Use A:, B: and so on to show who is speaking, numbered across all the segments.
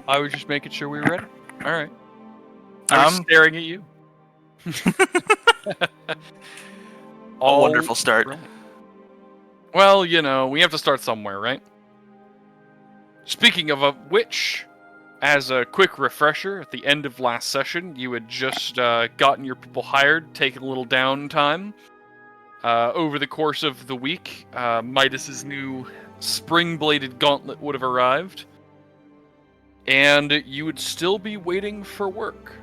A: I was just making sure we were ready. All right. I was staring at you.
B: A wonderful start.
A: Right. Well, you know, we have to start somewhere, right? Speaking of which, as a quick refresher, at the end of last session, you had just gotten your people hired, taken a little downtime. Over the course of the week, Midas's new spring-bladed gauntlet would have arrived. And you would still be waiting for work.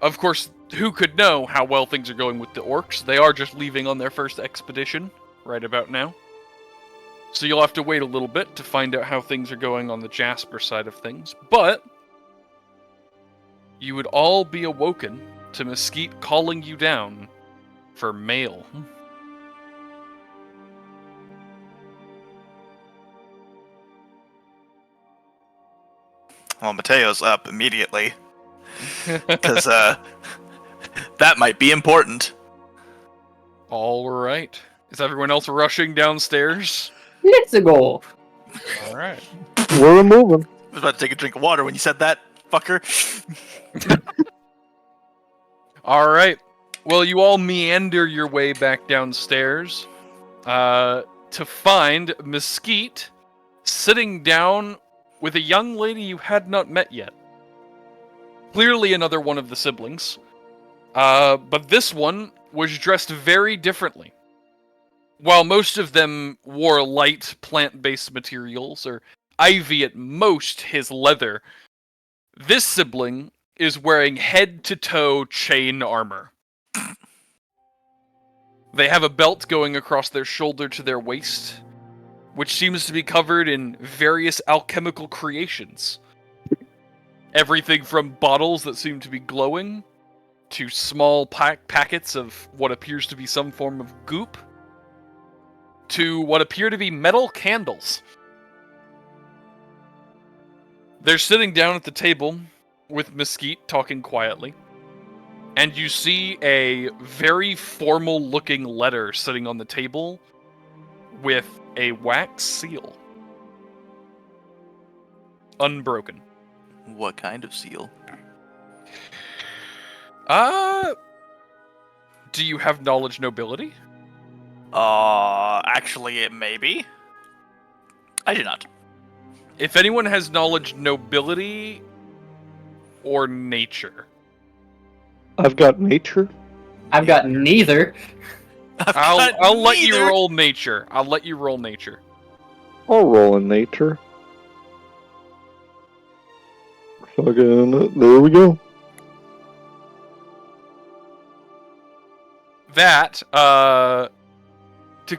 A: Of course, who could know how well things are going with the orcs? They are just leaving on their first expedition right about now. So you'll have to wait a little bit to find out how things are going on the Jasper side of things. But you would all be awoken to Mesquite calling you down for mail.
B: Well, Matteo's up immediately. Because that might be important.
A: All right. Is everyone else rushing downstairs?
C: Let's go.
A: All right.
D: We're moving.
B: I was about to take a drink of water when you said that, fucker.
A: All right. Well, you all meander your way back downstairs to find Mesquite sitting down with a young lady you had not met yet. Clearly another one of the siblings. But this one was dressed very differently. While most of them wore light plant-based materials, or ivy at most his leather, this sibling is wearing head-to-toe chain armor. They have a belt going across their shoulder to their waist, which seems to be covered in various alchemical creations. Everything from bottles that seem to be glowing, to small packets of what appears to be some form of goop, to what appear to be metal candles. They're sitting down at the table with Mesquite talking quietly, and you see a very formal-looking letter sitting on the table with a wax seal. Unbroken.
B: What kind of seal?
A: Do you have knowledge nobility?
B: Actually, it may be. I do not.
A: If anyone has knowledge nobility or nature.
C: I've got nature.
D: I've got neither.
A: I'll let you roll nature. I'll let you roll nature.
C: I'll roll in nature. Fucking, there we go.
A: That, to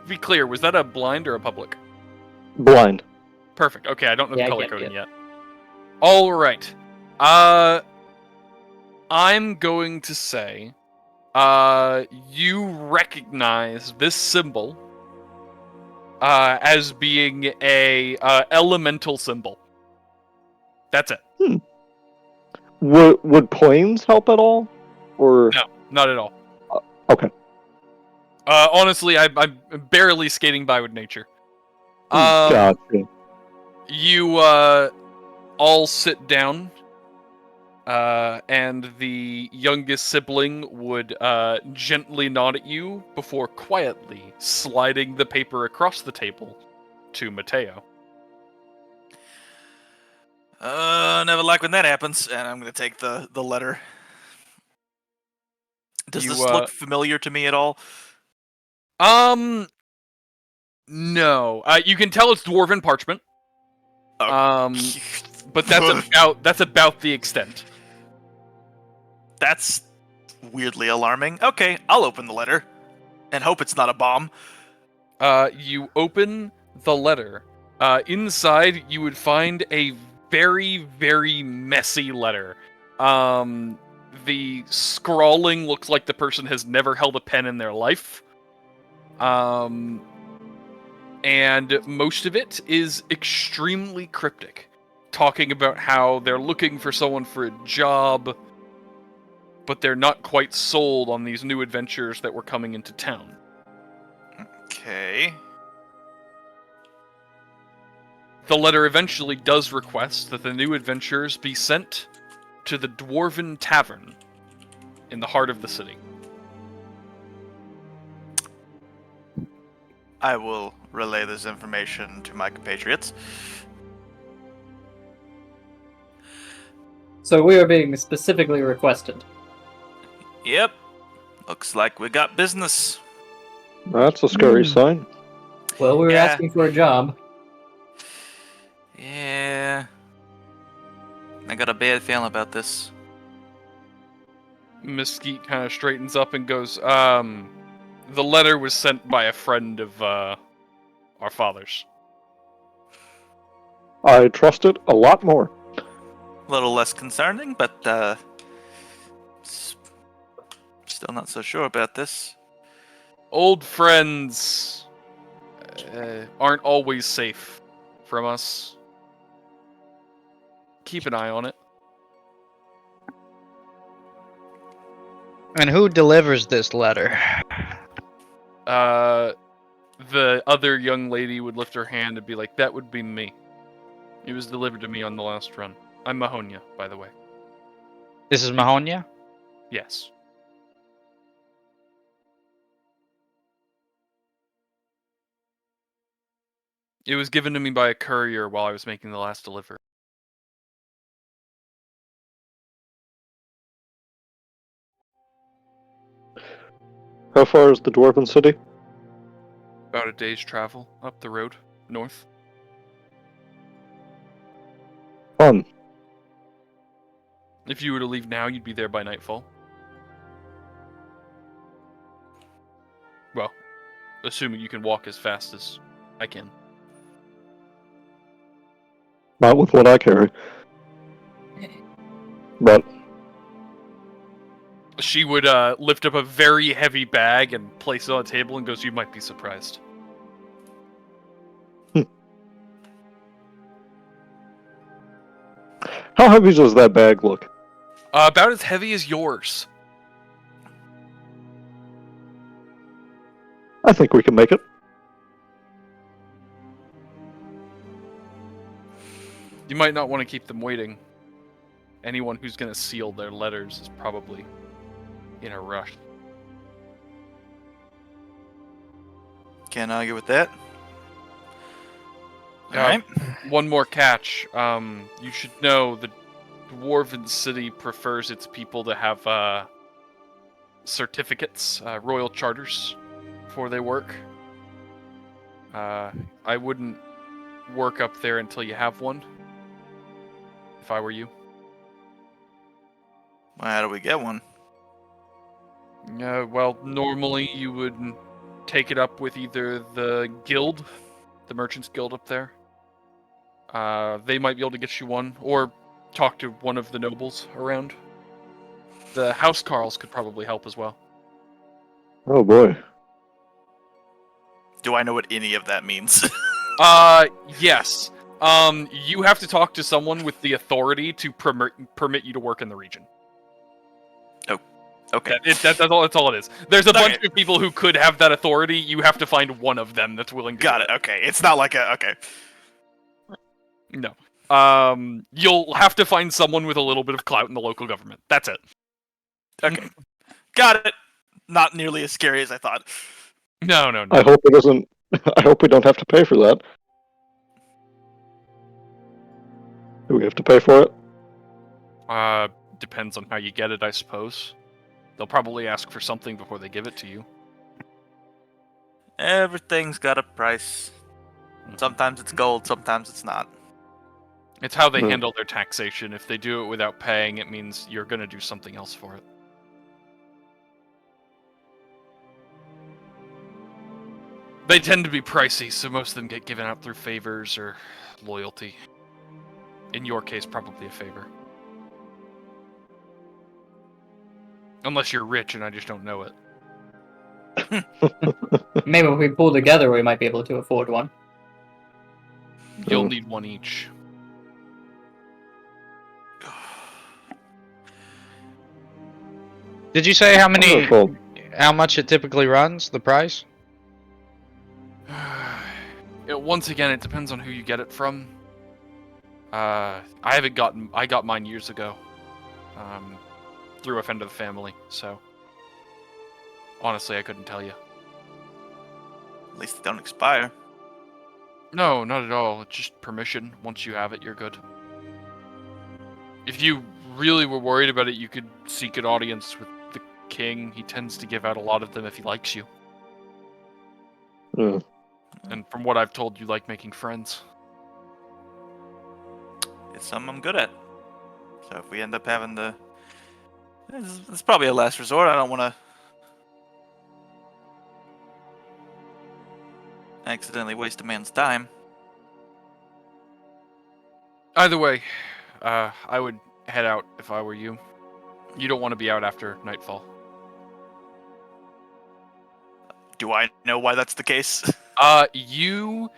A: be clear, was that a blind or a public?
C: Blind.
A: Perfect. Okay, I don't know
D: Yeah,
A: the
D: I
A: color
D: get
A: coding
D: it.
A: yet. All right. I'm going to say, you recognize this symbol as being a elemental symbol. That's it.
C: Would planes help at all? Or
A: No, not at all.
C: okay.
A: Honestly, I'm barely skating by with nature.
C: Gotcha.
A: You all sit down, and the youngest sibling would gently nod at you before quietly sliding the paper across the table to Matteo.
B: Never like when that happens, and I'm gonna take the letter. Does
A: You,
B: this look familiar to me at all?
A: No. You can tell it's dwarven parchment. But that's about the extent.
B: That's weirdly alarming. Okay, I'll open the letter and hope it's not a bomb.
A: You open the letter. Inside, you would find a very, very messy letter. The scrawling looks like the person has never held a pen in their life. And most of it is extremely cryptic, talking about how they're looking for someone for a job, but they're not quite sold on these new adventures that were coming into town.
B: Okay.
A: The letter eventually does request that the new adventures be sent to the Dwarven Tavern in the heart of the city.
B: I will relay this information to my compatriots.
D: So we are being specifically requested.
B: Yep. Looks like we got business.
C: That's a scary sign.
D: Well, we were
B: Yeah.
D: asking for a job.
B: Yeah. I got a bad feeling about this.
A: Mesquite kind of straightens up and goes, the letter was sent by a friend of, our father's.
C: I trust it a lot more.
B: A little less concerning, but, still not so sure about this.
A: Old friends aren't always safe from us. Keep an eye on it.
E: And who delivers this letter?
A: The other young lady would lift her hand and be like, that would be me. It was delivered to me on the last run. I'm Mahonia, by the way.
E: This is Mahonia?
A: Yes. It was given to me by a courier while I was making the last delivery.
C: How far is the Dwarven City?
A: About a day's travel up the road, north.
C: Fun.
A: If you were to leave now, you'd be there by nightfall. Well, assuming you can walk as fast as I can.
C: Not with what I carry. But
A: She would lift up a very heavy bag and place it on a table and goes, "You might be surprised."
C: how heavy does that bag look?
A: About as heavy as yours.
C: I think we can make it.
A: You might not want to keep them waiting. Anyone who's going to seal their letters is probably in a rush.
B: Can't argue with that.
A: Uh,
B: Alright.
A: One more catch. You should know the Dwarven City prefers its people to have certificates, royal charters, before they work. I wouldn't work up there until you have one, if I were you.
B: Well, how do we get one?
A: Well, normally you would take it up with either the guild, the merchants guild up there. They might be able to get you one, or talk to one of the nobles around. The house Carls could probably help as well.
C: Oh boy.
B: Do I know what any of that means?
A: Yes. You have to talk to someone with the authority to permit you to work in the region.
B: Okay.
A: That's all it is. There's a bunch
B: Okay.
A: of people who could have that authority. You have to find one of them that's willing to
B: Got
A: do
B: it. Okay. It's not like a... Okay.
A: No. You'll have to find someone with a little bit of clout in the local government. That's it.
B: Okay. Got it. Not nearly as scary as I thought.
A: No.
C: I hope it isn't. I hope we don't have to pay for that. Do we have to pay for it?
A: Depends on how you get it, I suppose. They'll probably ask for something before they give it to you.
B: Everything's got a price. Sometimes it's gold, sometimes it's not.
A: It's how they
C: Hmm.
A: handle their taxation. If they do it without paying, it means you're going to do something else for it. They tend to be pricey, so most of them get given out through favors or loyalty. In your case, probably a favor. Unless you're rich and I just don't know it.
D: Maybe if we pull together, we might be able to afford one.
A: You'll
C: Hmm.
A: need one each.
E: Did you say how
C: Wonderful.
E: how much it typically runs, the price?
A: Once again, it depends on who you get it from. I got mine years ago. Through a friend of the family, so honestly, I couldn't tell you.
B: At least they don't expire.
A: No, not at all. It's just permission. Once you have it, you're good. If you really were worried about it, you could seek an audience with the king. He tends to give out a lot of them if he likes you.
C: Hmm.
A: And from what I've told, you like making friends.
B: It's something I'm good at. So if we end up having the... It's probably a last resort. I don't want to accidentally waste a man's time.
A: Either way, I would head out if I were you. You don't want to be out after nightfall.
B: Do I know why that's the case?
A: You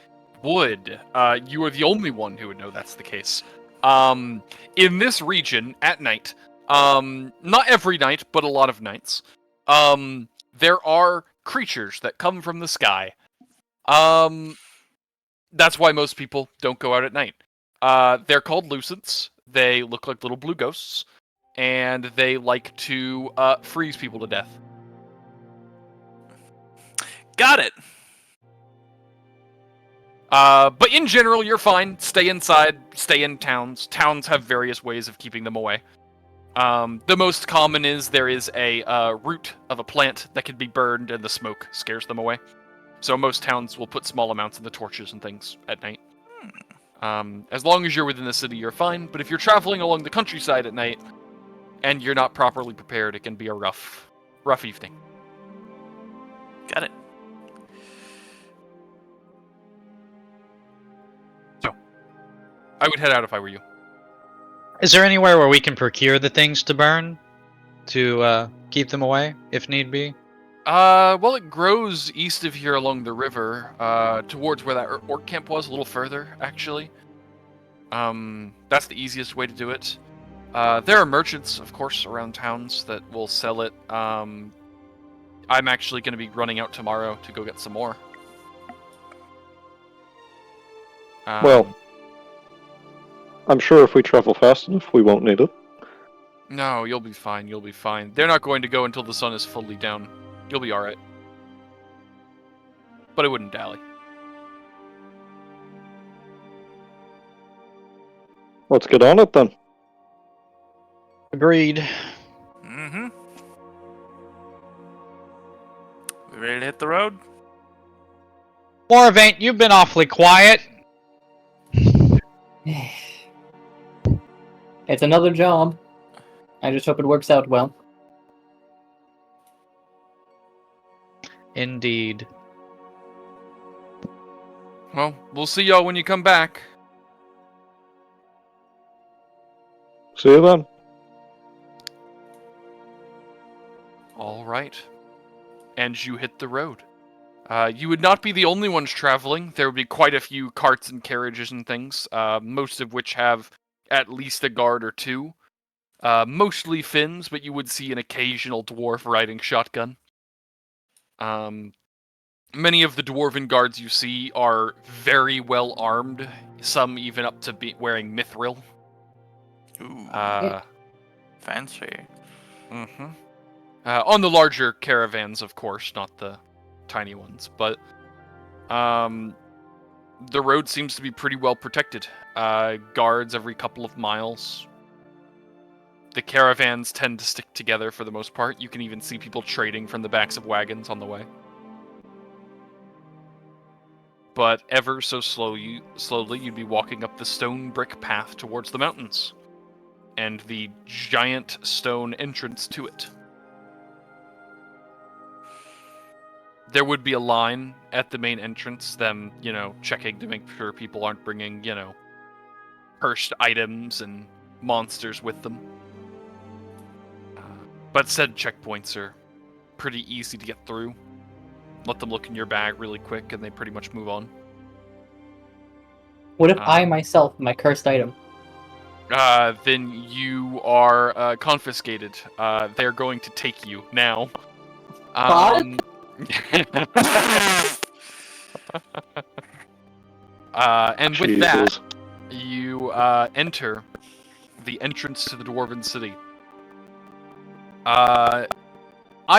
A: would. You are the only one who would know that's the case. In this region, at night, not every night, but a lot of nights, there are creatures that come from the sky. That's why most people don't go out at night. They're called lucents. They look like little blue ghosts, and they like to freeze people to death.
B: Got it.
A: But in general, you're fine. Stay inside, stay in towns. Towns have various ways of keeping them away. The most common is there is a root of a plant that can be burned and the smoke scares them away. So most towns will put small amounts in the torches and things at night. As long as you're within the city, you're fine. But if you're traveling along the countryside at night and you're not properly prepared, it can be a rough evening.
B: Got it.
A: I would head out if I were you.
E: Is there anywhere where we can procure the things to burn to keep them away, if need be?
A: Well, it grows east of here along the river, towards where that orc camp was, a little further, actually. That's the easiest way to do it. There are merchants, of course, around towns that will sell it. I'm actually going to be running out tomorrow to go get some more.
C: Well, I'm sure if we travel fast enough, we won't need it.
A: No, you'll be fine, you'll be fine. They're not going to go until the sun is fully down. You'll be alright. But I wouldn't dally.
C: Let's get on it then.
E: Agreed.
B: Mm-hmm. We ready to hit the road?
E: Moravaint, you've been awfully quiet.
D: It's another job. I just hope it works out well.
E: Indeed.
A: Well, we'll see y'all when you come back.
C: See you then.
A: Alright. And you hit the road. You would not be the only ones traveling. There would be quite a few carts and carriages and things, most of which have at least a guard or two. Mostly Finns, but you would see an occasional dwarf riding shotgun. Many of the dwarven guards you see are very well armed, some even up to wearing mithril.
B: Ooh, fancy.
A: Mm-hmm. On the larger caravans, of course, not the tiny ones, but the road seems to be pretty well protected. Guards every couple of miles. The caravans tend to stick together for the most part. You can even see people trading from the backs of wagons on the way. But ever so slowly, you'd be walking up the stone brick path towards the mountains, and the giant stone entrance to it. There would be a line at the main entrance, them, checking to make sure people aren't bringing, cursed items and monsters with them. But said checkpoints are pretty easy to get through. Let them look in your bag really quick, and they pretty much move on.
D: What if I myself am my cursed item?
A: Then you are confiscated. They're going to take you now. And with that, you enter the entrance to the Dwarven City. I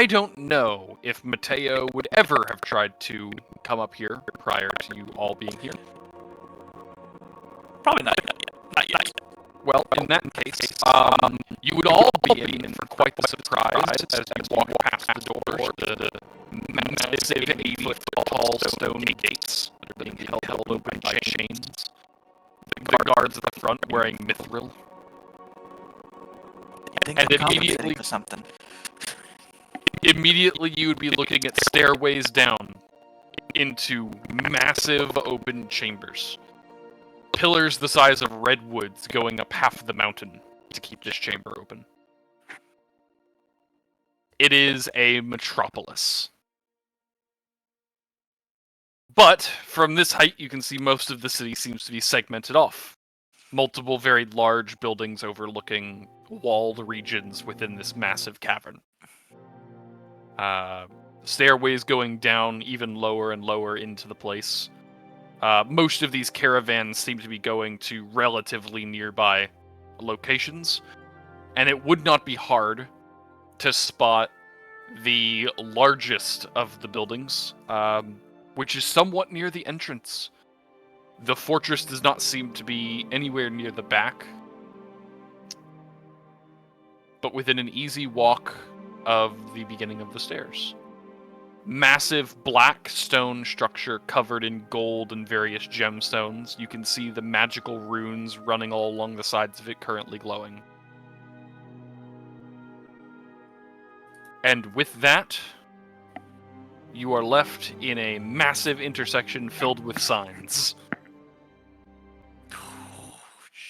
A: don't know if Matteo would ever have tried to come up here prior to you all being here.
B: Probably not yet. Not yet.
A: Well, in that case, you would all be in for quite the surprise as you walk past the doors, the massive 8-foot tall stone gates that are being held open by chains. The guards at the front wearing mithril.
B: I think
A: And
B: I'm compensating
A: immediately-
B: for something.
A: Immediately you would be looking at stairways down into massive open chambers. Pillars the size of redwoods going up half the mountain to keep this chamber open. It is a metropolis. But from this height you can see most of the city seems to be segmented off. Multiple very large buildings overlooking walled regions within this massive cavern. Stairways going down even lower and lower into the place. Most of these caravans seem to be going to relatively nearby locations, and it would not be hard to spot the largest of the buildings, which is somewhat near the entrance. The fortress does not seem to be anywhere near the back, but within an easy walk of the beginning of the stairs. Massive black stone structure covered in gold and various gemstones. You can see the magical runes running all along the sides of it, currently glowing. And with that, you are left in a massive intersection filled with signs.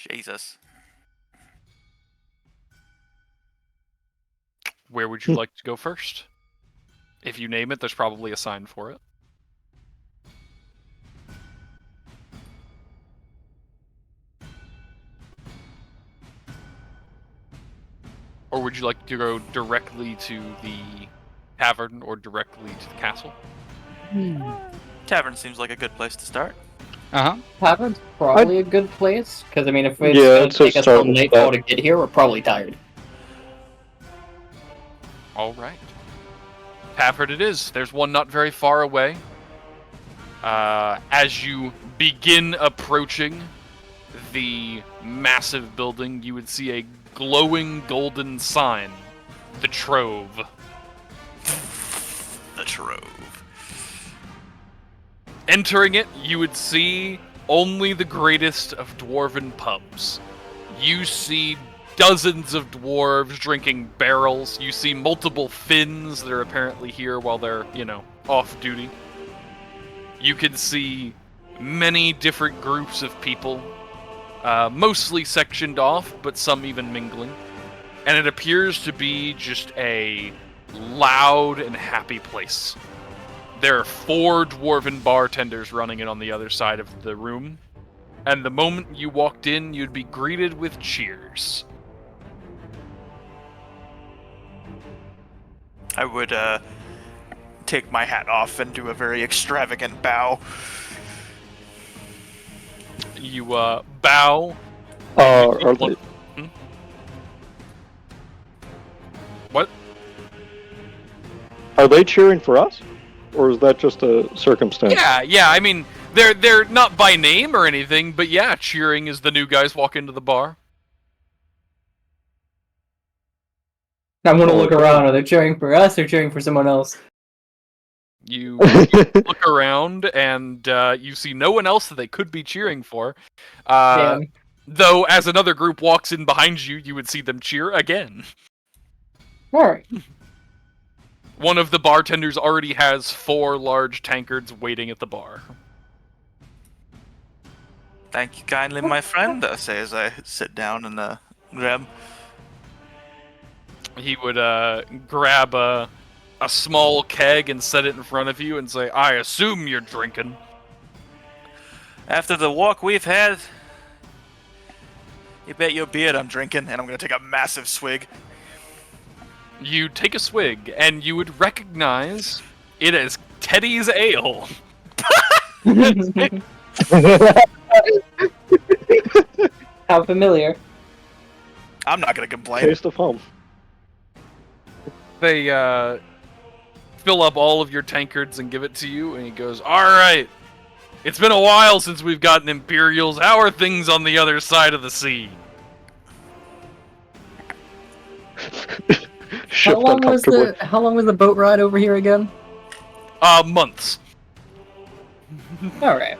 B: Jesus.
A: Where would you like to go first? If you name it, there's probably a sign for it. Or would you like to go directly to the tavern or directly to the castle?
B: Tavern seems like a good place to start.
D: Tavern's probably a good place, because I mean, if it's
C: Yeah,
D: gonna
C: it's a
D: take us till
C: starting
D: nightfall
C: spot.
D: to get here, we're probably tired.
A: All right. Tavern it is. There's one not very far away. As you begin approaching the massive building, you would see a glowing golden sign. The Trove.
B: The Trove.
A: Entering it, you would see only the greatest of dwarven pubs. You see dozens of dwarves drinking barrels. You see multiple Finns that are apparently here while they're, off duty. You can see many different groups of people, mostly sectioned off, but some even mingling. And it appears to be just a loud and happy place. There are 4 dwarven bartenders running it on the other side of the room. And the moment you walked in, you'd be greeted with cheers.
B: I would take my hat off and do a very extravagant bow.
A: You bow.
C: Are they,
A: What?
C: are they cheering for us? Or is that just a circumstance?
A: Yeah, I mean, they're not by name or anything, but yeah, cheering as the new guys walk into the bar.
D: I want to look around. Are they cheering for us or cheering for someone else?
A: You look around, and you see no one else that they could be cheering for.
D: Damn.
A: Though, as another group walks in behind you, you would see them cheer again.
D: Alright.
A: One of the bartenders already has 4 large tankards waiting at the bar.
B: Thank you kindly, my friend, I say as I sit down and grab.
A: He would grab a small keg and set it in front of you and say, "I assume you're drinking."
B: After the walk we've had, you bet your beard I'm drinking, and I'm gonna take a massive swig.
A: You take a swig, and you would recognize it as Teddy's Ale.
D: How familiar.
B: I'm not gonna complain.
C: Taste of home.
A: They fill up all of your tankards and give it to you, and he goes, "Alright, it's been a while since we've gotten Imperials. How are things on the other side of the sea?"
D: How long was the boat ride over here again?
A: Months.
D: Alright.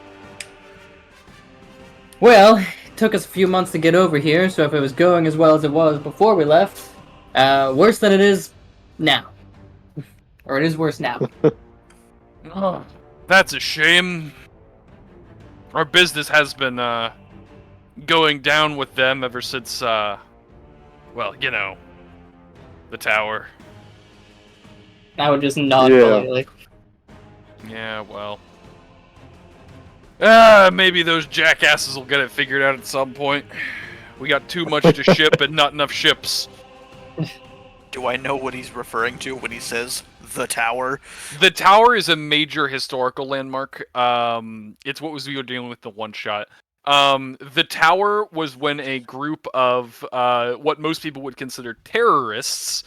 D: Well, it took us a few months to get over here, so if it was going as well as it was before we left, worse than it is now. Or it is worse now.
A: Oh, that's a shame. Our business has been going down with them ever since, the tower.
D: I would just nod
C: Yeah.
D: politely.
A: Yeah, well. Maybe those jackasses will get it figured out at some point. We got too much to ship and not enough ships.
B: Do I know what he's referring to when he says the tower?
A: The tower is a major historical landmark. It's what we were dealing with the one shot. The tower was when a group of what most people would consider terrorists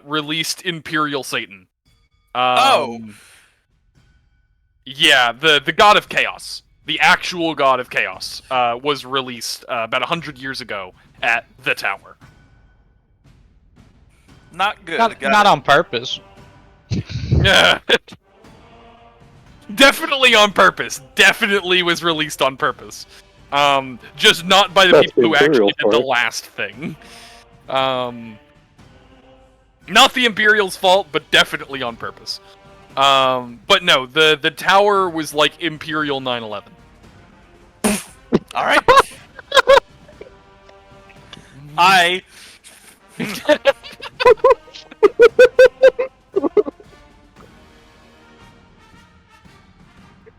A: released Imperial Satan. Yeah, the god of chaos. the actual god of chaos, was released about 100 years ago at the tower.
B: Not good.
E: Not on purpose.
A: Yeah. Definitely on purpose. Definitely was released on purpose. Just not by the
C: That's
A: people who
C: the Imperial
A: actually did the
C: part.
A: last thing. Not the Imperial's fault, but definitely on purpose. But no, the tower was like Imperial 9/11.
B: All right. I.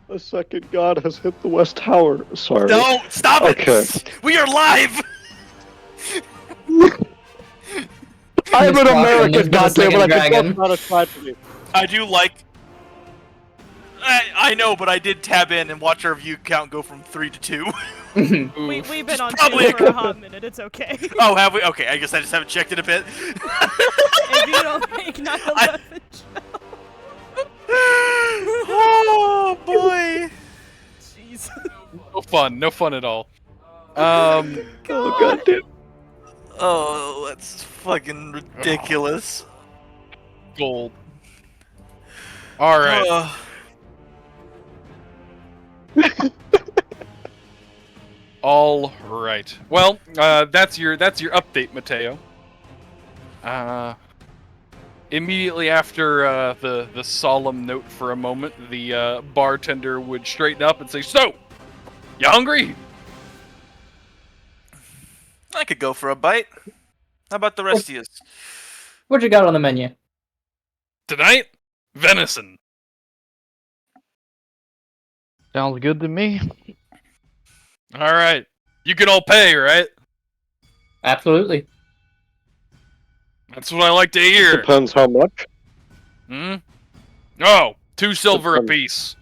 C: The second god has hit the West Tower. Sorry.
B: No, stop it!
C: Okay.
B: We are live!
C: I'm an
D: This
C: American,
D: there's been a
C: goddammit,
D: second
C: I can
D: dragon.
C: talk about a tragedy.
B: I do like. I know, but I did tab in and watch our view count go from 3 to 2.
F: We've been on
B: probably
F: 2 for a hot minute, it's okay.
B: Oh, have we? Okay, I guess I just haven't checked it a bit.
F: If you don't think 9/11
B: Oh boy!
F: Jeez.
A: No fun at all.
C: Oh, goddamn.
B: Oh, that's fucking ridiculous.
A: Gold. All right. All right. Well, that's your update, Matteo. Immediately after the solemn note for a moment, the bartender would straighten up and say, "So, you hungry?"
B: I could go for a bite. How about the rest of you?
D: What you got on the menu?
A: Tonight, venison.
G: Sounds good to me.
A: All right. You can all pay, right?
D: Absolutely.
A: That's what I like to hear.
C: Depends how much.
A: Hmm? Oh, 2 silver apiece.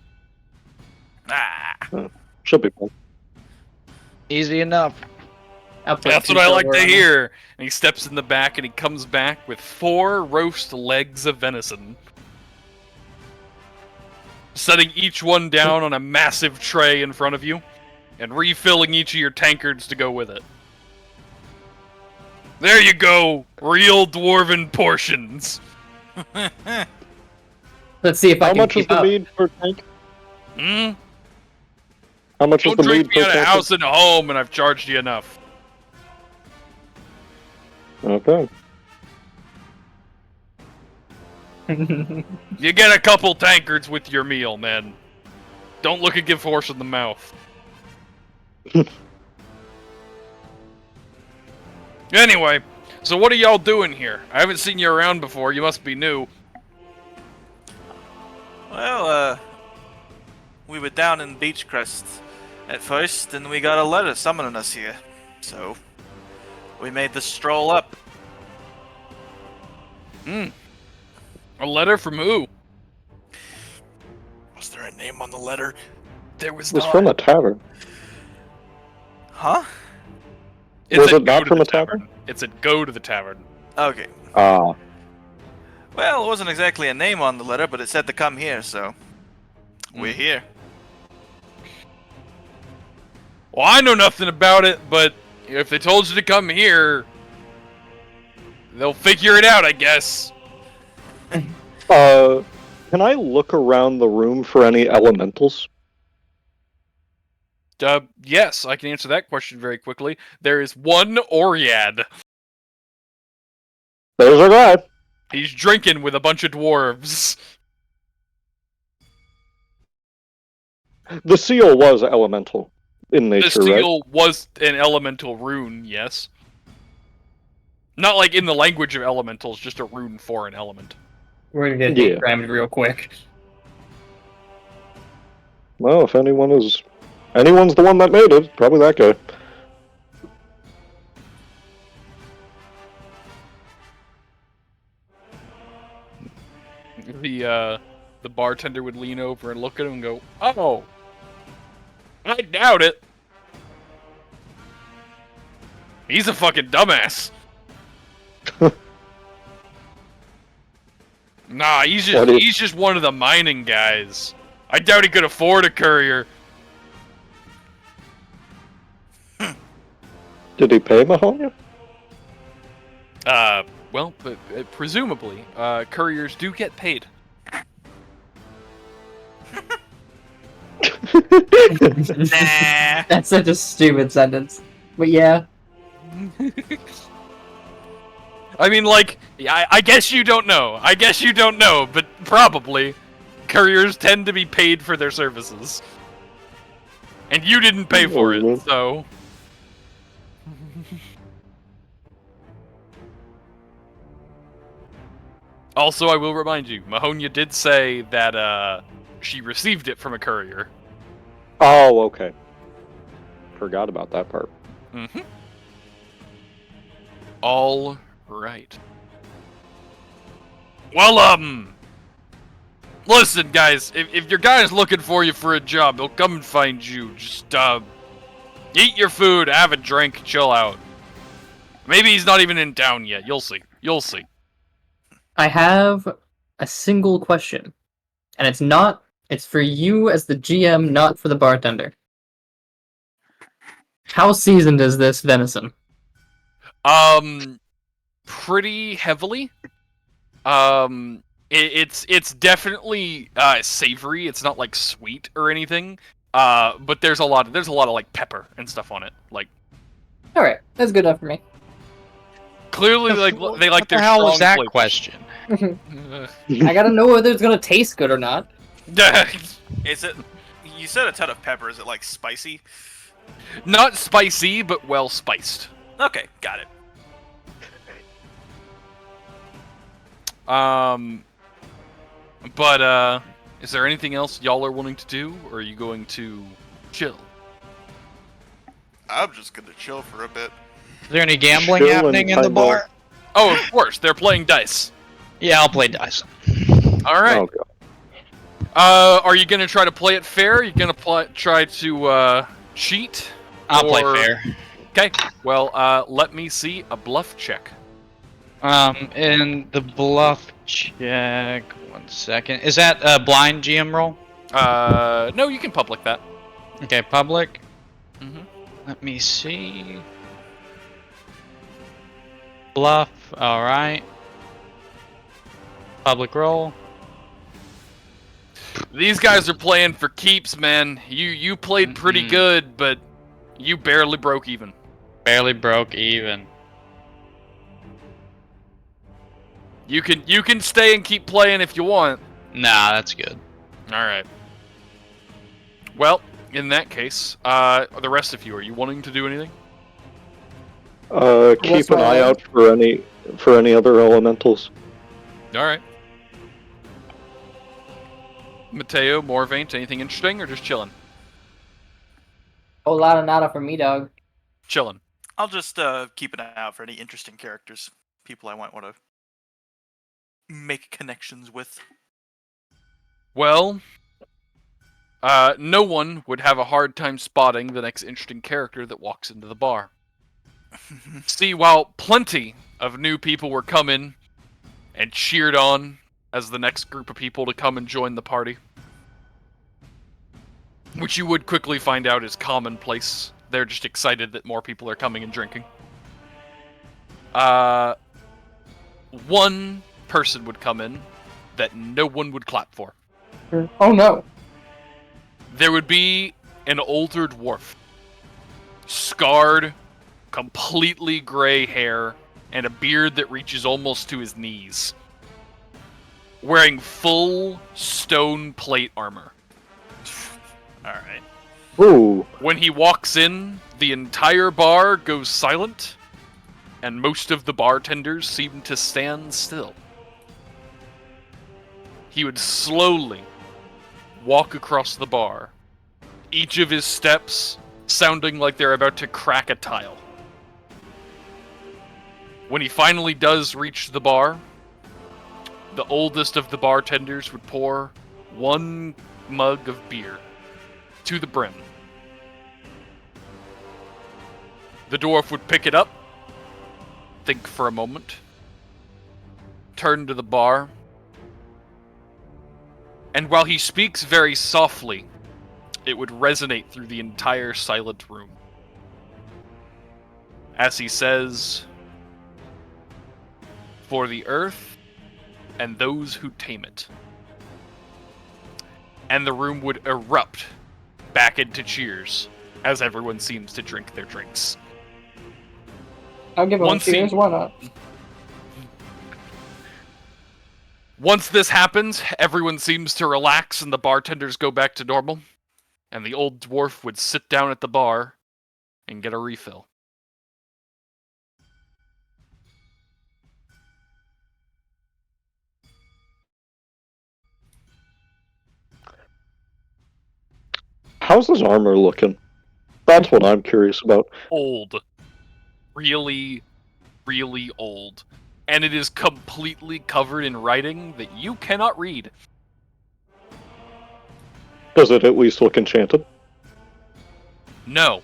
B: Ah.
C: Should be fun.
E: Easy enough.
D: I'll put
A: That's
D: 2
A: what I like
D: silver
A: to
D: on it.
A: hear. And he steps in the back and he comes back with 4 roast legs of venison. Setting each one down on a massive tray in front of you, and refilling each of your tankards to go with it. There you go, real dwarven portions.
D: Let's see if I
C: How
D: can
C: much is
D: keep
C: the
D: up.
C: mead per tank?
A: Hmm?
C: How much is
A: Don't
C: the
A: drink
C: mead
A: me
C: per
A: at a
C: tank?
A: house and home, and I've charged you enough.
C: Okay.
A: You get a couple tankards with your meal, man. Don't look a gift horse in the mouth. Anyway, so what are y'all doing here? I haven't seen you around before. You must be new.
B: Well, we were down in Beachcrest at first, and we got a letter summoning us here. So, we made the stroll up.
A: A letter from who?
B: Was there a name on the letter?
A: There was
C: It was
A: not.
C: from a tavern.
B: Huh?
C: Was
A: said
C: it not
A: go to
C: from
A: the
C: a tavern?
A: It said go to the tavern.
B: Okay.
C: Ah.
B: Well, it wasn't exactly a name on the letter, but it said to come here, so we're here.
A: Well, I know nothing about it, but if they told you to come here, they'll figure it out, I guess.
C: Can I look around the room for any elementals?
A: Yes, I can answer that question very quickly. There is one Oread.
C: There's our guy.
A: He's drinking with a bunch of dwarves.
C: The seal was elemental in
A: The
C: nature, right?
A: seal was an elemental rune, yes. Not like in the language of elementals, just a rune for an element.
D: We're gonna get
C: Yeah.
D: grammed real quick.
C: Well, if anyone's the one that made it, probably that guy.
A: The bartender would lean over and look at him and go, "Oh, I doubt it. He's a fucking dumbass." Nah,
C: What is-
A: he's just one of the mining guys. I doubt he could afford a courier.
C: Did he pay Mahonia?
A: Well, presumably, couriers do get paid.
B: Nah.
D: That's such a stupid sentence. But yeah.
A: I mean, like, I guess you don't know. I guess you don't know, but probably couriers tend to be paid for their services. And you didn't pay for it, so... Also, I will remind you, Mahonia did say that, she received it from a courier.
C: Oh, okay. Forgot about that part.
A: Mm-hmm. All right. Well, listen, guys, if your guy's looking for you for a job, he'll come and find you. Just, eat your food, have a drink, chill out. Maybe he's not even in town yet. You'll see. You'll see.
D: I have a single question. And it's for you as the GM, not for the bartender. How seasoned is this venison?
A: Pretty heavily. It's definitely savory. It's not like sweet or anything. But there's a lot of like pepper and stuff on it. Like,
D: All right, that's good enough for me.
A: clearly, like they like their
E: How
A: strong
E: was that
A: flavor.
E: question?
D: I gotta know whether it's gonna taste good or not.
B: Is it? You said a ton of pepper. Is it like spicy?
A: Not spicy, but well spiced.
B: Okay, got it.
A: But is there anything else y'all are wanting to do, or are you going to chill?
H: I'm just gonna chill for a bit.
E: Is there any gambling
C: Chilling,
E: happening in the
C: kinda.
E: bar?
A: Oh, of course, they're playing dice.
E: Yeah, I'll play dice.
A: All right.
C: Oh, God.
A: Are you gonna try to play it fair? Are you gonna try to cheat?
E: I'll play
A: Or-
E: fair.
A: Okay. Well, let me see a bluff check.
E: In the bluff check, 1 second. Is that a blind GM roll?
A: No, you can public that.
E: Okay, public.
A: Mm-hmm.
E: Let me see. Bluff, alright. Public roll.
A: These guys are playing for keeps, man. You played pretty
E: Mhm.
A: good, but you barely broke even.
E: Barely broke even.
A: You can stay and keep playing if you want.
E: Nah, that's good.
A: All right. Well, in that case, the rest of you, are you wanting to do anything?
C: Keep an eye out for any other elementals.
A: All right. Matteo, Moravaint, anything interesting, or just chilling?
D: Whole lot of nada for me, dog.
A: Chilling.
B: I'll just keep an eye out for any interesting characters, people I might want to make connections with.
A: Well, no one would have a hard time spotting the next interesting character that walks into the bar. See, while plenty of new people were coming and cheered on as the next group of people to come and join the party, which you would quickly find out is commonplace. They're just excited that more people are coming and drinking. One person would come in that no one would clap for.
D: Oh no.
A: There would be an older dwarf. Scarred, completely gray hair, and a beard that reaches almost to his knees. Wearing full stone plate armor.
B: Alright.
C: Ooh.
A: When he walks in, the entire bar goes silent, and most of the bartenders seem to stand still. He would slowly walk across the bar, each of his steps sounding like they're about to crack a tile. When he finally does reach the bar, the oldest of the bartenders would pour one mug of beer to the brim. The dwarf would pick it up, think for a moment, turn to the bar, and while he speaks very softly, it would resonate through the entire silent room. as he says, "For the earth and those who tame it." And the room would erupt back into cheers as everyone seems to drink their drinks.
D: I'll give him
A: Once
D: cheers. Why not?
A: Once this happens, everyone seems to relax and the bartenders go back to normal, and the old dwarf would sit down at the bar and get a refill.
C: How's his armor looking? That's what I'm curious about.
A: Old. Really, really old. And it is completely covered in writing that you cannot read.
C: Does it at least look enchanted?
A: No.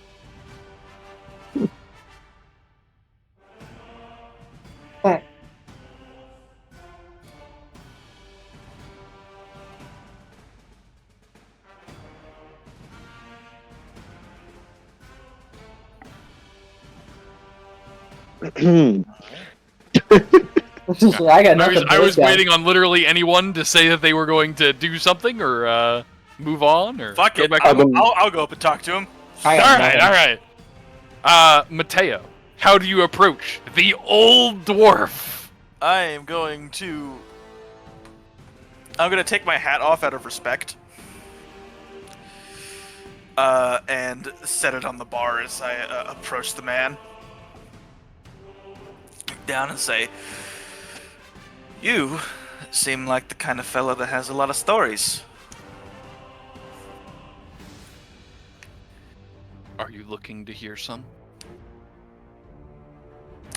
D: I got nothing.
A: I was waiting on literally anyone to say that they were going to do something or move on or
B: Fuck
A: go
B: it.
A: back
B: I'll go up and talk to him.
A: all right. Matteo, how do you approach the old dwarf?
B: I'm gonna take my hat off out of respect. And set it on the bar as I approach the man. Down and say, "You seem like the kind of fella that has a lot of stories."
A: Are you looking to hear some?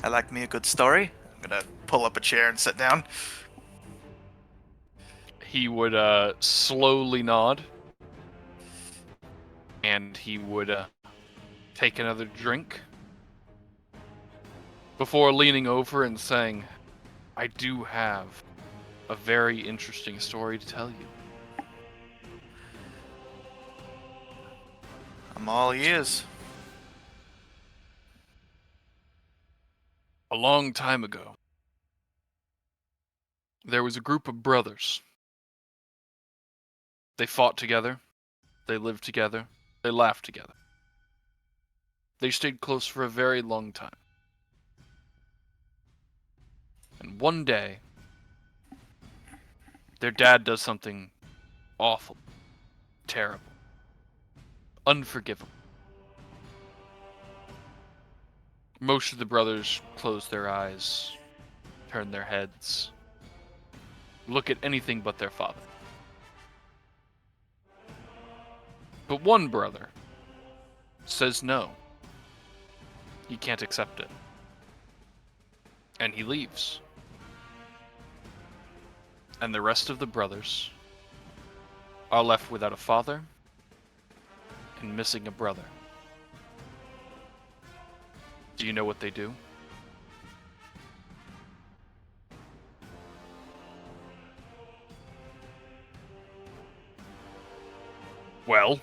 B: I like me a good story. I'm gonna pull up a chair and sit down.
A: He would slowly nod, and he would take another drink before leaning over and saying, "I do have a very interesting story to tell you."
B: I'm all ears.
A: A long time ago, there was a group of brothers. They fought together, they lived together, they laughed together. They stayed close for a very long time. And one day, their dad does something awful, terrible, unforgivable. Most of the brothers close their eyes, turn their heads, look at anything but their father. But one brother says no. He can't accept it. And he leaves. And the rest of the brothers are left without a father and missing a brother. Do you know what they do? Well,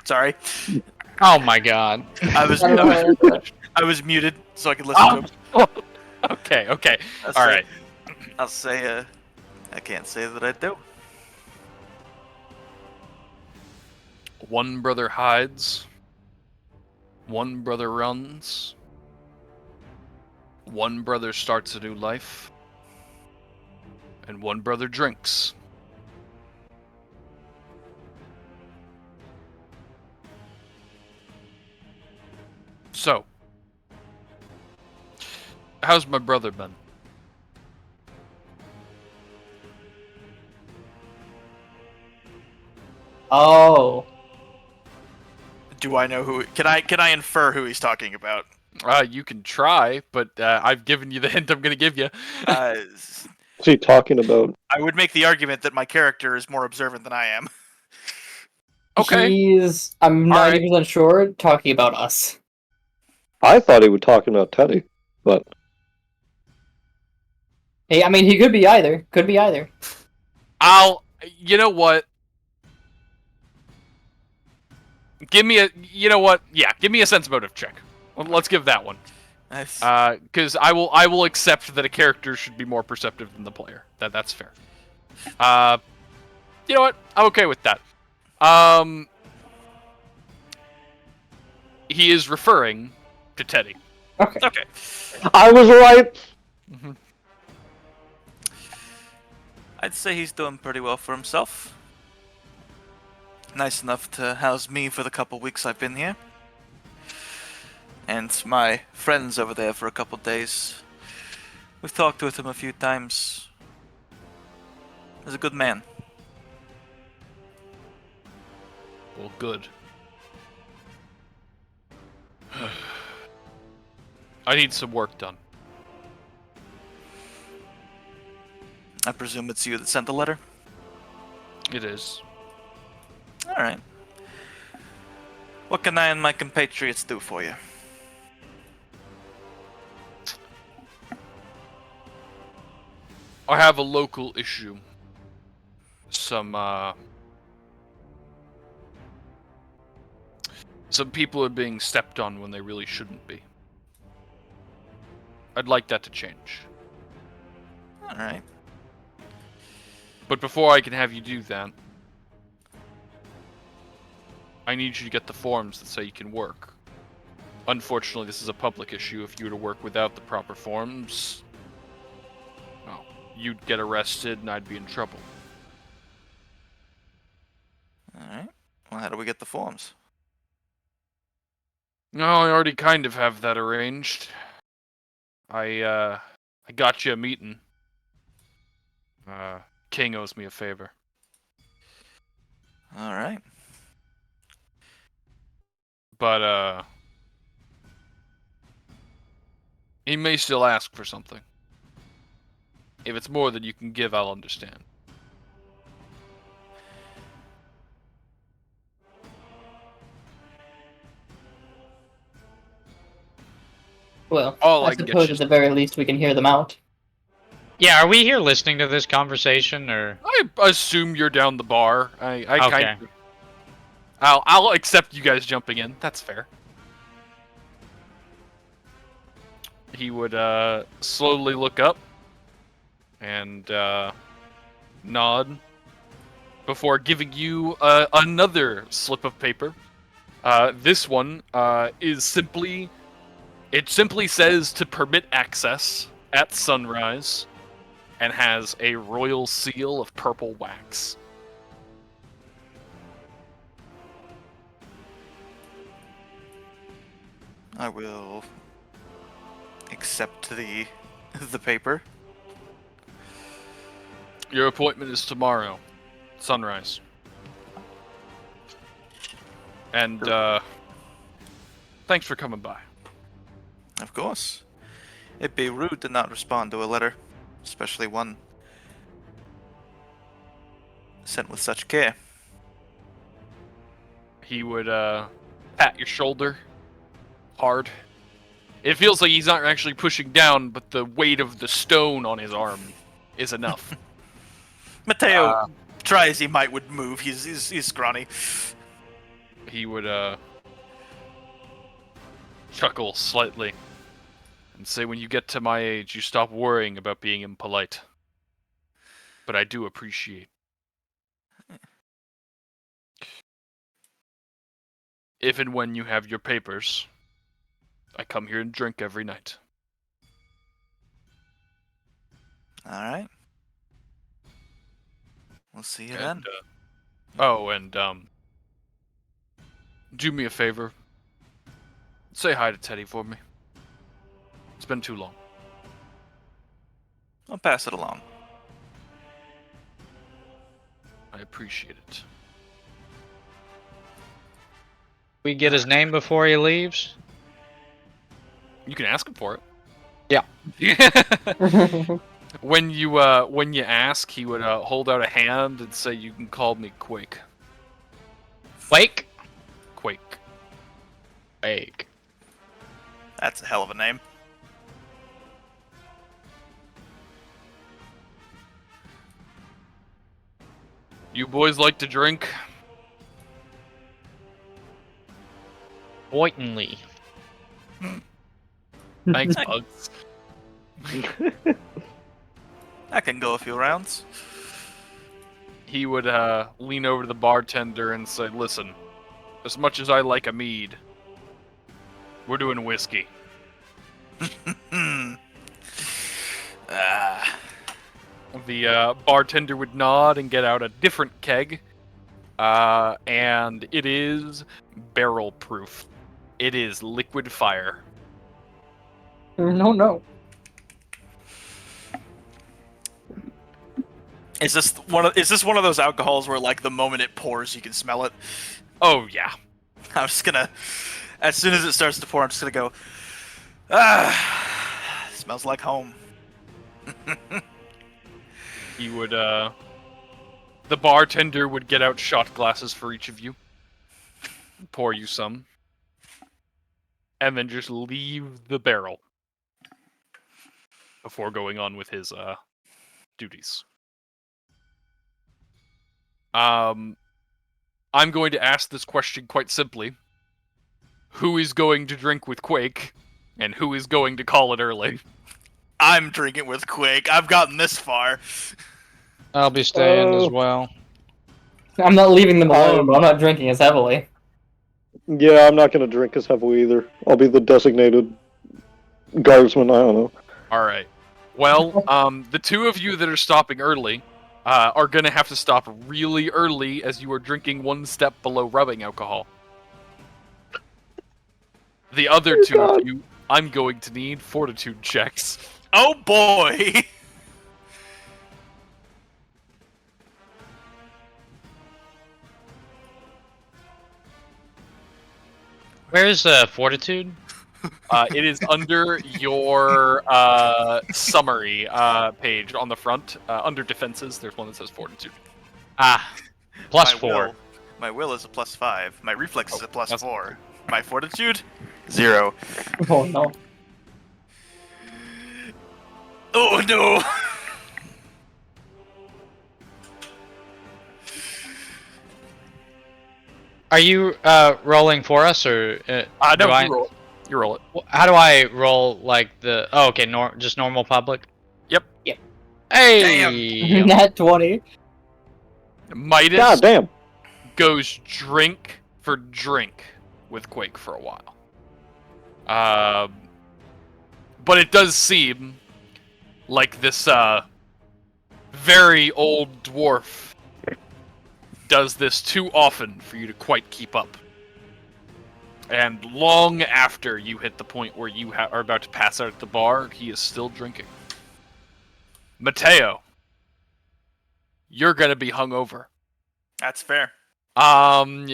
B: Sorry,
E: Oh my god.
B: I was muted so I could listen to him.
A: okay.
B: I'll
A: All
B: say-
A: right.
B: I'll say, I can't say that I do.
A: One brother hides. One brother runs. One brother starts a new life. And one brother drinks. So, how's my brother been?
D: Oh.
B: Do I know who? Can I infer who he's talking about?
A: You can try, but I've given you the hint I'm going to give you.
C: Is he talking about?
B: I would make the argument that my character is more observant than I am.
A: Okay.
D: He's, I'm
A: All right.
D: 90% sure, talking about us.
C: I thought he was talking about Teddy, but
D: Hey, I mean, he could be either. Could be either.
A: You know what? Give me a. You know what? Yeah, give me a sense motive check. Let's give that one.
B: Nice.
A: Because I will accept that a character should be more perceptive than the player. That's fair. You know what? I'm okay with that. He is referring to Teddy.
B: Okay.
C: I was right.
B: I'd say he's doing pretty well for himself. Nice enough to house me for the couple weeks I've been here. And my friends over there for a couple days. We've talked with him a few times. He's a good man.
A: Well, good. I need some work done.
B: I presume it's you that sent the letter?
A: It is.
B: Alright. What can I and my compatriots do for you?
A: I have a local issue. Some people are being stepped on when they really shouldn't be. I'd like that to change.
B: Alright.
A: But before I can have you do that, I need you to get the forms that say you can work. Unfortunately, this is a public issue. If you were to work without the proper forms, well, you'd get arrested and I'd be in trouble.
B: Alright. Well, how do we get the forms?
A: No, I already kind of have that arranged. I got you a meeting. King owes me a favor.
B: Alright.
A: But, he may still ask for something. If it's more than you can give, I'll understand.
D: Well,
A: All
D: I
A: I can get
D: suppose
A: you-
D: at the very least we can hear them out.
E: Yeah, are we here listening to this conversation, or?
A: I assume you're down the bar. I
E: Okay.
A: kind of... I'll accept you guys jumping in. That's fair. He would slowly look up and nod before giving you another slip of paper. This one is simply... It simply says to permit access at sunrise and has a royal seal of purple wax.
B: I will accept the paper.
A: Your appointment is tomorrow, sunrise. And thanks for coming by.
B: Of course. It'd be rude to not respond to a letter, especially one sent with such care.
A: He would pat your shoulder hard. It feels like he's not actually pushing down, but the weight of the stone on his arm is enough.
B: Matteo, try as he might, would move. He's scrawny.
A: He would chuckle slightly and say, when you get to my age, you stop worrying about being impolite. But I do appreciate. If and when you have your papers, I come here and drink every night.
B: Alright. We'll see you then.
A: And, do me a favor. Say hi to Teddy for me. It's been too long.
B: I'll pass it along.
A: I appreciate it.
E: We get his name before he leaves?
A: You can ask him for it.
E: Yeah.
A: When you ask, he would hold out a hand and say, "You can call me Quake."
E: Wake?
A: Quake.
E: Wake.
B: That's a hell of a name.
A: You boys like to drink?
E: Blatantly.
A: Thanks, Bugs.
B: I can go a few rounds.
A: He would lean over to the bartender and say, "Listen, as much as I like a mead, we're doing whiskey." The bartender would nod and get out a different keg, and it is barrel proof. It is liquid fire.
D: No.
B: Is this one of those alcohols where like the moment it pours you can smell it?
A: Oh yeah.
B: I'm just gonna, as soon as it starts to pour, I'm just gonna go, smells like home.
A: He would the bartender would get out shot glasses for each of you, pour you some, and then just leave the barrel before going on with his duties. I'm going to ask this question quite simply. Who is going to drink with Quake, and who is going to call it early?
B: I'm drinking with Quake. I've gotten this far.
E: I'll be staying as well.
D: I'm not leaving them alone, but I'm not drinking as heavily.
C: Yeah, I'm not going to drink as heavily either. I'll be the designated guardsman, I don't know.
A: Alright. Well, the two of you that are stopping early are going to have to stop really early as you are drinking one step below rubbing alcohol. The other two of you, I'm going to need fortitude checks.
B: Oh boy!
E: Where's Fortitude?
A: It is under your summary page on the front. Under defenses, there's one that says fortitude.
E: Ah, +4.
B: My will is a +5. My reflex is a +4. My fortitude? 0.
D: Oh no.
B: Oh no!
E: Are you rolling for us, or
A: No,
E: do I?
A: you roll it. You roll it.
E: How do I roll? Like the? Oh, okay. Just normal public.
A: Yep.
E: Hey.
D: Nat 20.
A: Midas
C: God damn.
A: goes drink for drink with Quake for a while. But it does seem like this very old dwarf does this too often for you to quite keep up. And long after you hit the point where you are about to pass out at the bar, he is still drinking. Matteo, you're gonna be hungover.
B: That's fair.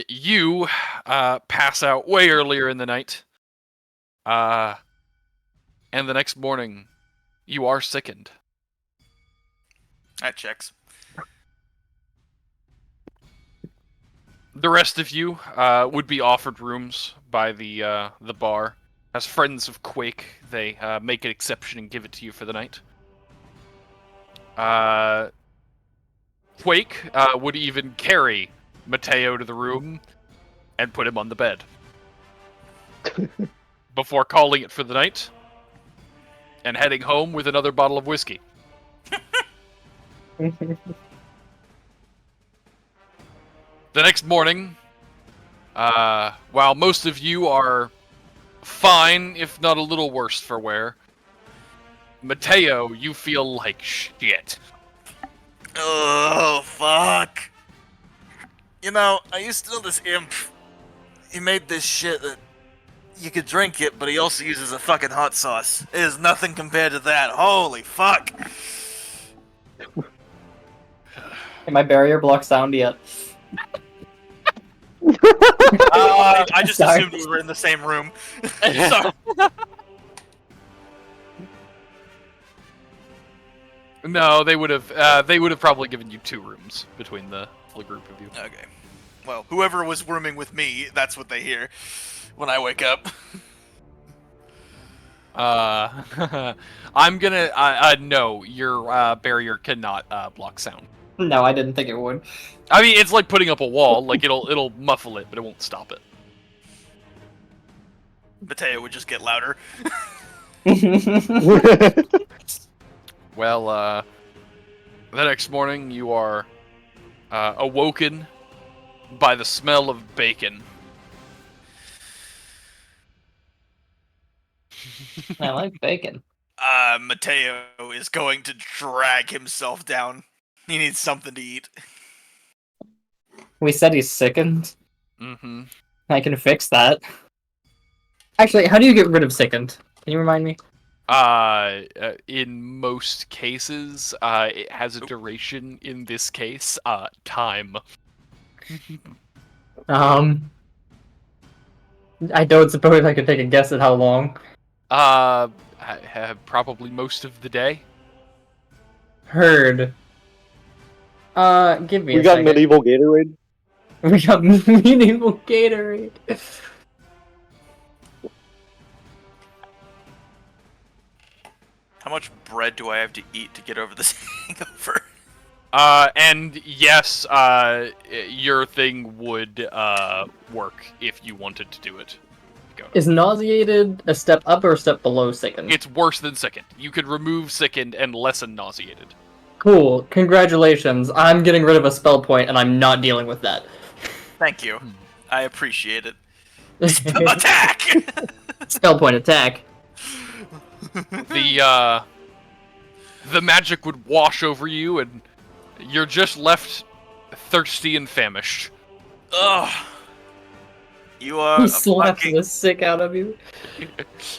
A: You pass out way earlier in the night. And the next morning, you are sickened.
B: That checks.
A: The rest of you would be offered rooms by the bar. As friends of Quake, they make an exception and give it to you for the night. Quake would even carry Matteo to the room and put him on the bed. Before calling it for the night and heading home with another bottle of whiskey. The next morning, while most of you are fine, if not a little worse for wear, Matteo, you feel like shit.
B: Oh, fuck. You know, I used to know this imp. He made this shit that you could drink it, but he also uses a fucking hot sauce. It is nothing compared to that. Holy fuck.
D: Can my barrier block sound yet?
B: I just
D: Sorry.
B: assumed we were in the same room. Sorry.
A: No, they would have probably given you 2 rooms between the group of you.
B: Okay. Well, whoever was rooming with me, that's what they hear when I wake up.
A: I'm gonna no, your barrier cannot block sound.
D: No, I didn't think it would.
A: I mean, it's like putting up a wall. Like it'll muffle it, but it won't stop it.
B: Matteo would just get louder.
A: Well, the next morning you are awoken by the smell of bacon.
D: I like bacon.
B: Matteo is going to drag himself down. He needs something to eat.
D: We said he's sickened.
A: Mm-hmm.
D: I can fix that. Actually, how do you get rid of sickened? Can you remind me?
A: In most cases, it has a duration. In this case, time.
D: I don't suppose I could take a guess at how long.
A: Probably most of the day.
D: Heard. Give me
C: We
D: a
C: got
D: second.
C: medieval Gatorade.
D: We got medieval Gatorade.
B: How much bread do I have to eat to get over this hangover?
A: And yes, your thing would work if you wanted to do it. Go.
D: Is nauseated a step up or a step below sickened?
A: It's worse than sickened. You could remove sickened and lessen nauseated.
D: Cool. Congratulations. I'm getting rid of a spell point and I'm not dealing with that.
B: Thank you. I appreciate it. Attack!
D: Spell point attack.
A: The magic would wash over you, and you're just left thirsty and famished.
B: Ugh. You are
D: He
B: a
D: slaps
B: fucking...
D: the sick out of you.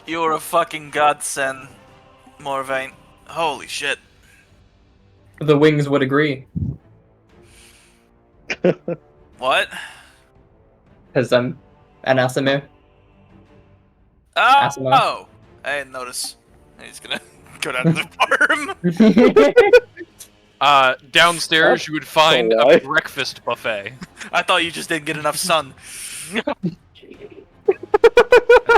B: You are a fucking godsend, Moravaint. Holy shit.
D: The wings would agree.
B: What?
D: Because I'm an Asimir.
B: Oh!
D: Asima.
B: I didn't notice. He's gonna go down to the farm.
A: Downstairs, you would find
C: so
A: a
C: why?
A: breakfast buffet.
B: I thought you just didn't get enough sun.
A: That's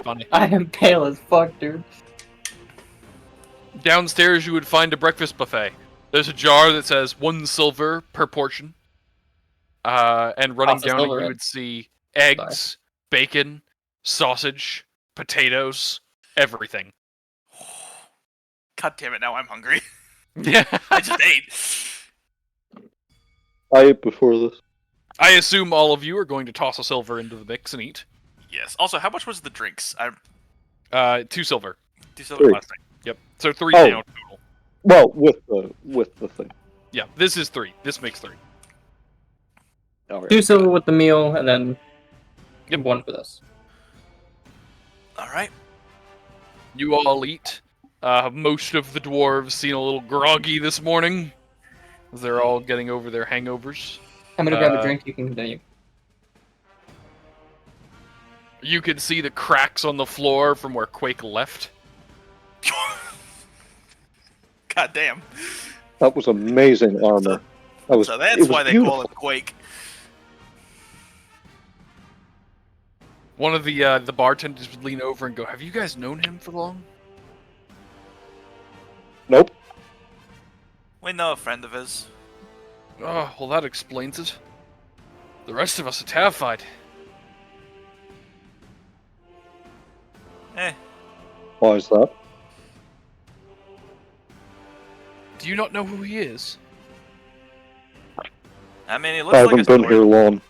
A: funny.
D: I am pale as fuck, dude.
A: Downstairs, you would find a breakfast buffet. There's a jar that says 1 silver per portion. And running
D: Toss a
A: down it,
D: silver
A: you
D: in.
A: would see eggs, bacon, sausage, potatoes, everything.
B: God damn it, now I'm hungry.
A: Yeah.
B: I just ate.
C: I ate before this.
A: I assume all of you are going to toss a silver into the mix and eat.
B: Yes. Also, how much was the drinks? I'm
A: 2 silver.
B: 2 silver
C: Three.
B: last night.
A: Yep. So 3
C: Oh.
A: now total.
C: Well, with the thing.
A: Yeah, this is 3. This makes 3.
C: All right.
D: 2 silver with the meal, and then
A: Yep.
D: 1 for this.
B: Alright.
A: You all eat. Most of the dwarves seem a little groggy this morning. They're all getting over their hangovers.
D: I'm gonna grab a drink, you can continue.
A: You can see the cracks on the floor from where Quake left.
B: God damn.
C: That was amazing armor. That was.
B: So
C: it
B: that's
C: was
B: why they
C: beautiful.
B: call it Quake.
A: One of the bartenders would lean over and go, "Have you guys known him for long?"
C: Nope.
B: We know a friend of his.
A: Oh, well, that explains it. The rest of us are terrified.
B: Eh.
C: Why is that?
A: Do you not know who he is?
B: I mean, he
C: I
B: looks like a
C: haven't been
B: story.
C: here long.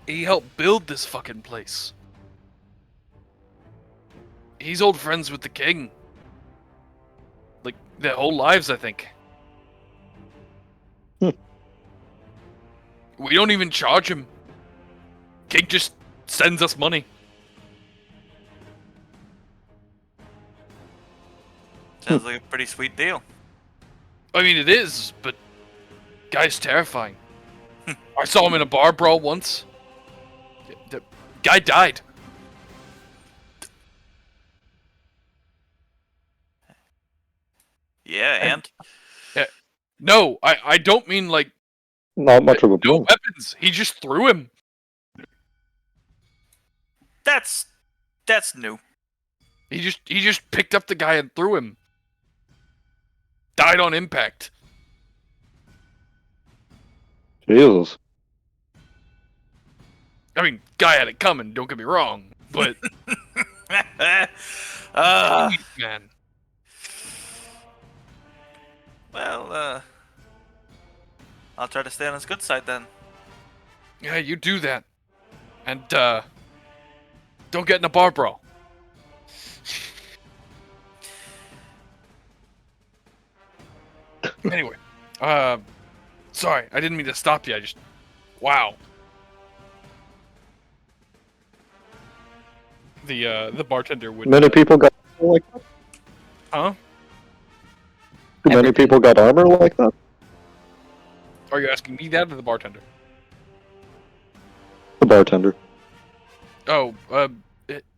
A: He helped build this fucking place. He's old friends with the king. Like, their whole lives, I think. We don't even charge him. King just sends us money.
B: Sounds like a pretty sweet deal.
A: I mean, it is, but guy's terrifying. I saw him in a bar brawl once. The guy died.
B: Yeah, and?
A: No, I don't mean like
C: Not much of a
A: no
C: blow.
A: weapons. He just threw him.
B: That's new.
A: He just picked up the guy and threw him. Died on impact.
C: Jesus.
A: I mean, guy had it coming. Don't get me wrong, but
B: uh,
A: jeez, man.
B: well, I'll try to stay on his good side then.
A: Yeah, you do that, and don't get in a bar brawl. Anyway, sorry, I didn't mean to stop you. I just, wow. The bartender would.
C: Many people got armor like that?
A: Huh?
C: Many people got armor like that?
A: Are you asking me that or the bartender?
C: The bartender.
A: Oh,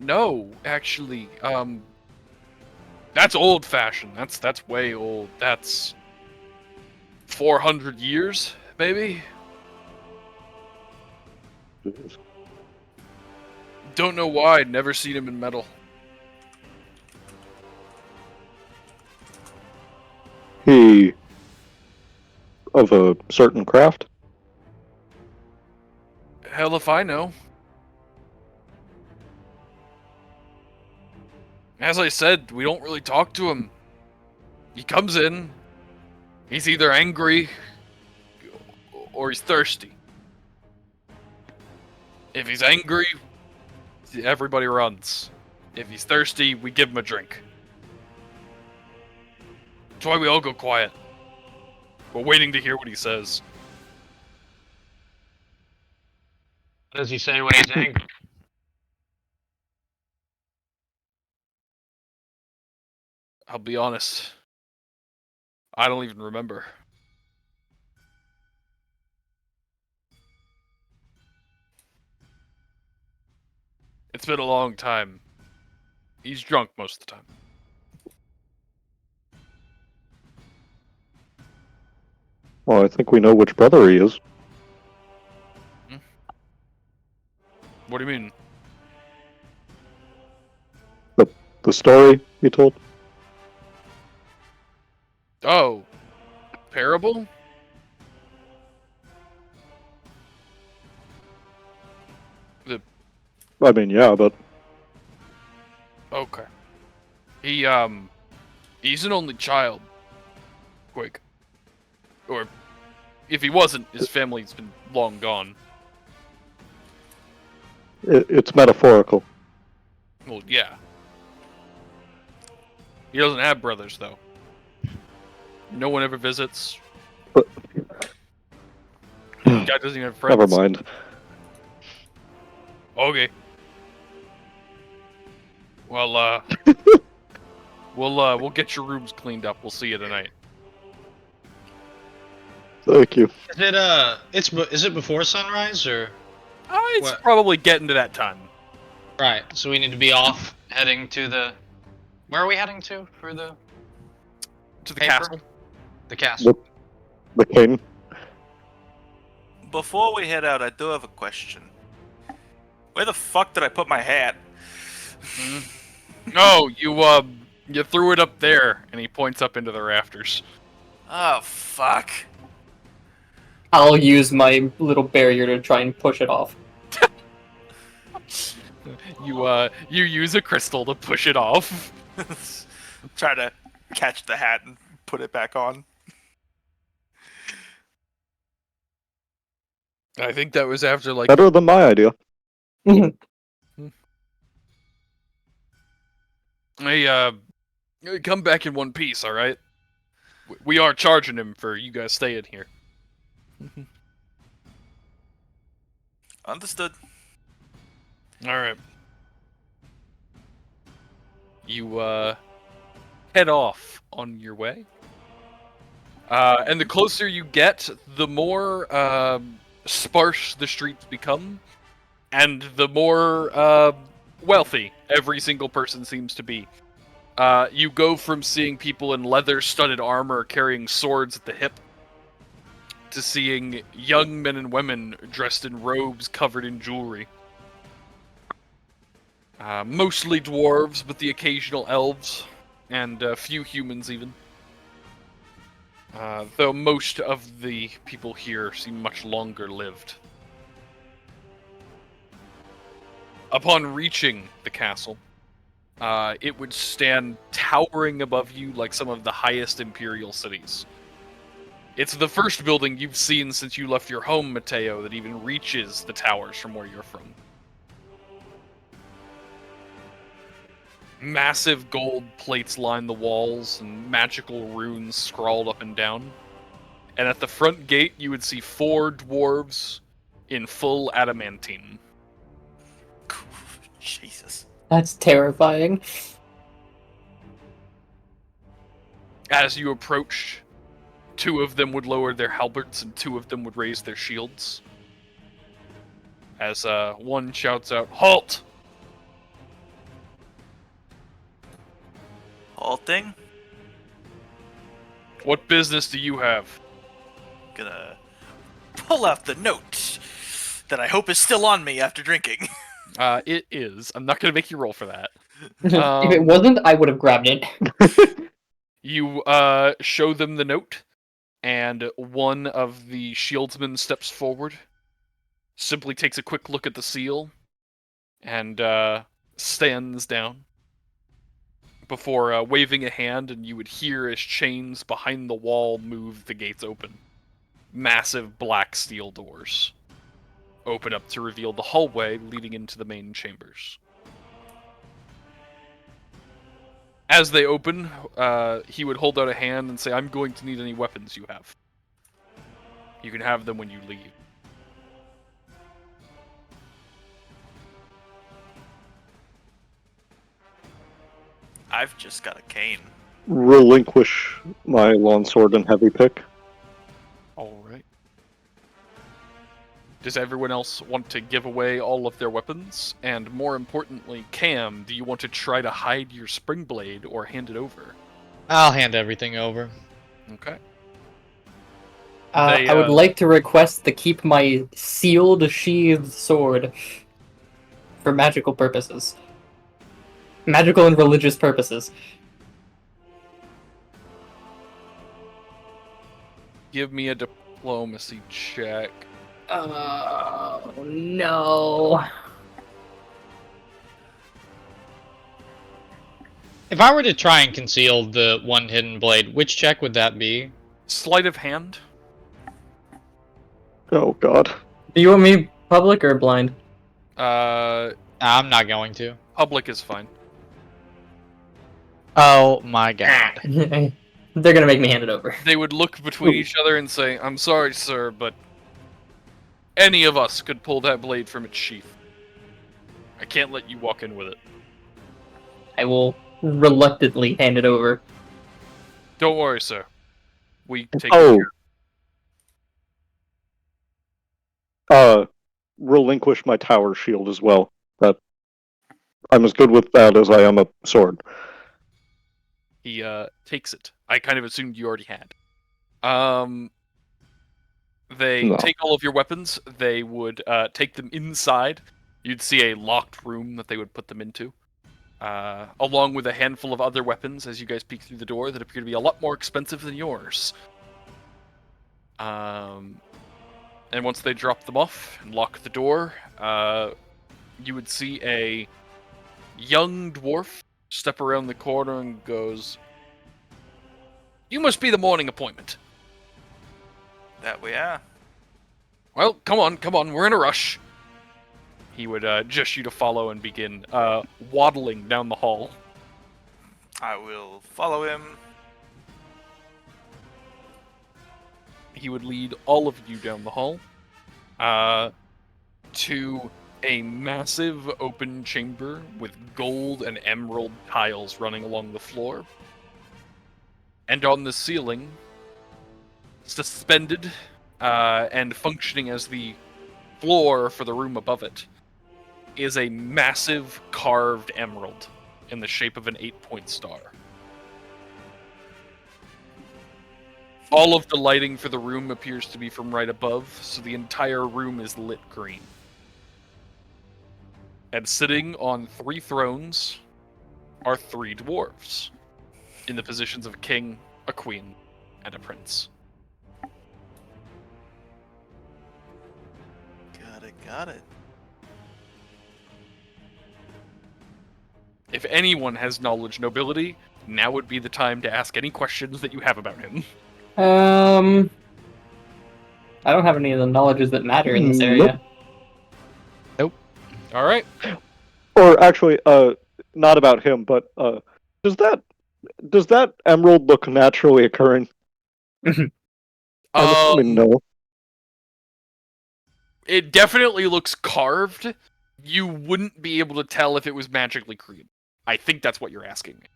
A: no, actually, that's old-fashioned. That's way old. That's 400 years, maybe?
C: Jesus.
A: Don't know why, never seen him in metal.
C: He of a certain craft?
A: Hell if I know. As I said, we don't really talk to him. He comes in, he's either angry or he's thirsty. If he's angry, everybody runs. If he's thirsty, we give him a drink. That's why we all go quiet. We're waiting to hear what he says.
E: What does he say when he's angry?
A: I'll be honest. I don't even remember. It's been a long time. He's drunk most of the time.
C: Well, I think we know which brother he is.
A: What do you mean?
C: The story he told?
A: Oh, parable?
C: I mean, yeah, but
A: Okay. He's an only child. Quick. Or, if he wasn't, his family's been long gone.
C: it's metaphorical.
A: Well, yeah. He doesn't have brothers, though. No one ever visits.
C: But-
A: Guy doesn't even have friends.
C: Never mind.
A: Okay. Well, we'll get your rooms cleaned up. We'll see you tonight.
C: Thank you.
E: Is it before sunrise or?
A: It's
E: What?
A: probably getting to that time.
E: Right. So we need to be off, heading to the. Where are we heading to for the
A: To the
E: paper?
A: castle.
E: The castle?
C: The king.
B: Before we head out, I do have a question. Where the fuck did I put my hat?
A: Oh, you threw it up there, and he points up into the rafters.
B: Oh, fuck.
D: I'll use my little barrier to try and push it off.
A: You use a crystal to push it off.
B: Try to catch the hat and put it back on.
A: I think that was after like
C: Better than my idea.
A: Hey, come back in one piece, all right? We are charging him for you guys staying here.
B: Understood.
A: All right. You head off on your way. And the closer you get, the more sparse the streets become, and the more wealthy every single person seems to be. You go from seeing people in leather-studded armor carrying swords at the hip to seeing young men and women dressed in robes covered in jewelry. Mostly dwarves, but the occasional elves, and a few humans even. though most of the people here seem much longer lived. Upon reaching the castle, it would stand towering above you like some of the highest imperial cities. It's the first building you've seen since you left your home, Matteo, that even reaches the towers from where you're from. Massive gold plates line the walls, and magical runes scrawled up and down. And at the front gate, you would see 4 dwarves in full adamantine.
B: Jesus.
D: That's terrifying.
A: As you approach, 2 of them would lower their halberds and 2 of them would raise their shields. As one shouts out, "Halt!"
B: Halting.
A: "What business do you have?"
B: Gonna pull out the note that I hope is still on me after drinking.
A: It is. I'm not going to make you roll for that.
D: If it wasn't, I would have grabbed it.
A: You show them the note, and one of the shieldsmen steps forward, simply takes a quick look at the seal, and stands down before waving a hand, and you would hear as chains behind the wall move, the gates open. Massive black steel doors open up to reveal the hallway leading into the main chambers. As they open, he would hold out a hand and say, "I'm going to need any weapons you have. You can have them when you leave."
B: I've just got a cane.
C: Relinquish my longsword and heavy pick.
A: Alright. Does everyone else want to give away all of their weapons? And more importantly, Cam, do you want to try to hide your spring blade or hand it over?
E: I'll hand everything over.
A: Okay.
D: I would like to request to keep my sealed sheathed sword for magical purposes. Magical and religious purposes.
A: Give me a diplomacy check.
D: Oh, no.
E: If I were to try and conceal the one hidden blade, which check would that be?
A: Sleight of hand.
C: Oh god.
D: Do you want me public or blind?
E: I'm not going to.
A: Public is fine.
E: Oh my god.
D: They're gonna make me hand it over.
A: They would look between each other and say, "I'm sorry, sir, but any of us could pull that blade from its sheath. I can't let you walk in with it."
D: I will reluctantly hand it over.
A: "Don't worry, sir. We take
C: Oh.
A: care."
C: Relinquish my tower shield as well. That I'm as good with that as I am a sword.
A: He takes it. I kind of assumed you already had. They
C: No.
A: take all of your weapons. They would take them inside. You'd see a locked room that they would put them into, along with a handful of other weapons as you guys peek through the door that appear to be a lot more expensive than yours. And once they drop them off and lock the door, you would see a young dwarf step around the corner and goes, "You must be the morning appointment."
B: That we are.
A: "Well, come on, we're in a rush." He would gesture you to follow and begin waddling down the hall.
B: I will follow him.
A: He would lead all of you down the hall to a massive open chamber with gold and emerald tiles running along the floor. And on the ceiling, suspended and functioning as the floor for the room above it, is a massive carved emerald in the shape of an 8-point star. All of the lighting for the room appears to be from right above, so the entire room is lit green. And sitting on 3 thrones are 3 dwarves, in the positions of a king, a queen, and a prince.
B: Got it.
A: If anyone has knowledge nobility, now would be the time to ask any questions that you have about him.
D: I don't have any of the knowledges that matter in this
C: Nope.
D: area.
A: All right.
C: Or actually, not about him, but does that emerald look naturally occurring? I'm assuming no.
A: It definitely looks carved. You wouldn't be able to tell if it was magically created. I think that's what you're asking me.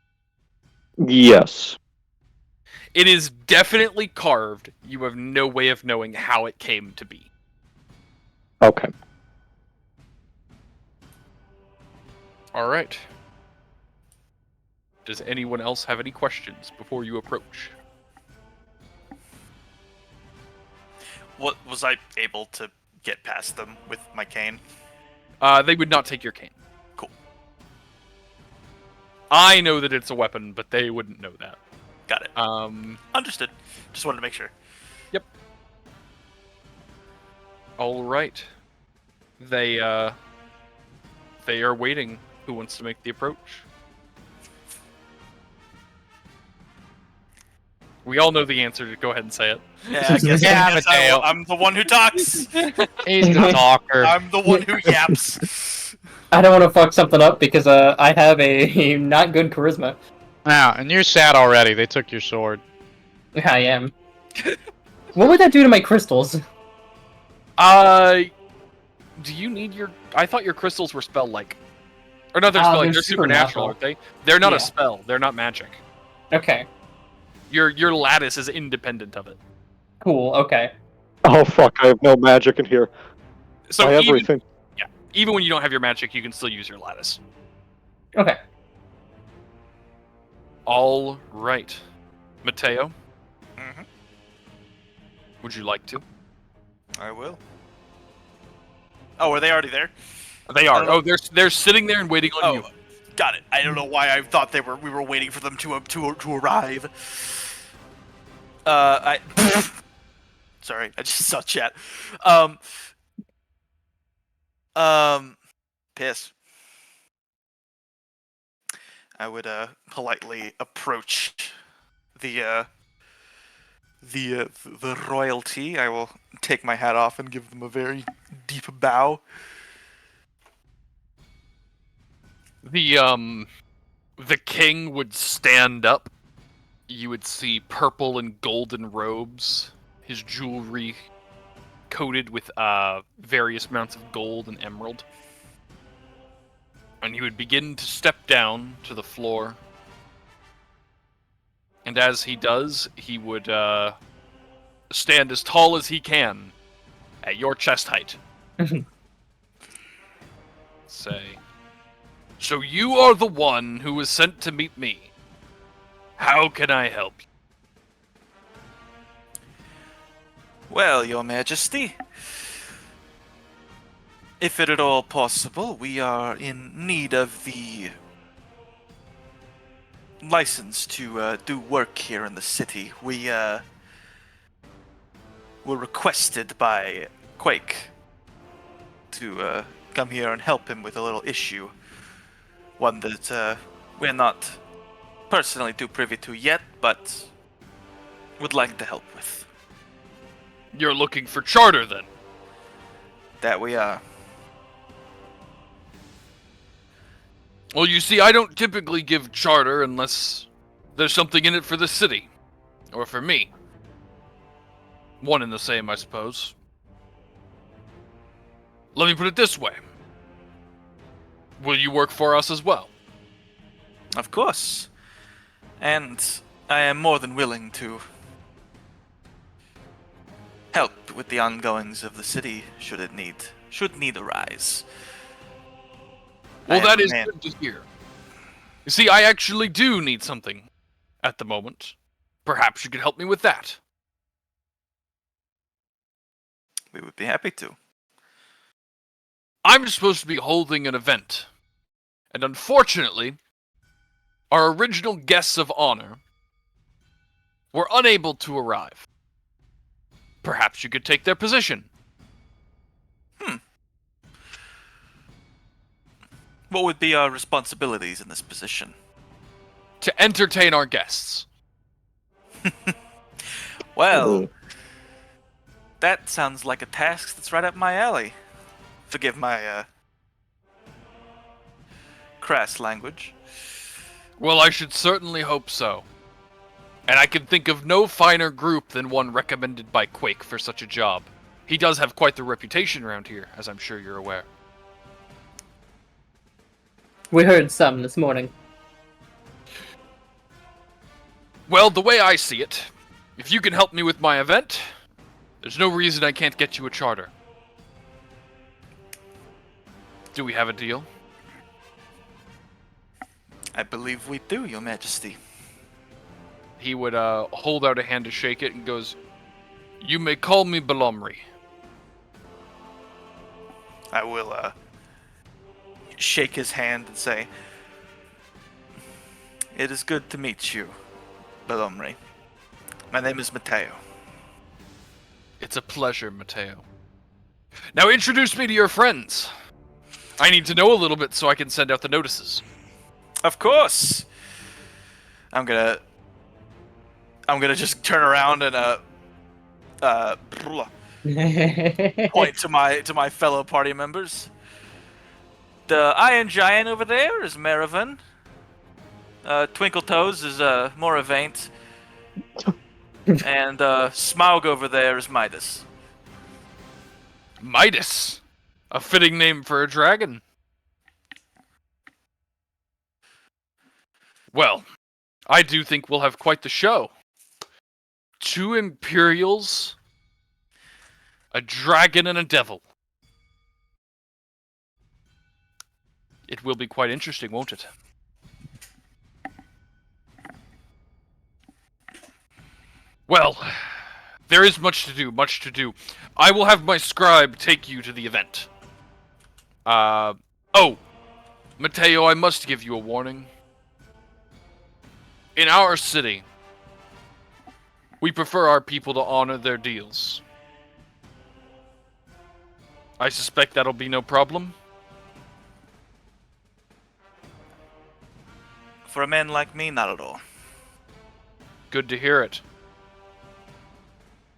C: Yes.
A: It is definitely carved. You have no way of knowing how it came to be.
C: Okay.
A: All right. Does anyone else have any questions before you approach?
B: What was I able to get past them with my cane?
A: They would not take your cane.
B: Cool.
A: I know that it's a weapon, but they wouldn't know that.
B: Got it. Understood. Just wanted to make sure.
A: Yep. All right. They are waiting. Who wants to make the approach? We all know the answer. Go ahead and say it.
B: Yeah, I guess,
E: Yeah,
B: I guess
E: Matteo.
B: I'm the one who talks.
E: He's the talker.
B: I'm the one who yaps.
D: I don't want to fuck something up because I have a not good charisma.
E: Now, and you're sad already. They took your sword.
D: I am. What would that do to my crystals?
A: Do you need your... I thought your crystals were spell-like. Or not, they're spell-like.
D: they're
A: They're supernatural, aren't they? They're not
D: Yeah.
A: a spell. They're not magic.
D: Okay.
A: Your lattice is independent of it.
D: Cool. Okay.
C: Oh fuck! I have no magic in here.
A: So
C: I have
A: even,
C: everything.
A: even when you don't have your magic, you can still use your lattice.
D: Okay.
A: All right. Matteo,
B: Mhm.
A: would you like to?
B: I will. Oh, are they already there?
A: They are.
B: Oh.
A: Oh, they're sitting there and waiting on you.
B: Got it. I don't know why I thought we were waiting for them to arrive. Sorry, I just saw chat. Piss. I would politely approach the royalty. I will take my hat off and give them a very deep bow.
A: The king would stand up. You would see purple and golden robes, his jewelry coated with various amounts of gold and emerald. And he would begin to step down to the floor. And as he does, he would stand as tall as he can at your chest height. Say, so you are the one who was sent to meet me. How can I help you?
B: Well, Your Majesty, if it at all possible, we are in need of the license to do work here in the city. We were requested by Quake to come here and help him with a little issue. One that we're not personally too privy to yet, but would like to help with.
A: You're looking for charter, then?
B: That we are.
A: Well, you see, I don't typically give charter unless there's something in it for the city. Or for me. One and the same, I suppose. Let me put it this way. Will you work for us as well?
B: Of course. And I am more than willing to help with the ongoings of the city should need arise.
A: Well,
B: I
A: that
B: am
A: is
B: a man.
A: good to hear. You see, I actually do need something at the moment. Perhaps you could help me with that.
B: We would be happy to.
A: I'm supposed to be holding an event. And unfortunately, our original guests of honor were unable to arrive. Perhaps you could take their position.
B: What would be our responsibilities in this position?
A: To entertain our guests.
B: Well, that sounds like a task that's right up my alley. Forgive my, crass language.
A: Well, I should certainly hope so. And I can think of no finer group than one recommended by Quake for such a job. He does have quite the reputation around here, as I'm sure you're aware.
D: We heard some this morning.
A: Well, the way I see it, if you can help me with my event, there's no reason I can't get you a charter. Do we have a deal?
B: I believe we do, Your Majesty.
A: He would hold out a hand to shake it and goes, "You may call me Balomri."
B: I will, shake his hand and say, "It is good to meet you, Balomri. My name is Matteo."
A: It's a pleasure, Matteo. Now introduce me to your friends. I need to know a little bit so I can send out the notices.
B: Of course. I'm gonna just turn around and point to my fellow party members. The Iron Giant over there is Marivin. Twinkle Toes is Moravaint. And Smaug over there is Midas.
A: Midas. A fitting name for a dragon. Well, I do think we'll have quite the show. 2 Imperials, a dragon, and a devil. It will be quite interesting, won't it? Well, there is much to do, much to do. I will have my scribe take you to the event. Oh, Matteo, I must give you a warning. In our city, we prefer our people to honor their deals. I suspect that'll be no problem.
B: For a man like me, not at all.
A: Good to hear it.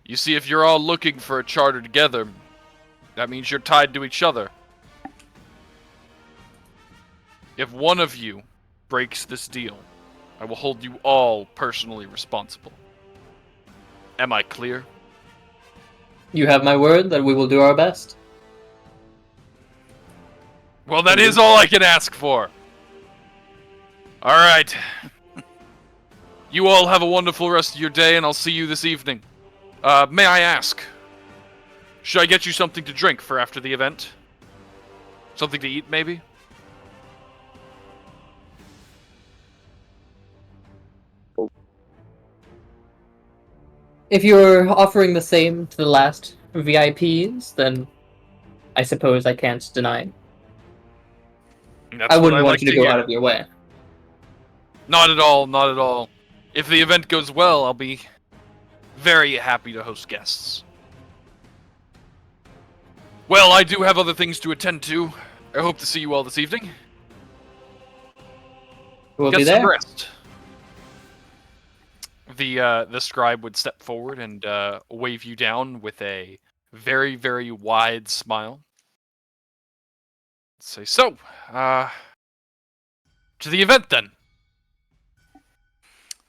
A: You see, if you're all looking for a charter together, that means you're tied to each other. If one of you breaks this deal, I will hold you all personally responsible. Am I clear?
D: You have my word that we will do our best.
A: Well, that is all I can ask for. Alright. You all have a wonderful rest of your day, and I'll see you this evening. May I ask, should I get you something to drink for after the event? Something to eat, maybe?
D: If you're offering the same to the last VIPs, then I suppose I can't deny.
A: That's
D: I
A: what
D: wouldn't
A: I
D: want
A: like
D: you to
A: to
D: go
A: hear.
D: out of your way.
A: Not at all, not at all. If the event goes well, I'll be very happy to host guests. Well, I do have other things to attend to. I hope to see you all this evening.
D: We'll
A: Get
D: be
A: some
D: there.
A: rest. The scribe would step forward and wave you down with a very, very wide smile. Say, so, to the event then.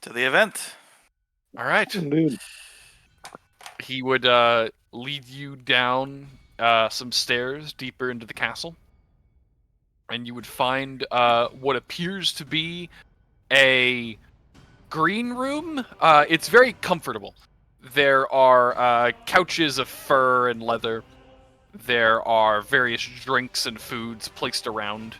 B: To the event.
A: All right.
C: Indeed.
A: He would lead you down some stairs deeper into the castle, and you would find what appears to be a green room. It's very comfortable. There are couches of fur and leather. There are various drinks and foods placed around.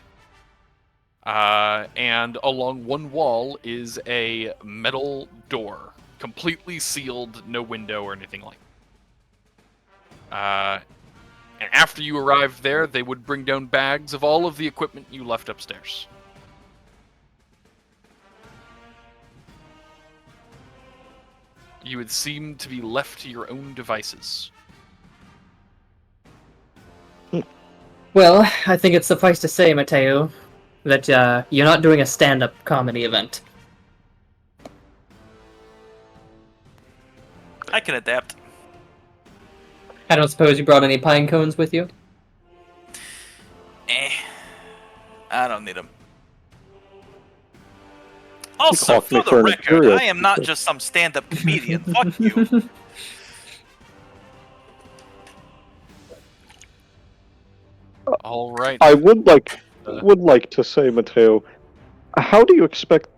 A: And along one wall is a metal door, completely sealed, no window or anything like that. And after you arrived there, they would bring down bags of all of the equipment you left upstairs. you would seem to be left to your own devices.
D: Well, I think it's suffice to say, Matteo, that you're not doing a stand-up comedy event.
B: I can adapt.
D: I don't suppose you brought any pine cones with you?
B: I don't need them. Also,
C: caught me
B: for the
C: for an
B: record,
C: imperial.
B: I am not just some stand-up comedian. Fuck you.
A: All right.
C: I would like to say, Matteo, how do you expect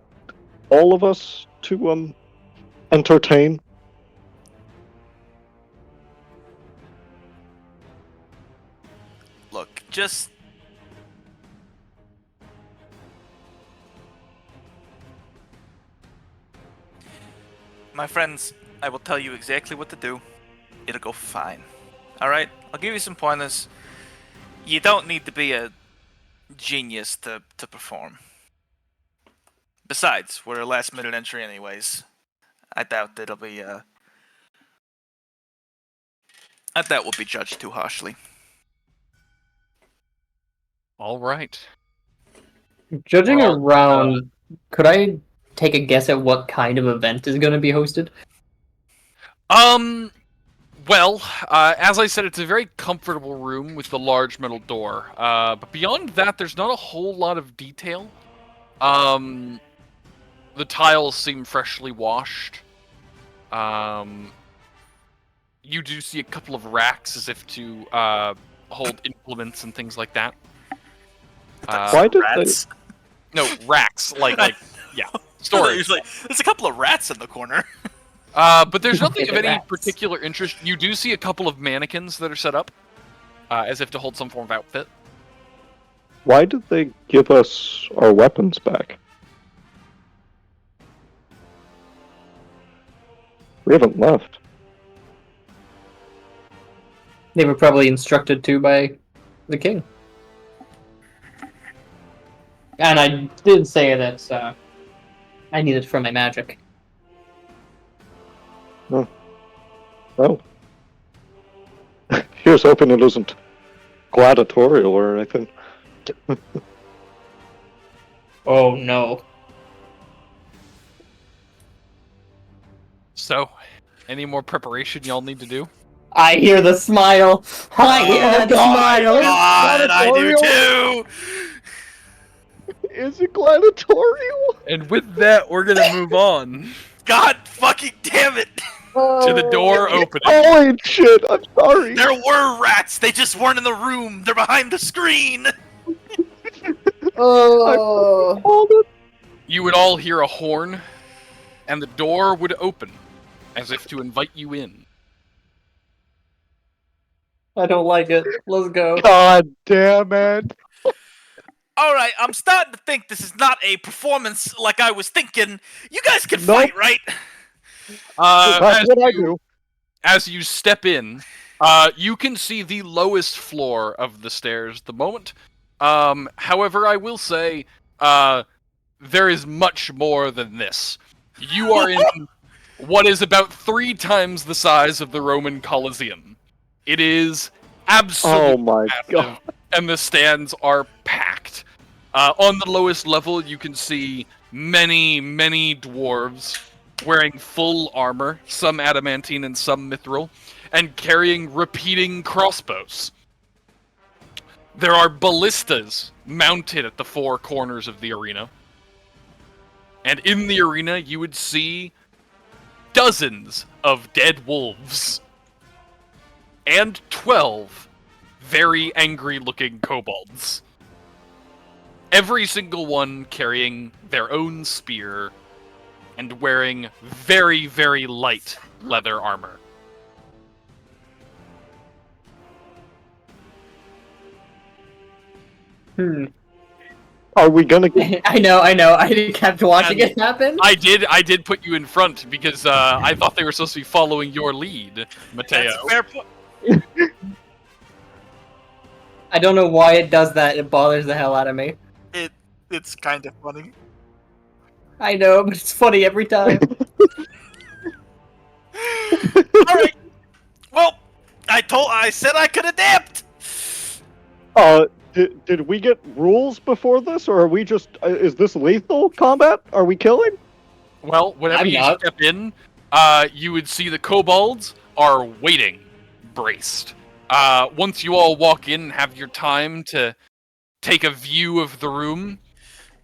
C: all of us to entertain?
B: Look, just... My friends, I will tell you exactly what to do. It'll go fine. Alright? I'll give you some pointers. You don't need to be a genius to perform. Besides, we're a last-minute entry anyways. I doubt it'll be, I doubt we'll be judged too harshly.
A: All right.
D: Judging
A: Well,
D: around, could I take a guess at what kind of event is going to be hosted?
A: Well, as I said, it's a very comfortable room with the large metal door. But beyond that, there's not a whole lot of detail. The tiles seem freshly washed. You do see a couple of racks as if to hold implements and things like that.
C: Why did
B: Rats?
A: No, racks, like yeah,
B: Storage.
A: storage.
B: There's a couple of rats in the corner.
A: But there's nothing
D: Get
A: of
D: the
A: any
D: rats.
A: particular interest. You do see a couple of mannequins that are set up, as if to hold some form of outfit.
C: Why did they give us our weapons back? We haven't left.
D: They were probably instructed to by the king. And I did say that I need it for my magic.
C: Oh. Here's hoping it isn't gladiatorial or anything.
D: Oh no.
A: So, any more preparation y'all need to do?
D: I hear the smile. I hear the smile.
B: God, I do too!
C: Is it gladiatorial?
A: And with that, we're gonna move on
B: God fucking damn it!
A: to the door opening.
C: Holy shit, I'm sorry.
B: There were rats, they just weren't in the room. They're behind the screen.
D: Oh.
C: Hold it.
A: You would all hear a horn, and the door would open, as if to invite you in.
D: I don't like it. Let's go.
C: God damn it.
B: Alright, I'm starting to think this is not a performance like I was thinking. You guys can
C: Nope.
B: fight, right?
C: That's what I do.
A: As you step in, you can see the lowest floor of the stairs at the moment. However, I will say, there is much more than this. You are in what is about 3 times the size of the Roman Colosseum. It is absolutely
C: Oh my
A: massive,
C: god.
A: and the stands are packed. On the lowest level, you can see many, many dwarves wearing full armor, some adamantine and some mithril, and carrying repeating crossbows. There are ballistas mounted at the 4 corners of the arena. And in the arena, you would see dozens of dead wolves. And 12 very angry-looking kobolds. Every single one carrying their own spear and wearing very, very light leather armor.
C: Are we gonna get...
D: I know. I kept watching it happen.
A: I did put you in front because I thought they were supposed to be following your lead, Matteo.
B: That's a fair point.
D: I don't know why it does that. It bothers the hell out of me.
B: It's kind of funny.
D: I know, but it's funny every time.
B: Alright. Well, I said I could adapt!
C: Did we get rules before this, or are we just? Is this lethal combat? Are we killing?
A: Well, whenever
D: I'm
A: you
D: not.
A: step in, you would see the kobolds are waiting, braced. Once you all walk in and have your time to take a view of the room,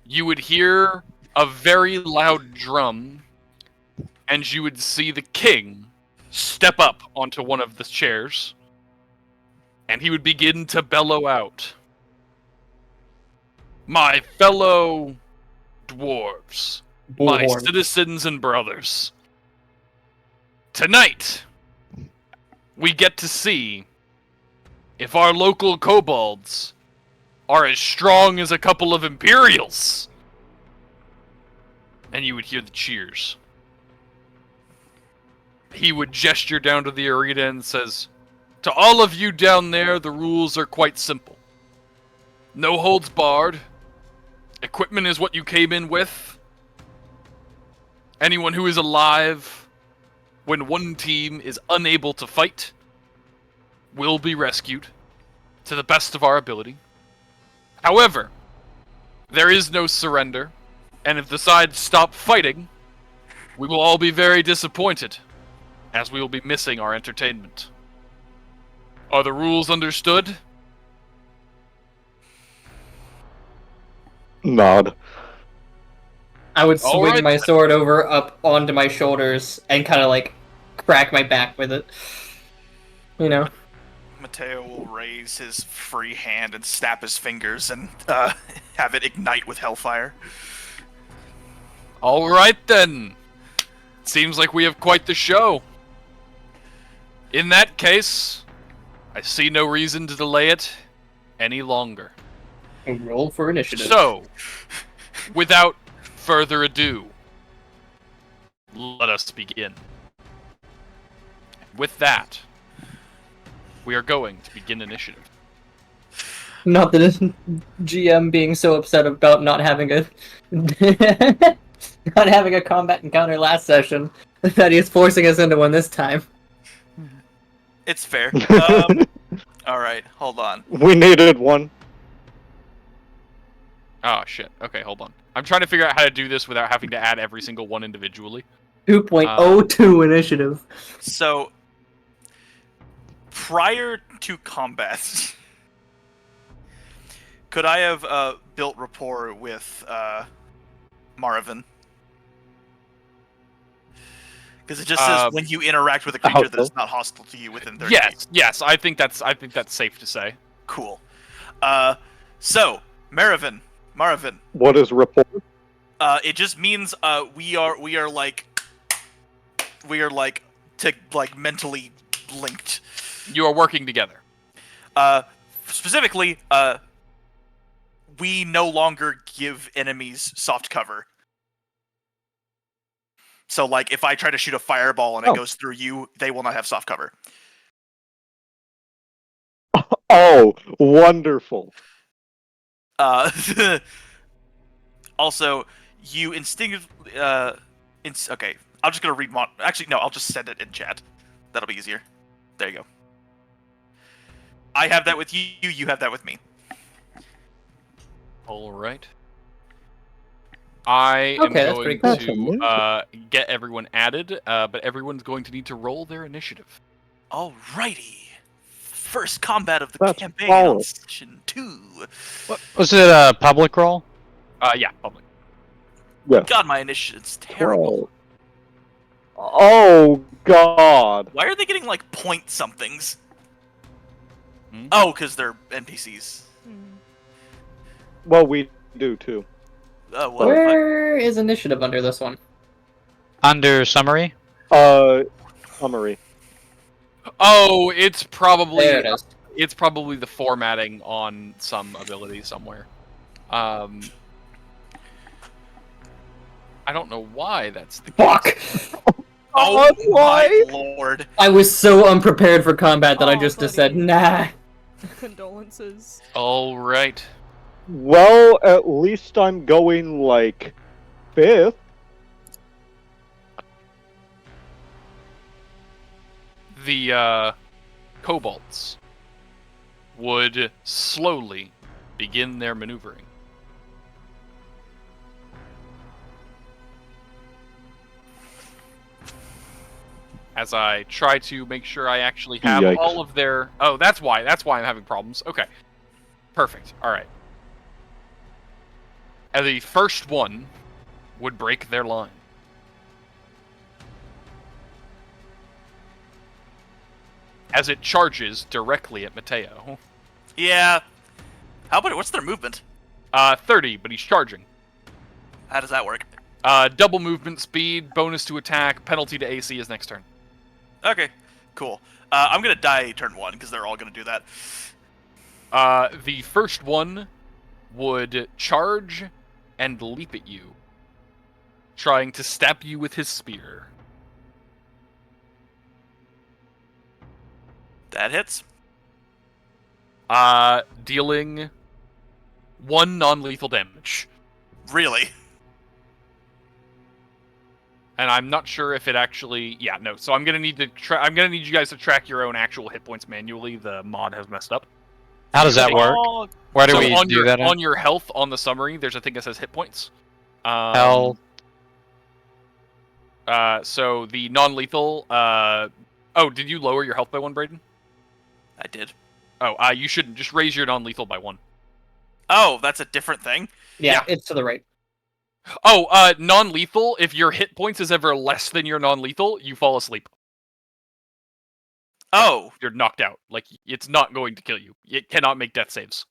A: you would hear a very loud drum, and you would see the king step up onto one of the chairs, and he would begin to bellow out, "My fellow dwarves, my
D: Bullhorn.
A: citizens and brothers, tonight we get to see if our local kobolds are as strong as a couple of Imperials." And you would hear the cheers. He would gesture down to the arena and says, "To all of you down there, the rules are quite simple. No holds barred. Equipment is what you came in with. Anyone who is alive when one team is unable to fight will be rescued to the best of our ability. However, there is no surrender, and if the sides stop fighting, we will all be very disappointed, as we will be missing our entertainment. Are the rules understood?"
C: Nod.
D: I would
A: All
D: swing
A: right,
D: my
A: then.
D: sword over up onto my shoulders and kind of like crack my back with it. You know.
B: Matteo will raise his free hand and snap his fingers and have it ignite with hellfire.
A: All right, then. Seems like we have quite the show. In that case, I see no reason to delay it any longer.
D: Roll for initiative.
A: So, without further ado, let us begin. With that, we are going to begin initiative.
D: Not that GM being so upset about not having a not having a combat encounter last session that he is forcing us into one this time.
B: It's fair. Alright, hold on.
C: We needed one.
A: Oh, shit. Okay, hold on. I'm trying to figure out how to do this without having to add every single one individually.
D: 2.02 initiative.
B: So, prior to combat, could I have built rapport with Marivin? Because it just says when you interact with a creature that is not hostile to you within 30 feet.
A: Yes, I think that's safe to say.
B: Cool. So, Marivin.
C: What is rapport?
B: It just means we are like mentally linked.
A: You are working together.
B: Specifically, we no longer give enemies soft cover. So, like, if I try to shoot a fireball and it goes through you, they will not have soft cover.
C: Oh, wonderful.
B: Also, you instinctively... okay, I'm just gonna read... Actually, no, I'll just send it in chat. That'll be easier. There you go. I have that with you, you have that with me.
A: Alright. I am
D: Okay, that's pretty
A: going
D: cool.
A: to get everyone added, but everyone's going to need to roll their initiative.
B: Alrighty. First combat of the
C: That's
B: campaign on
C: solid.
B: Session 2.
E: What, was it a public roll?
A: Yeah, public.
C: Yes.
B: God, my initiative's terrible.
C: Oh God.
B: Why are they getting, like, point somethings?
A: Hmm?
B: Oh, because they're NPCs.
C: Well, we do too.
B: Oh, well,
D: Where is initiative under this one?
E: Under summary?
C: Summary.
A: Oh, it's probably
D: There it is.
A: it's probably the formatting on some ability somewhere. I don't know why that's the
D: Fuck!
B: oh
C: why?
B: my lord.
D: I was so unprepared for combat that I
F: Oh,
D: just
F: buddy.
D: said, nah.
F: Condolences.
A: All right.
C: Well, at least I'm going like 5th.
A: the kobolds would slowly begin their maneuvering. As I try to make sure I actually have
C: Yikes.
A: all of their... Oh, that's why I'm having problems. Okay. Perfect. Alright. And the first one would break their line. As it charges directly at Matteo.
B: Yeah. What's their movement?
A: 30, but he's charging.
B: How does that work?
A: Double movement speed, bonus to attack, penalty to AC is next turn.
B: Okay, cool. I'm gonna die turn 1, because they're all gonna do that.
A: The first one would charge and leap at you, trying to stab you with his spear.
B: That hits.
A: Dealing 1 non-lethal damage.
B: Really?
A: And I'm not sure if it actually... Yeah, no. So I'm gonna need to I'm gonna need you guys to track your own actual hit points manually. The mod has messed up.
E: How does that work?
B: Oh,
E: Where do
A: So
E: we
A: on
E: do
A: your,
E: that?
A: on your health, on the summary, there's a thing that says hit points.
E: Hell.
A: So the non-lethal... Oh, did you lower your health by 1, Brayden?
B: I did.
A: Oh, you shouldn't. Just raise your non-lethal by 1.
B: Oh, that's a different thing?
D: Yeah, it's to the right.
A: Oh, non-lethal, if your hit points is ever less than your non-lethal, you fall asleep.
B: Oh.
A: You're knocked out. Like, it's not going to kill you. It cannot make death saves.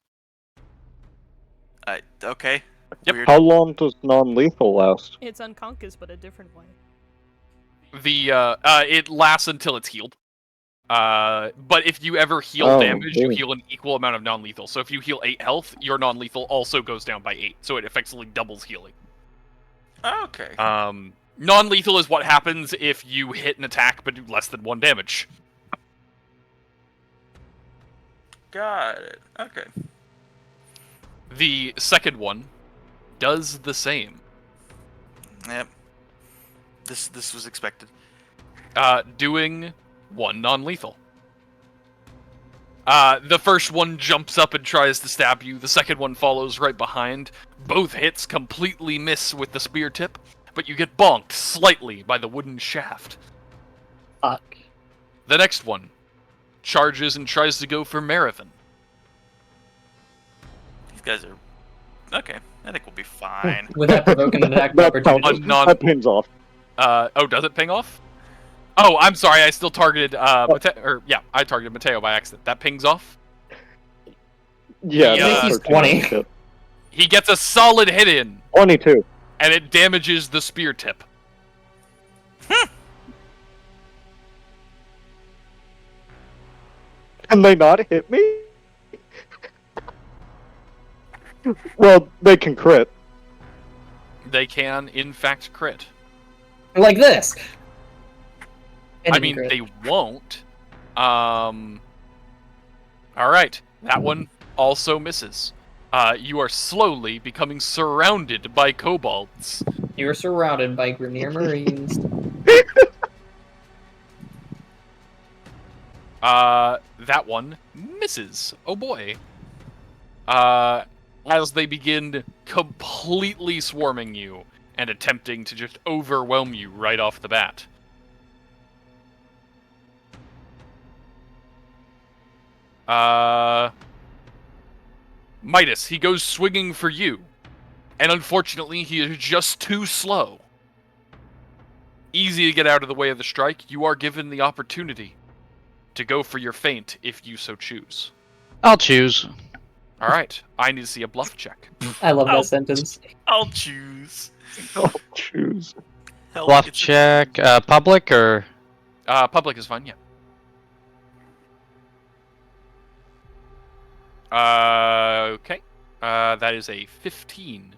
B: Okay.
A: Yep.
B: Weird.
C: How long does non-lethal last?
F: It's unconscious, but a different way.
A: It lasts until it's healed. But if you ever heal
C: Oh,
A: damage, you
C: really?
A: heal an equal amount of non-lethal. So if you heal 8 health, your non-lethal also goes down by 8. So it effectively doubles healing.
B: Okay.
A: Non-lethal is what happens if you hit an attack but do less than 1 damage.
B: Got it. Okay.
A: The second one does the same.
B: Yep. This was expected.
A: Doing 1 non-lethal. The first one jumps up and tries to stab you. The second one follows right behind. Both hits completely miss with the spear tip, but you get bonked slightly by the wooden shaft.
D: Fuck.
A: The next one charges and tries to go for Marivin.
B: These guys are... Okay. I think we'll be fine.
D: Without provoking an attack
C: That,
D: opportunity.
C: that pins off.
A: Oh, does it ping off? Oh, I'm sorry, I still targeted, I targeted Matteo by accident. That pings off?
C: Yeah,
A: Yeah,
C: that's
D: he's
C: 13
D: 20.
C: shit.
A: He gets a solid hit in,
C: 22.
A: and it damages the spear tip.
C: Can they not hit me? Well, they can crit.
A: They can, in fact, crit.
D: Like this.
A: I mean, they won't. Alright, that one also misses. You are slowly becoming surrounded by kobolds.
D: You're surrounded by Grineer Marines.
A: That one misses. Oh boy. As they begin completely swarming you and attempting to just overwhelm you right off the bat. Midas, he goes swinging for you. And unfortunately, he is just too slow. Easy to get out of the way of the strike. You are given the opportunity to go for your feint if you so choose.
E: I'll choose.
A: Alright, I need to see a bluff check.
D: I love
B: Oh.
D: that sentence.
B: I'll choose.
C: I'll choose.
B: Hell,
E: Bluff
B: it's-
E: check. Public or...
A: Public is fine, yeah. Okay. That is a 15.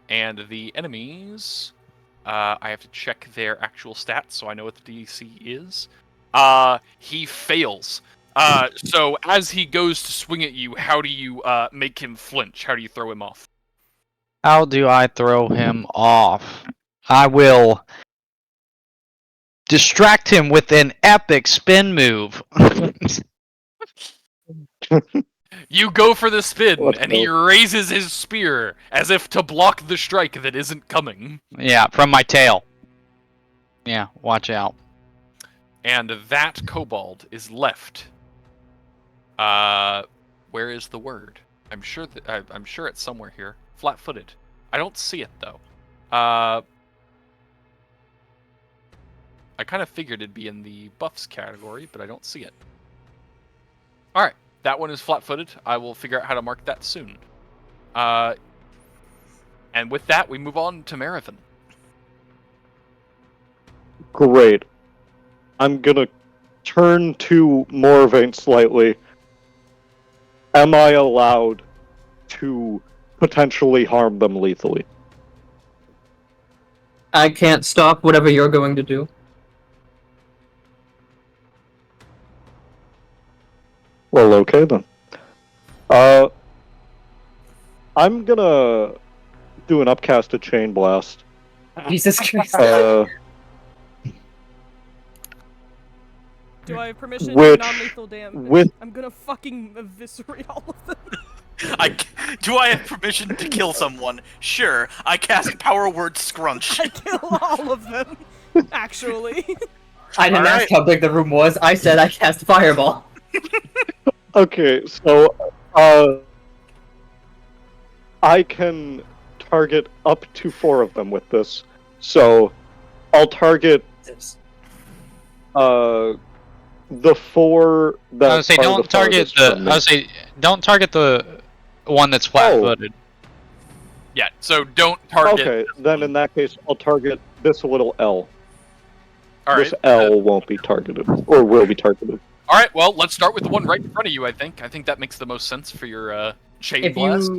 A: And the enemies... I have to check their actual stats so I know what the DC is. He fails. So as he goes to swing at you, how do you make him flinch? How do you throw him off?
E: How do I throw him off? I will distract him with an epic spin move.
A: You go for the spin,
C: Let's
A: and
C: go.
A: he raises his spear as if to block the strike that isn't coming.
E: Yeah, from my tail. Yeah, watch out.
A: And that kobold is left. Where is the word? I'm sure it's somewhere here. Flat-footed. I don't see it though. I kind of figured it'd be in the buffs category, but I don't see it. All right, that one is flat-footed. I will figure out how to mark that soon. And with that, we move on to Marivin.
C: Great. I'm gonna turn to Moravaint slightly. Am I allowed to potentially harm them lethally?
D: I can't stop whatever you're going to do.
C: Well, okay then. I'm gonna do an upcasted chain blast.
D: Jesus Christ.
F: Do I have permission
C: Which-
F: to non-lethal damage?
C: with-
F: I'm gonna fucking eviscerate all of them.
B: Do I have permission to kill someone? Sure. I cast Power Word Scrunch.
F: I kill all of them, actually.
D: I didn't
B: Alright.
D: ask how big the room was. I said I cast Fireball.
C: Okay, so, I can target up to 4 of them with this. So, I'll target, the 4 that
E: I would say
C: are
E: don't
C: the
E: target
C: farthest
E: the.
C: from me.
E: I would say don't target the one that's flat-footed.
A: Yeah, so don't target.
C: Okay, then in that case, I'll target this little L.
A: All right.
C: This L won't be targeted, or will be targeted.
A: All right. Well, let's start with the one right in front of you. I think that makes the most sense for your chain blast.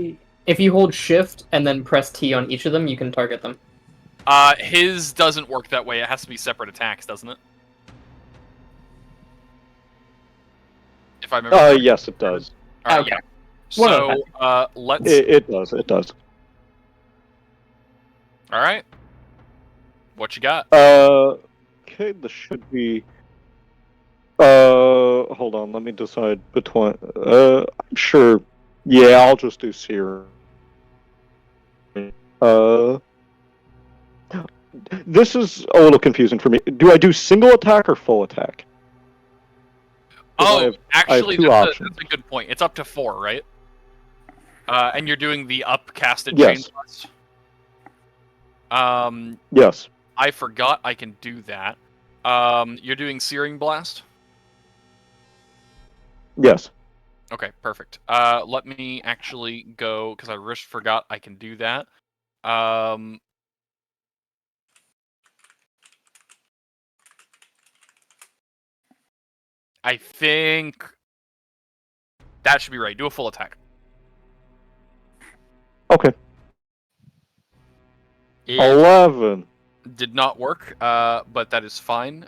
D: If you hold Shift and then press T on each of them, you can target them.
A: His doesn't work that way. It has to be separate attacks, doesn't it? If I remember. correctly.
C: Yes, it does.
A: All right,
D: Okay.
A: yeah.
D: One
A: So, let's.
C: It does, it does.
A: All right. What you got?
C: Okay, this should be... hold on, let me decide between... I'm sure... Yeah, I'll just do Seer. This is a little confusing for me. Do I do single attack or full attack?
A: Oh,
C: I have
A: actually,
C: two options.
A: that's a good point. It's up to 4, right? And you're doing the upcasted
C: Yes.
A: chain blast.
C: Yes.
A: I forgot I can do that. You're doing Searing Blast?
C: Yes.
A: Okay, perfect. Let me actually go, because I just forgot I can do that. I think that should be right. Do a full attack.
C: Okay.
A: It
C: 11.
A: did not work, but that is fine.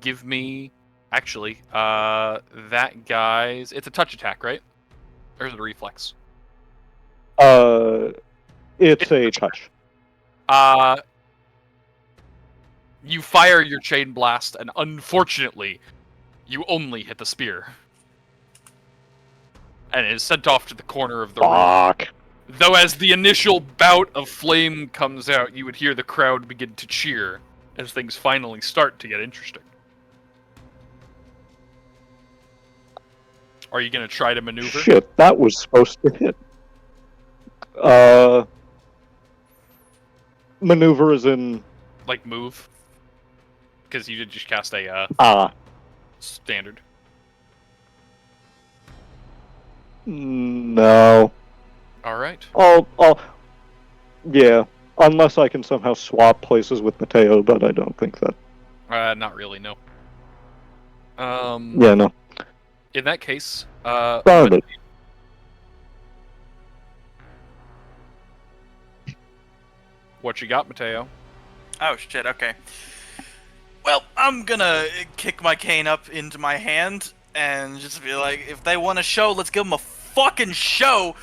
A: Give me... Actually, that guy's... It's a touch attack, right? Or is it a reflex?
C: It's a touch.
A: You fire your chain blast, and unfortunately, you only hit the spear. And it is sent off to the corner of the room.
C: Fuck.
A: Though as the initial bout of flame comes out, you would hear the crowd begin to cheer as things finally start to get interesting. Are you going to try to maneuver?
C: Shit, that was supposed to hit. Maneuver is in...
A: Like move? Because you did just cast a standard.
C: No.
A: Alright.
C: Yeah. Unless I can somehow swap places with Matteo, but I don't think that.
A: Not really, no.
C: Yeah, no.
A: In that case,
C: Darn it.
A: what you got, Matteo?
B: Oh shit, okay. Well, I'm gonna kick my cane up into my hand and just be like, if they want a show, let's give them a fucking show!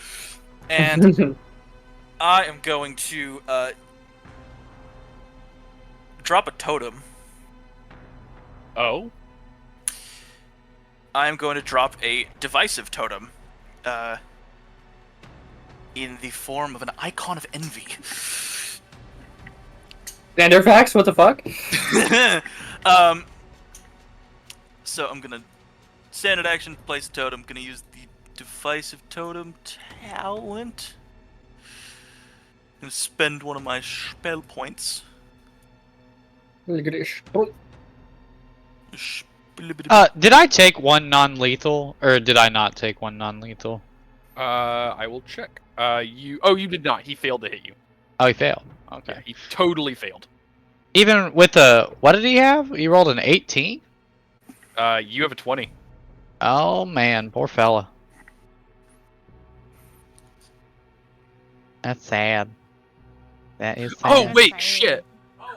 B: And I am going to drop a totem.
A: Oh?
B: I'm going to drop a divisive totem. In the form of an icon of envy.
D: Vanderfax, what the fuck?
B: So I'm gonna standard action, place a totem. I'm gonna use the divisive totem talent. I'm gonna spend one of my spell points.
E: Did I take one non-lethal, or did I not take one non-lethal?
A: I will check. You did not. He failed to hit you.
E: Oh, he failed. Okay.
A: Yeah, he totally failed.
E: Even with what did he have? He rolled an 18?
A: You have a 20.
E: Oh man, poor fella. That's sad. That is sad.
A: Oh, wait,
F: Sad.
A: shit.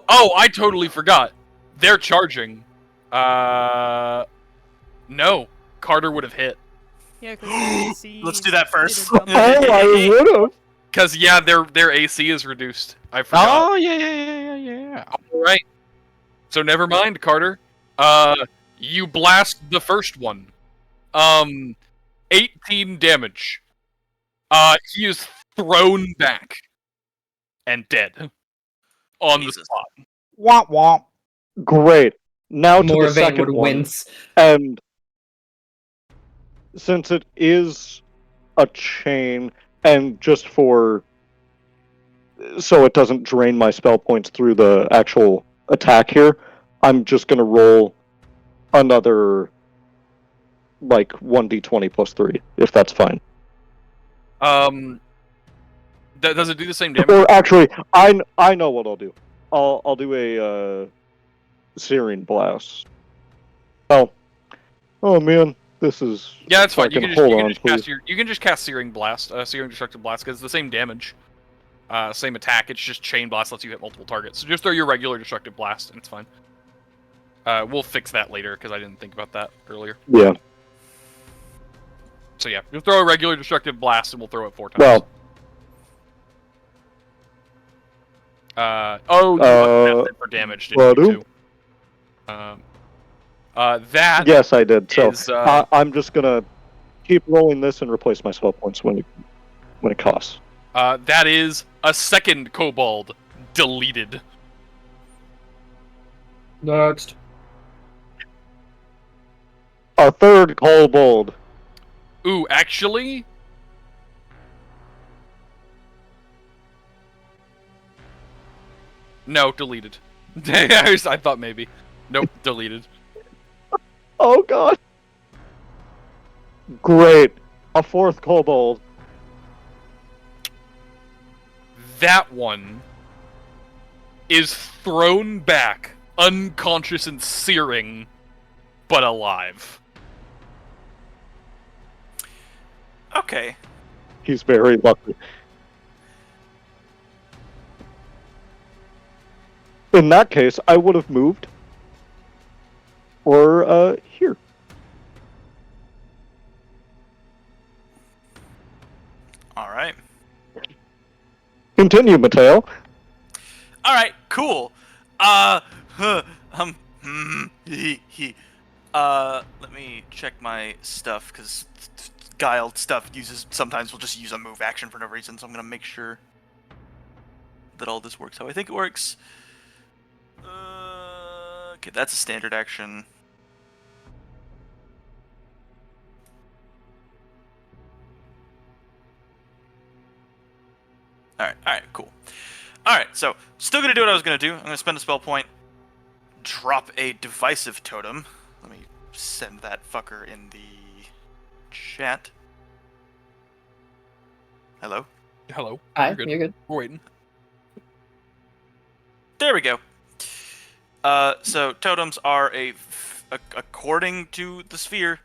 A: Oh, I totally forgot. They're charging. No. Karter would have hit.
F: Yeah, because
B: Let's do that first.
C: Oh, I would have.
A: Because, yeah, their AC is reduced. I forgot.
E: Oh yeah.
A: All right. So never mind, Karter. You blast the first one. 18 damage. He is thrown back and dead on the
B: Jesus.
A: spot.
E: Womp womp.
C: Great. Now to the
D: Moravaint
C: second
D: would
C: one.
D: wince.
C: And since it is a chain, and just so it doesn't drain my spell points through the actual attack here, I'm just going to roll another, 1d20 plus 3, if that's fine.
A: Does it do the same damage?
C: Or actually, I know what I'll do. I'll do a Searing Blast. Oh man, this is...
A: Yeah, that's fine. You
C: fucking-
A: can
C: hold on,
A: just
C: please.
A: you can just cast Searing Blast, Searing Destructive Blast, because it's the same damage, same attack. It's just Chain Blast lets you hit multiple targets. So just throw your regular Destructive Blast, and it's fine. We'll fix that later because I didn't think about that earlier.
C: Yeah.
A: So yeah, you'll throw a regular Destructive Blast, and we'll throw it 4 times.
C: Well,
A: you left it for damage, didn't you? Too? That
C: yes, I did. So
A: is,
C: I'm just gonna keep rolling this and replace my spell points when it costs.
A: that is a second Kobold deleted.
D: Next.
C: A third Kobold.
A: Ooh, actually, no, deleted. I thought maybe. Nope, deleted.
C: Oh god. Great. A fourth Kobold.
A: That one is thrown back, unconscious and searing, but alive.
B: Okay.
C: He's very lucky. In that case, I would have moved. Or, here.
B: Alright.
C: Continue, Matteo.
B: Alright, cool. Let me check my stuff, because Guiled stuff sometimes we'll just use a move action for no reason, so I'm gonna make sure that all this works how I think it works. Okay, that's a standard action. Alright, cool. Alright, so, still gonna do what I was gonna do. I'm gonna spend a spell point, drop a divisive totem. Let me send that fucker in the chat. Hello?
A: Hello.
D: Hi,
A: You're good.
D: you're good.
A: We're waiting.
B: There we go. So totems are according to the sphere,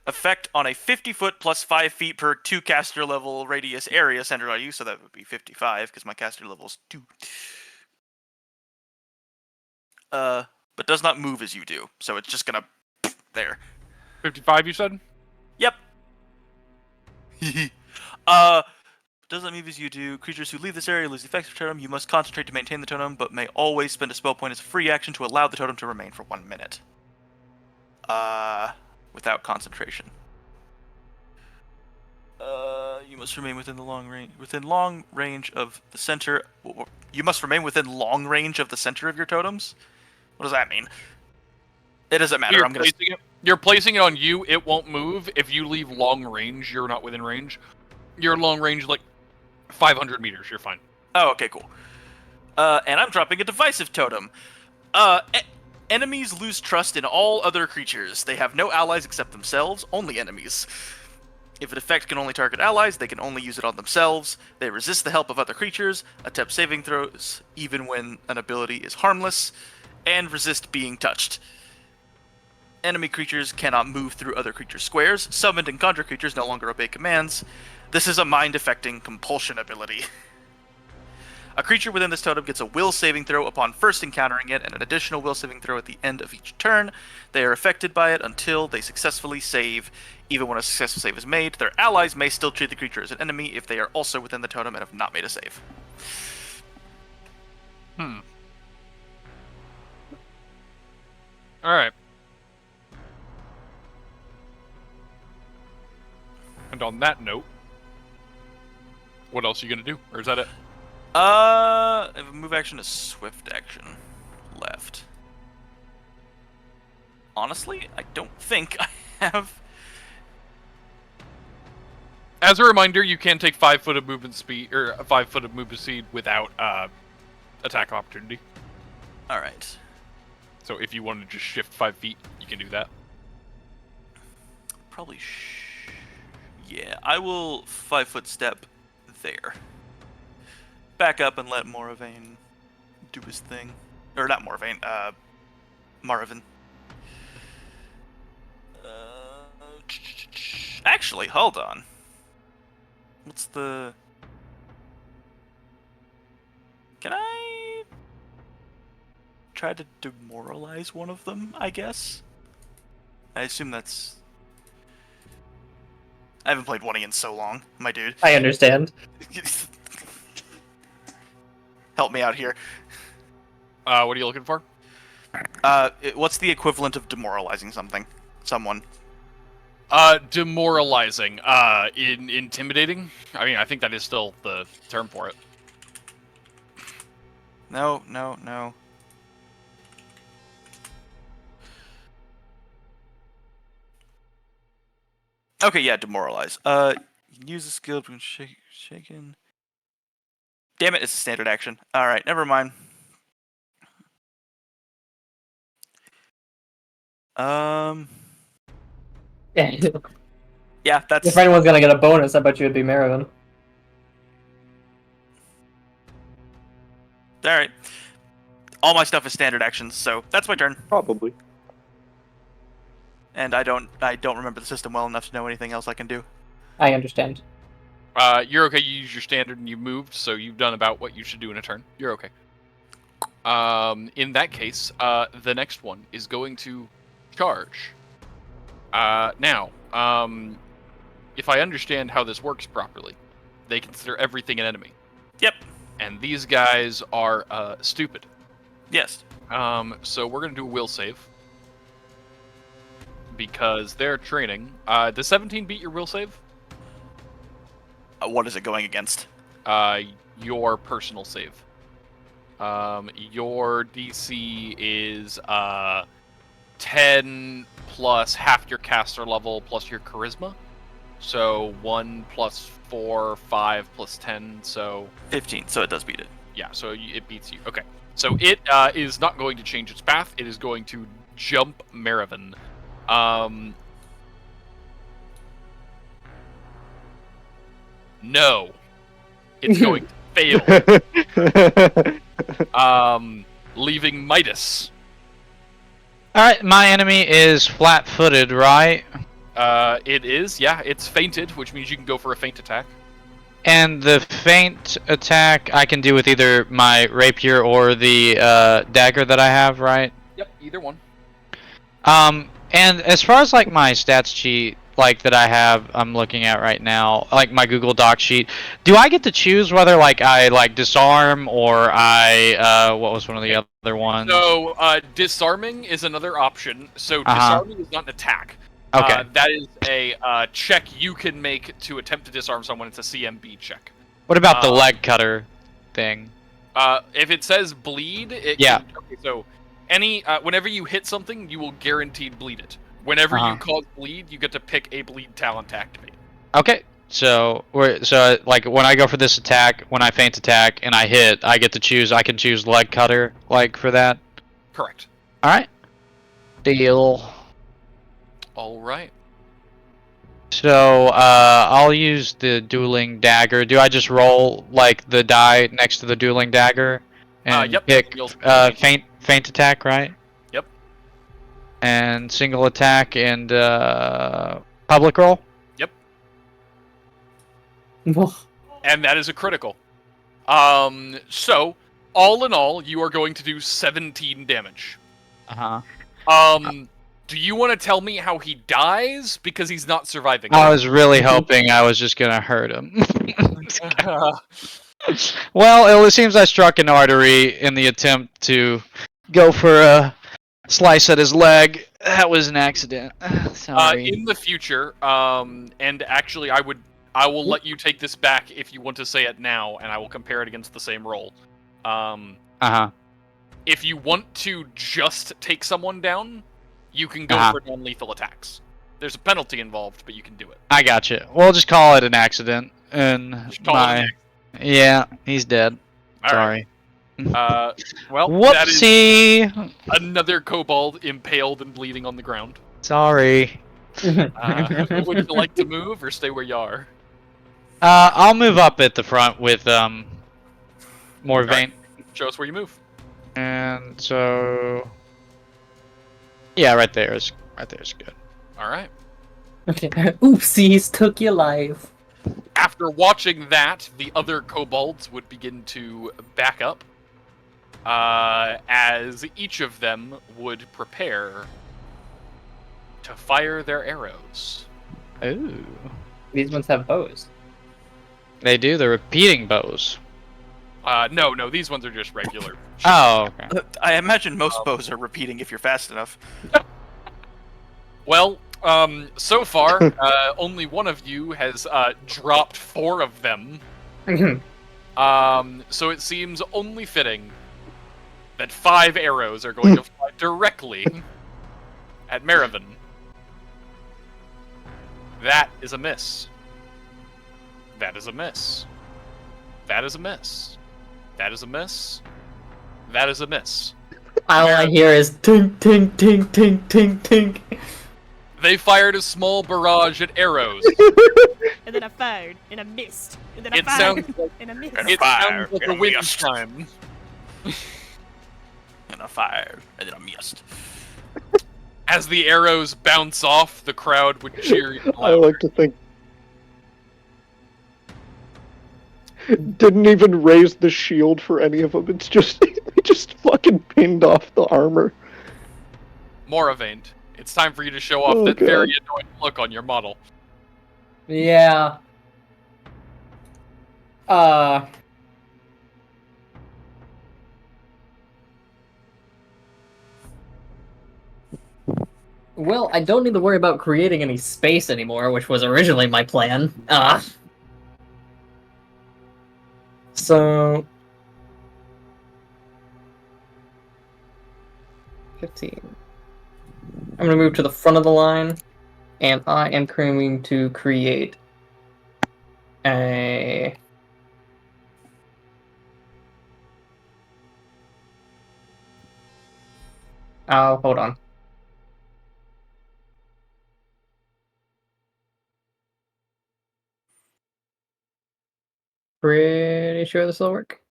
B: effect on a 50-foot plus 5 feet per 2 caster level radius area centered on you, so that would be 55 because my caster level is 2. But does not move as you do, so it's just gonna there.
A: 55, you said?
B: Yep. does not move as you do. Creatures who leave this area lose the effects of totem. You must concentrate to maintain the totem, but may always spend a spell point as a free action to allow the totem to remain for 1 minute. Without concentration. You must remain within the long range of the center. You must remain within long range of the center of your totems. What does that mean? It doesn't matter.
A: You're placing it on you. It won't move. If you leave long range, you're not within range. You're long range, like 500 meters. You're fine.
B: Oh, okay, cool. And I'm dropping a divisive totem. Enemies lose trust in all other creatures. They have no allies except themselves, only enemies. If an effect can only target allies, they can only use it on themselves. They resist the help of other creatures, attempt saving throws even when an ability is harmless, and resist being touched. Enemy creatures cannot move through other creatures' squares. Summoned and conjured creatures no longer obey commands. This is a mind-affecting compulsion ability. A creature within this totem gets a will saving throw upon first encountering it, and an additional will saving throw at the end of each turn. They are affected by it until they successfully save. Even when a successful save is made, their allies may still treat the creature as an enemy if they are also within the totem and have not made a save.
A: Alright. And on that note, what else are you going to do? Or is that it?
B: I have a move action, a swift action left. Honestly, I don't think I have.
A: As a reminder, you can take 5 foot of movement speed, or 5 foot of movement speed without attack opportunity.
B: Alright.
A: So if you want to just shift 5 feet, you can do that.
B: Probably yeah, I will 5-foot step there. Back up and let Moravaint do his thing. Or not Moravaint, Marivin. Actually, hold on. What's the... Can I try to demoralize one of them, I guess? I assume that's... I haven't played 1E in so long, my dude.
D: I understand.
B: Help me out here.
A: What are you looking for?
B: What's the equivalent of demoralizing something? Someone.
A: Demoralizing. Intimidating? I mean, I think that is still the term for it.
B: No. Okay, yeah, demoralize. You can use the skill to shaken. Damn it, it's a standard action. Alright, never mind. Yeah, that's...
D: If anyone's gonna get a bonus, I bet you it'd be Marivin.
B: Alright. All my stuff is standard actions, so that's my turn.
C: Probably.
B: And I don't remember the system well enough to know anything else I can do.
D: I understand.
A: You're okay. You use your standard and you moved, so you've done about what you should do in a turn. You're okay. In that case, the next one is going to charge. Now, if I understand how this works properly, they consider everything an enemy.
B: Yep.
A: And these guys are stupid.
B: Yes.
A: So we're gonna do a will save. Because they're training. Does 17 beat your will save?
B: What is it going against?
A: Your personal save. Your DC is 10 plus half your caster level plus your charisma. So 1 plus 4, 5 plus 10, so...
B: 15, so it does beat it.
A: Yeah, so it beats you. Okay. So it is not going to change its path. It is going to jump Marivin. No. It's going to fail. Leaving Midas.
E: Alright, my enemy is flat-footed, right?
A: It is, yeah. It's fainted, which means you can go for a feint attack.
E: And the feint attack I can do with either my rapier or the dagger that I have, right?
A: Yep, either one.
E: And as far as like my stats sheet, like that I have, I'm looking at right now, like my Google Doc sheet. Do I get to choose whether like I like disarm or I what was one of the other ones?
A: So, disarming is another option. So,
E: Uh-huh.
A: disarming is not an attack.
E: Okay.
A: That is a check you can make to attempt to disarm someone. It's a CMB check.
E: What about the leg cutter thing?
A: If it says bleed, it
E: Yeah.
A: can, okay, so whenever you hit something, you will guaranteed bleed it. Whenever you cause bleed, you get to pick a bleed talent to activate.
E: Okay. So like when I go for this attack, when I feint attack and I hit, I get to choose. I can choose leg cutter like for that.
A: Correct.
E: All right. Deal.
A: All right.
E: So I'll use the dueling dagger. Do I just roll like the die next to the dueling dagger and
A: Yep.
E: pick
A: You'll-
E: feint attack, right?
A: Yep.
E: And single attack and public roll.
A: And that is a critical. So, all in all, you are going to do 17 damage. Do you want to tell me how he dies? Because he's not surviving.
E: I was really hoping I was just gonna hurt him. Well, it seems I struck an artery in the attempt to go for a slice at his leg. That was an accident. Sorry.
A: In the future, and actually, I will let you take this back if you want to say it now, and I will compare it against the same roll. If you want to just take someone down, you can go for non-lethal attacks. There's a penalty involved, but you can do it.
E: I gotcha. We'll just call it an accident. And yeah, he's dead. Sorry.
A: Right. Well,
E: Whoopsie!
A: that is another kobold impaled and bleeding on the ground.
E: Sorry.
A: Would you like to move or stay where you are?
E: I'll move up at the front with Moravaint.
A: Show us where you move.
E: And so, yeah, right there is good.
A: All right.
D: Okay. Oopsies, took your life.
A: After watching that, the other kobolds would begin to back up, as each of them would prepare to fire their arrows.
E: Ooh.
D: These ones have bows.
E: They do. They're repeating bows.
A: No, these ones are just regular.
E: Oh, okay.
B: I imagine most bows are repeating if you're fast enough.
A: Well, so far, only one of you has dropped 4 of them. So it seems only fitting that 5 arrows are going to fly directly at Marivin. That is a miss. That is a miss. That is a miss. That is a miss. That is a miss.
D: All I hear is tink, tink, tink, tink, tink, tink.
A: They fired a small barrage at arrows.
F: And then I fired, and I missed. And then I
A: It
F: fired,
A: sounds like
F: and I missed.
B: And
A: it
B: fire,
A: sounds like
B: and
A: a
B: I
A: wind
B: missed.
A: chime.
B: And I fired, and then I missed.
A: As the arrows bounce off, the crowd would cheer even
C: I
A: louder.
C: like to think. Didn't even raise the shield for any of them. It's just they just fucking pinned off the armor.
A: Moravaint, it's time for you to show off
C: Oh,
A: that
C: God.
A: very annoying look on your model.
D: Yeah. Well, I don't need to worry about creating any space anymore, which was originally my plan. So 15. I'm gonna move to the front of the line, and I am going to create a hold on. Pretty sure this will work.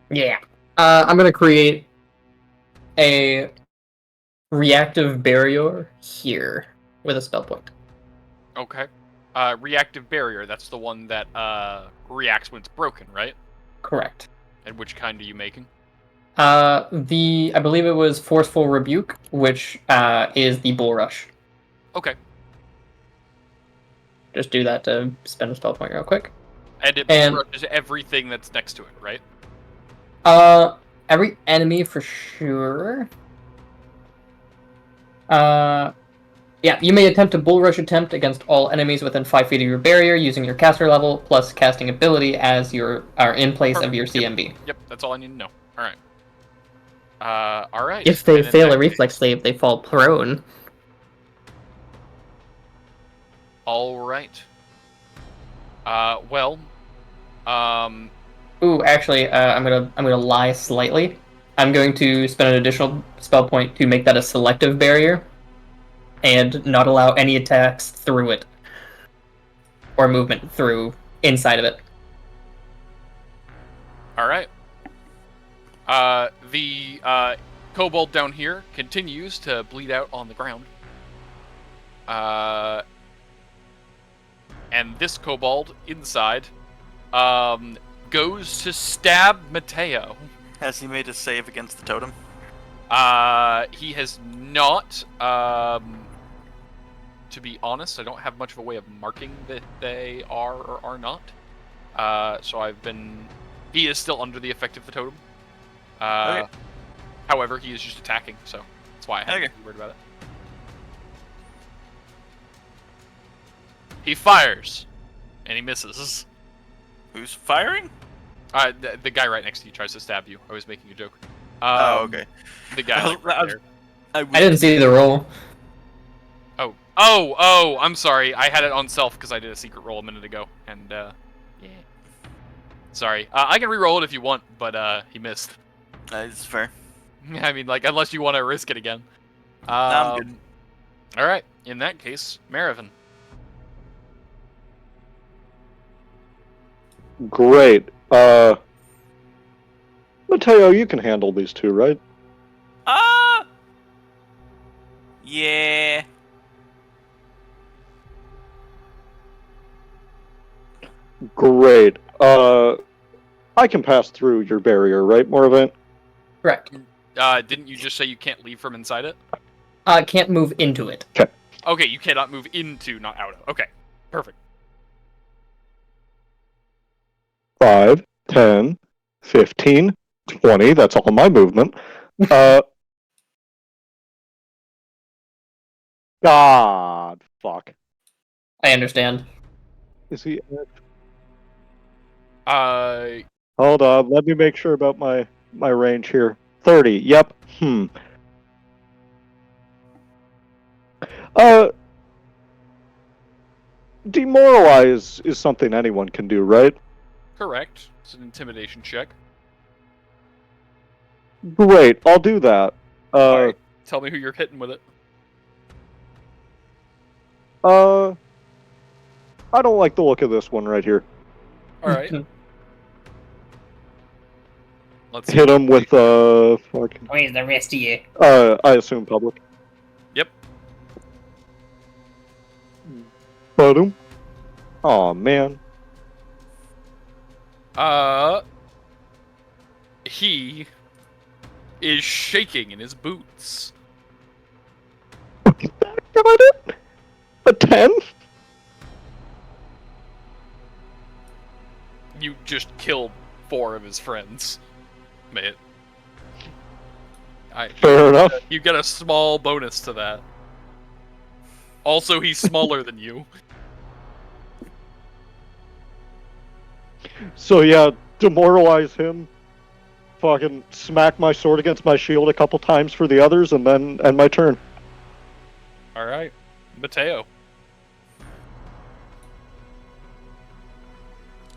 D: Yeah. I'm gonna create a reactive barrier here with a spell point.
A: Okay. Reactive barrier, that's the one that reacts when it's broken, right?
D: Correct.
A: And which kind are you making?
D: I believe it was Forceful Rebuke, which is the Bull Rush.
A: Okay.
D: Just do that to spend a spell point real quick.
A: And it brushes everything that's next to it, right?
D: Every enemy for sure. Yeah, you may attempt a Bull Rush attempt against all enemies within 5 feet of your barrier using your caster level plus casting ability as are in place of your CMB.
A: Yep, that's all I need to know. Alright. Alright.
D: If they fail a reflex save, they fall prone.
A: Alright.
D: Ooh, actually, I'm gonna lie slightly. I'm going to spend an additional spell point to make that a selective barrier, and not allow any attacks through it, or movement through inside of it.
A: Alright. The kobold down here continues to bleed out on the ground. And this kobold inside goes to stab Matteo.
B: Has he made a save against the totem?
A: He has not. To be honest, I don't have much of a way of marking that they are or are not. So he is still under the effect of the totem.
B: Okay.
A: However, he is just attacking, so that's why I haven't been worried about it. He fires, and he misses.
B: Who's firing?
A: The guy right next to you tries to stab you. I was making a joke.
B: Okay.
A: The guy right there.
D: I didn't see the roll.
A: Oh, I'm sorry. I had it on self because I did a secret roll a minute ago, and yeah. Sorry. I can re-roll it if you want, but he missed.
B: That's fair.
A: I mean, like, unless you want to risk it again.
B: No, I'm good.
A: All right. In that case, Marivin.
C: Great. Matteo, you can handle these two, right?
B: Yeah.
C: Great. I can pass through your barrier, right, Moravaint?
D: Correct.
A: Didn't you just say you can't leave from inside it?
D: Can't move into it.
A: Okay, you cannot move into, not out of. Okay, perfect.
C: 5, 10, 15, 20. That's all my movement. God, fuck.
D: I understand.
C: Is he?
A: Uh,
C: Hold on. Let me make sure about my range here. 30. Yep. Demoralize is something anyone can do, right?
A: correct. It's an intimidation check.
C: Great. I'll do that.
A: Alright, tell me who you're hitting with it.
C: I don't like the look of this one right here.
A: Alright. Let's
C: Hit him with fucking.
D: Where's the rest of you?
C: I assume public.
A: Yep.
C: Boom. Aw, man.
A: He is shaking in his boots.
C: Got it? A 10?
A: You just killed 4 of his friends, mate.
C: Fair enough.
A: You get a small bonus to that. Also, he's smaller than you.
C: So yeah, demoralize him. Fucking smack my sword against my shield a couple times for the others, and then end my turn.
A: Alright. Matteo.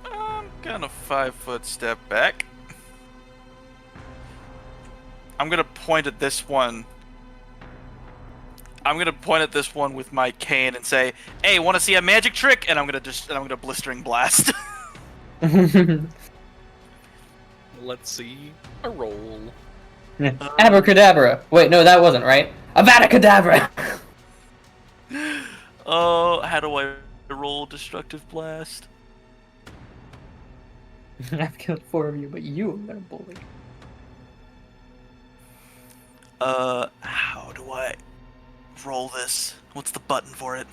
B: I'm gonna 5-foot step back. I'm gonna point at this one. I'm gonna point at this one with my cane and say, "Hey, want to see a magic trick?" And I'm gonna blistering blast.
A: Let's see. A roll.
D: Abracadabra. Wait, no, that wasn't right. Avada Kedavra.
B: Oh, how do I roll destructive blast?
D: I've killed 4 of you, but you are gonna bully.
B: How do I roll this? What's the button for it?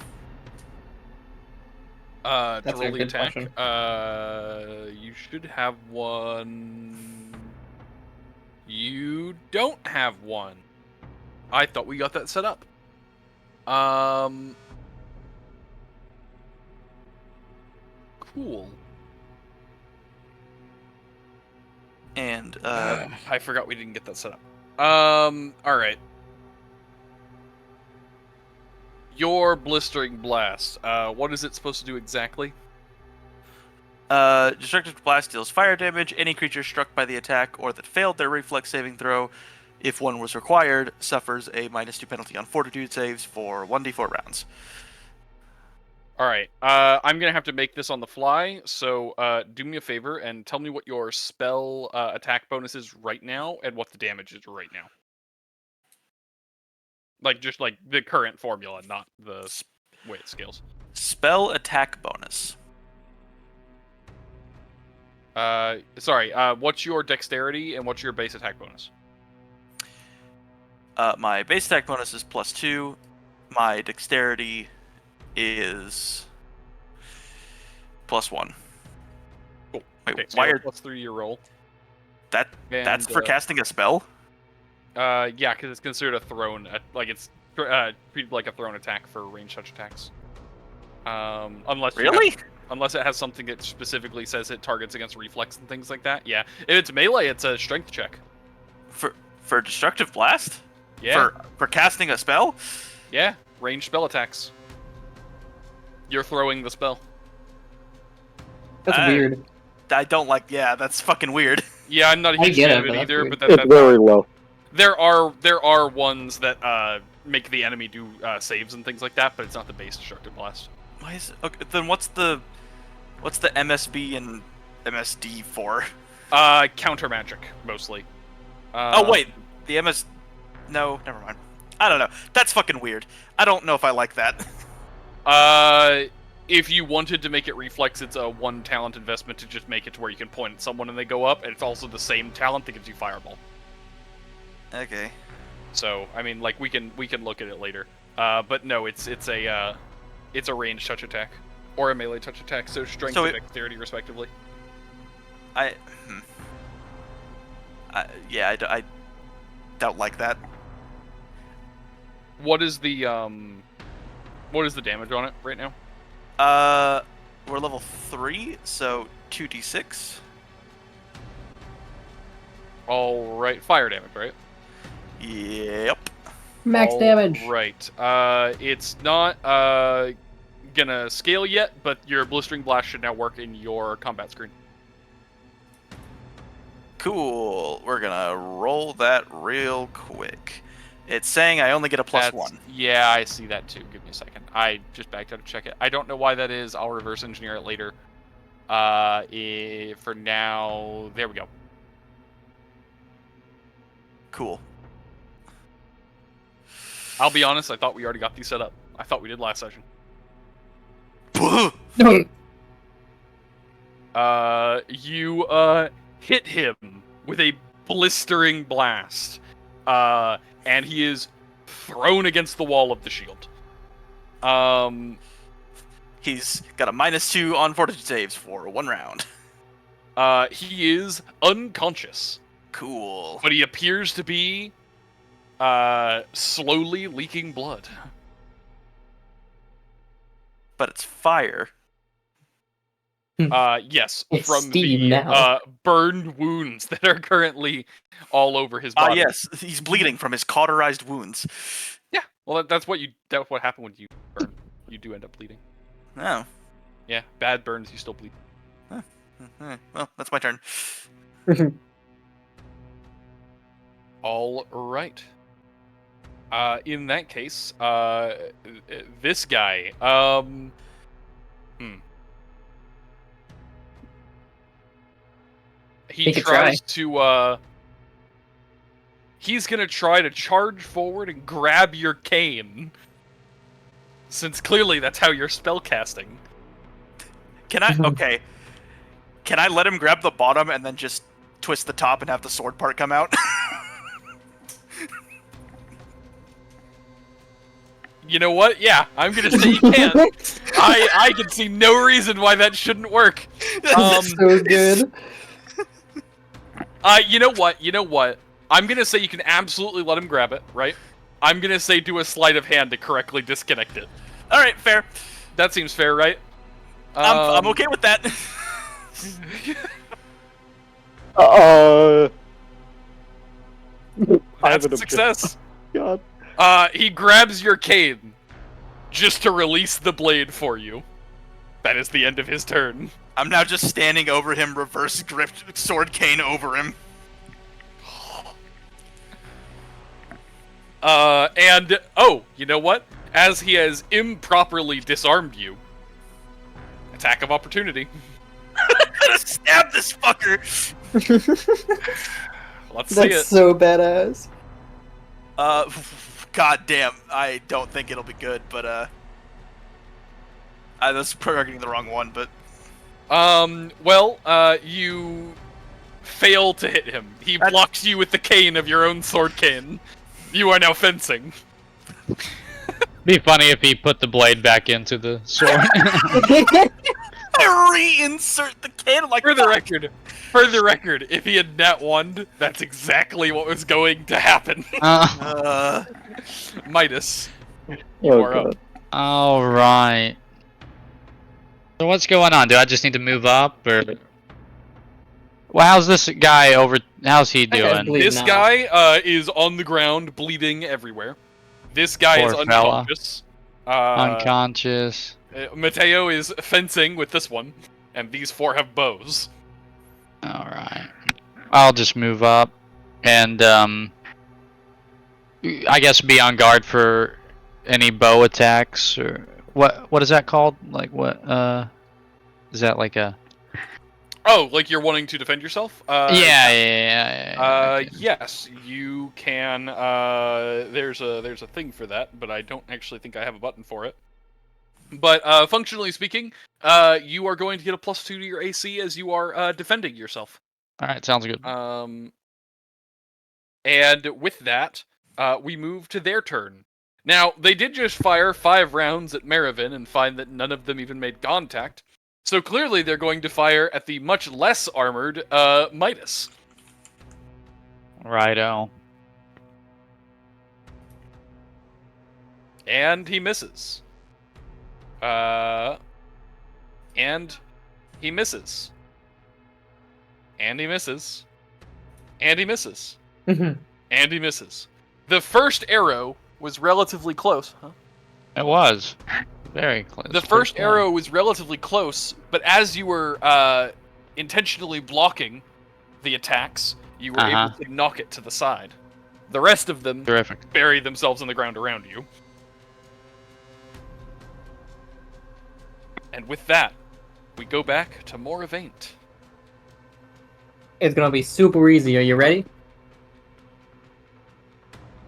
A: To
D: That's a
A: roll the
D: good
A: attack,
D: question.
A: you should have one. You don't have one. I thought we got that set up. Cool.
B: And
A: I forgot we didn't get that set up. All right. Your blistering blast. What is it supposed to do exactly?
B: destructive blast deals fire damage. Any creature struck by the attack or that failed their reflex saving throw, if one was required, suffers a -2 penalty on fortitude saves for 1d4 rounds.
A: All right. I'm gonna have to make this on the fly. So, do me a favor and tell me what your spell attack bonus is right now and what the damage is right now. Like just like the current formula, not the way it scales.
B: Spell attack bonus.
A: Sorry. What's your dexterity and what's your base attack bonus?
B: My base attack bonus is +2. My dexterity is +1.
A: Cool.
B: Wait,
A: Okay, so
B: why
A: you
B: are
A: have a +3 to your roll?
B: that's
A: And,
B: for casting a spell?
A: Yeah, because it's considered a thrown, like it's treated like a thrown attack for ranged touch attacks. Unless you
B: Really?
A: unless it has something that specifically says it targets against reflex and things like that. Yeah, if it's melee, it's a strength check.
B: For destructive blast?
A: Yeah,
B: For casting a spell?
A: yeah, ranged spell attacks. You're throwing the spell.
D: That's weird.
B: I don't like. Yeah, that's fucking weird.
A: Yeah, I'm not a
D: I
A: huge
D: get
A: fan
D: it,
A: of
D: but
A: it
D: that's
A: either.
D: weird.
A: But
C: It's
A: that's
C: very
A: not,
C: low.
A: there are ones that make the enemy do saves and things like that, but it's not the base destructive blast.
B: Why is it? Okay, then what's the MSB and MSD for?
A: Counter magic mostly.
B: Oh wait, the MS. No, never mind. I don't know. That's fucking weird. I don't know if I like that.
A: If you wanted to make it reflex, it's a 1 talent investment to just make it to where you can point at someone and they go up, and it's also the same talent that gives you fireball.
B: Okay.
A: So, I mean, like we can look at it later. But no, it's a ranged touch attack or a melee touch attack. So strength and dexterity respectively.
B: I don't like that.
A: What is the damage on it right now?
B: We're level 3, so 2d6.
A: All right, fire damage, right?
B: Yep.
D: Max damage.
A: Right. It's not gonna scale yet, but your blistering blast should now work in your combat screen.
B: Cool. We're gonna roll that real quick. It's saying I only get a +1.
A: Yeah, I see that too. Give me a second. I just backed out to check it. I don't know why that is. I'll reverse engineer it later. For now, there we go.
B: Cool.
A: I'll be honest, I thought we already got these set up. I thought we did last session. You hit him with a blistering blast. And he is thrown against the wall of the shield.
B: He's got a -2 on fortitude saves for 1 round.
A: He is unconscious.
B: Cool.
A: But he appears to be slowly leaking blood.
B: But it's fire.
A: Yes,
D: It's
A: from
D: steam
A: the
D: now.
A: burned wounds that are currently all over his body.
B: Yes, he's bleeding from his cauterized wounds.
A: Yeah. Well, that's what happened when you burn. You do end up bleeding.
B: Oh.
A: Yeah, bad burns, you still bleed.
B: Well, that's my turn.
A: All right. In that case, this guy, he
D: He could
A: tries to, he's gonna try to charge forward and grab your cane. Since clearly that's how you're spellcasting.
B: Can I? Okay.
H: Can I let him grab the bottom and then just twist the top and have the sword part come out?
A: You know what? Yeah, I'm gonna say you can. I can see no reason why that shouldn't work.
D: So good.
A: You know what? You know what? I'm gonna say you can absolutely let him grab it, right? I'm gonna say do a sleight of hand to correctly disconnect it.
H: All right, fair.
A: That seems fair, right?
H: I'm okay with that.
A: That's a success.
C: God.
A: He grabs your cane just to release the blade for you. That is the end of his turn.
H: I'm now just standing over him, reverse gripped sword cane over him.
A: And, oh, you know what? As he has improperly disarmed you, attack of opportunity.
H: I'm gonna stab this fucker!
A: Let's see it.
D: That's so badass.
H: God damn, I don't think it'll be good, but, I was targeting the wrong one, but...
A: you fail to hit him. He blocks you with the cane of your own sword cane. You are now fencing.
E: Be funny if he put the blade back into the sword.
H: I reinsert the cane, I'm like,
A: For the record, if he had nat one, that's exactly what was going to happen. Midas, you are up.
E: Alright. So what's going on? Do I just need to move up, or... Well, how's this guy over... How's he
D: That guy's
E: doing?
D: bleeding
A: This
D: now.
A: guy is on the ground, bleeding everywhere. This guy
E: Poor
A: is
E: fella.
A: unconscious.
E: Unconscious.
A: Matteo is fencing with this one, and these four have bows.
E: Alright. I'll just move up, and, I guess be on guard for any bow attacks, or... What is that called? Like, what, is that like a...
A: Oh, like you're wanting to defend yourself?
E: Yeah.
A: Yes, you can. There's a thing for that, but I don't actually think I have a button for it. But functionally speaking, you are going to get a +2 to your AC as you are defending yourself.
E: Alright, sounds good.
A: And with that, we move to their turn. Now, they did just fire 5 rounds at Marivin and find that none of them even made contact. So clearly they're going to fire at the much less armored Midas.
E: Righto.
A: And he misses. And he misses. And he misses. And he misses.
D: Mhm.
A: And he misses. The first arrow was relatively close. Huh?
E: It was. Very close.
A: The first arrow was relatively close, but as you were intentionally blocking the attacks, you were able to knock it to the side. The rest of them bury themselves in the ground around you. And with that, we go back to Moravaint.
D: It's gonna be super easy. Are you ready?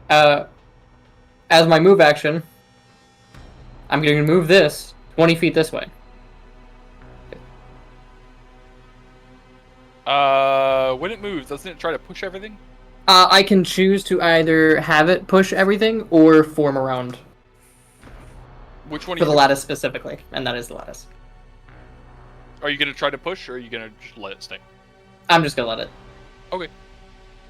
D: As my move action, I'm going to move this 20 feet this way.
A: When it moves, doesn't it try to push everything?
D: I can choose to either have it push everything or form around.
A: Which one?
D: For the lattice specifically, and that is the lattice.
A: Are you going to try to push, or are you going to just let it stay?
D: I'm just going to let it.
A: Okay.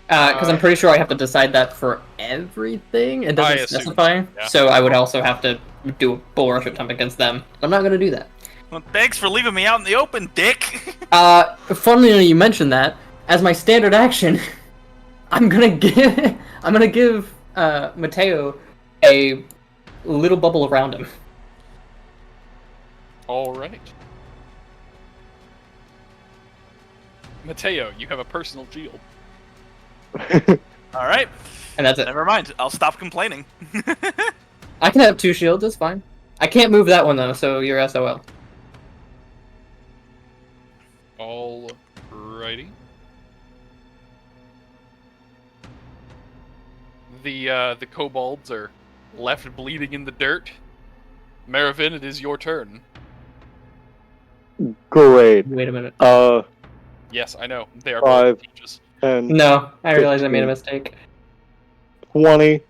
D: Because I'm pretty sure I have to decide that for everything. It doesn't specify,
A: yeah.
D: So I would also have to do a bull rush attempt against them. I'm not going to do that.
H: Well, thanks for leaving me out in the open, dick!
D: Funnily enough, you mentioned that. As my standard action, I'm gonna give Matteo a little bubble around him.
A: All right. Matteo, you have a personal shield.
H: Alright.
D: And that's it.
H: Never mind, I'll stop complaining.
D: I can have 2 shields, it's fine. I can't move that one though, so you're SOL.
A: Alrighty. The kobolds are left bleeding in the dirt. Marivin, it is your turn.
C: Great.
D: Wait a minute.
A: Yes, I know. They are
C: 5,
A: both peaches.
C: 10,
D: No, I realized I made a
C: 15.
D: mistake.
C: 20.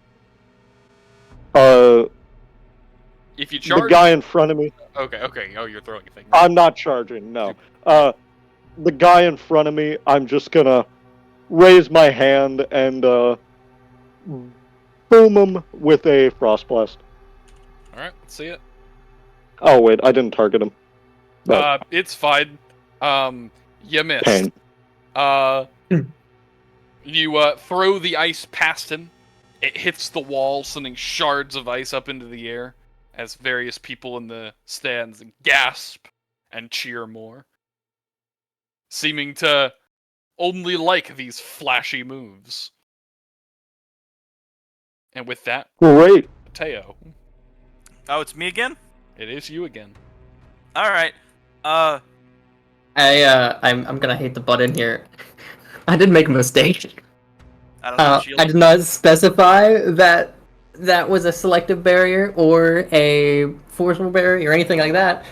A: If you
C: The
A: charge...
C: guy in front of me.
A: Okay, okay. Oh, you're throwing a thing.
C: I'm not charging, no. The guy in front of me, I'm just gonna raise my hand and boom him with a frost blast.
A: Alright, let's see it.
C: Oh wait, I didn't target him. But
A: It's fine. You missed.
C: pain.
A: You throw the ice past him. It hits the wall, sending shards of ice up into the air as various people in the stands gasp and cheer more, seeming to only like these flashy moves. And with that,
C: Great.
A: Matteo,
H: Oh, it's me again?
A: it is you again.
H: Alright.
D: I'm gonna hate the button here. I did make a mistake.
H: I don't know, shield.
D: I did not specify that that was a selective barrier or a forceful barrier or anything like that.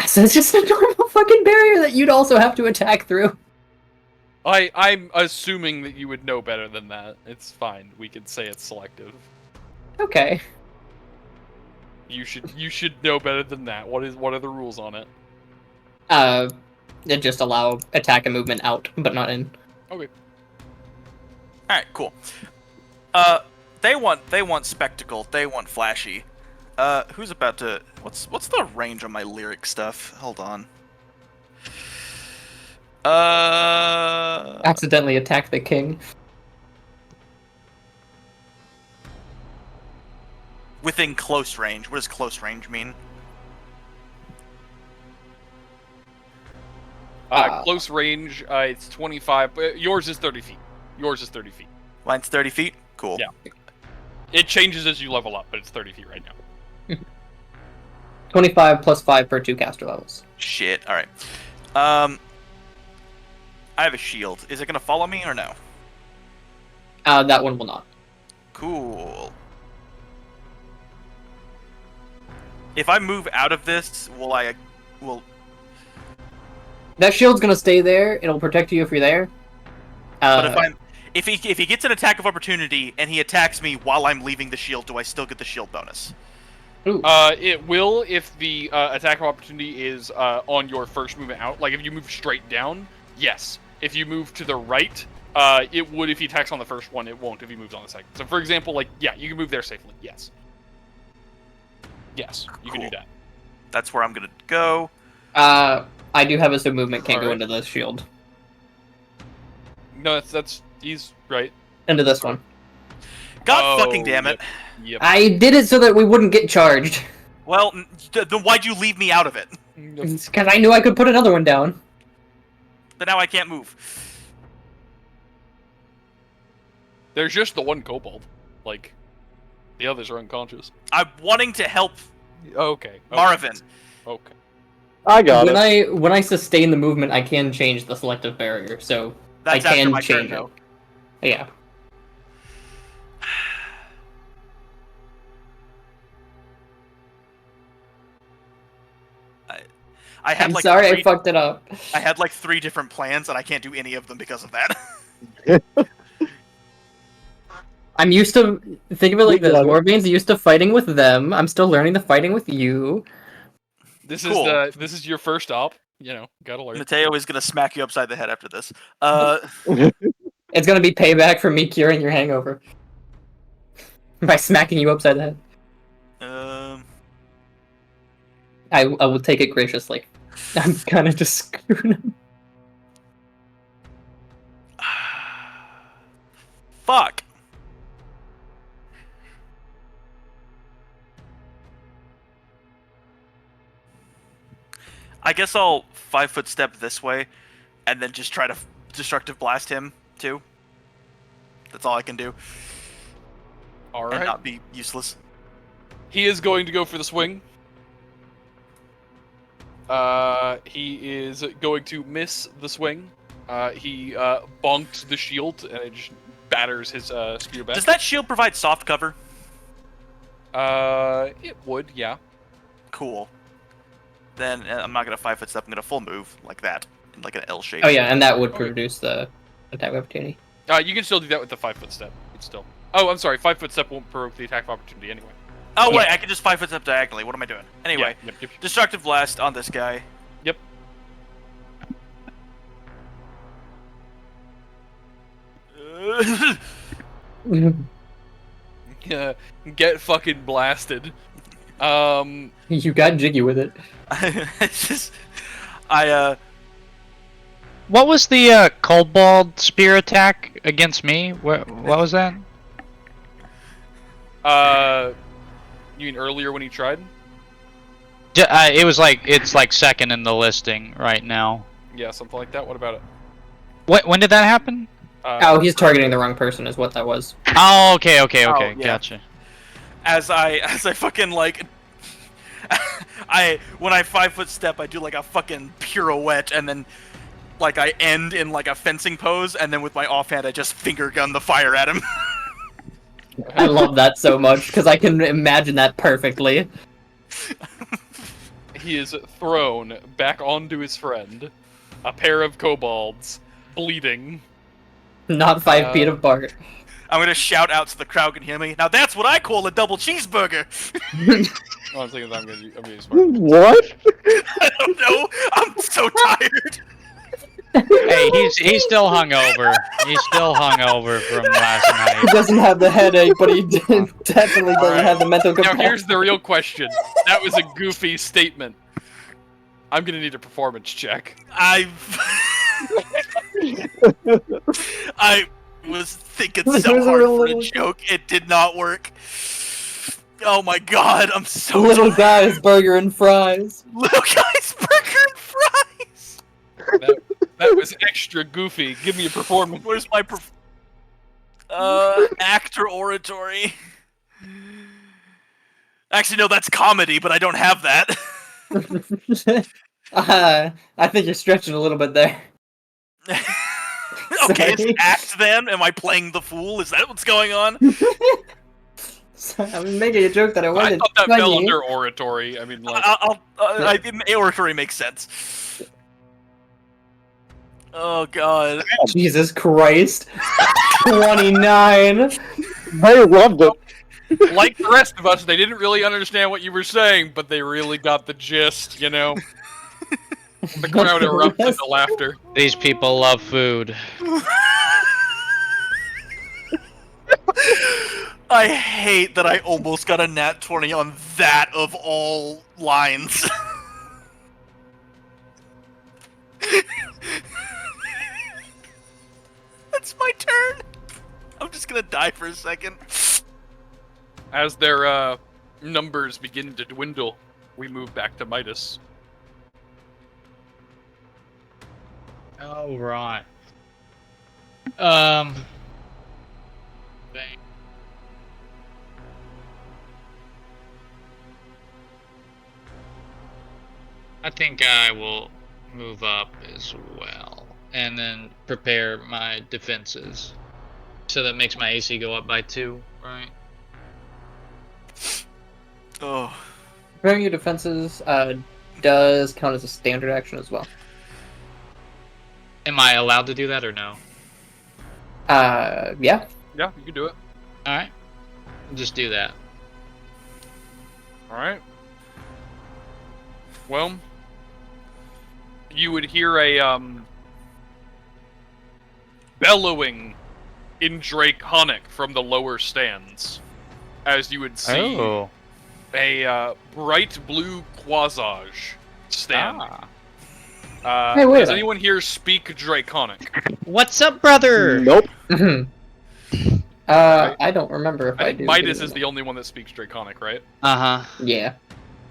D: So it's just a normal fucking barrier that you'd also have to attack through.
A: I'm assuming that you would know better than that. It's fine. We could say it's selective.
D: Okay.
A: You should know better than that. What are the rules on it?
D: It just allow attack and movement out, but not in.
A: Okay.
H: Alright, cool. They want spectacle. They want flashy. Who's about to... What's the range on my lyric stuff? Hold on.
D: Accidentally attack the king.
H: Within close range. What does close range mean?
A: Close range, it's 25. But yours is 30 feet. Yours is 30 feet.
H: Mine's 30 feet? Cool.
A: Yeah. It changes as you level up, but it's 30 feet right now.
D: 25 plus 5 per 2 caster levels.
H: Shit. Alright. I have a shield. Is it gonna follow me or no?
D: That one will not.
H: Cool. If I move out of this, will
D: That shield's gonna stay there. It'll protect you if you're there.
H: but if he gets an attack of opportunity and he attacks me while I'm leaving the shield, do I still get the shield bonus?
D: Ooh.
A: It will if the attack of opportunity is on your first movement out. Like if you move straight down, yes. If you move to the right, it would if he attacks on the first one. It won't if he moves on the second. So for example, like yeah, you can move there safely. Yes. Yes, you can do that.
H: That's where I'm gonna go.
D: I do have a sub movement. Can't go
A: Alright.
D: into this shield.
A: No, he's right.
D: Into this one.
H: God fucking damn it.
A: Yep.
D: I did it so that we wouldn't get charged.
H: Well, then why'd you leave me out of it?
D: Because I knew I could put another one down.
H: But now I can't move.
A: There's just the one kobold. Like, the others are unconscious.
H: I'm wanting to help
A: Okay.
H: Marivin.
A: Okay.
C: I got it.
D: When I sustain the movement, I can change the selective barrier, so
H: That's
D: I
H: after
D: can
H: my turn,
D: change it.
H: though.
D: Yeah.
H: I had
D: I'm
H: like
D: sorry I
H: three,
D: fucked it up.
H: I had like 3 different plans and I can't do any of them because of that.
D: I'm used to think of it like
C: We
D: this.
C: got it.
D: Warbane's used to fighting with them. I'm still learning the fighting with you.
A: This
H: Cool.
A: this is your first op. You know, gotta learn.
H: Matteo is gonna smack you upside the head after this.
D: It's gonna be payback for me curing your hangover. By smacking you upside the head. I will take it graciously. I'm kinda just screwing him.
H: Fuck. I guess I'll 5-foot step this way, and then just try to destructive blast him too. That's all I can do,
A: All
H: and
A: right.
H: not be useless.
A: He is going to go for the swing. He is going to miss the swing. He bonked the shield, and it just batters his spear back.
H: Does that shield provide soft cover?
A: It would, yeah.
H: Cool. Then I'm not gonna 5-foot step. I'm gonna full move like that. in like an L shape.
D: Oh yeah, and that would produce the attack of opportunity.
A: You can still do that with the 5-foot step. It's still. Oh, I'm sorry. 5-foot step won't provoke the attack of opportunity anyway.
H: Oh wait,
D: Yeah.
H: I can just 5 foot step diagonally. What am I doing? Anyway,
A: Yeah, yep.
H: destructive blast on this guy.
A: Yep. Get fucking blasted.
D: You got jiggy with it.
H: It's just,
E: What was the Kobold spear attack against me? What was that?
A: You mean earlier when he tried?
E: It's like second in the listing right now.
A: Yeah, something like that. What about it?
E: When did that happen?
D: Oh, he's targeting the wrong person, is what that was.
E: Oh, okay,
H: yeah.
E: gotcha.
H: as I fucking like, when I 5 foot step, I do like a fucking pirouette, and then like I end in like a fencing pose, and then with my offhand, I just finger gun the fire at him.
D: I love that so much, because I can imagine that perfectly.
A: He is thrown back onto his friend. A pair of kobolds, bleeding.
D: Not 5 feet apart.
H: I'm gonna shout out so the crowd can hear me. Now that's what I call a double cheeseburger.
A: Oh, I'm thinking I'm gonna be smart.
C: What?
H: I don't know. I'm so tired.
E: Hey, he's still hungover. He's still hungover from last
D: He
E: night.
D: doesn't have the headache, but he definitely doesn't have the mental
A: Now
D: capacity.
A: here's the real question. That was a goofy statement. I'm gonna need a performance check.
H: I was thinking
D: This
H: so
D: was a
H: hard
D: real
H: for a
D: little-
H: joke. It did not work. Oh my god, I'm so
D: Little
H: tired.
D: guy's burger and fries.
H: Little guy's burger and fries.
A: That was extra goofy. Give me a performance.
H: Where's my actor oratory? Actually, no, that's comedy, but I don't have that.
D: I think you're stretching a little bit there.
H: Okay,
D: Sorry.
H: it's act then. Am I playing the fool? Is that what's going on?
D: I'm making a joke that I
A: I
D: wasn't
A: thought that fell
D: funny.
A: under oratory. I mean, like,
H: Oratory makes sense. Oh god.
D: Jesus Christ. 29.
C: They loved it.
A: like the rest of us, they didn't really understand what you were saying, but they really got the gist, you know? The crowd erupted into laughter.
E: These people love food.
H: I hate that I almost got a nat 20 on that of all lines. That's my turn. I'm just gonna die for a second.
A: As their numbers begin to dwindle, we move back to Midas.
E: Oh, right. I think I will move up as well, and then prepare my defenses. So that makes my AC go up by 2, right?
H: Oh.
D: Preparing your defenses does count as a standard action as well.
E: Am I allowed to do that or no?
D: Yeah.
A: Yeah, you can do it.
E: Alright. Just do that.
A: Alright. Well, you would hear a, bellowing in Draconic from the lower stands, as you would see
E: Oh.
A: a, bright blue quasage stand.
D: Hey, wait
A: Does
D: a-
A: anyone here speak Draconic?
E: What's up, brother?
C: Nope.
D: I don't remember if
A: I
D: I
A: think
D: do.
A: Midas is the only one that speaks Draconic, right?
E: Uh-huh.
D: Yeah.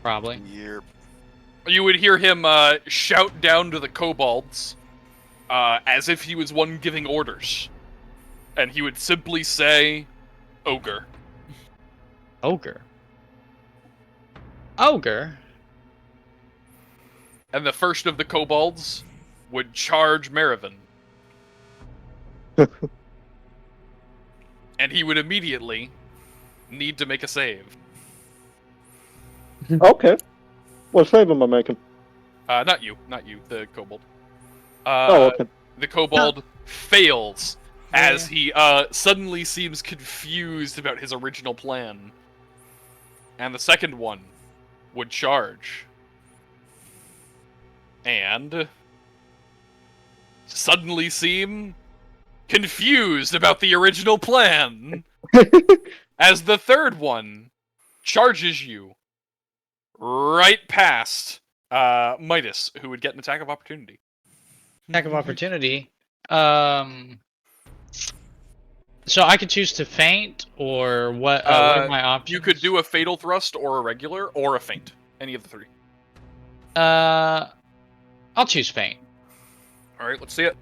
E: Probably.
H: Yep.
A: You would hear him shout down to the kobolds as if he was one giving orders. And he would simply say, Ogre.
E: Ogre. Ogre?
A: And the first of the kobolds would charge Marivin. And he would immediately need to make a save.
C: Okay. What save am I making?
A: Not you, the kobold.
C: Okay.
A: The kobold fails as he suddenly seems confused about his original plan. And the second one would charge. And suddenly seem confused about the original plan. As the third one charges you right past Midas, who would get an attack of opportunity.
E: Attack of opportunity. So I could choose to feint, or what are my options?
A: You could do a fatal thrust, or a regular, or a feint. Any of the three.
E: I'll choose feint.
A: Alright, let's see it.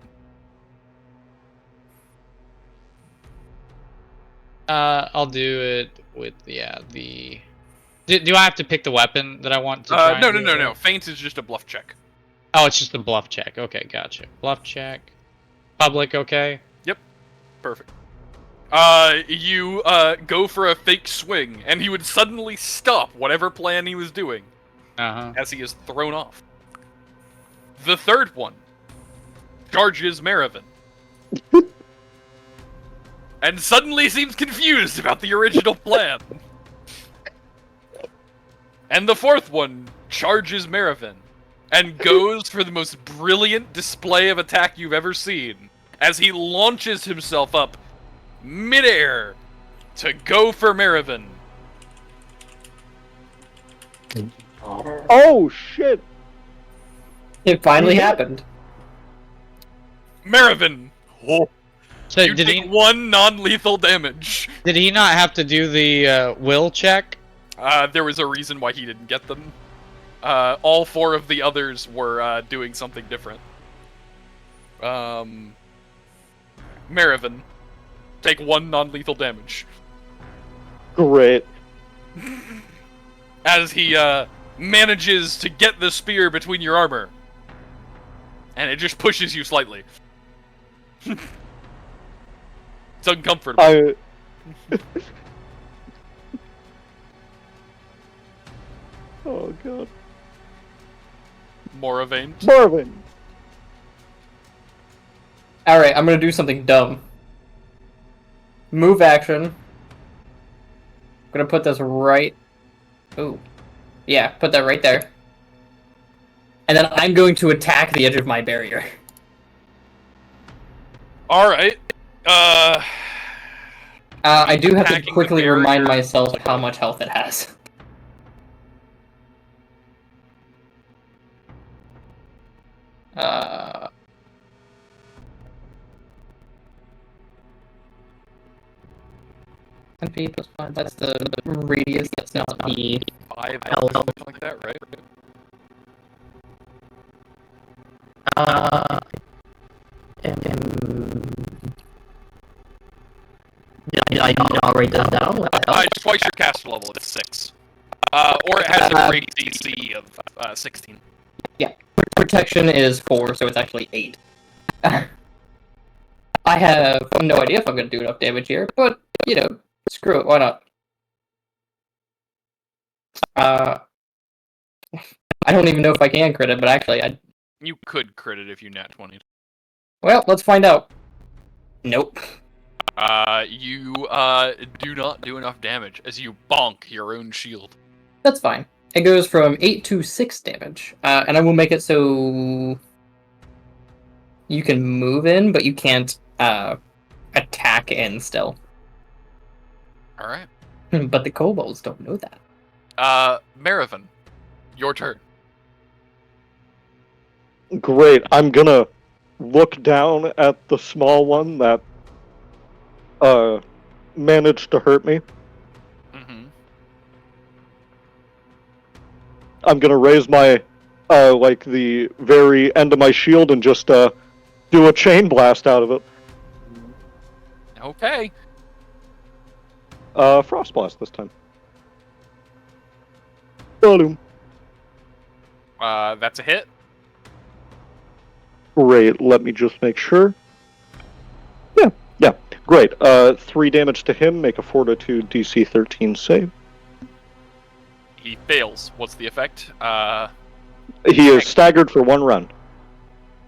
E: I'll do it with the. Do I have to pick the weapon that I want to try?
A: No. Feint is just a bluff check.
E: Oh, it's just a bluff check. Okay, gotcha. Bluff check. Public, okay.
A: Yep. Perfect. You go for a fake swing, and he would suddenly stop whatever plan he was doing as he is thrown off. The third one charges Marivin. And suddenly seems confused about the original plan. And the fourth one charges Marivin and goes for the most brilliant display of attack you've ever seen as he launches himself up midair to go for Marivin.
C: Oh shit!
D: It finally happened.
A: Marivin,
E: So
A: you take 1 non-lethal damage.
E: Did he not have to do the will check?
A: There was a reason why he didn't get them. All 4 of the others were doing something different. Marivin, take 1 non-lethal damage.
C: Great.
A: As he manages to get the spear between your armor. And it just pushes you slightly. It's uncomfortable.
C: Oh god.
A: Moravaint.
C: Marvin!
D: Alright, I'm gonna do something dumb. Move action. I'm gonna put this right... Ooh. Yeah, put that right there. And then I'm going to attack the edge of my barrier.
A: Alright.
D: I do have to
A: Attacking the
D: quickly remind
A: barrier.
D: myself of how much health it has. MP plus 5, that's the radius, that's not the
A: 5 health, something like that, right?
D: Did I not write this down? What the hell?
A: It's twice your caster level, it's 6. Or it has a radius DC of 16.
D: Yeah, protection is 4, so it's actually 8. I have no idea if I'm going to do enough damage here, but, you know, screw it, why not? I don't even know if I can crit it, but actually,
A: You could crit it if you nat 20'd.
D: well, let's find out. Nope.
A: You do not do enough damage as you bonk your own shield.
D: That's fine. It goes from 8 to 6 damage, and I will make it so you can move in, but you can't attack in still.
A: Alright.
D: But the kobolds don't know that.
A: Marivin, your turn.
C: Great. I'm gonna look down at the small one that managed to hurt me.
A: Mm-hmm.
C: I'm gonna raise my like the very end of my shield and just do a chain blast out of it.
A: Okay.
C: Frost blast this time. Boom.
A: That's a hit.
C: Great. Let me just make sure. Yeah. Great. 3 damage to him. Make a Fortitude DC 13 save.
A: He fails. What's the effect?
C: He is staggered for 1 round.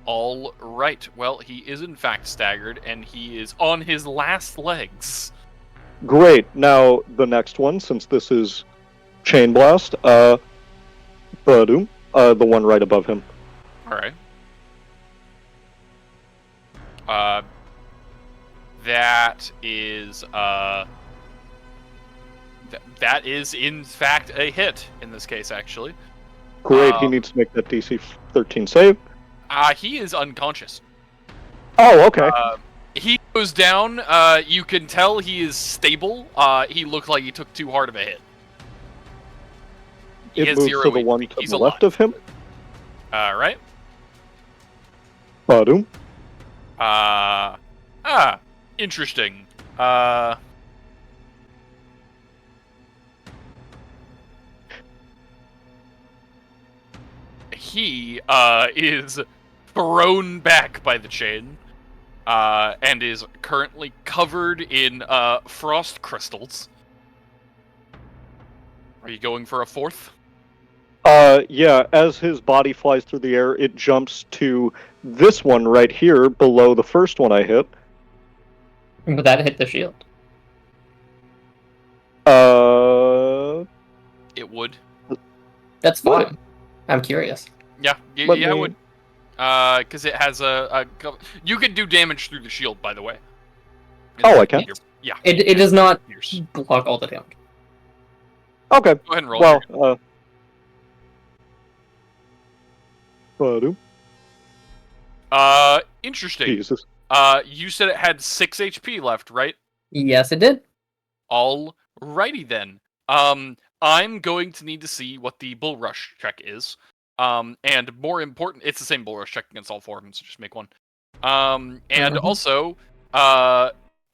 A: All right. Well, he is in fact staggered, and he is on his last legs.
C: Great. Now, the next one, since this is Chain Blast, Badum, the one right above him.
A: All right. That is that is in fact a hit in this case, actually.
C: Great, he needs to make that DC 13 save.
A: He is unconscious.
C: Oh, okay.
A: He goes down. You can tell he is stable. He looked like he took too hard of a hit. He
C: It
A: has
C: moves
A: 0
C: to the
A: HP.
C: one to
A: He's
C: the
A: alive.
C: left of him.
A: Right.
C: Badum.
A: Interesting. He is thrown back by the chain, and is currently covered in frost crystals. Are you going for a fourth?
C: Yeah, as his body flies through the air, it jumps to this one right here below the first one I hit.
D: But that hit the shield.
A: It would.
D: That's
C: What?
D: fine. I'm curious.
A: Yeah,
C: Let
A: yeah, it
C: me-
A: would. Because it has you can do damage through the shield, by the way.
C: Oh, I can?
A: Yeah.
D: It does not
A: Pierce.
D: block all the damage.
C: Okay.
A: Go ahead and roll.
C: Well, Badum.
A: Interesting.
C: Jesus.
A: You said it had 6 HP left, right?
D: Yes, it did.
A: Alrighty then. I'm going to need to see what the bull rush check is. And more important, it's the same bull rush check against all 4 of them, so just make one. And
D: Mhm.
A: also,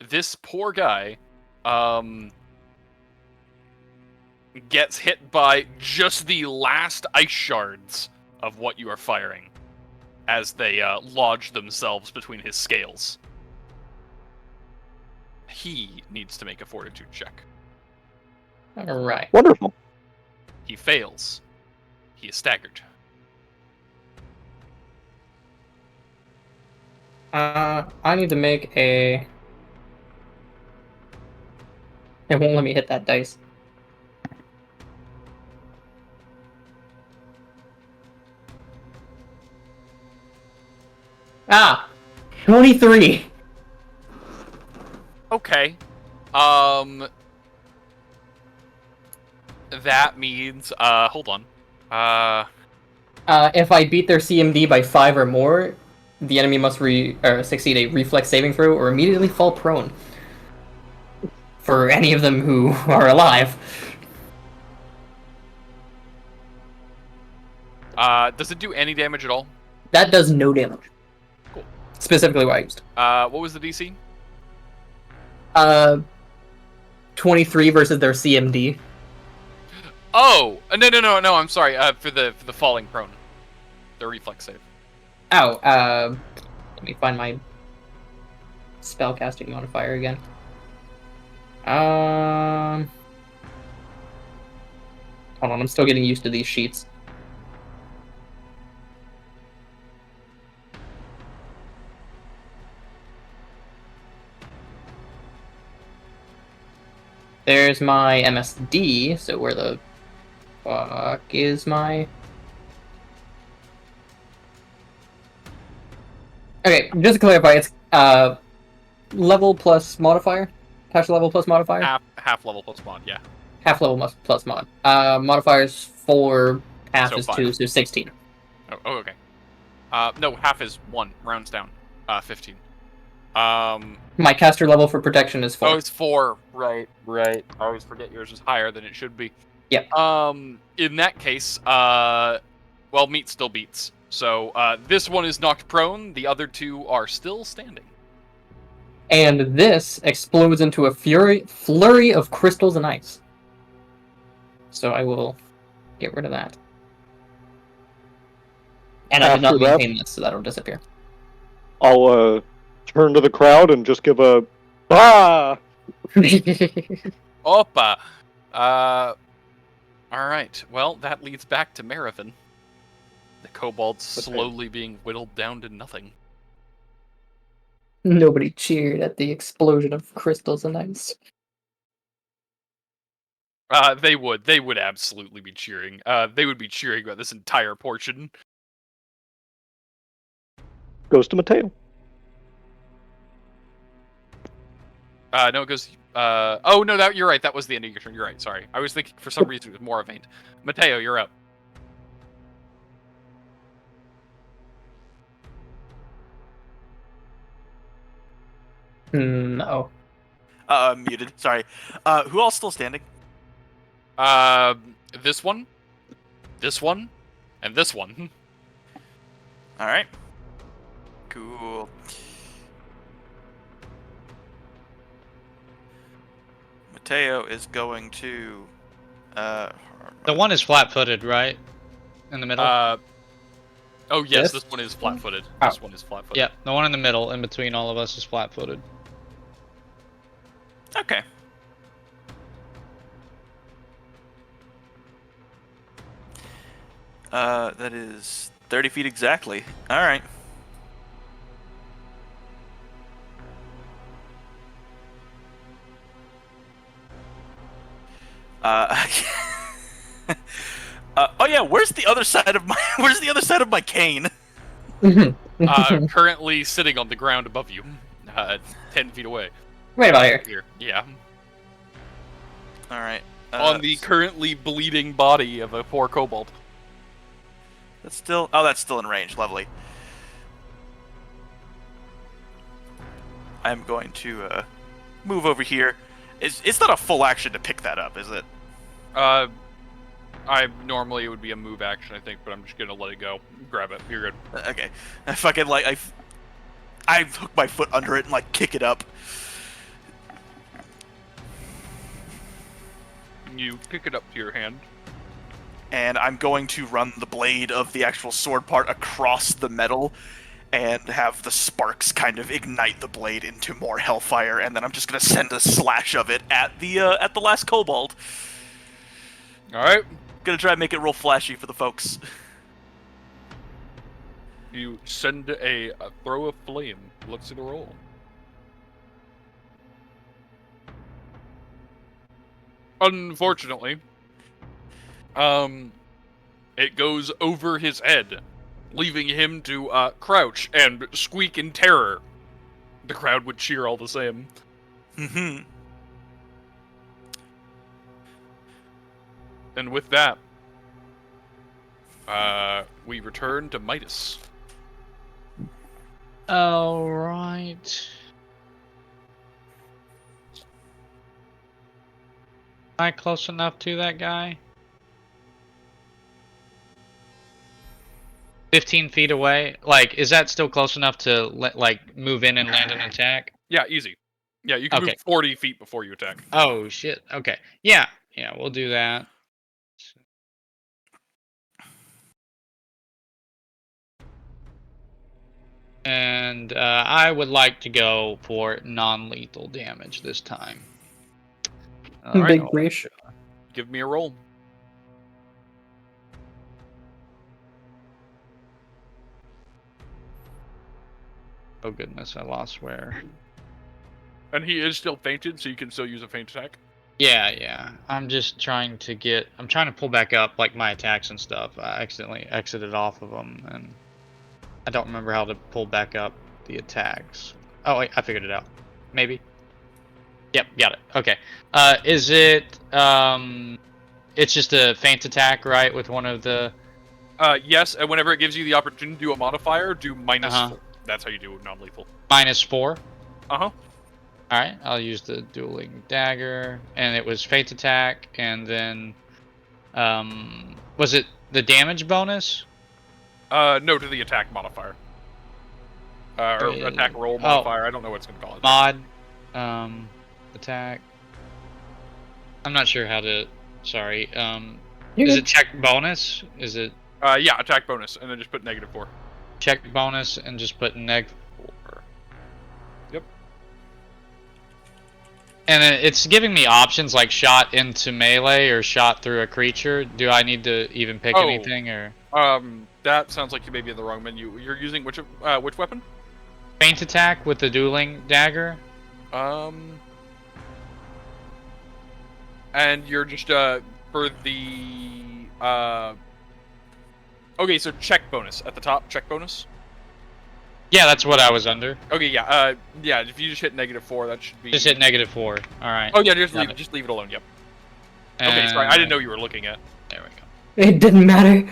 A: this poor guy, gets hit by just the last ice shards of what you are firing, as they lodge themselves between his scales. He needs to make a fortitude check.
D: All right.
C: Wonderful.
A: He fails. He is staggered.
D: I need to make a... It won't let me hit that dice. Ah! 23!
A: Okay. That means, hold on.
D: If I beat their CMD by 5 or more, the enemy must succeed a reflex saving throw or immediately fall prone. For any of them who are alive.
A: Does it do any damage at all?
D: That does no damage.
A: Cool.
D: Specifically what I used.
A: What was the DC?
D: 23 versus their CMD.
A: Oh! No, I'm sorry, for the falling prone. The reflex save.
D: Oh, let me find my spellcasting modifier again. Hold on, I'm still getting used to these sheets. There's my MSD, so where the fuck is my... Okay, just to clarify, it's level plus modifier? Caster level plus modifier?
A: Half level plus mod, yeah.
D: Half level plus mod. Modifiers for half
A: So
D: is
A: 5.
D: 2, so 16.
A: Oh, okay. No, half is 1, rounds down. 15.
D: My caster level for protection is 4.
A: Oh, it's 4. Right. I always forget yours is higher than it should be.
D: Yep.
A: In that case, well, meat still beats. So, this one is knocked prone, the other 2 are still standing.
D: And this explodes into a flurry of crystals and ice. So I will get rid of that. And I did not
C: After that-
D: maintain this, so that'll disappear.
C: I'll turn to the crowd and just give a ah.
A: Opa! Alright, well, that leads back to Marivin. The kobold's slowly being whittled down to nothing.
D: Nobody cheered at the explosion of crystals and ice.
A: They would. They would absolutely be cheering. They would be cheering about this entire portion.
C: Goes to Matteo.
A: No, it goes. Oh no, you're right. That was the end of your turn. You're right. Sorry, I was thinking for some reason it was Moravaint. Matteo, you're up.
D: No.
H: Muted. Sorry. Who all still standing?
A: This one, and this one.
H: All right. Cool. Matteo is going to.
E: The one is flat-footed, right? In the middle.
A: Oh yes,
D: This?
A: this one is flat-footed.
D: Oh.
A: This one is flat-footed.
E: Yeah, the one in the middle, in between all of us, is flat-footed.
H: Okay. That is 30 feet exactly. All right. Oh yeah, where's the other side of my cane?
A: Currently sitting on the ground above you, 10 feet away.
D: Right about here.
A: Here, yeah.
H: All right.
A: On the currently bleeding body of a poor kobold.
H: That's still in range. Lovely. I'm going to move over here. It's not a full action to pick that up, is it?
A: Normally it would be a move action, I think, but I'm just gonna let it go. Grab it. You're good.
H: Okay. I fucking I hook my foot under it and like kick it up.
A: You pick it up to your hand.
H: And I'm going to run the blade of the actual sword part across the metal and have the sparks kind of ignite the blade into more hellfire, and then I'm just gonna send a slash of it at the last kobold.
A: Alright.
H: Gonna try and make it real flashy for the folks.
A: You send a throw of flame. Let's see the roll. Unfortunately, it goes over his head, leaving him to crouch and squeak in terror. The crowd would cheer all the same.
H: Mm-hmm.
A: And with that, we return to Midas.
E: Alright. Am I close enough to that guy? 15 feet away? Like, is that still close enough to, like, move in and land an attack?
A: Yeah, easy. Yeah, you can move 40 feet before you attack.
E: Oh, shit. Okay. Yeah, we'll do that. And I would like to go for non-lethal damage this time.
D: Big wish.
A: Give me a roll.
E: Oh goodness, I lost where.
A: And he is still fainted, so you can still use a feint attack.
E: Yeah. I'm just trying to pull back up like my attacks and stuff. I accidentally exited off of them, and I don't remember how to pull back up the attacks. Oh wait, I figured it out. Maybe. Yep, got it. Okay. Is it it's just a feint attack, right, with one of the
A: Yes, and whenever it gives you the opportunity to do a modifier, do minus 4. That's how you do non-lethal.
E: -4?
A: Uh-huh.
E: Alright, I'll use the dueling dagger, and it was feint attack, and then was it the damage bonus?
A: No, to the attack modifier. Or attack roll modifier. I don't know what it's going to call it.
E: Mod, attack. I'm not sure how to. Sorry. Is it check bonus? Is it?
A: Yeah, attack bonus, and then just put -4.
E: Check bonus and just put -4.
A: Yep.
E: And it's giving me options like shot into melee or shot through a creature. Do I need to even pick anything or?
A: That sounds like you may be in the wrong menu. You're using which weapon?
E: Feint attack with the dueling dagger.
A: And you're just for the okay, so check bonus at the top. Check bonus.
E: Yeah, that's what I was under.
A: Okay, yeah. Yeah. If you just hit -4, that should be.
E: Just hit -4. All right.
A: Oh yeah, just leave it alone. Yep. Okay, sorry, I didn't know you were looking at.
E: There we go.
D: It didn't matter.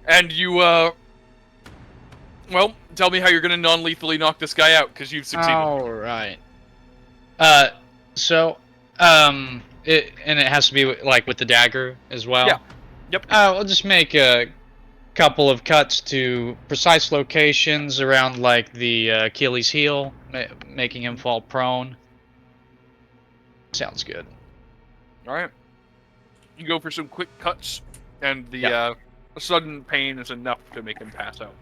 A: And you well, tell me how you're gonna non-lethally knock this guy out, because you've succeeded.
E: All right. So, it has to be like with the dagger as well.
A: Yeah. Yep.
E: We'll just make a couple of cuts to precise locations around like the Achilles heel, making him fall prone. Sounds good.
A: All right. You go for some quick cuts, and the sudden pain is enough to make him pass out.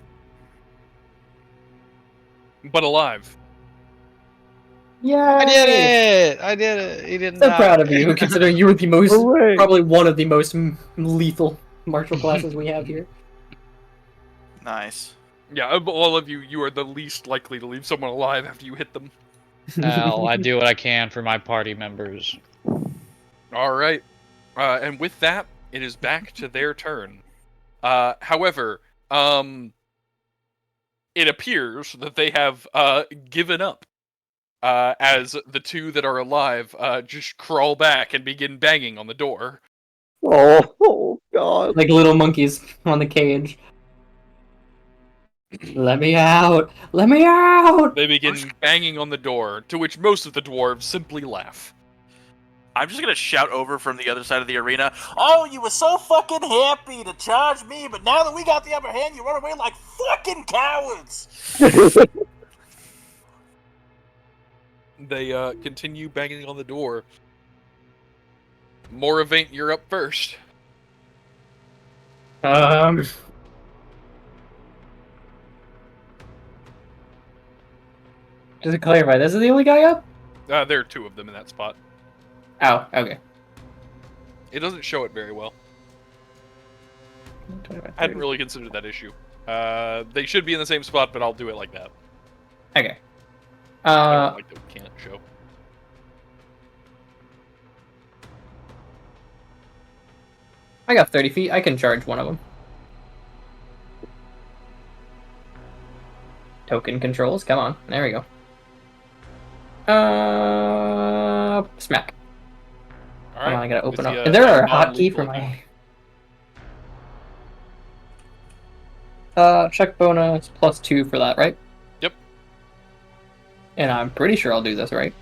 A: But alive.
D: Yeah.
E: I did it! I did it! He didn't
D: So
E: die.
D: proud of you, considering you were the most,
C: Hooray.
D: probably one of the most lethal martial classes we have here.
H: Nice.
A: Yeah, of all of you, you are the least likely to leave someone alive after you hit them.
E: Well, I do what I can for my party members.
A: All right. And with that, it is back to their turn. However, it appears that they have given up. As the two that are alive just crawl back and begin banging on the door.
C: Oh God!
D: Like little monkeys on the cage. Let me out! Let me out!
A: They begin banging on the door, to which most of the dwarves simply laugh.
H: I'm just gonna shout over from the other side of the arena. Oh, you were so fucking happy to charge me, but now that we got the upper hand, you run away like fucking cowards.
A: They continue banging on the door. Moravaint, you're up first.
D: Just to clarify, this is the only guy up?
A: There are two of them in that spot.
D: Oh, okay.
A: It doesn't show it very well. I hadn't really considered that issue. They should be in the same spot, but I'll do it like that.
D: Okay.
A: I don't like that we can't show.
D: I got 30 feet. I can charge one of them. Token controls. Come on. There we go. Smack.
A: All right.
D: Come on, I gotta open
A: With
D: up.
A: the,
D: Is there a
A: non-lethal
D: hotkey for
A: attack.
D: my... check bonus +2 for that, right?
A: Yep.
D: And I'm pretty sure I'll do this, right?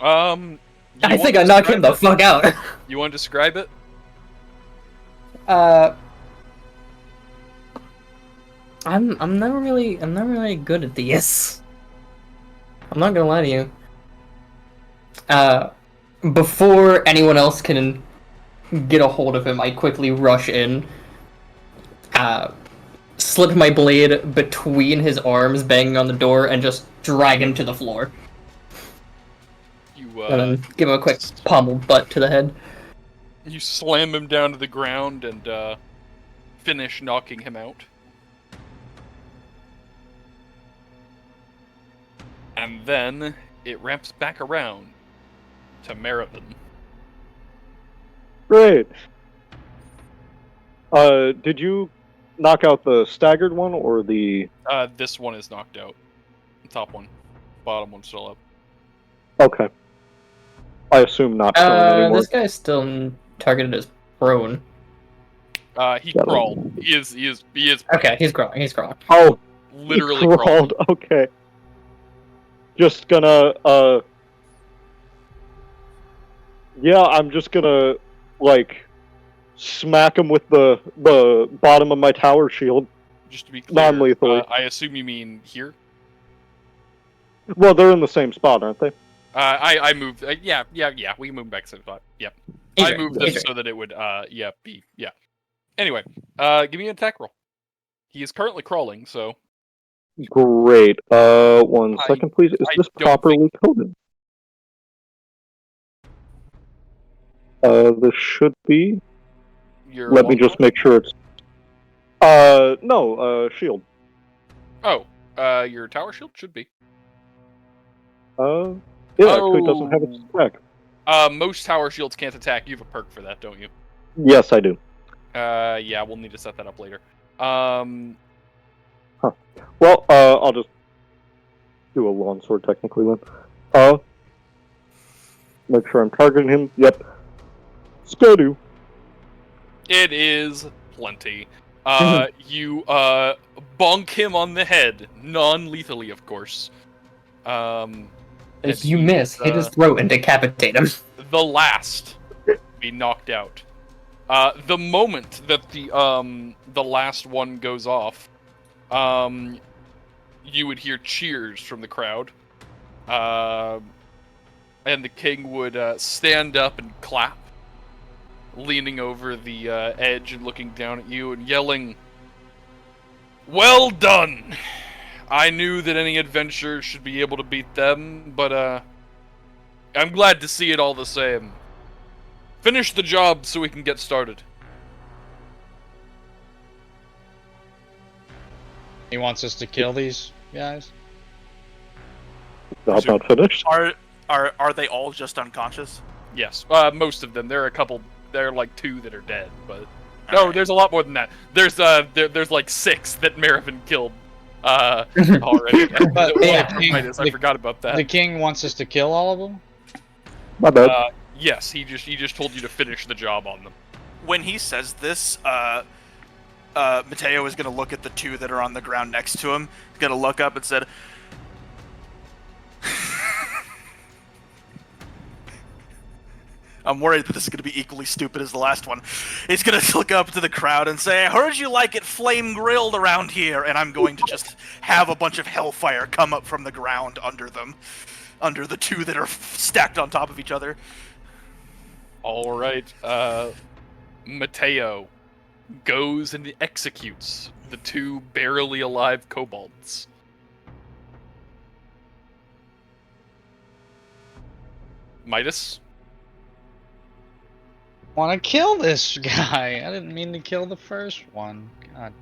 D: I think I knocked him the fuck out.
A: You want to describe it?
D: I'm never really good at these. I'm not gonna lie to you. Before anyone else can get a hold of him, I quickly rush in, slip my blade between his arms, banging on the door, and just drag him to the floor.
A: You
D: And then give him a quick pommel butt to the head.
A: you slam him down to the ground and finish knocking him out. And then it ramps back around to Marivin.
C: Great. Did you knock out the staggered one or the?
A: This one is knocked out. The top one. Bottom one's still up.
C: Okay. I assume not prone anymore.
D: This guy's still targeted as prone.
A: He crawled. He is
D: Okay, he's crawling. He's crawling.
C: Oh,
A: literally
C: he
A: crawled.
C: Okay. Just gonna, yeah, I'm just gonna, like, smack him with the bottom of my tower shield.
A: Just to be clear,
C: Non-lethally.
A: I assume you mean here?
C: Well, they're in the same spot, aren't they?
A: I moved. Yeah. We moved back to the spot. Yep. I moved them so that it would. Be. Yeah. Anyway, give me an attack roll. He is currently crawling, so.
C: Great. 1 second, please. Is
A: I
C: this
A: don't
C: properly coded? This should be.
A: Your
C: Let me
A: longbow?
C: just make sure it's. No, shield.
A: Oh, your tower shield should be.
C: Yeah, actually, it doesn't have its attack.
A: Most tower shields can't attack. You have a perk for that, don't you?
C: Yes, I do.
A: Yeah, we'll need to set that up later.
C: Well, I'll just do a longsword technically then. Make sure I'm targeting him. Yep. Skadu.
A: It is plenty. You bonk him on the head, non-lethally, of course.
D: If you miss, hit his throat and decapitate him.
A: The last be knocked out. The moment that the last one goes off, you would hear cheers from the crowd, and the king would stand up and clap, leaning over the edge and looking down at you and yelling, "Well done! I knew that any adventurer should be able to beat them, but I'm glad to see it all the same. Finish the job so we can get started."
E: He wants us to kill these guys?
C: Job not finished.
H: Are they all just unconscious?
A: Yes, most of them. There are a couple. There are like 2 that are dead, but no,
H: Alright.
A: there's a lot more than that. There's like 6 that Marivin killed already.
E: But
D: Yeah.
A: I forgot about that.
E: The king wants us to kill all of them?
C: My bad.
A: Yes, he just told you to finish the job on them.
H: When he says this, Matteo is going to look at the 2 that are on the ground next to him. He's going to look up and said, I'm worried that this is going to be equally stupid as the last one. He's going to look up to the crowd and say, I heard you like it flame grilled around here, and I'm going to just have a bunch of hellfire come up from the ground under them. Under the 2 that are stacked on top of each other.
A: All right, Matteo goes and executes the 2 barely alive kobolds. Midas?
E: Want to kill this guy? I didn't mean to kill the first one. God.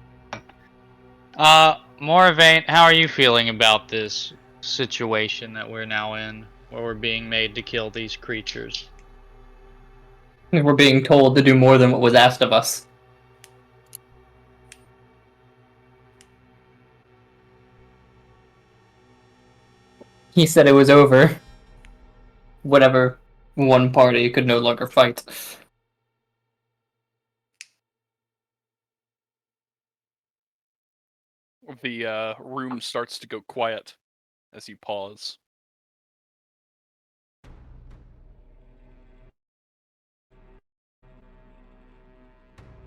E: Moravaint, how are you feeling about this situation that we're now in, where we're being made to kill these creatures?
D: We're being told to do more than what was asked of us. He said it was over. Whatever one party could no longer fight.
A: The room starts to go quiet as you pause.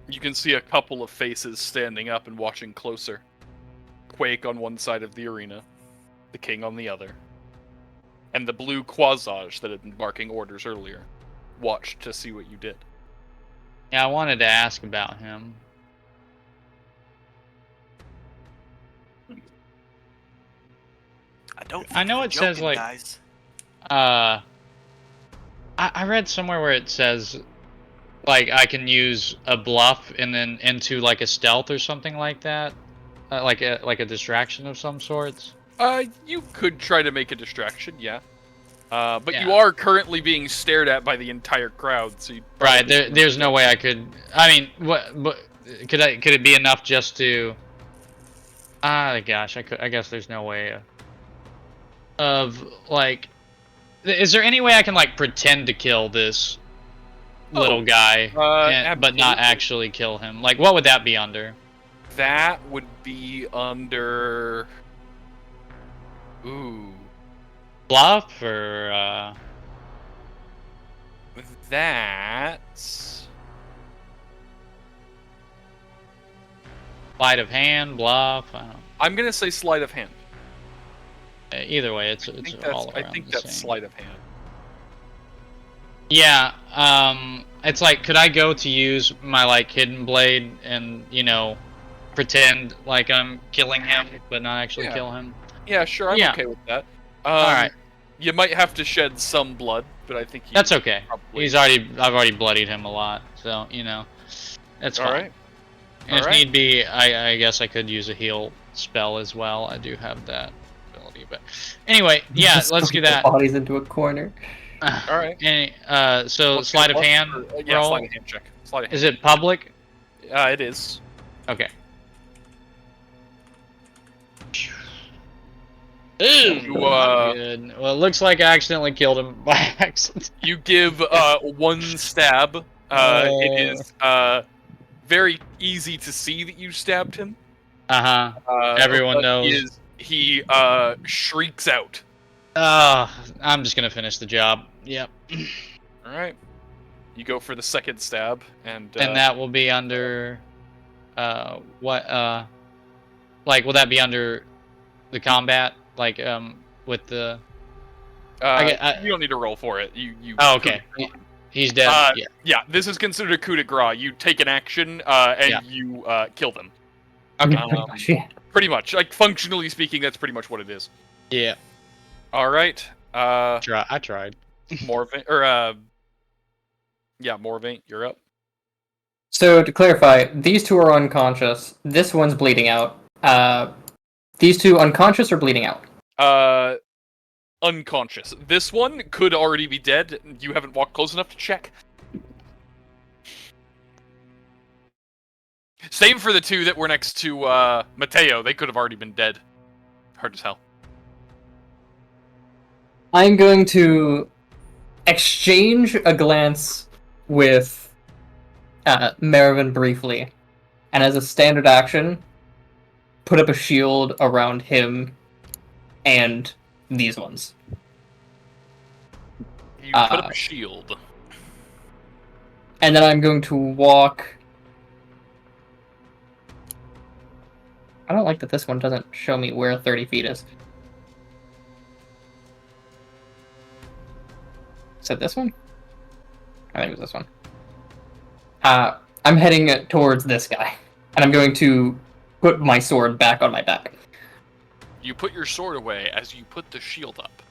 A: You can see a couple of faces standing up and watching closer. Quake on one side of the arena, the king on the other, and the blue Quasage that had been barking orders earlier watched to see what you did.
E: Yeah, I wanted to ask about him. I know it says, like,
H: guys.
E: I read somewhere where it says, like, I can use a bluff and then into, like, a stealth or something like that, like a distraction of some sorts.
A: You could try to make a distraction, yeah. But
E: Yeah.
A: you are currently being stared at by the entire crowd, so you
E: Right. There's no way I could. I mean, what could it be enough just to? Gosh, I guess there's no way of, like. Is there any way I can, like, pretend to kill this little guy, but not
A: absolutely.
E: actually kill him? Like, what would that be under?
A: That would be under... Ooh.
E: Bluff or
A: That's...
E: sleight of hand, bluff? I don't know.
A: I'm gonna say sleight of hand.
E: Either way, it's all
A: I
E: around
A: think
E: the
A: that's
E: same.
A: sleight of hand.
E: Yeah, it's like, could I go to use my, like, hidden blade and, you know, pretend like I'm killing him, but not actually
A: Yeah.
E: kill him?
A: Yeah, sure, I'm
E: Yeah.
A: okay with that.
E: Alright.
A: You might have to shed some blood, but I think
E: That's okay.
A: probably...
E: I've already bloodied him a lot, so you know, that's fine.
A: All right.
E: And if
A: Alright.
E: need be, I guess I could use a heal spell as well. I do have that ability, but anyway, yeah,
D: Just
E: let's do
D: put the
E: that.
D: Bodies into a corner.
A: Alright.
E: So
A: Let's
E: sleight
A: get
E: of hand
A: yeah,
E: roll.
A: sleight of hand check. Sleight of hand.
E: Is it public?
A: It is.
E: Okay.
A: You,
E: Not good. Well, it looks like I accidentally killed him by accident.
A: You give one stab. It is very easy to see that you stabbed him.
E: Everyone
A: but
E: knows.
A: He shrieks out.
E: I'm just gonna finish the job. Yep.
A: All right. You go for the second stab, and
E: that will be under, what? Like, will that be under the combat? Like, with the.
A: you don't need to roll for it. You.
E: Oh, okay. He's dead. Yeah.
A: Yeah. This is considered a coup de grace. You take an action, and you kill them.
E: Okay.
A: Pretty much, like functionally speaking, that's pretty much what it is.
E: Yeah.
A: All right.
E: I tried.
A: Moravaint, Moravaint, you're up.
D: So to clarify, these two are unconscious. This one's bleeding out. These two unconscious or bleeding out?
A: Unconscious. This one could already be dead. You haven't walked close enough to check. Same for the two that were next to Matteo. They could have already been dead. Hard to tell.
D: I'm going to exchange a glance with Marivin briefly, and as a standard action, put up a shield around him and these ones.
A: You put up a shield.
D: And then I'm going to walk... I don't like that this one doesn't show me where 30 feet is. Is it this one? I think it was this one. I'm heading towards this guy, and I'm going to put my sword back on my back.
A: You put your sword away as you put the shield up.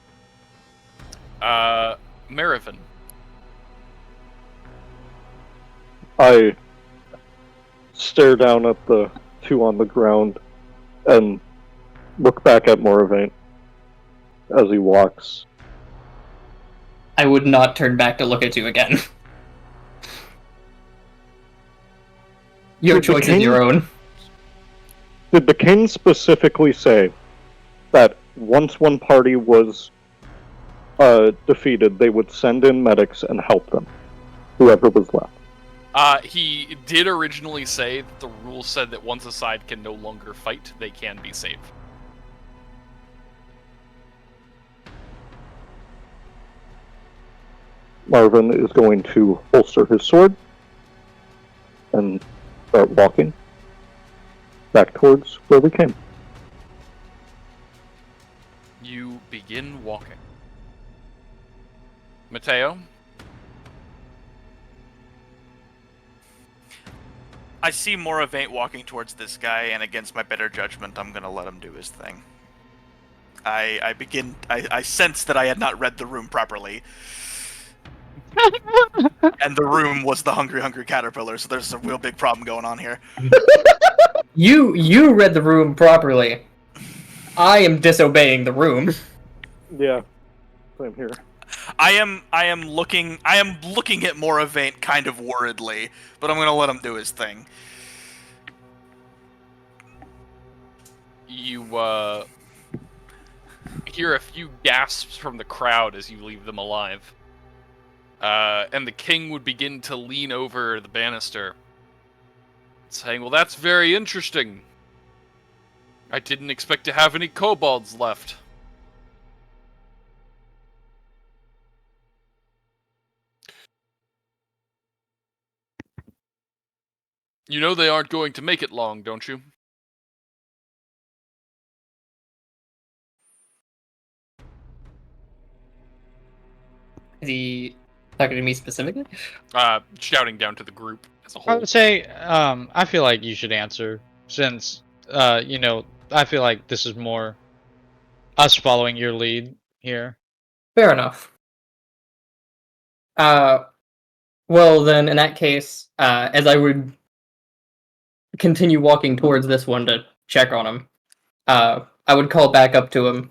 A: Marivin.
C: I stare down at the two on the ground and look back at Moravaint as he walks.
D: I would not turn back to look at you again. Your choice is your own.
C: Did the king specifically say that once one party was defeated, they would send in medics and help them, whoever was left?
A: He did originally say that the rules said that once a side can no longer fight, they can be saved.
C: Marvin is going to holster his sword and start walking back towards where we came.
A: You begin walking. Matteo?
H: I see Moravaint walking towards this guy, and against my better judgment, I'm gonna let him do his thing. I sense that I had not read the room properly. And the room was the hungry caterpillar, so there's a real big problem going on here.
D: You read the room properly. I am disobeying the room.
C: Yeah, same here.
H: I am looking at Moravaint kind of worriedly, but I'm gonna let him do his thing.
A: You hear a few gasps from the crowd as you leave them alive. And the king would begin to lean over the banister, saying, "Well, that's very interesting. I didn't expect to have any kobolds left." You know they aren't going to make it long, don't you?
D: Is he talking to me specifically?
A: Shouting down to the group as a
E: I
A: whole.
E: would say, I feel like you should answer, since, I feel like this is more us following your lead here.
D: Fair enough. Well, then, in that case, as I would continue walking towards this one to check on him, I would call back up to him.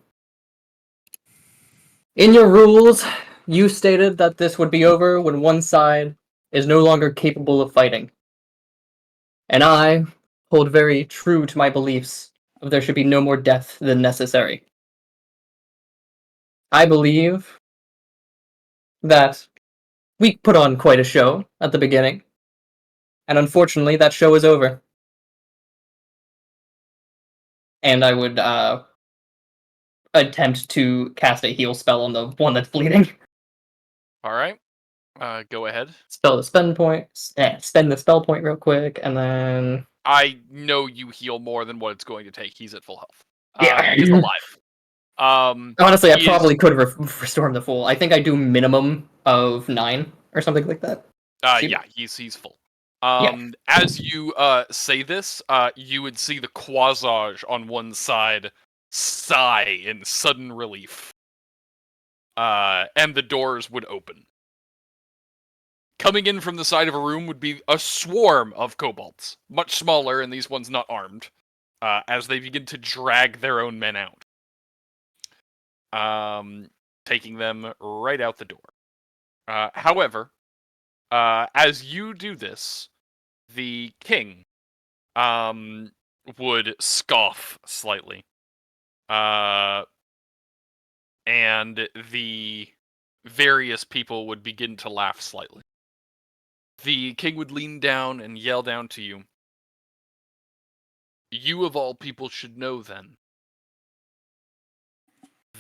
D: In your rules, you stated that this would be over when one side is no longer capable of fighting. And I hold very true to my beliefs of there should be no more death than necessary. I believe that we put on quite a show at the beginning, and unfortunately that show is over. And I would attempt to cast a heal spell on the one that's bleeding.
A: All right. Go ahead.
D: Spend the spell point real quick, and then
A: I know you heal more than what it's going to take. He's at full health.
D: Yeah.
A: He's alive.
D: honestly, I
A: he
D: probably could restore him to full. I think I do minimum of 9 or something like that.
A: Yeah, he's full.
D: Yeah.
A: As you say this, you would see the Quasage on one side sigh in sudden relief. And the doors would open. Coming in from the side of a room would be a swarm of kobolds, much smaller, and these ones not armed, as they begin to drag their own men out. Taking them right out the door. However, as you do this, the king would scoff slightly. And the various people would begin to laugh slightly. The king would lean down and yell down to you. You of all people should know, then,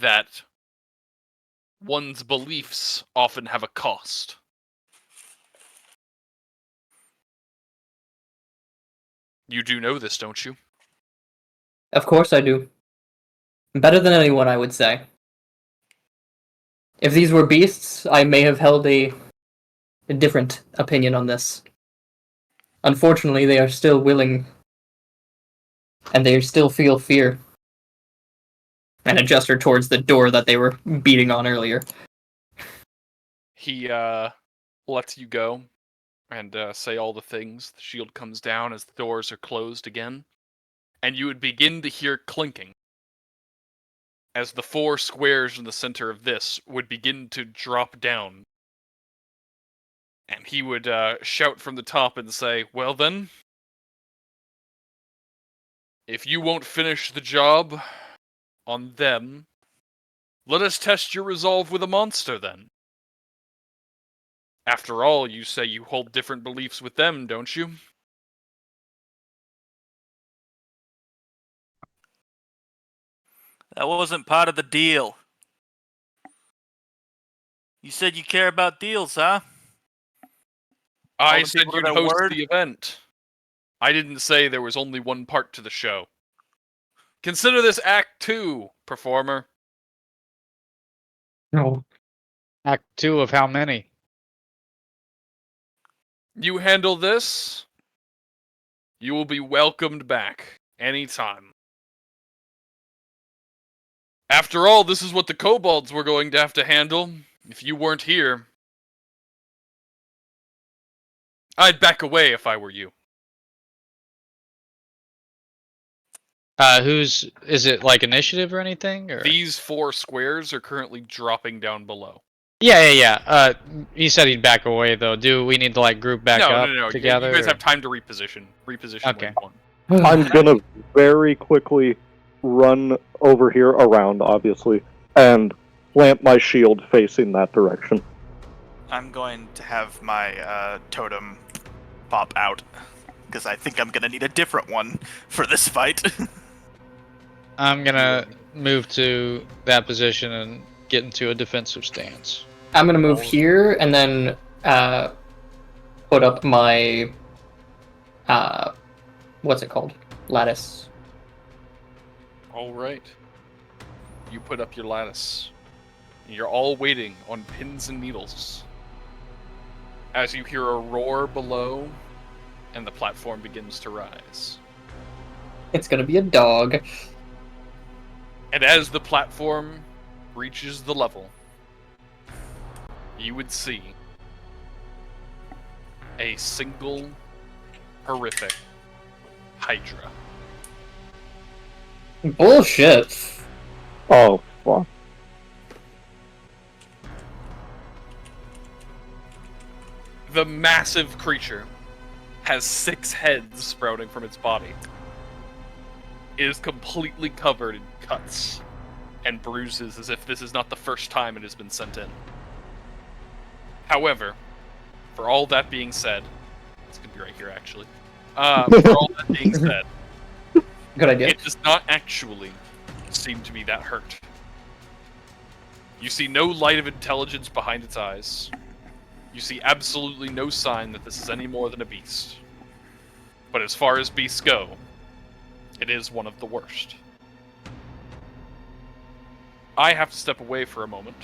A: that one's beliefs often have a cost. You do know this, don't you?
D: Of course I do. Better than anyone, I would say. If these were beasts, I may have held a different opinion on this. Unfortunately, they are still willing, and they still feel fear. And a gesture towards the door that they were beating on earlier.
A: He lets you go and say all the things. The shield comes down as the doors are closed again. And you would begin to hear clinking as the 4 squares in the center of this would begin to drop down. And he would shout from the top and say, well then, if you won't finish the job on them, let us test your resolve with a monster then. After all, you say you hold different beliefs with them, don't you?
B: That wasn't part of the deal. You said you care about deals, huh?
A: I
B: the
A: said
B: people
A: you'd
B: that
A: host
B: word?
A: the event. I didn't say there was only one part to the show. Consider this Act 2, performer.
D: No.
E: Act 2 of how many?
A: You handle this, you will be welcomed back anytime. After all, this is what the kobolds were going to have to handle if you weren't here. I'd back away if I were you.
E: Is it like initiative or anything? Or?
A: These 4 squares are currently dropping down below.
E: Yeah. He said he'd back away though. Do we need to like group back up
A: No.
E: together?
A: You guys
E: or?
A: have time to reposition.
E: Okay.
A: Wave 1.
C: I'm gonna very quickly run over here around, obviously, and plant my shield facing that direction.
H: I'm going to have my totem pop out, because I think I'm going to need a different one for this fight.
E: I'm gonna move to that position and get into a defensive stance.
D: I'm gonna move here and then put up my what's it called? Lattice.
A: Alright. You put up your lattice. You're all waiting on pins and needles. As you hear a roar below, and the platform begins to rise.
D: It's gonna be a dog.
A: And as the platform reaches the level, you would see a single horrific Hydra.
D: Bullshit.
C: Oh, fuck.
A: The massive creature has 6 heads sprouting from its body. It is completely covered in cuts and bruises as if this is not the first time it has been sent in. However, for all that being said, it's going to be right here actually. For all that being said,
D: Good idea.
A: it does not actually seem to be that hurt. You see no light of intelligence behind its eyes. You see absolutely no sign that this is any more than a beast. But as far as beasts go, it is one of the worst. I have to step away for a moment.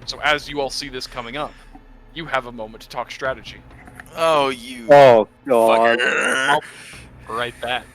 A: So as you all see this coming up, you have a moment to talk strategy.
B: Oh, you
C: Oh, God.
B: fucker.
A: Right back.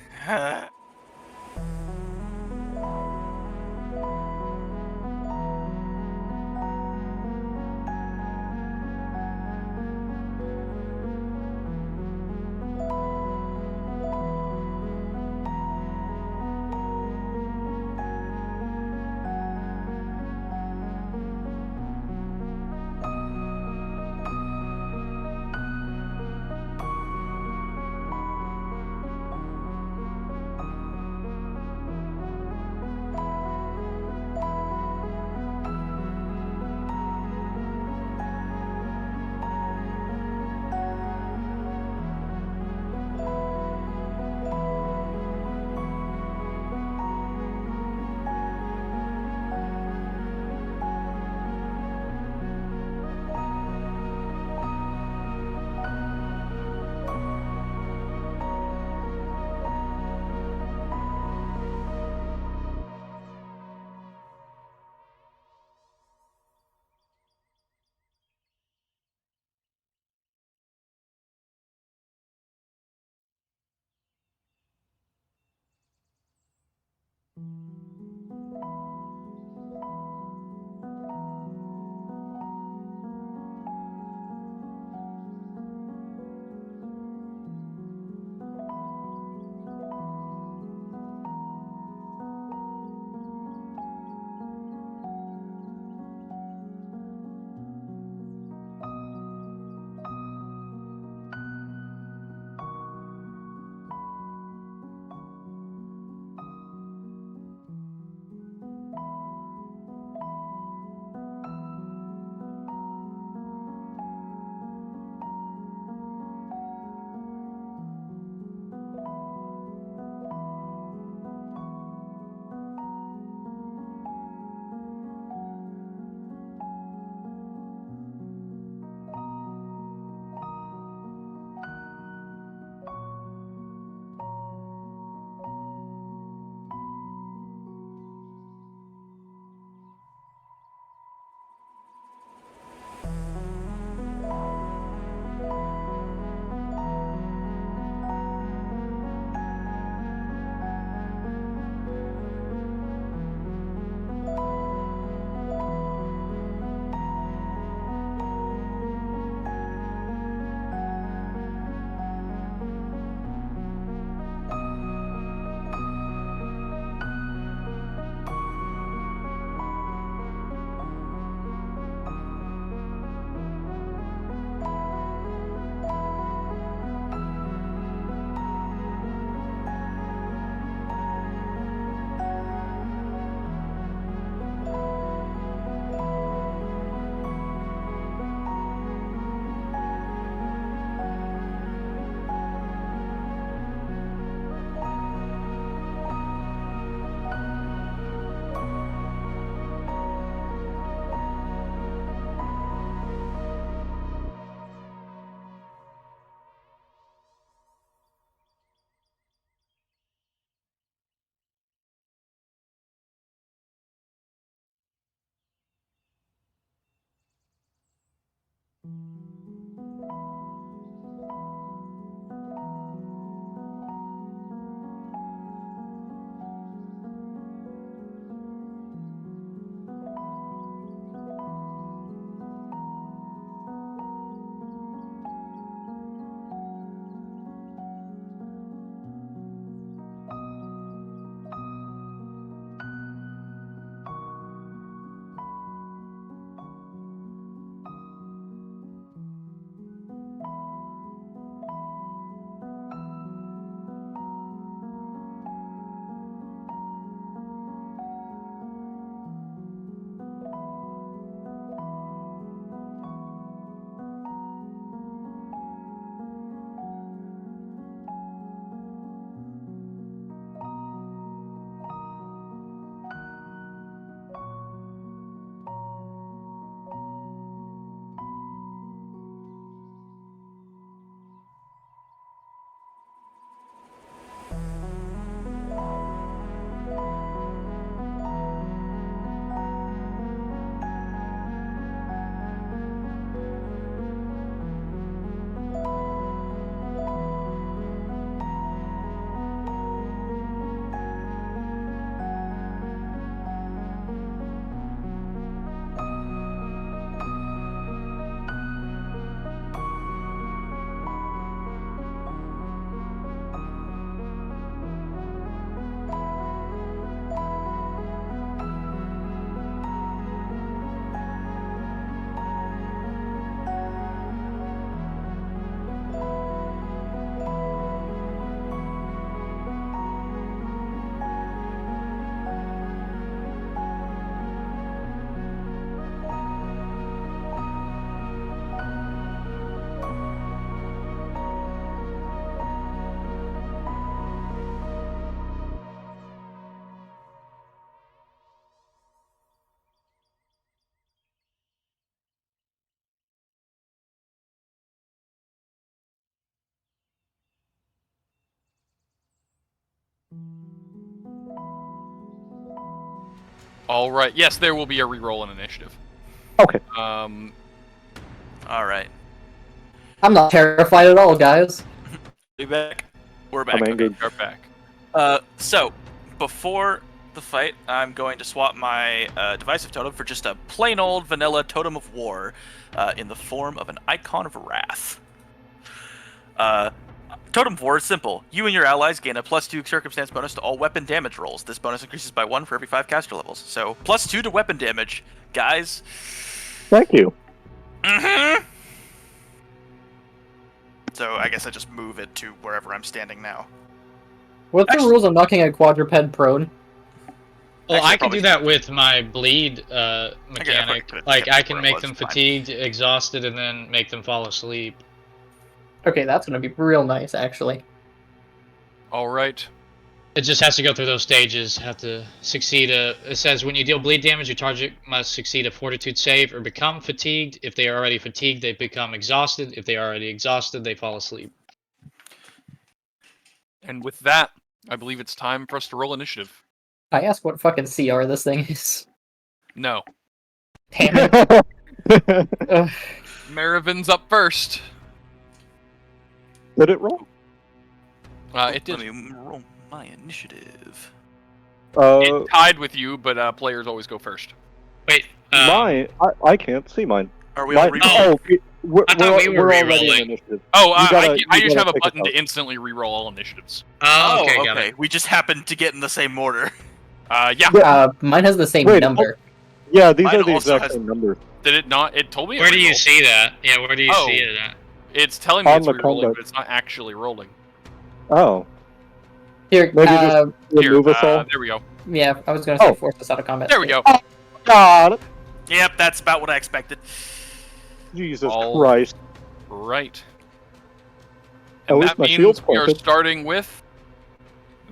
A: All right. Yes, there will be a reroll in initiative.
C: Okay.
H: All right.
D: I'm not terrified at all, guys.
H: Be back. We're back.
C: I'm
H: Okay.
C: engaged.
A: Are back.
H: So before the fight, I'm going to swap my divisive totem for just a plain old vanilla totem of war, in the form of an icon of wrath. Totem of War is simple. You and your allies gain a +2 circumstance bonus to all weapon damage rolls. This bonus increases by 1 for every 5 caster levels. So, +2 to weapon damage. Guys.
C: Thank you.
H: Mm-hmm. So, I guess I just move it to wherever I'm standing now.
D: What's the
H: Actually-
D: rules of knocking a quadruped prone?
E: Well,
H: Actually,
E: I can
H: probably
E: do that with my bleed mechanic.
H: could
E: Like,
H: kept
E: I
H: it
E: can
H: where it
E: make
H: was,
E: them
H: it's fine.
E: fatigued, exhausted, and then make them fall asleep.
D: Okay, that's gonna be real nice, actually.
A: All right.
E: It just has to go through those stages. Have to succeed it says when you deal bleed damage, your target must succeed a fortitude save or become fatigued. If they are already fatigued, they become exhausted. If they are already exhausted, they fall asleep.
A: And with that, I believe it's time for us to roll initiative.
D: I ask what fucking CR this thing is.
A: No.
D: Damn it. Ugh.
A: Marivin's up first.
C: Did it roll?
A: It did.
H: Let me roll my initiative.
A: It tied with you, but players always go first.
E: Wait,
C: mine. I can't see mine.
H: Are we all
C: Mine,
H: re-rolling?
C: we're
E: I thought we were
C: already
E: re-rolling.
C: in initiative.
A: Oh,
C: You
A: I
C: gotta
A: just have a
C: pick
A: button
C: out.
A: to instantly reroll all initiatives.
E: Oh, okay, got
H: okay.
E: it.
H: We just happened to get in the same order.
A: Yeah.
D: Mine has the same
C: Wait,
D: number.
C: Yeah, these
H: Mine
C: are the
H: also
C: exact
H: has-
C: same numbers.
A: Did it not? It told me.
E: Where
A: it
E: do you
A: re-rolled.
E: see that? Yeah, where do you
A: Oh.
E: see it at?
A: It's telling me
C: On
A: it's
C: the
A: re-rolling,
C: combat.
A: but it's not actually rolling.
C: Oh,
D: Here,
C: maybe just remove us all.
A: There we go.
D: yeah, I was gonna say
C: Oh.
D: force us out of combat.
A: There we go.
C: Got it.
H: Yep, that's about what I expected.
C: Jesus
A: All-
C: Christ.
A: Right.
C: At
A: And
C: least
A: that
C: my
A: means
C: shield's
A: we are
C: planted.
A: starting with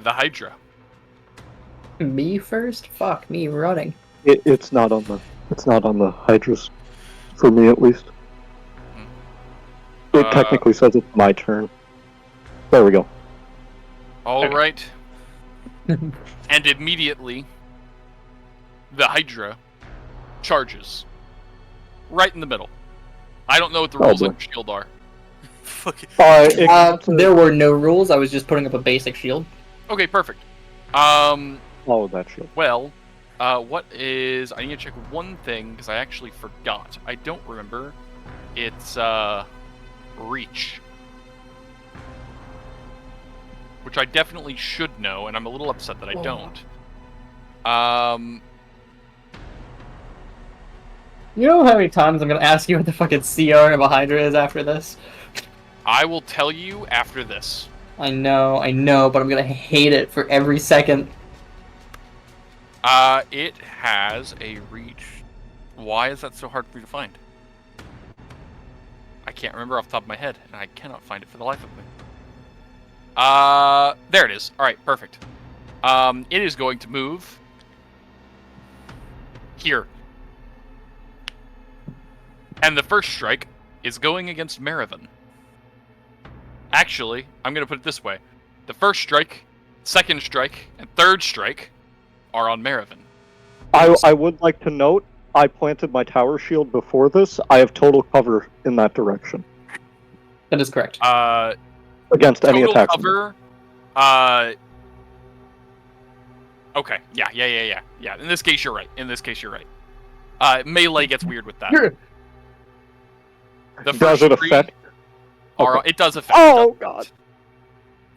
A: the Hydra.
D: Me first? Fuck me running.
C: It's not on the Hydras, for me at least. It technically says it's my turn. There we go.
A: All
D: Okay.
A: right. And immediately, the Hydra charges right in the middle. I don't know what the
C: Oh,
A: rules
C: boy.
A: on shield are.
H: Fucking.
D: There were no rules. I was just putting up a basic shield.
A: Okay, perfect.
C: All of that shit.
A: Well, what is? I need to check one thing because I actually forgot. I don't remember. It's reach, which I definitely should know, and I'm a little upset that I don't.
D: You know how many times I'm gonna ask you what the fucking CR of a Hydra is after this?
A: I will tell you after this.
D: I know, but I'm gonna hate it for every second.
A: It has a reach. Why is that so hard for me to find? I can't remember off the top of my head, and I cannot find it for the life of me. There it is. All right, perfect. It is going to move here. And the first strike is going against Marivin. Actually, I'm going to put it this way. The first strike, second strike, and third strike are on Marivin.
C: I would like to note, I planted my tower shield before this. I have total cover in that direction.
D: That is correct.
C: Against any
A: Total
C: attack.
A: cover. Okay. Yeah. In this case, you're right. Melee gets weird with that. The
C: Does
A: first
C: it
A: three
C: affect?
A: are.
C: Okay.
A: It does affect.
C: Oh, God.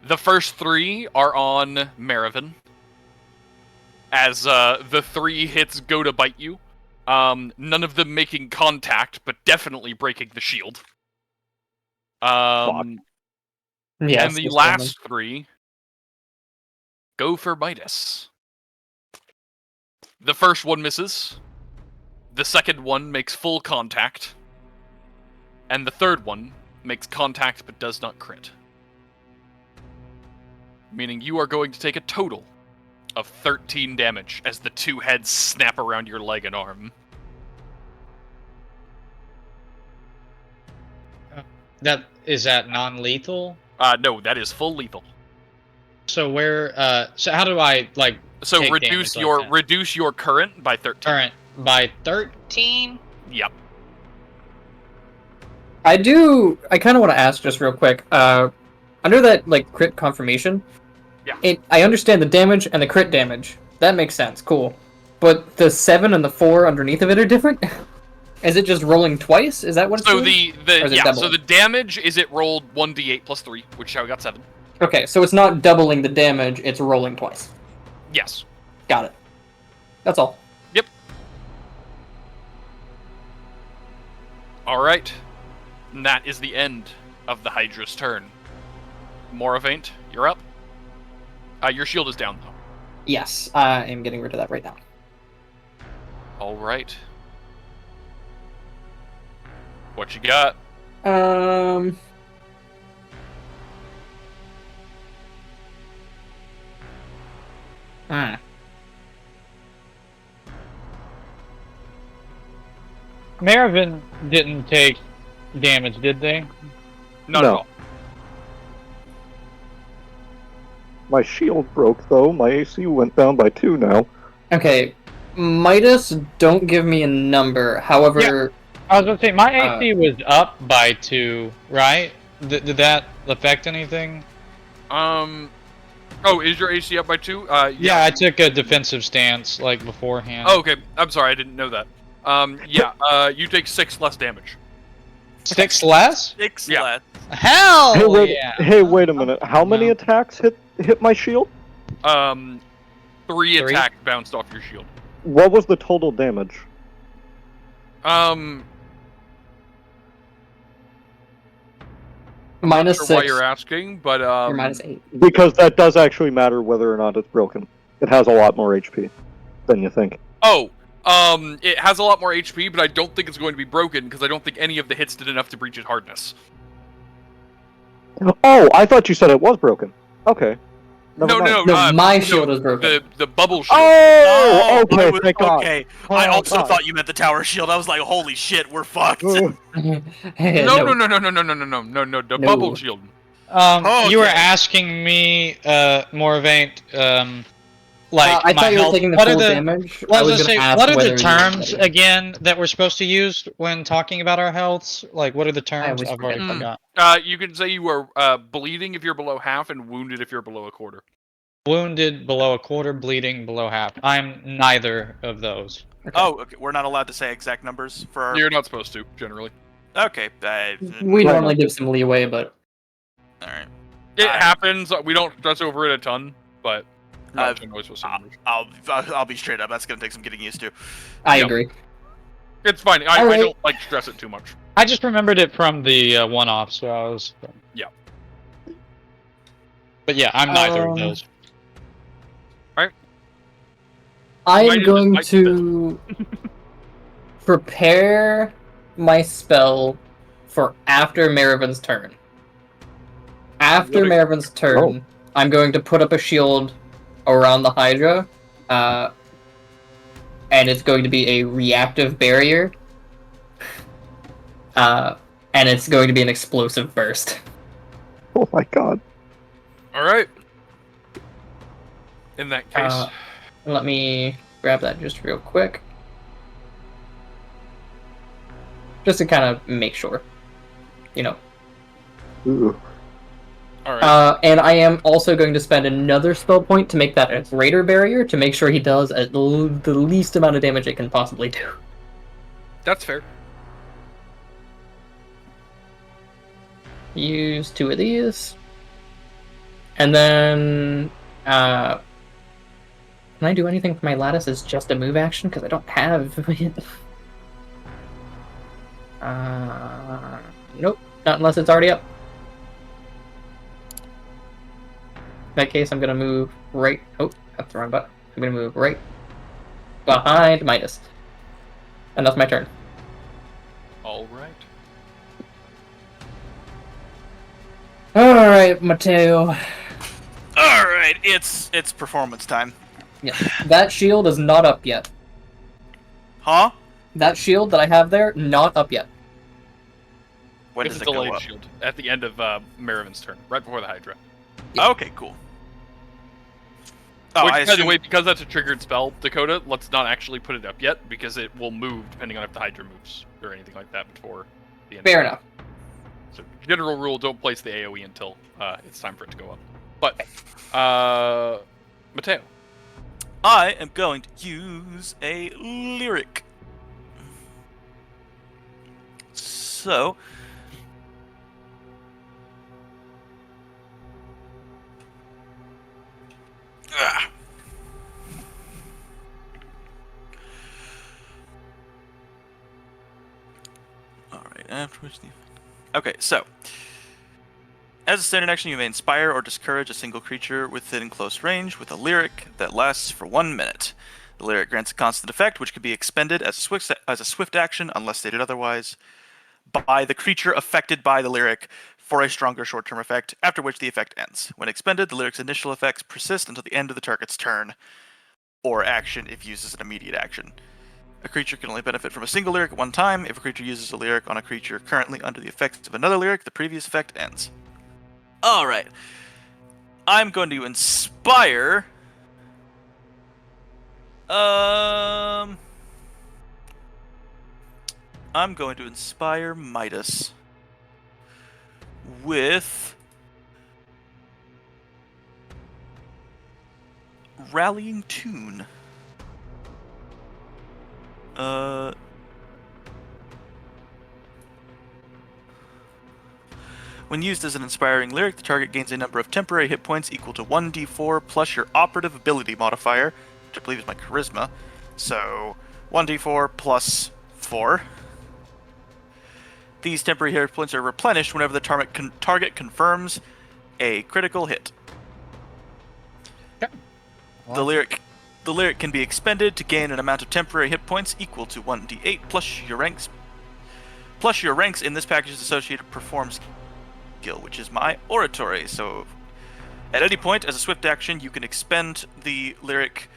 A: The first three are on Marivin. As the 3 hits go to bite you. None of them making contact, but definitely breaking the shield.
C: Fuck.
D: Yes,
A: And the
D: this
A: last 3 go for Midas. The first one misses. The second one makes full contact. And the third one makes contact but does not crit. Meaning you are going to take a total of 13 damage as the 2 heads snap around your leg and arm.
E: Is that non-lethal?
A: No, that is full lethal.
E: So where? So how do I like?
A: So
E: take
A: reduce
E: damage
A: your
E: like that?
A: reduce your current by 13.
E: Current by 13.
A: Yep.
D: I kind of want to ask just real quick. Under that like crit confirmation,
A: Yeah.
D: I understand the damage and the crit damage. That makes sense. Cool. But the 7 and the 4 underneath of it are different. Is it just rolling twice? Is that what it's
A: So
D: doing? Or is it
A: so
D: doubling?
A: the damage is it rolled 1d8 plus 3, which is how we got 7.
D: Okay, so it's not doubling the damage, it's rolling twice.
A: Yes.
D: Got it. That's all.
A: Yep. All right. And that is the end of the Hydra's turn. Moravaint, you're up. Your shield is down though.
D: Yes, I am getting rid of that right now.
A: All right. What you got?
E: Marivin didn't take damage, did they?
A: Not
C: No.
A: at all.
C: My shield broke though. My AC went down by 2 now.
D: Okay, Midas, don't give me a number. However,
E: I was gonna say my AC was up by 2, right? Did that affect anything?
A: Oh, is your AC up by 2?
E: Yeah, I took a defensive stance like beforehand.
A: Oh, okay. I'm sorry, I didn't know that. You take 6 less damage.
E: 6 less?
B: 6
A: Yeah.
B: less.
E: Hell
C: Hey, wait,
E: yeah!
C: hey, wait a minute. How many
E: No.
C: attacks hit my shield?
A: 3
E: Three?
A: attack bounced off your shield.
C: What was the total damage?
D: minus
A: Not sure
D: 6
A: why you're asking, but
D: or minus 8.
C: Because that does actually matter whether or not it's broken. It has a lot more HP than you think.
A: It has a lot more HP, but I don't think it's going to be broken because I don't think any of the hits did enough to breach its hardness.
C: Oh, I thought you said it was broken. Okay. Never mind.
D: No, my shield is broken.
A: The bubble shield.
C: Oh, okay, thank God.
B: Okay.
C: Oh,
B: I also
C: God.
B: thought you meant the tower shield. I was like, holy shit, we're fucked.
A: No. The bubble shield.
E: You were
B: Okay.
E: asking me, Moravaint, like
D: I
E: my
D: thought you were
E: health.
D: taking the
E: What are
D: full
E: the
D: damage.
E: Well, I
D: I
E: was
D: was
E: gonna
D: gonna
E: say,
D: ask
E: what are
D: whether
E: the
D: you-
E: terms again that we're supposed to use when talking about our healths? Like, what are the terms?
D: always
E: I've already
A: forget.
E: forgot.
A: You can say you are bleeding if you're below half and wounded if you're below a quarter.
E: Wounded below a quarter, bleeding below half. I'm neither of those.
B: Oh, okay. We're not allowed to say exact numbers for our...
A: You're not supposed to, generally.
B: Okay.
D: We normally give some leeway, but
B: Alright.
A: It happens. We don't stress over it a ton, but not generally supposed to say numbers.
B: I'll be straight up. That's gonna take some getting used to.
D: I
A: Yep.
D: agree.
A: It's fine. I
D: Alright.
A: don't like stress it too much.
E: I just remembered it from the one-off, so I was.
A: Yeah.
E: But yeah, I'm neither of those.
D: I
A: Might
D: am
A: have
D: going
A: just
D: to prepare my spell for after Marivin's turn. After
A: What
D: Marivin's turn, I'm going to put up a shield around the Hydra, and it's going to be a reactive barrier, and it's going to be an explosive burst.
C: Oh my God.
A: All right. In that case,
D: Let me grab that just real quick. Just to kind of make sure. You know.
C: Ooh.
A: all right.
D: And I am also going to spend another spell point to make that a greater barrier to make sure he does the least amount of damage it can possibly do.
A: That's fair.
D: Use 2 of these. And then... can I do anything for my lattice as just a move action? Because I don't have it. Nope. Not unless it's already up. In that case, I'm going to move right... Oh, that's the wrong button. I'm going to move right behind Midas. And that's my turn.
A: All right.
D: Alright, Matteo.
B: Alright, it's performance time.
D: Yeah, that shield is not up yet.
B: Huh?
D: That shield that I have there, not up yet.
B: When
A: It's
B: does
A: a
B: it go
A: delayed
B: up?
A: shield at the end of Marivin's turn, right before the Hydra.
D: Yeah.
B: Okay, cool.
H: Oh,
A: Which,
H: I
A: by the
H: assume.
A: way, because that's a triggered spell, Dakota, let's not actually put it up yet, because it will move depending on if the Hydra moves or anything like that before the end.
D: Fair enough.
A: So, general rule, don't place the AoE until it's time for it to go up. But, Matteo.
H: I am going to use a lyric. So. Ah. Alright, afterwards the. Okay, so. As a standard action, you may inspire or discourage a single creature within close range with a lyric that lasts for 1 minute. The lyric grants a constant effect, which can be expended as a swift action, unless stated otherwise, by the creature affected by the lyric for a stronger short-term effect, after which the effect ends. When expended, the lyric's initial effects persist until the end of the target's turn, or action if used as an immediate action. A creature can only benefit from a single lyric at one time. If a creature uses a lyric on a creature currently under the effects of another lyric, the previous effect ends. Alright. I'm going to inspire... I'm going to inspire Midas with Rallying Tune. When used as an inspiring lyric, the target gains a number of temporary hit points equal to 1d4 plus your operative ability modifier, which I believe is my charisma. So 1d4 plus 4. These temporary hit points are replenished whenever the target confirms a critical hit.
E: Okay.
H: The lyric can be expended to gain an amount of temporary hit points equal to 1d8 plus your ranks. Plus your ranks in this package's associated performs skill, which is my oratory. So at any point as a swift action, you can expend the lyric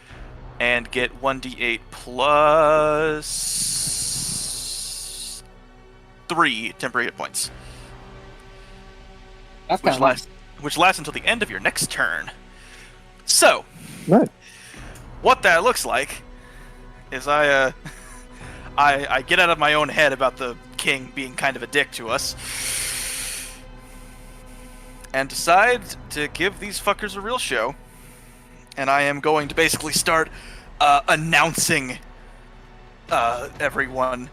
H: and get 1d8 plus 3 temporary hit points.
D: That's kind of nice.
H: Which lasts until the end of your next turn. So,
C: Nice.
H: what that looks like is I get out of my own head about the king being kind of a dick to us, and decide to give these fuckers a real show. And I am going to basically start announcing everyone.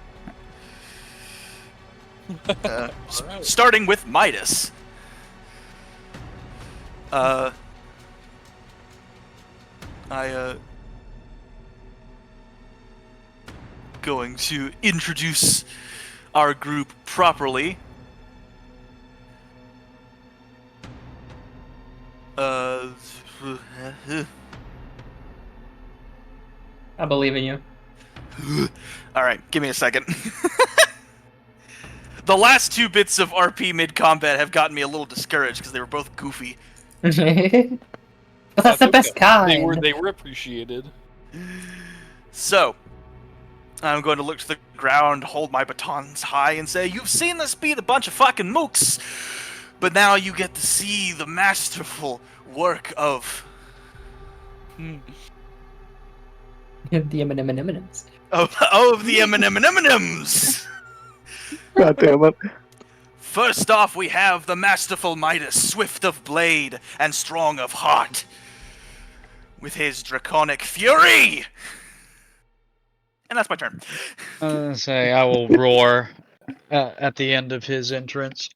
H: Starting with Midas. Going to introduce our group properly.
D: I believe in you.
H: Alright, give me a second. The last 2 bits of RP mid-combat have gotten me a little discouraged because they were both goofy.
D: But that's the best kind.
A: They were appreciated.
H: So, I'm going to look to the ground, hold my batons high, and say, "You've seen us beat a bunch of fucking mooks, but now you get to see the masterful work of
D: The M&M's.
H: of the M&M's.
C: God damn it.
H: First off, we have the masterful Midas, swift of blade and strong of heart, with his draconic fury. And that's my turn.
E: Say I will roar at the end of his entrance.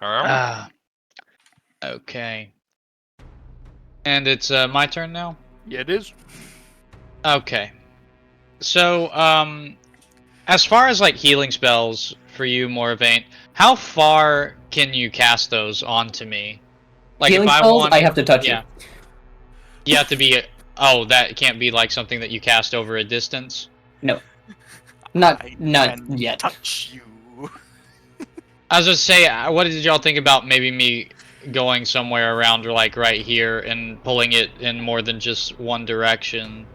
A: Alright.
E: Okay. And it's my turn now?
A: Yeah, it is.
E: Okay. So, as far as like healing spells for you, Moravaint, how far can you cast those onto me? Like
D: Healing
E: if I
D: spells,
E: want,
D: I have to touch
E: yeah. You have to be. Oh, that can't be like something that you cast over a distance.
D: you. No. Not
H: I
D: not
H: can
D: yet.
H: touch you.
E: I was just say, what did y'all think about maybe me going somewhere around or like right here and pulling it in more than just one direction?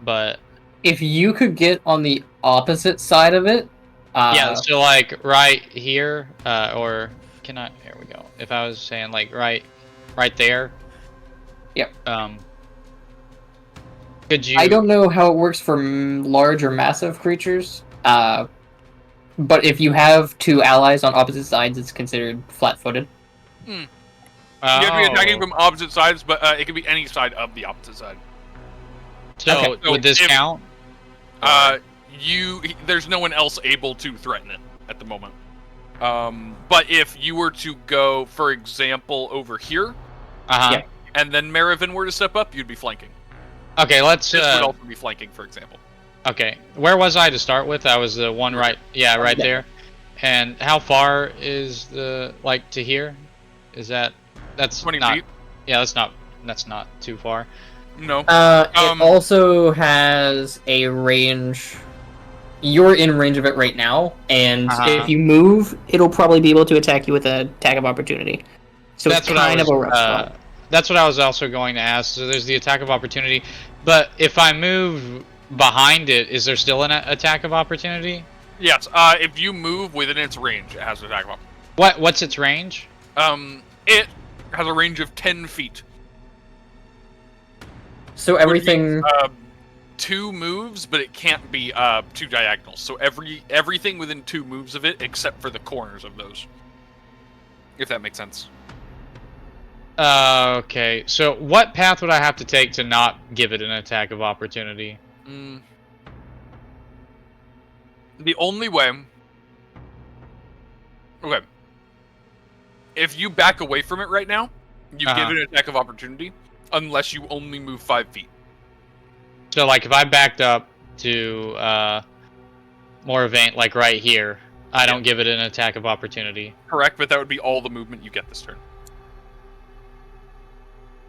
E: But
D: If you could get on the opposite side of it,
E: yeah, so like right here, or can I? Here we go. If I was saying like right there.
D: Yep.
E: Could you?
D: I don't know how it works for large or massive creatures. But if you have two allies on opposite sides, it's considered flat-footed.
A: You have to be attacking
E: Oh.
A: from opposite sides, but it can be any side of the opposite side.
E: So
A: Okay.
E: would this
A: If-
E: count?
A: There's no one else able to threaten it at the moment. But if you were to go, for example, over here,
E: Yeah.
A: and then Marivin were to step up, you'd be flanking.
E: Okay, let's.
A: This would also be flanking, for example.
E: Okay, where was I to start with? I was the one right. Yeah, right there. And how far is the to here? Is that's
A: 20
E: not,
A: feet.
E: Yeah, that's not too far.
A: No.
D: It also has a range. You're in range of it right now, and if you move, it'll probably be able to attack you with an attack of opportunity. So
E: That's
D: it's
E: what
D: kind
E: I
D: of
E: was,
D: a rough spot.
E: That's what I was also going to ask. So there's the attack of opportunity, but if I move behind it, is there still an attack of opportunity?
A: Yes. If you move within its range, it has an attack of
E: What's its range?
A: It has a range of 10 feet.
D: So
A: Which
D: everything.
A: means, 2 moves, but it can't be 2 diagonals. So everything within 2 moves of it, except for the corners of those. If that makes sense.
E: Okay. So what path would I have to take to not give it an attack of opportunity?
A: The only way. Okay. If you back away from it right now, you give it an attack of opportunity, unless you only move 5 feet.
E: So, if I backed up to Moravaint, right here, I don't give it an attack of opportunity.
A: Correct, but that would be all the movement you get this turn.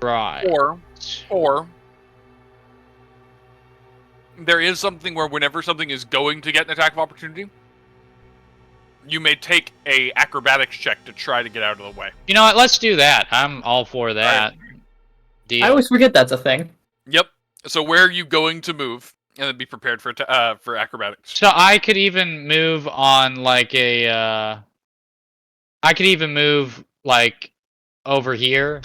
E: Right.
A: Or there is something where whenever something is going to get an attack of opportunity, you may take a acrobatics check to try to get out of the way.
E: You know what? Let's do that. I'm all for that. Deal.
D: I always forget that's a thing.
A: Yep. So where are you going to move? And then be prepared for acrobatics.
E: So I could even move on I could even move over here.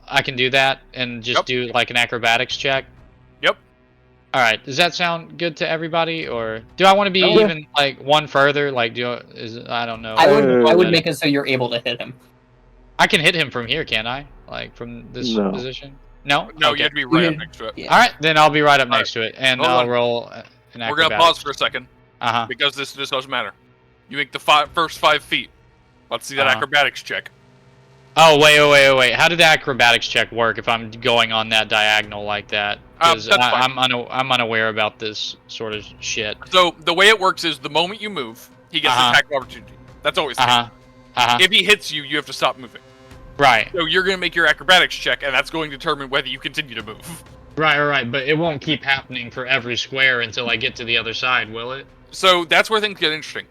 E: I can do that and just do an acrobatics check.
A: Yep.
E: All right. Does that sound good to everybody, or do I want to be even one further? I don't know.
D: I would make it so you're able to hit him.
E: I can hit him from here, can't I? From this position? No.
A: No,
E: Okay.
A: you have to be right up next to it.
D: Yeah.
E: All right, then I'll be right up next to it, and
A: Hold
E: I'll
A: on.
E: roll an acrobatics.
A: We're gonna pause for a second
E: Uh-huh.
A: because this doesn't matter. You make the first 5 feet. Let's see that acrobatics check.
E: Oh, wait. How did the acrobatics check work if I'm going on that diagonal like that? Because
A: That's fine.
E: I'm unaware about this sort of shit.
A: So the way it works is the moment you move, he gets an attack of opportunity. That's always the case. If he hits you, you have to stop moving.
E: Right.
A: So you're going to make your acrobatics check, and that's going to determine whether you continue to move.
E: Right. But it won't keep happening for every square until I get to the other side, will it?
A: So that's where things get interesting.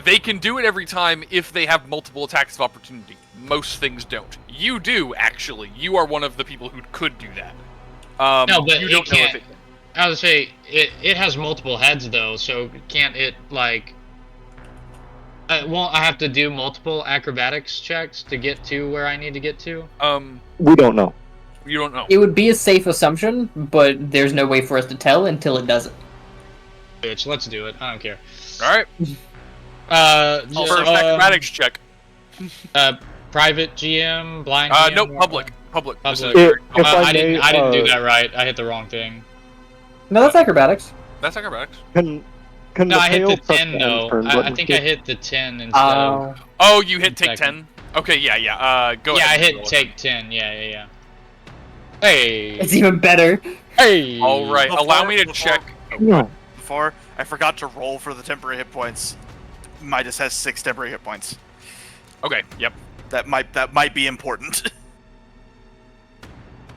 A: They can do it every time if they have multiple attacks of opportunity. Most things don't. You do, actually. You are one of the people who could do that.
E: No, but
A: you
E: it
A: don't know
E: can't.
A: if it can.
E: I would say it has multiple heads though, so can't it won't I have to do multiple acrobatics checks to get to where I need to get to?
C: We don't know.
A: You don't know.
D: It would be a safe assumption, but there's no way for us to tell until it doesn't.
E: Bitch, let's do it. I don't care.
A: Alright.
E: Just,
A: First acrobatics check.
E: Private GM, blind GM?
A: No, public. Public. This is
E: Public.
C: If I
E: I didn't
C: may,
E: do that right. I hit the wrong thing.
D: No, that's acrobatics.
A: That's acrobatics.
C: Can
E: No, I hit
C: Matteo
E: the
C: press
E: 10
C: the
E: though.
C: end turn
E: I
C: button?
E: think I hit the 10 instead of...
A: Oh, you hit take
E: Second.
A: 10? Okay, yeah. Go
E: Yeah, I
A: ahead.
E: hit take 10. Yeah. Hey.
D: It's even better.
E: Hey.
A: Alright, allow me to check.
C: No.
H: Before, I forgot to roll for the temporary hit points. Midas has 6 temporary hit points.
A: Okay, yep.
H: That might be important.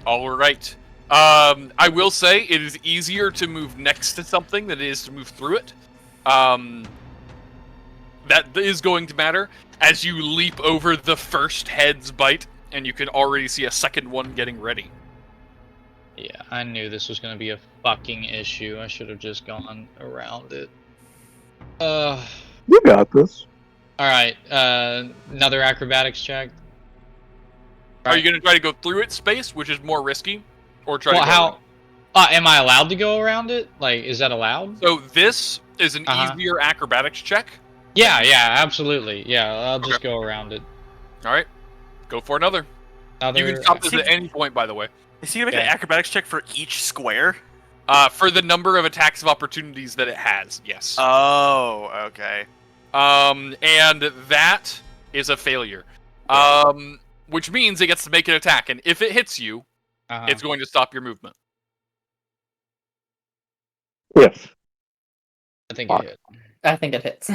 A: Alright. I will say it is easier to move next to something than it is to move through it. That is going to matter as you leap over the first head's bite, and you can already see a second one getting ready.
E: Yeah, I knew this was gonna be a fucking issue. I should have just gone around it.
C: You got this.
E: Alright, another acrobatics check.
A: Are you going to try to go through its space, which is more risky, or try to go around?
E: Am I allowed to go around it? Like, is that allowed?
A: So this is an easier acrobatics check.
E: Yeah, absolutely. Yeah, I'll just go around it.
A: All right, go for another. You can stop this at any point, by the way.
H: Is he gonna make an acrobatics check for each square?
A: For the number of attacks of opportunities that it has, yes.
H: Oh, okay.
A: And that is a failure. Which means it gets to make an attack, and if it hits you, it's going to stop your movement.
C: Yes.
E: I think it hit.
D: I think it hits.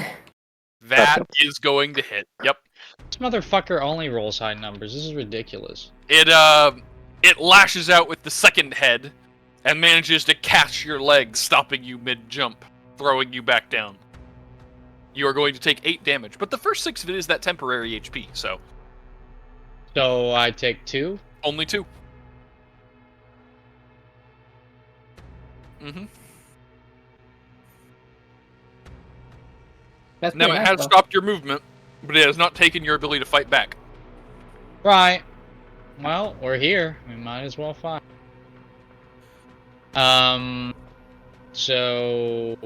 A: That is going to hit. Yep.
E: This motherfucker only rolls high numbers. This is ridiculous.
A: It lashes out with the second head, and manages to catch your leg, stopping you mid-jump, throwing you back down. You are going to take 8 damage, but the first 6 of it is that temporary HP, so...
E: So I take 2?
A: Only 2. Mm-hmm. Now, it has stopped your movement, but it has not taken your ability to fight back.
E: Right. Well, we're here. We might as well fight. So...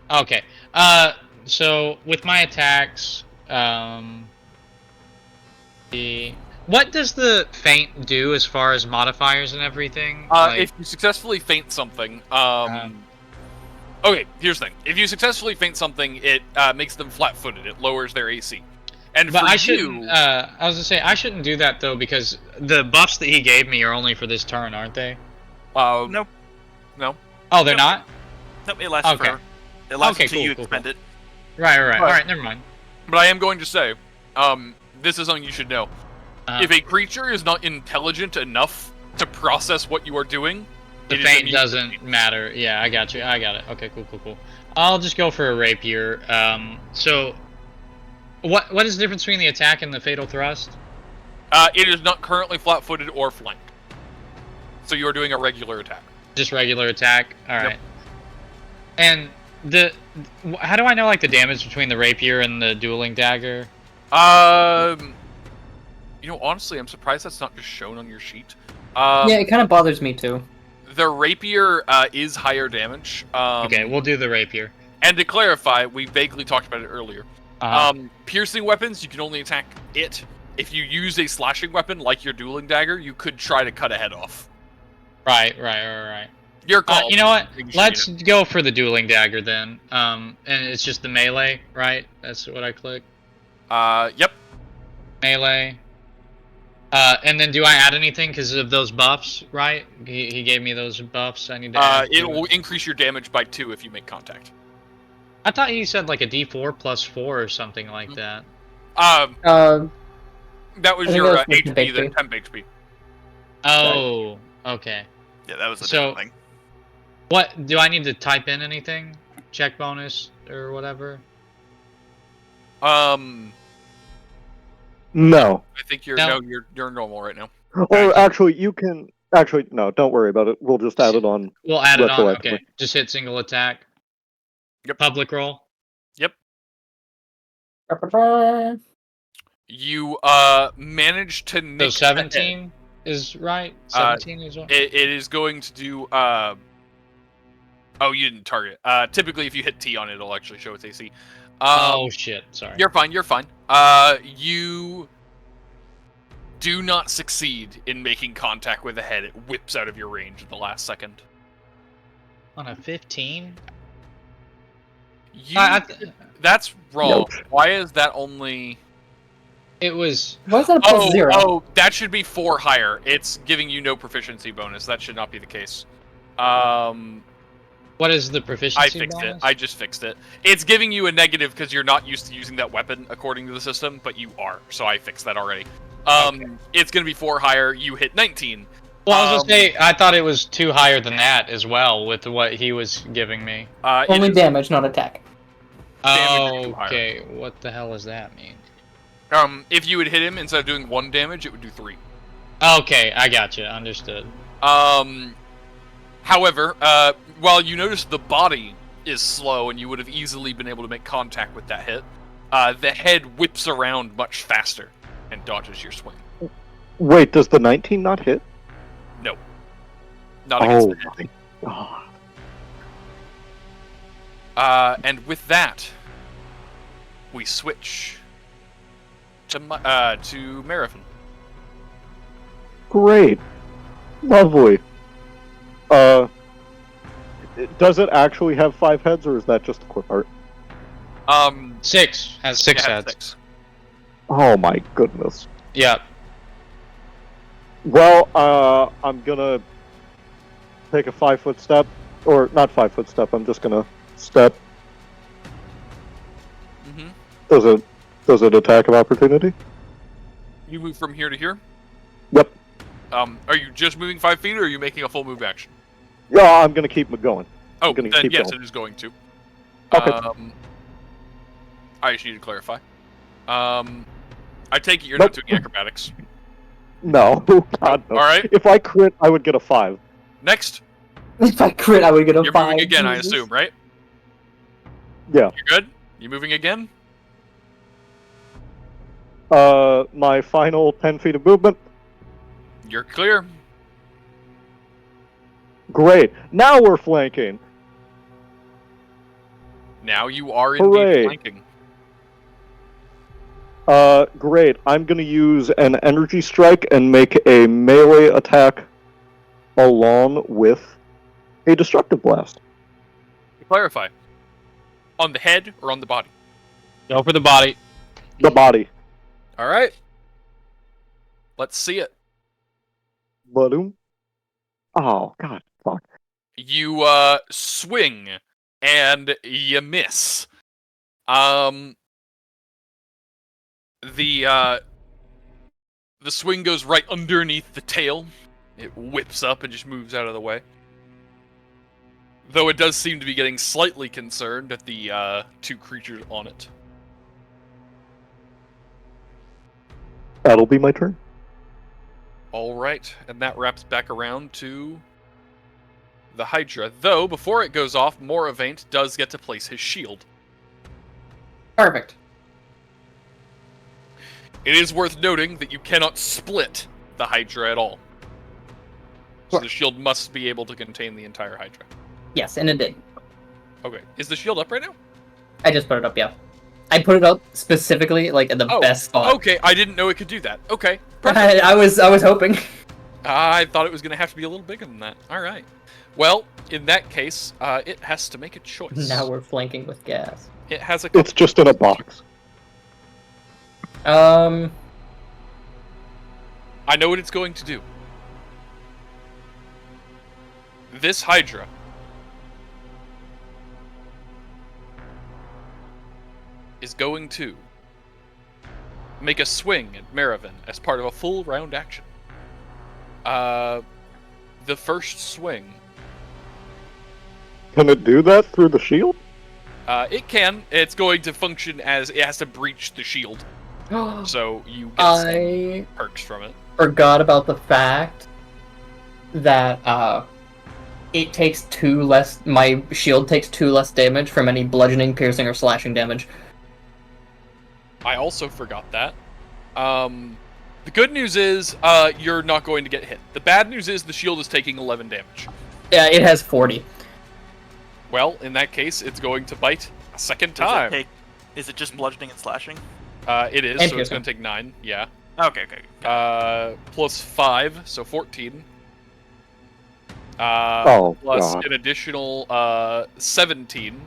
E: Okay. So with my attacks, what does the feint do as far as modifiers and everything?
A: If you successfully feint something, okay, here's the thing. If you successfully feint something, it makes them flat-footed. It lowers their AC. And
E: but
A: for
E: I shouldn't. I was gonna say I shouldn't do that though because the buffs that he gave me are only for this turn, aren't they?
H: Nope.
A: No.
E: Oh, they're not.
H: Nope. It lasts
E: Okay.
H: forever. It lasts
E: Okay,
H: until you
E: cool.
H: expend it.
E: Right. All right. Never mind.
A: But I am going to say, this is something you should know. If a creature is not intelligent enough to process what you are doing,
E: the feint doesn't matter. Yeah, I got you. I got it. Okay, cool. I'll just go for a rapier. So, what is the difference between the attack and the fatal thrust?
A: It is not currently flat-footed or flanked. So you are doing a regular attack.
E: Just regular attack. All right. Yep. And how do I know like the damage between the rapier and the dueling dagger?
A: You know, honestly, I'm surprised that's not just shown on your sheet.
D: Yeah, it kind of bothers me too.
A: The rapier is higher damage.
E: Okay, we'll do the rapier.
A: And to clarify, we vaguely talked about it earlier. Piercing weapons, you can only attack it. If you use a slashing weapon like your dueling dagger, you could try to cut a head off.
E: Right.
A: Your call.
E: You know what? Let's go for the dueling dagger then. And it's just the melee, right? That's what I click.
A: Yep.
E: Melee. And then do I add anything because of those buffs, right? He gave me those buffs. I need to add
A: it will increase your damage by 2 if you make contact.
E: I thought he said like a D4 plus 4 or something like that.
A: That was your HP, the temp HP.
E: Oh, okay.
H: Yeah, that was a different thing.
E: What do I need to type in anything? Check bonus or whatever?
C: No.
A: I think you're you're normal right now.
C: Or actually, you can no. Don't worry about it. We'll just add it on.
E: We'll add it on. Okay. Just hit single attack.
A: Yep.
E: Public roll.
A: Yep. You managed to nick.
E: So 17 is right. 17 is right.
A: It is going to do. Oh, you didn't target. Typically, if you hit T on it, it'll actually show its AC.
E: Oh shit! Sorry.
A: You're fine. You do not succeed in making contact with the head. It whips out of your range at the last second.
E: On a 15.
A: That's wrong. Nope. Why is that only?
E: It was.
D: Why is that a plus 0?
A: Oh, that should be 4 higher. It's giving you no proficiency bonus. That should not be the case.
E: What is the proficiency bonus?
A: I just fixed it. It's giving you a negative because you're not used to using that weapon according to the system, but you are. So I fixed that already. It's going to be 4 higher. You hit 19.
E: Well, I was going to say, I thought it was 2 higher than that as well with what he was giving me.
D: Only damage, not attack.
E: Okay, what the hell does that mean?
A: If you would hit him, instead of doing 1 damage, it would do 3.
E: Okay, I got you. Understood.
A: However, while you notice the body is slow and you would have easily been able to make contact with that hit, the head whips around much faster and dodges your swing.
C: Wait, does the 19 not hit?
A: No. Not against
C: Oh
A: the head.
C: my god.
A: And with that, we switch to Marivin.
C: Great. Lovely. Does it actually have 5 heads, or is that just the quip art?
E: 6 has 6
A: it has
E: heads.
A: 6.
C: Oh my goodness.
E: Yeah.
C: Well, I'm gonna take a 5-foot step, or not 5-foot step. I'm just gonna step.
A: Mm-hmm.
C: Does it attack of opportunity?
A: You move from here to here?
C: Yep.
A: Are you just moving 5 feet, or are you making a full move action?
C: Yeah, I'm gonna keep going.
A: Oh,
C: gonna
A: then
C: keep
A: yes,
C: going.
A: it is going to.
C: Okay.
A: I just need to clarify. I take it you're
C: Nope.
A: not doing acrobatics.
C: No, God no.
A: All right.
C: If I crit, I would get a 5.
A: Next,
D: If I crit, I would get a
A: you're
D: 5.
A: moving again, I
D: Jesus.
A: assume, right?
C: Yeah.
A: You're good? You moving again?
C: My final 10 feet of movement.
A: You're clear.
C: Great. Now we're flanking.
A: Now you are
C: Hooray.
A: indeed flanking.
C: Great. I'm gonna use an energy strike and make a melee attack along with a destructive blast.
A: To clarify, on the head or on the body?
E: Go for the body.
C: The body.
A: All right. Let's see it.
C: Badoom. Oh, God. Fuck.
A: You swing and you miss. The swing goes right underneath the tail. It whips up and just moves out of the way. Though it does seem to be getting slightly concerned at the 2 creatures on it.
C: That'll be my turn.
A: Alright, and that wraps back around to the Hydra. Though, before it goes off, Moravaint does get to place his shield.
D: Perfect.
A: It is worth noting that you cannot split the Hydra at all. So
D: Sure.
A: the shield must be able to contain the entire Hydra.
D: Yes, and it did.
A: Okay, is the shield up right now?
D: I just put it up, yeah. I put it up specifically, like, at the best spot.
A: Okay, I didn't know it could do that. Okay, perfect.
D: I was hoping.
A: I thought it was going to have to be a little bigger than that. Alright. Well, in that case, it has to make a choice.
D: Now we're flanking with gas.
A: It has a couple.
C: It's just in a box.
A: I know what it's going to do. This Hydra is going to make a swing at Marivin as part of a full round action. The first swing.
C: Can it do that through the shield?
A: It can. It's going to function as it has to breach the shield. So you get some
D: I
A: perks from it.
D: forgot about the fact that it takes 2 less. My shield takes 2 less damage from any bludgeoning, piercing, or slashing damage.
A: I also forgot that. The good news is you're not going to get hit. The bad news is the shield is taking 11 damage.
D: Yeah, it has 40.
A: Well, in that case, it's going to bite a second
H: Does
A: time.
H: is it just bludgeoning and slashing?
A: It is,
D: And
A: so it's
D: piercing.
A: going to take 9, yeah.
H: Okay.
A: Plus 5, so 14.
C: Oh,
A: Plus
C: God.
A: an additional 17.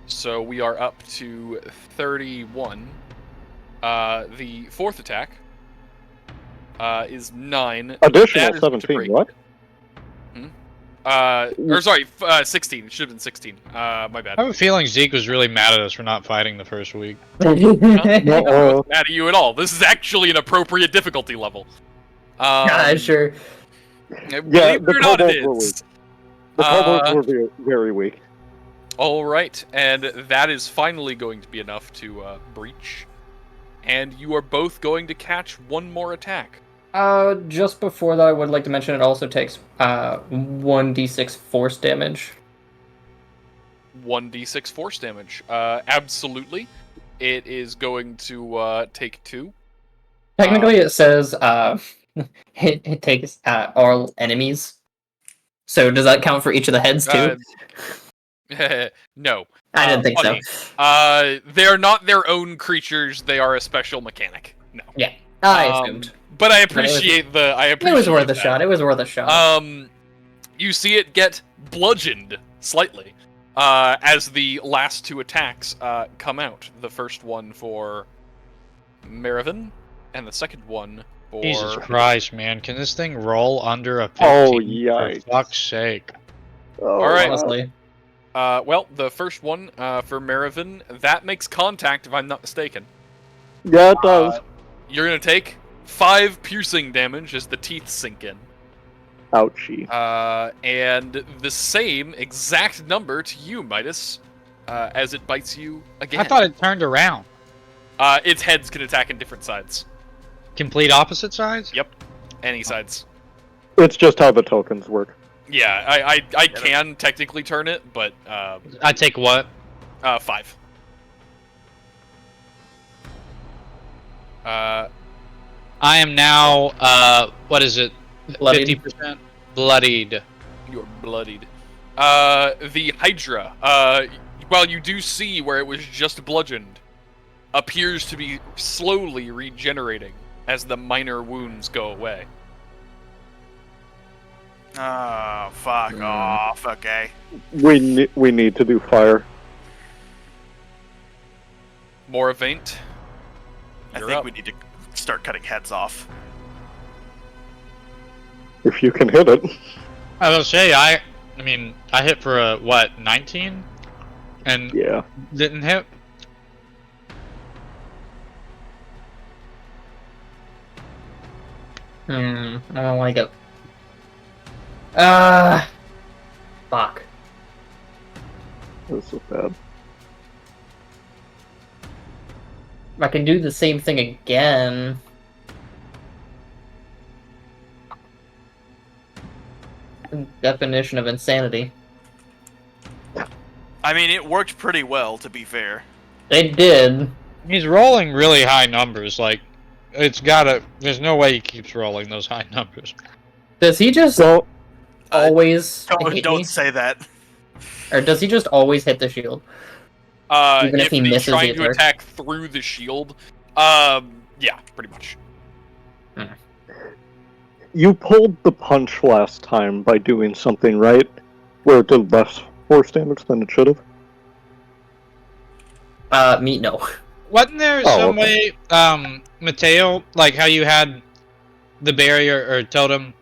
A: So we are up to 31. The fourth attack is 9.
C: Additional
A: That is going to
C: 17,
A: break.
C: what?
A: Or sorry, 16. It should have been 16. My bad.
E: I have a feeling Zeke was really mad at us for not fighting the first week.
C: No,
A: Not mad at you at all. This is actually an appropriate difficulty level.
D: Yeah, sure.
C: Yeah,
A: Believe it
C: the
A: or not, it
C: kobolds were weak.
A: is.
C: The kobolds were very, very weak.
A: All right, and that is finally going to be enough to breach. And you are both going to catch one more attack.
D: Just before that, I would like to mention it also takes 1d6 force damage.
A: 1d6 force damage. Absolutely. It is going to take 2.
D: Technically, it says it takes all enemies. So does that count for each of the heads too?
A: No.
D: I didn't think
A: funny.
D: so.
A: They're not their own creatures. They are a special mechanic. No.
D: Yeah, I assumed.
A: But I appreciate the. I appreciate
D: It was worth a
A: that.
D: shot. It was worth a shot.
A: You see it get bludgeoned slightly as the last 2 attacks come out. The first one for Marivin, and the second one for.
E: Jesus Christ, man! Can this thing roll under a 15?
C: Oh, yikes.
E: For fuck's sake!
C: Oh,
A: All right.
D: Honestly.
A: Well, the first one for Marivin, that makes contact, if I'm not mistaken.
C: Yeah, it does.
A: You're gonna take 5 piercing damage as the teeth sink in.
C: Ouchie.
A: And the same exact number to you, Midas, as it bites you again.
E: I thought it turned around.
A: Its heads can attack in different sides.
E: Complete opposite sides?
A: Yep, any sides.
C: It's just how the tokens work.
A: Yeah, I can technically turn it, but
E: I take what?
A: 5.
E: I am now, what is it?
D: Bloodied.
E: 50% bloodied.
A: You're bloodied. The Hydra, while you do see where it was just bludgeoned, appears to be slowly regenerating as the minor wounds go away.
H: Oh, fuck off. Okay.
C: We need to do fire.
A: Moravaint,
H: I
A: you're
H: think
A: up.
H: we need to start cutting heads off.
C: If you can hit it.
E: I will say, I mean, I hit for a, what, 19? And
C: Yeah.
E: didn't hit?
D: I don't like it. Fuck.
C: This is bad.
D: I can do the same thing again. Definition of insanity.
H: I mean, it worked pretty well, to be fair.
D: It did.
E: He's rolling really high numbers, like, it's gotta, there's no way he keeps rolling those high numbers.
D: Does he just
C: So,
D: always hit me?
H: Don't say that.
D: Or does he just always hit the shield? Even if he misses
A: trying
D: the
A: to
D: attack?
A: attack through the shield, yeah, pretty much.
C: you pulled the punch last time by doing something right, where it did less force damage than it should have.
D: Me, no.
E: Wasn't there
C: Oh,
E: some
C: okay.
E: way, Matteo, like how you had the barrier or totem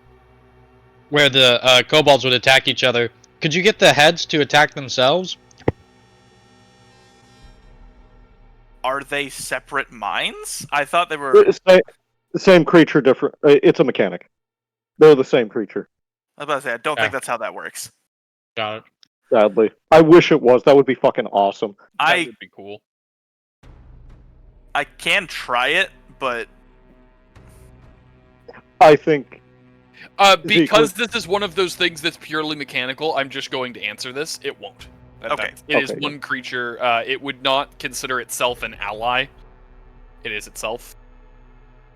E: where the kobolds would attack each other, could you get the heads to attack themselves?
H: Are they separate mines? I thought they were.
C: Same creature, different. It's a mechanic. They're the same creature.
H: I was about to say, I don't think that's how that works.
E: Got it.
C: Sadly, I wish it was. That would be fucking awesome.
A: That would be cool.
H: I can try it, but
C: I think
A: Because this is one of those things that's purely mechanical, I'm just going to answer this. It won't.
H: Okay.
A: It is
C: Okay.
A: one creature. It would not consider itself an ally. It is itself.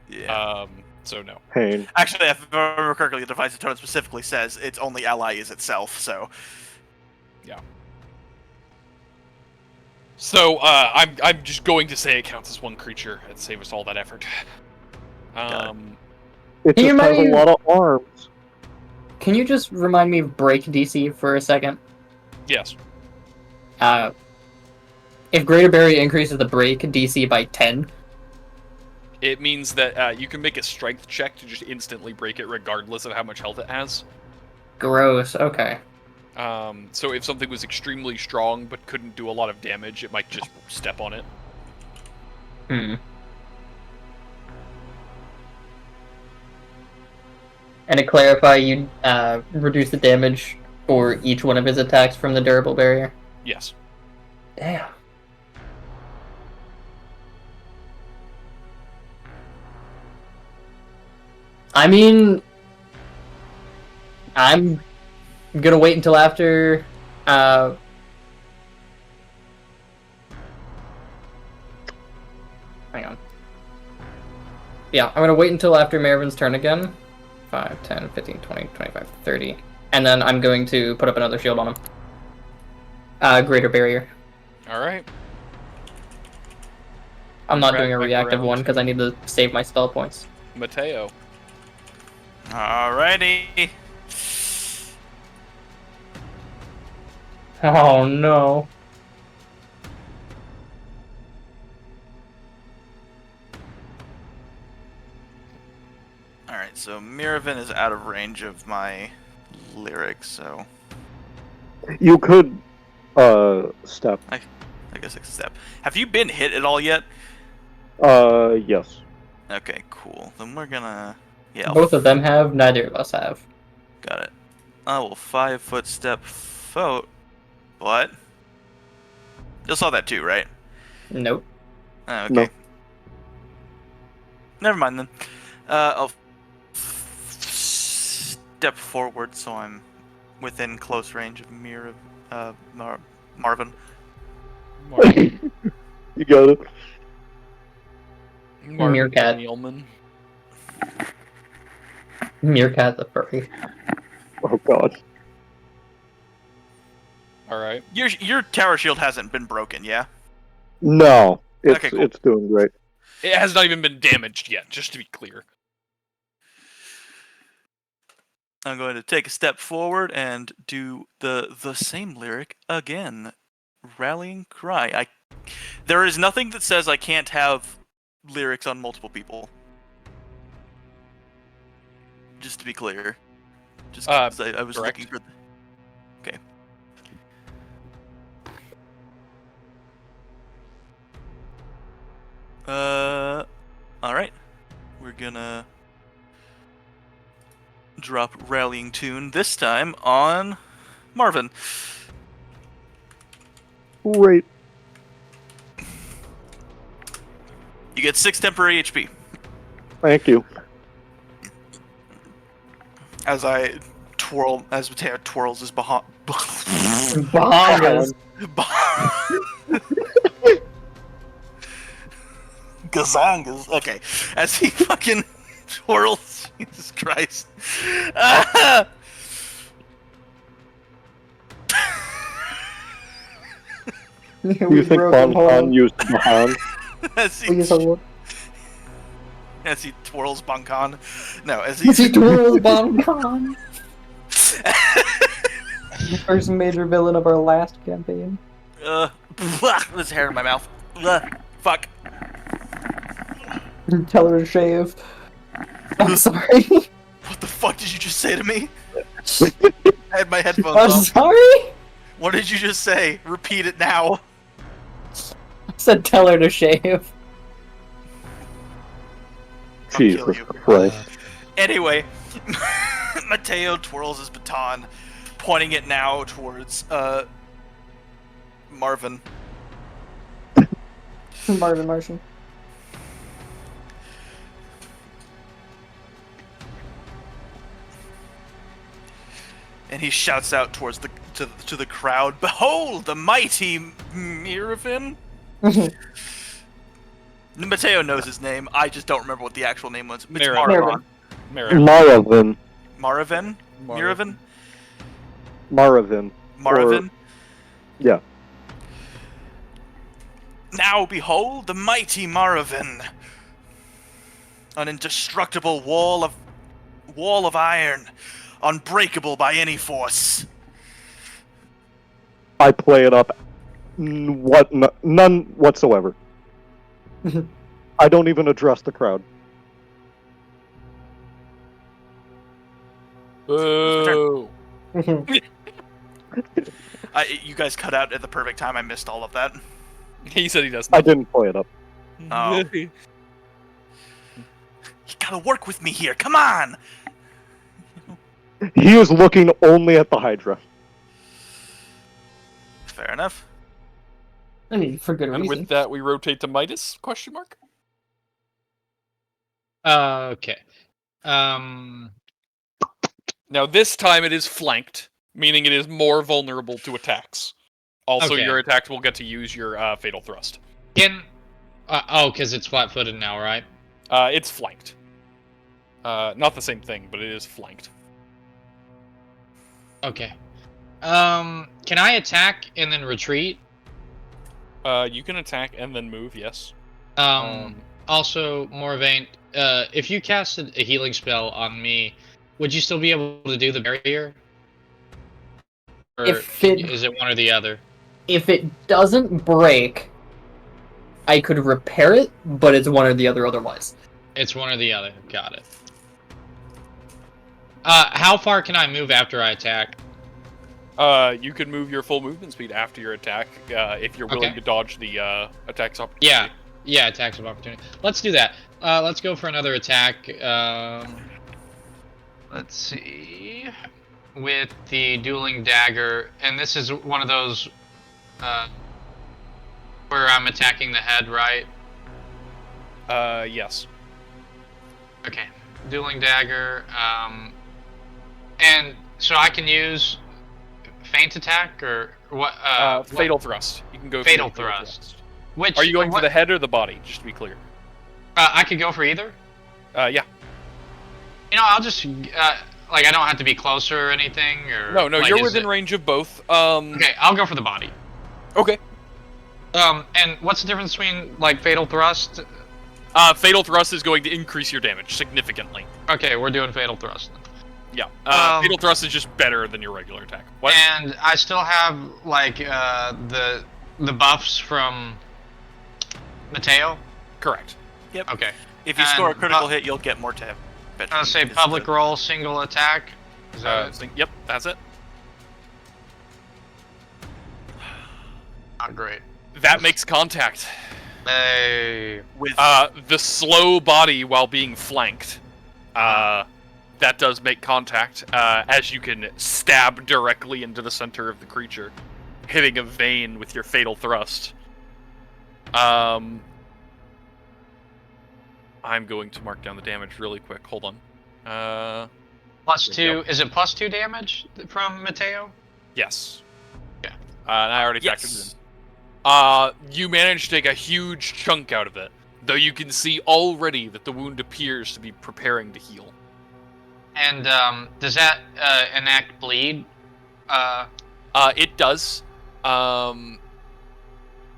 H: yeah.
A: So no.
C: pain.
H: Actually, if I remember correctly, the Divisive Totem specifically says its only ally is itself. So
A: So I'm just going to say it counts as one creature and save us all that effort.
C: It
D: Can you
C: just has a
D: mind-
C: lot of arms.
D: Can you just remind me of break DC for a second?
A: Yes.
D: If Greater Barrier increases the break DC by 10,
A: It means that you can make a strength check to just instantly break it, regardless of how much health it has.
D: gross. Okay.
A: So if something was extremely strong but couldn't do a lot of damage, it might just step on it.
D: And to clarify, you reduce the damage for each one of his attacks from the durable barrier.
A: Yes.
D: Damn. I mean, I'm gonna wait until after. Hang on. Yeah, I'm gonna wait until after Marivin's turn again. 5, 10, 15, 20, 25, 30. And then I'm going to put up another shield on him. Greater barrier.
A: Alright.
D: I'm not doing a
A: Back
D: reactive
A: around
D: one because I need to save my spell points.
A: Matteo.
H: Alrighty.
D: Oh no.
H: Alright, so Marivin is out of range of my lyrics, so
C: You could step.
H: I guess I can step. Have you been hit at all yet?
C: Yes.
H: Okay, cool. Then we're gonna... Yeah,
D: Both of them have, neither of us have.
H: got it. I will 5-foot step forward. What? You saw that too, right?
D: Nope.
H: Oh, okay.
C: No.
H: Never mind then. I'll step forward so I'm within close range of Marvin.
C: You got it.
D: Meerkat.
A: Yeoman.
D: Meerkat the furry.
C: Oh god.
A: Alright.
H: Your tower shield hasn't been broken, yeah?
C: No, it's
H: Okay, cool.
C: it's doing great.
A: It has not even been damaged yet, just to be clear.
H: I'm going to take a step forward and do the same lyric again. Rallying cry. There is nothing that says I can't have lyrics on multiple people. Just to be clear. Just 'cause I was
A: correct.
H: looking for... Okay. Alright. We're gonna drop Rallying Tune, this time on Marvin.
C: Great.
H: You get 6 temporary HP.
C: Thank you.
H: As I twirl, as Matteo twirls his
D: Bahamas.
H: Gazangas. Okay. As he fucking twirls. Jesus Christ. Ah!
C: You think Bonbon used Bahan?
H: as he twirls Bonkan. No, as he
D: twirls Bonbon. The first major villain of our last campaign.
H: There's hair in my mouth. Fuck.
D: Tell her to shave. I'm sorry.
H: What the fuck did you just say to me? I had my headphones
D: I'm
H: off.
D: sorry?
H: What did you just say? Repeat it now.
D: I said tell her to shave.
H: I'll kill
C: Jesus
H: you.
C: Christ.
H: Anyway, Matteo twirls his baton, pointing it now towards Marvin.
D: Marvin Martian.
H: And he shouts out towards to the crowd, "Behold the mighty Marivin!" Matteo knows his name. I just don't remember what the actual name was. It's
A: Marivin.
H: Marivin.
C: Maravin.
H: Marivin?
C: Maravin.
H: Marivin?
C: Yeah.
H: Now behold the mighty Marivin, an indestructible wall of iron, unbreakable by any force.
C: I play it up. None whatsoever. I don't even address the crowd.
A: Boo!
H: You guys cut out at the perfect time. I missed all of that.
A: He said he doesn't.
C: I didn't play it up.
H: Oh. You gotta work with me here. Come on.
C: He is looking only at the Hydra.
H: Fair enough.
D: I mean, for good
A: And
D: reason.
A: with that, we rotate to Midas? Question mark.
E: Okay.
A: Now this time it is flanked, meaning it is more vulnerable to attacks. Also,
E: Okay.
A: your attack will get to use your Fatal Thrust.
E: Because it's flat-footed now, right?
A: It's flanked. Not the same thing, but it is flanked.
E: Okay. Can I attack and then retreat?
A: You can attack and then move, yes.
E: Also, Moravaint, if you casted a healing spell on me, would you still be able to do the barrier? Or is it one or the other?
D: If it doesn't break, I could repair it, but it's one or the other otherwise.
E: It's one or the other. Got it. How far can I move after I attack?
A: You can move your full movement speed after your attack, if you're willing to dodge the attacks opportunity.
E: Yeah, attacks of opportunity. Let's do that. Let's go for another attack. Let's see. With the dueling dagger, and this is one of those where I'm attacking the head, right?
A: Yes.
E: Okay. Dueling dagger, and so I can use feint attack or what?
A: Fatal Thrust. You can go for
E: Fatal Thrust. Which
A: are you going for the head or the body? Just to be clear.
E: I could go for either.
A: Yeah.
E: You know, I'll just like I don't have to be closer or anything, or
A: no,
E: like,
A: you're within range of both.
E: Okay, I'll go for the body.
A: Okay.
E: And what's the difference between like Fatal Thrust?
A: Fatal Thrust is going to increase your damage significantly.
E: Okay, we're doing Fatal Thrust.
A: Yeah. Fatal Thrust is just better than your regular attack. What?
E: And I still have like the buffs from Matteo.
A: Correct.
H: Yep.
E: Okay.
H: If you score a critical hit, you'll get more damage.
E: I'll say public roll, single attack. Is that it?
A: Yep, that's it.
E: Not great.
A: That makes contact.
E: Hey.
H: With
A: the slow body while being flanked. That does make contact, as you can stab directly into the center of the creature, hitting a vein with your Fatal Thrust. I'm going to mark down the damage really quick. Hold on.
E: +2. Is it +2 damage from Matteo?
A: Yes.
E: Yeah.
A: And I already factored it in. You managed to take a huge chunk out of it, though you can see already that the wound appears to be preparing to heal.
E: And does that enact bleed?
A: It does.
E: So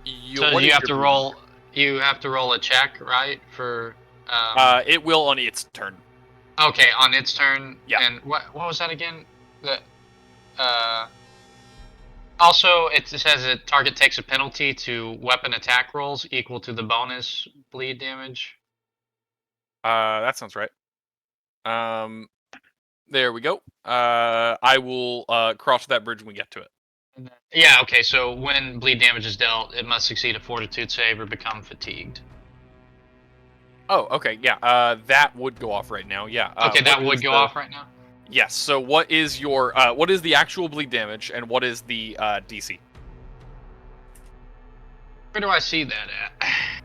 E: you have to roll. You have to roll a check, right? For.
A: It will on its turn.
E: Okay, on its turn.
A: Yeah.
E: And what was that again? Also, it says that target takes a penalty to weapon attack rolls equal to the bonus bleed damage.
A: That sounds right. There we go. I will cross that bridge when we get to it.
E: Yeah, okay, so when bleed damage is dealt, it must succeed a fortitude save or become fatigued.
A: Oh, okay, yeah. That would go off right now, yeah.
E: Okay, that would go off right now?
A: Yes, so what is your, what is the actual bleed damage, and what is the, DC?
E: Where do I see that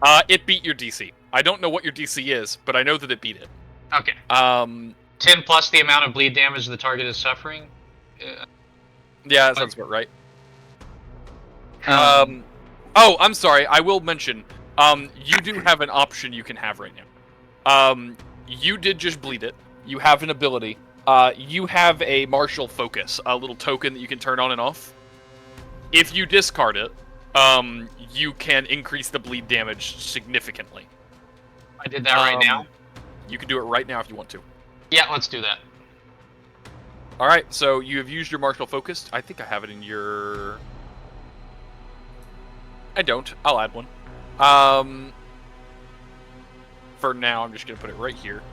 E: at?
A: It beat your DC. I don't know what your DC is, but I know that it beat it.
E: Okay. 10 plus the amount of bleed damage the target is suffering?
A: Yeah, that sounds about right. Oh, I'm sorry, I will mention, you do have an option you can have right now. You did just bleed it. You have an ability. You have a martial focus, a little token that you can turn on and off. If you discard it, you can increase the bleed damage significantly.
E: I did that right now?
A: You can do it right now if you want to.
E: Yeah, let's do that.
A: Alright, so you have used your martial focus. I think I have it in your... I don't. I'll add one. For now, I'm just going to put it right here.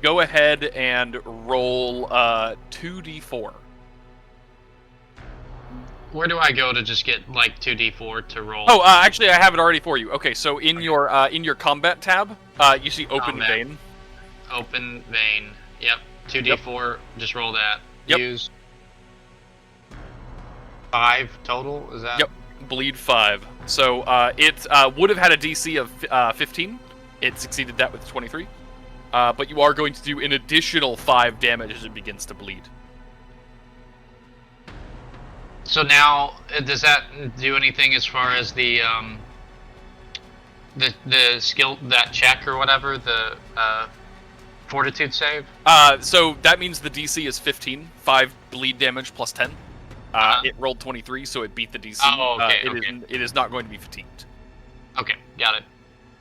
A: Go ahead and roll 2d4.
E: Where do I go to just get like 2d4 to roll?
A: Oh, actually, I have it already for you. Okay, so in your combat tab, you see open vein.
E: Open vein. Yep. 2d4. Yep. Just roll that.
A: Yep.
E: Use 5 total. Is that?
A: Yep. Bleed 5. So it would have had a DC of 15. It succeeded that with 23. but you are going to do an additional 5 damage as it begins to bleed.
E: So now, does that do anything as far as the skill, that check or whatever, the fortitude save?
A: So that means the DC is 15, 5 bleed damage plus 10. It rolled 23, so it beat the DC.
E: Oh, okay,
A: It is not going to be fatigued.
E: Okay, got it.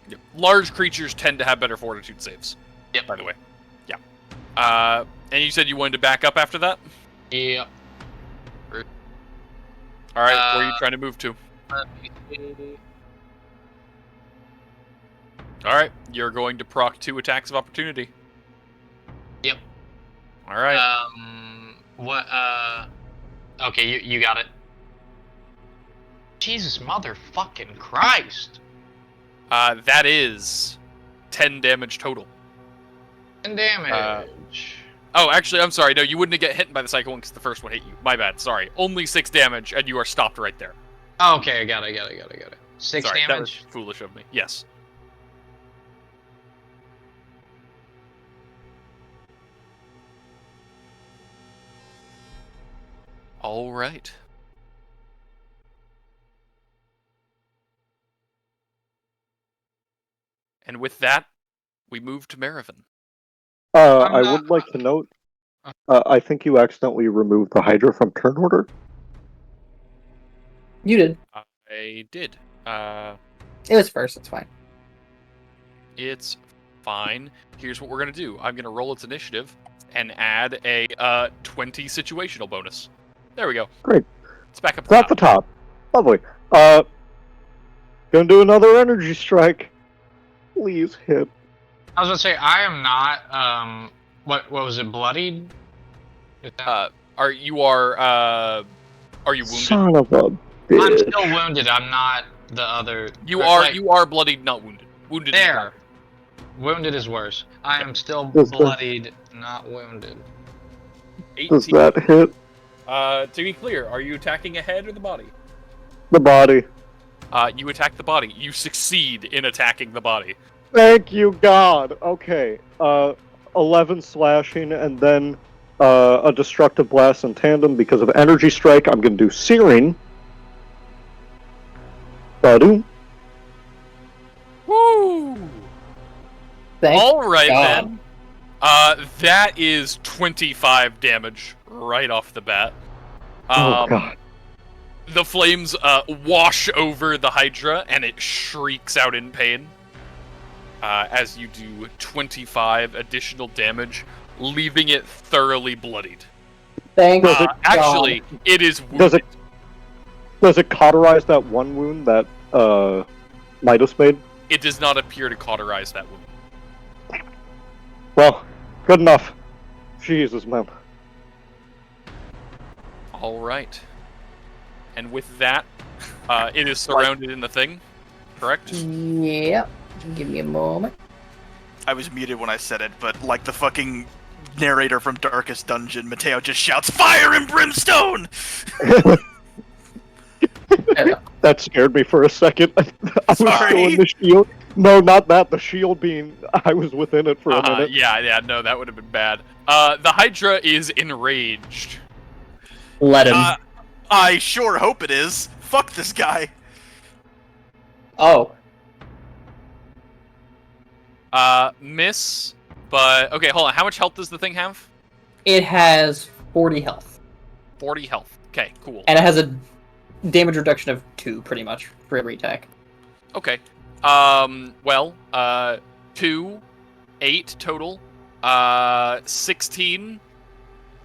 A: Yep. Large creatures tend to have better fortitude saves.
E: Yep.
A: By the way. Yeah. And you said you wanted to back up after that?
E: Yep.
A: Alright, where are you trying to move to?
E: Let me see.
A: Alright, you're going to proc 2 attacks of opportunity.
E: Yep.
A: Alright.
E: What, okay, you got it. Jesus motherfucking Christ!
A: That is 10 damage total.
E: 10 damage.
A: Oh, actually, I'm sorry. No, you wouldn't get hit by the second one because the first one hit you. My bad. Sorry. Only 6 damage, and you are stopped right there.
E: Oh, okay, I got it. 6
A: sorry,
E: damage?
A: That was foolish of me. Yes. All right. And with that, we move to Marivin.
C: I would like to note, I think you accidentally removed the Hydra from turn order.
D: You did.
A: I did.
D: It was first. It's fine.
A: It's fine. Here's what we're going to do. I'm going to roll its initiative and add a 20 situational bonus. There we go.
C: Great.
A: It's back up
C: It's at the top. Lovely. Gonna do another energy strike. Please hit.
E: I was gonna say, I am not, what was it, bloodied?
A: Are you wounded?
C: Son of a
E: I'm
C: bitch.
E: still wounded, I'm not the other...
A: You are bloodied, not wounded. Wounded is
E: There!
A: better.
E: Wounded is worse. I am still
C: Does the-
E: bloodied, not wounded.
A: 18.
C: Does that hit
A: To be clear, are you attacking a head or the body?
C: the body?
A: You attack the body. You succeed in attacking the body.
C: Thank you, God. Okay. 11 slashing, and then a destructive blast in tandem because of energy strike. I'm gonna do searing. Ba-doom.
A: Woo!
D: Thank
A: All right
D: God.
A: then. That is 25 damage right off the bat.
C: Oh God.
A: The flames wash over the Hydra, and it shrieks out in pain as you do 25 additional damage, leaving it thoroughly bloodied.
D: Thank God.
A: Actually, it is wounded.
C: Does it cauterize that one wound that Midas made?
A: It does not appear to cauterize that wound.
C: Well, good enough. Jesus, man.
A: All right. And with that, it is surrounded in the thing, correct?
D: Yep. Give me a moment.
H: I was muted when I said it, but like the fucking narrator from Darkest Dungeon, Matteo just shouts, "Fire and brimstone!"
C: That scared me for a second. I was
H: Sorry.
C: still in the shield. No, not that. The shield being... I was within it for a minute.
A: Yeah, no, that would have been bad. The Hydra is enraged.
D: Let him.
H: I sure hope it is. Fuck this guy.
D: Oh.
A: Miss, but... Okay, hold on. How much health does the thing have?
D: It has 40 health.
A: 40 health. Okay, cool.
D: And it has a damage reduction of 2, pretty much, for every attack.
A: Okay. 2, 8 total, 16,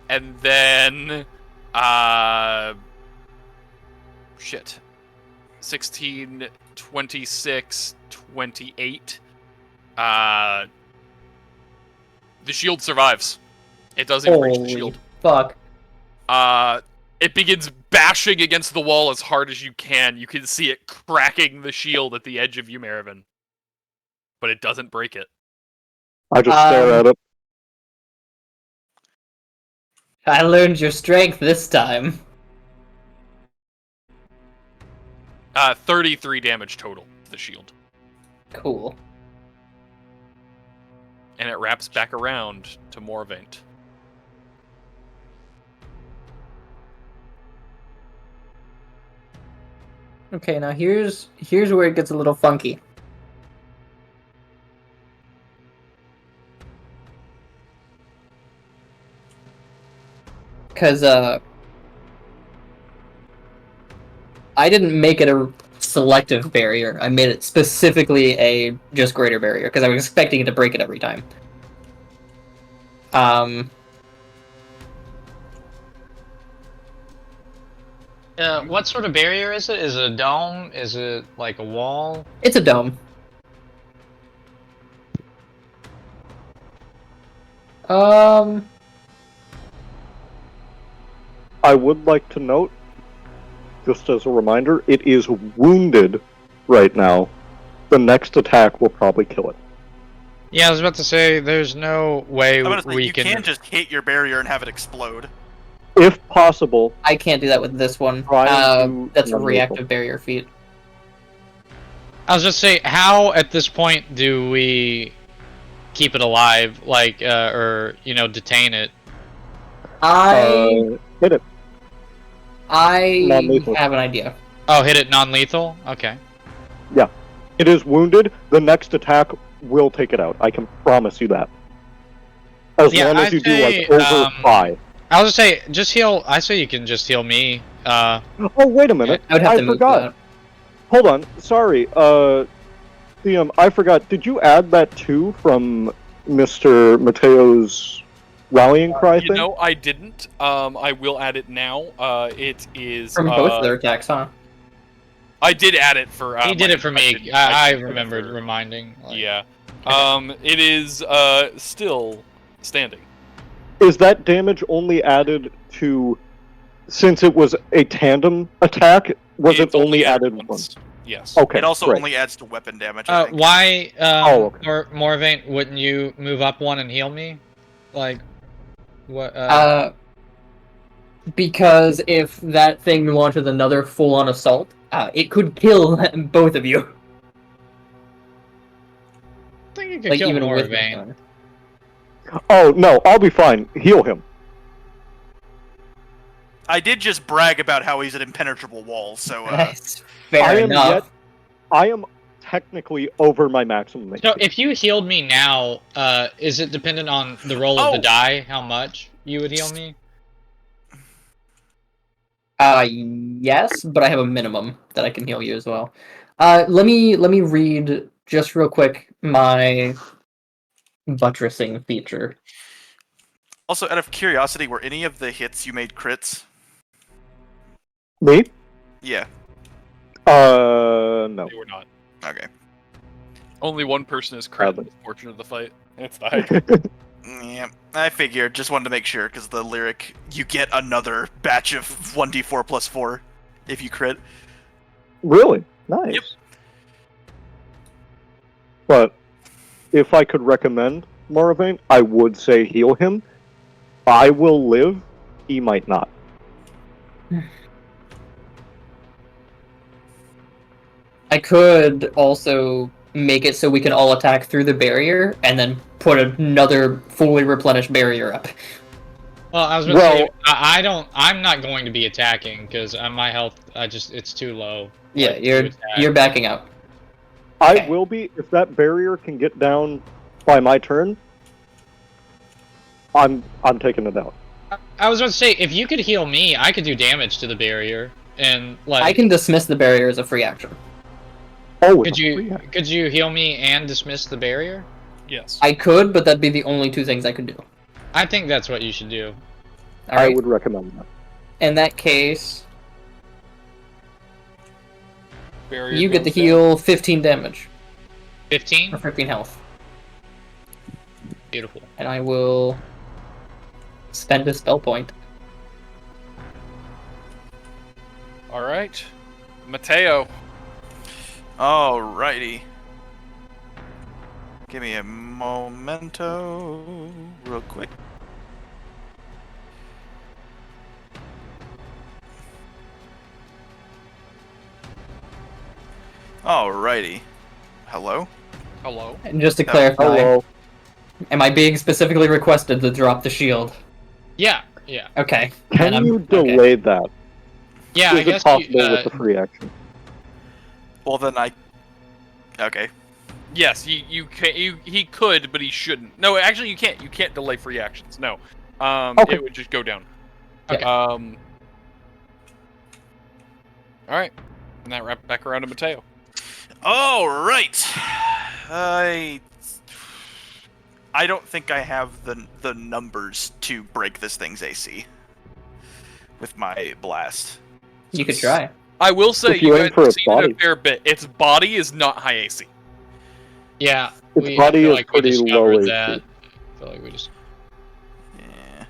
A: and then, 16, 26, 28, the shield survives. It doesn't reach the shield.
D: Fuck.
A: It begins bashing against the wall as hard as you can. You can see it cracking the shield at the edge of you, Marivin. But it doesn't break it.
C: I just stare at it.
D: I learned your strength this time.
A: 33 damage total to the shield.
D: Cool.
A: and it wraps back around to Moravaint.
D: Okay, now here's where it gets a little funky. Because I didn't make it a selective barrier. I made it specifically a just greater barrier because I was expecting it to break it every time.
E: What sort of barrier is it? Is it a dome? Is it like a wall?
D: It's a dome.
C: I would like to note, just as a reminder, it is wounded right now. The next attack will probably kill it.
E: Yeah, I was about to say, there's no way
H: I'm gonna say,
E: we
H: you
E: can...
H: can't just hit your barrier and have it explode.
C: If possible,
D: I can't do that with this one.
C: Try and do
D: That's a
C: non-lethal.
D: reactive barrier feat.
E: I was just say, how at this point do we keep it alive, like, or detain it?
C: hit it.
D: I
C: Non-lethal.
D: have an idea.
E: Oh, hit it non-lethal? Okay.
C: Yeah. It is wounded. The next attack will take it out. I can promise you that. As
E: Yeah,
C: long as
E: I'd
C: you
E: say,
C: do, like, over 5.
E: I was just say, just heal. I say you can just heal me.
C: Oh, wait a minute.
D: I would have to move
C: forgot.
D: that.
C: Hold on. Sorry. I forgot. Did you add that 2 from Mr. Matteo's rallying cry thing?
A: No, I didn't. I will add it now. It is
D: From both of their attacks, huh?
A: I did add it for.
E: he did it for me. I remembered reminding. Like,
A: Yeah. It is still standing.
C: Is that damage only added to, since it was a tandem attack, was
A: It's
C: it only added
A: once.
C: once?
A: Yes.
C: Okay,
H: It also
C: great.
H: only adds to weapon damage, I think.
E: Why,
C: okay.
E: Moravaint, wouldn't you move up one and heal me? Like, what?
D: Because if that thing launches another full-on assault, it could kill both of you.
E: I think you could
D: Like
E: kill
D: even with
E: Moravaint.
C: Oh, no, I'll be fine. Heal him.
H: I did just brag about how he's an impenetrable wall, so
D: That's fair enough.
C: I am technically over my maximum.
E: So if you healed me now, is it dependent on the roll of the die, how much you would heal me?
D: Yes, but I have a minimum that I can heal you as well. Let me read just real quick my buttressing feature.
H: Also, out of curiosity, were any of the hits you made crits?
C: Me?
H: Yeah.
C: No.
A: They were not.
H: Okay.
A: Only one person is credited with fortune of the fight. And it's the Hydra.
H: Yeah, I figured. Just wanted to make sure, because the lyric, you get another batch of 1d4 plus 4 if you crit.
C: Really? Nice.
H: Yep.
C: But if I could recommend Moravaint, I would say heal him. I will live. He might not.
D: I could also make it so we can all attack through the barrier and then put another fully replenished barrier up.
E: Well, I was going to say, I'm not going to be attacking, because my health, it's too low.
D: Yeah,
E: like, to attack.
D: you're backing out.
C: I will be, if that barrier can get down by my turn, I'm taking it out.
E: I was about to say, if you could heal me, I could do damage to the barrier, and like
D: I can dismiss the barrier as a free action.
C: Oh,
E: could you heal me and dismiss the barrier?
A: Yes.
D: I could, but that'd be the only two things I could do.
E: I think that's what you should do.
D: All right.
C: I would recommend that.
D: In that case,
A: Barrier
D: you get to
A: goes down.
D: heal 15 damage
E: 15?
D: or 15 health,
E: Beautiful.
D: and I will spend a spell point.
A: All right, Matteo.
H: Alrighty. Give me a momento, real quick. Alrighty. Hello?
A: Hello.
D: And just to clarify,
C: Hello.
D: Am I being specifically requested to drop the shield?
E: Yeah, yeah.
D: Okay.
C: Can
D: then
C: you
D: okay.
C: delay that?
E: Yeah,
C: Is
E: I
C: it
E: guess
C: possible
E: you,
C: with the free action?
H: Well, then Okay.
A: Yes, you can. He could, but he shouldn't. No, actually, you can't. You can't delay free actions. No.
C: Okay.
A: It would just go down.
E: Okay.
A: All right. And that wrapped back around to Matteo.
H: All right. I don't think I have the numbers to break this thing's AC with my blast.
D: You could try.
A: I will say
C: If you aim
A: guys
C: for
A: have
C: its
A: seen it
C: body.
A: a fair bit. Its body is not high AC.
E: Yeah.
C: Its
E: I
C: body
E: feel
C: is
E: like we
C: pretty
E: discovered
C: low
E: that.
C: AC.
E: I feel like we just.
H: Yeah.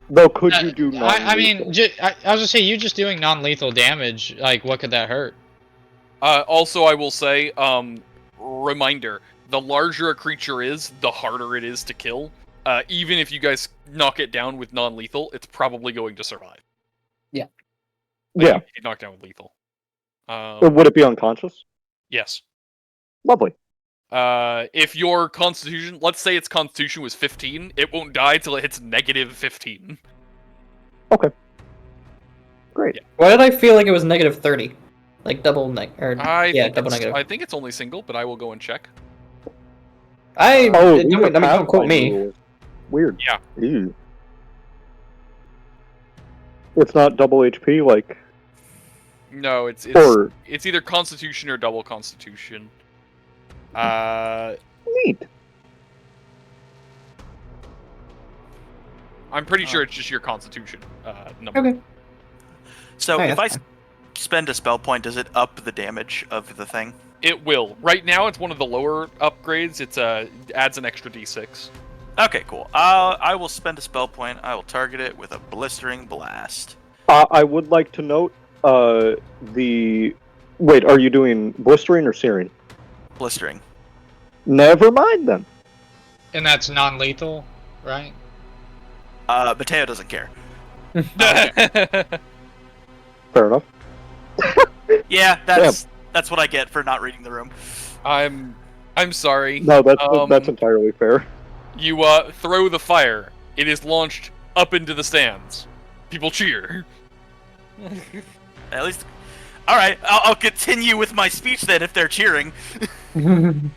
C: Though, could you do
E: I mean,
C: non-lethal?
E: I was gonna say, you just doing non-lethal damage. Like, what could that hurt?
A: Also, I will say, reminder: the larger a creature is, the harder it is to kill. Even if you guys knock it down with non-lethal, it's probably going to survive.
D: Yeah.
C: Yeah.
A: You knock down with lethal.
C: Would it be unconscious?
A: Yes.
C: Lovely.
A: If your constitution, let's say its constitution was 15, it won't die till it hits negative 15.
C: Great.
A: Yeah.
D: Why did I feel like it was negative 30? Like double double negative.
A: I think it's only single, but I will go and check.
C: Don't
D: don't quote me.
C: rules. Weird.
A: Yeah.
C: Ew. It's not double HP, like...
A: No, it's
C: Or...
A: either constitution or double constitution.
C: Neat.
A: I'm pretty sure it's just your constitution number.
D: Okay.
H: So
D: Oh, yeah,
H: if I
D: that's fine.
H: spend a spell point, does it up the damage of the thing?
A: It will. Right now, it's one of the lower upgrades. It's adds an extra d6.
H: Okay, cool. I will spend a spell point. I will target it with a blistering blast.
C: I would like to note, Wait, are you doing blistering or searing?
H: Blistering.
C: Never mind, then.
E: And that's non-lethal, right?
H: Matteo doesn't care.
C: Fair enough.
H: Yeah, that's what I get for not reading the room.
A: I'm sorry.
C: No, that's entirely fair.
A: You throw the fire. It is launched up into the stands. People cheer.
H: At least, all right. I'll continue with my speech then if they're cheering. Then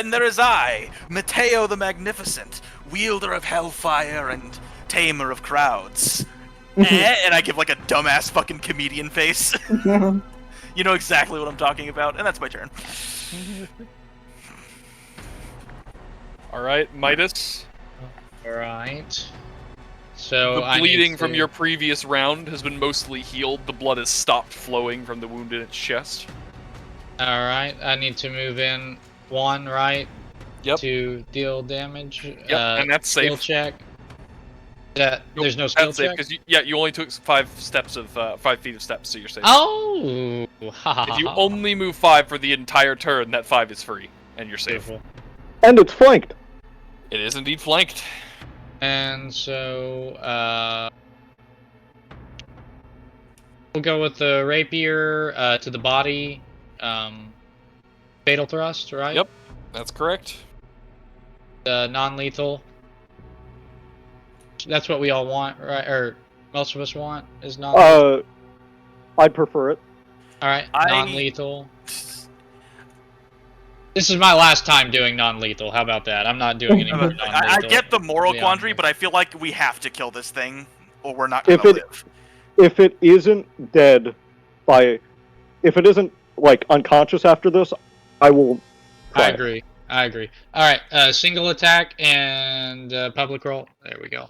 H: there is I, Matteo the Magnificent, wielder of hellfire and tamer of crowds. And I give like a dumbass fucking comedian face. You know exactly what I'm talking about, and that's my turn.
A: All right, Midas.
E: All right. So
A: The bleeding from your previous round has been mostly healed. The blood has stopped flowing from the wound in its chest.
E: All right. I need to move in one, right?
A: Yep.
E: To deal damage.
A: Yep, and that's
E: skill
A: safe.
E: check. There's no
A: That's
E: skill
A: safe
E: check.
A: because you only took 5 feet of steps, so you're safe.
E: Oh.
A: If you only move 5 for the entire turn, that 5 is free, and you're safe.
E: Beautiful.
C: And it's flanked.
A: It is indeed flanked.
E: And so, we'll go with the rapier to the body, fatal thrust, right?
A: Yep, that's correct.
E: Non-lethal. That's what we all want, right? Or most of us want is non-lethal.
C: I'd prefer it.
E: All right, non-lethal. This is my last time doing non-lethal. How about that? I'm not doing any more non-lethal.
H: I get the moral
E: Yeah.
H: quandary, but I feel like we have to kill this thing, or we're not gonna live.
C: If it isn't dead if it isn't like unconscious after this, I will.
E: I agree. All right, single attack and public roll. There we go.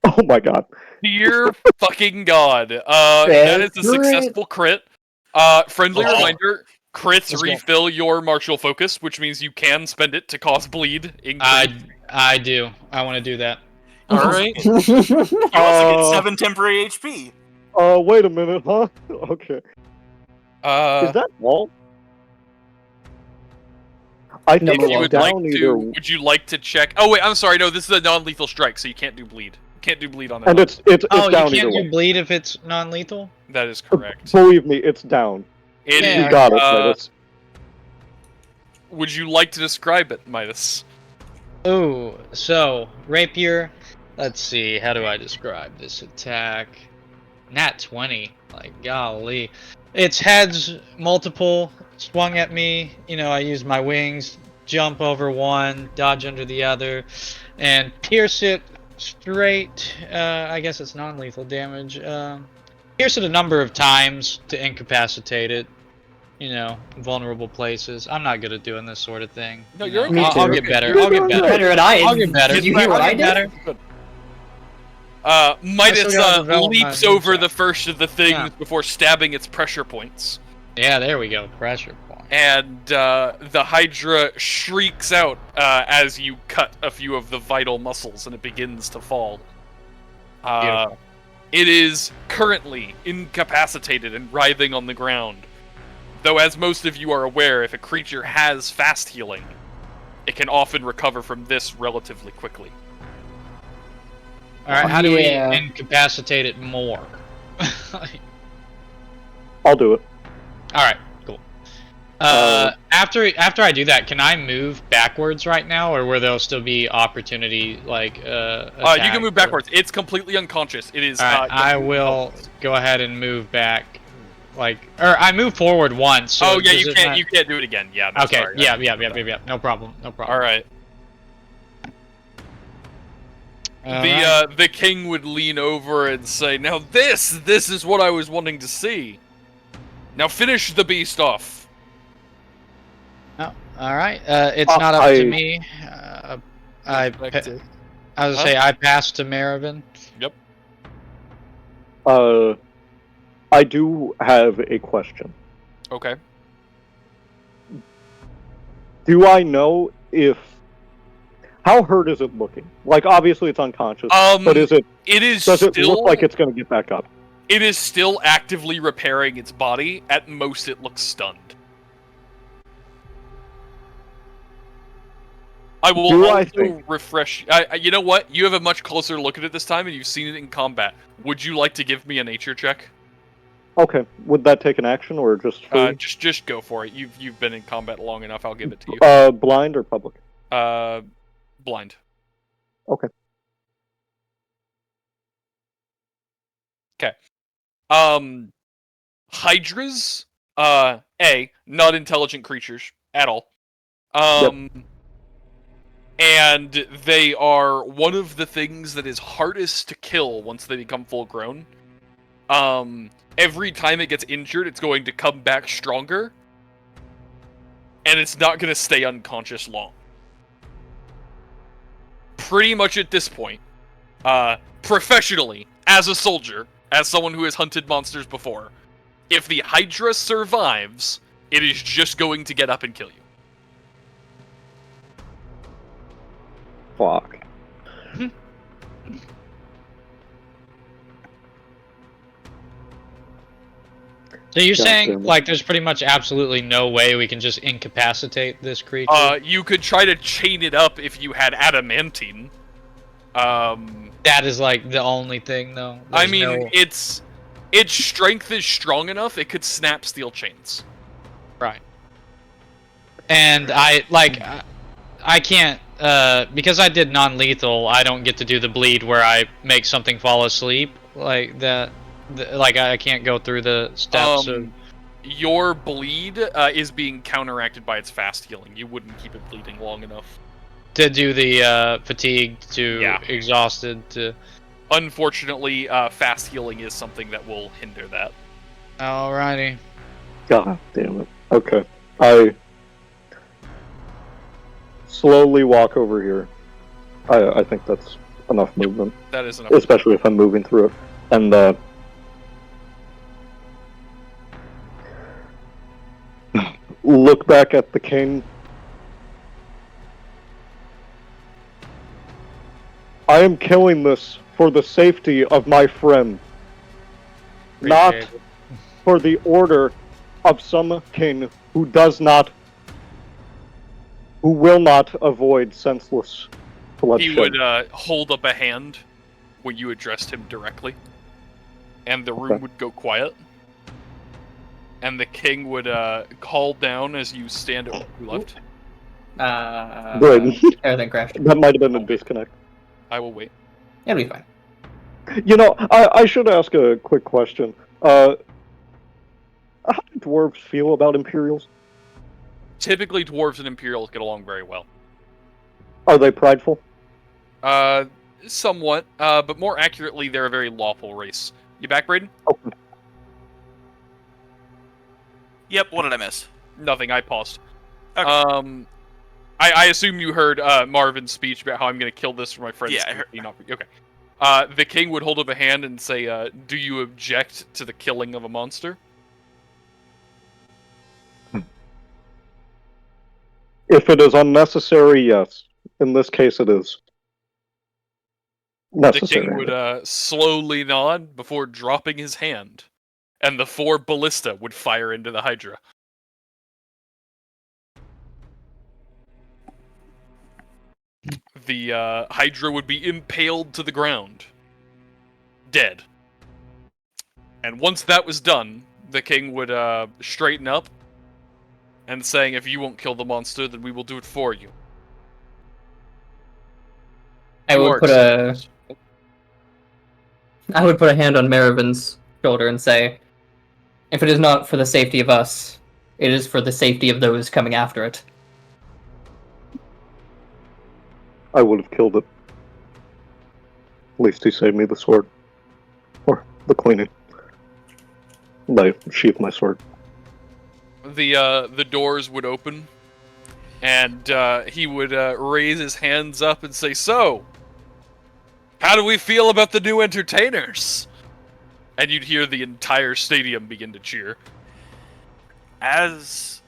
C: Oh my god.
A: Dear fucking god. That is a successful crit. Friendly reminder, crits
E: Let's go.
A: refill your martial focus, which means you can spend it to cause bleed.
E: I do. I want to do that.
A: Alright.
H: You also get 7 temporary HP.
C: Wait a minute, huh? Okay. Is that wall? I think
A: If you
C: it's
A: would like
C: down
A: to,
C: either.
A: would you like to check? Oh wait, I'm sorry. No, this is a non-lethal strike, so you can't do bleed. Can't do bleed on that.
C: And it's
E: Oh,
C: down
E: you
C: either
E: can't
C: way.
E: do bleed if it's non-lethal?
A: That is correct.
C: Believe me, it's down.
A: It
E: Yeah,
C: You got it,
A: uh,
C: Midas.
A: Would you like to describe it, Midas?
E: Oh, so rapier. Let's see. How do I describe this attack? Nat 20. Like golly, its heads multiple swung at me. You know, I used my wings, jump over one, dodge under the other, and pierce it straight. I guess it's non-lethal damage. Pierce it a number of times to incapacitate it. You know, vulnerable places. I'm not good at doing this sort of thing.
A: No,
E: you
A: you're
E: know.
A: okay.
E: I'll
A: You're
E: get
A: okay.
E: better.
A: You're
E: I'll get
A: doing
E: better.
A: great.
D: Better than I.
E: I'll get better.
D: Did you hear what I
E: I'll get
D: did?
E: better.
A: Midas
E: gotta develop
A: leaps
E: my
A: over
E: moveset.
A: the first of the things
E: Yeah.
A: before stabbing its pressure points.
E: Yeah, there we go. Pressure point.
A: And the Hydra shrieks out as you cut a few of the vital muscles and it begins to fall.
E: Beautiful.
A: It is currently incapacitated and writhing on the ground. Though, as most of you are aware, if a creature has fast healing, it can often recover from this relatively quickly.
E: Alright, how do we
D: Yeah.
E: incapacitate it more?
C: I'll do it.
E: Alright, cool. After I do that, can I move backwards right now, or will there still be opportunity, like,
A: You
E: attack
A: can move
E: or-
A: backwards. It's completely unconscious. It is.
E: Alright, I
A: completely
E: will
A: helpless.
E: go ahead and move back, like, or I move forward once. So
A: Oh yeah,
E: does
A: you
E: it
A: can't.
E: not-
A: You can't do it again. Yeah. No,
E: Okay,
A: sorry,
E: yeah,
A: I-
E: no problem, no problem.
A: All right.
E: Alright.
A: The king would lean over and say, "Now this is what I was wanting to see. Now finish the beast off."
E: Oh, alright, it's not up to me. I was gonna say, I passed to Marivin.
A: Yep.
C: I do have a question.
A: Okay.
C: Do I know if... How hurt is it looking? Like, obviously it's unconscious, but is it...
A: It is
C: Does it
A: still
C: look like it's going to get back up?
A: It is still actively repairing its body. At most, it looks stunned. I will
C: Do I
A: also
C: think-
A: refresh. You know what? You have a much closer look at it this time, and you've seen it in combat. Would you like to give me a nature check?
C: Okay, would that take an action or just free?
A: Just go for it. You've been in combat long enough. I'll give it to you.
C: Blind or public?
A: Blind.
C: Okay.
A: Okay. Hydras, not intelligent creatures at all. And they are one of the things that is hardest to kill once they become full grown. Every time it gets injured, it's going to come back stronger. And it's not going to stay unconscious long. Pretty much at this point, professionally, as a soldier, as someone who has hunted monsters before, if the Hydra survives, it is just going to get up and kill you.
C: Fuck.
E: So you're
C: God
E: saying,
C: damn it.
E: like, there's pretty much absolutely no way we can just incapacitate this creature?
A: You could try to chain it up if you had adamantine.
E: That is, like, the only thing, though?
A: I
E: There's
A: mean,
E: no-
A: its strength is strong enough, it could snap steel chains.
E: Right. And I can't, because I did non-lethal, I don't get to do the bleed where I make something fall asleep, like that. Like, I can't go through the steps of...
A: Your bleed is being counteracted by its fast healing. You wouldn't keep it bleeding long enough.
E: To do the, fatigued to
A: Yeah.
E: exhausted to...
A: Unfortunately, fast healing is something that will hinder that.
E: Alrighty.
C: God damn it. Okay. I slowly walk over here. I think that's enough movement,
A: That is enough.
C: especially if I'm moving through it. And look back at the king. I am killing this for the safety of my friend, not
E: Appreciate it.
C: for the order of some king who will not avoid senseless bloodshed.
A: He would hold up a hand when you addressed him directly, and the room
C: Okay.
A: would go quiet. And the king would call down as you stand at who left.
C: Great.
D: Everything crashed.
C: That might have been a disconnect.
A: I will wait.
D: It'll be fine.
C: You know, I should ask a quick question. How do dwarves feel about Imperials?
A: Typically, dwarves and Imperials get along very well.
C: Are they prideful?
A: Somewhat, but more accurately, they're a very lawful race. You back, Braden?
C: Okay.
H: Yep, what did I miss?
A: Nothing, I paused.
H: Okay.
A: I assume you heard Marvin's speech about how I'm going to kill this for my friend's
H: Yeah, I heard.
A: safety, not for... Okay. The king would hold up a hand and say, do you object to the killing of a monster?
C: If it is unnecessary, yes. In this case, it is necessary.
A: The king would slowly nod before dropping his hand, and the 4 ballista would fire into the Hydra. The Hydra would be impaled to the ground, dead. And once that was done, the king would straighten up and saying, if you won't kill the monster, then we will do it for you.
D: I would put a hand on Marivin's shoulder and say, if it is not for the safety of us, it is for the safety of those coming after it.
C: I would have killed it. At least he saved me the sword. Or the cleaning. I sheathed my sword.
A: The doors would open, and he would raise his hands up and say, so, how do we feel about the new entertainers? And you'd hear the entire stadium begin to cheer.
H: As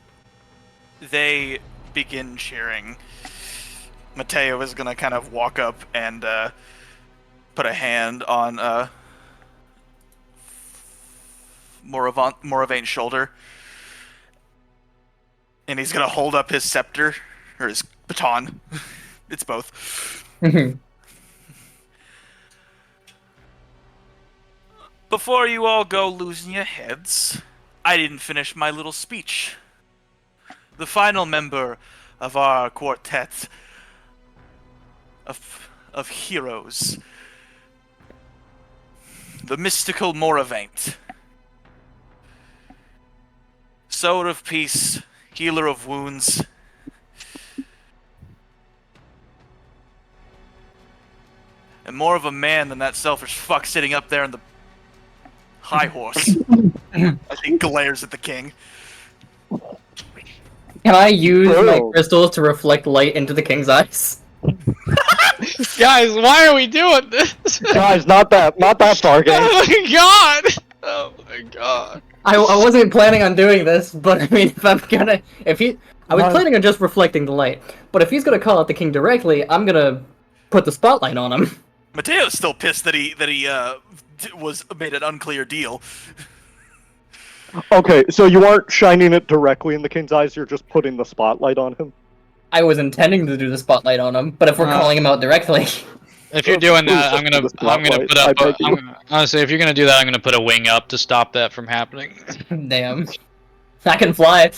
H: they begin cheering, Matteo is gonna kind of walk up and put a hand on Moravaint's shoulder, and he's gonna hold up his scepter or his baton. It's both. Before you all go losing your heads, I didn't finish my little speech. The final member of our quartet of heroes, the mystical Moravaint, Sword of Peace, Healer of Wounds, and more of a man than that selfish fuck sitting up there in the high horse. As he glares at the king.
D: Can I use my crystals to reflect light into the king's eyes?
E: Guys, why are we doing this?
C: Guys, not that far, game.
E: Oh my god! Oh my god.
D: I wasn't planning on doing this, but I mean, I was planning on just reflecting the light. But if he's gonna call out the king directly, I'm gonna put the spotlight on him.
H: Mateo's still pissed that he was made an unclear deal.
C: Okay, so you aren't shining it directly in the king's eyes, you're just putting the spotlight on him?
D: I was intending to do the spotlight on him, but if we're calling him out directly...
E: If you're doing that, I'm gonna put up. Honestly, if you're gonna do that, I'm gonna put a wing up to stop that from happening.
D: Damn, I can fly.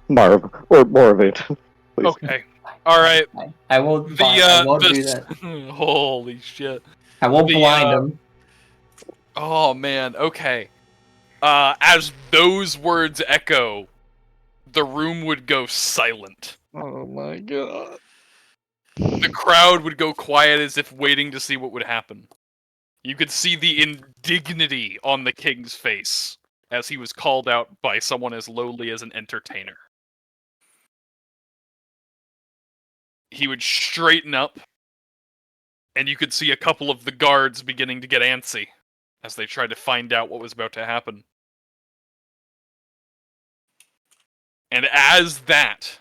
C: Moravaint.
A: Okay, all right.
D: I won't. I won't do that.
A: Holy shit!
D: I won't blind him.
A: Oh man. Okay. As those words echo, the room would go silent.
E: Oh my god.
A: The crowd would go quiet as if waiting to see what would happen. You could see the indignity on the king's face as he was called out by someone as lowly as an entertainer. He would straighten up, and you could see a couple of the guards beginning to get antsy as they tried to find out what was about to happen. And as that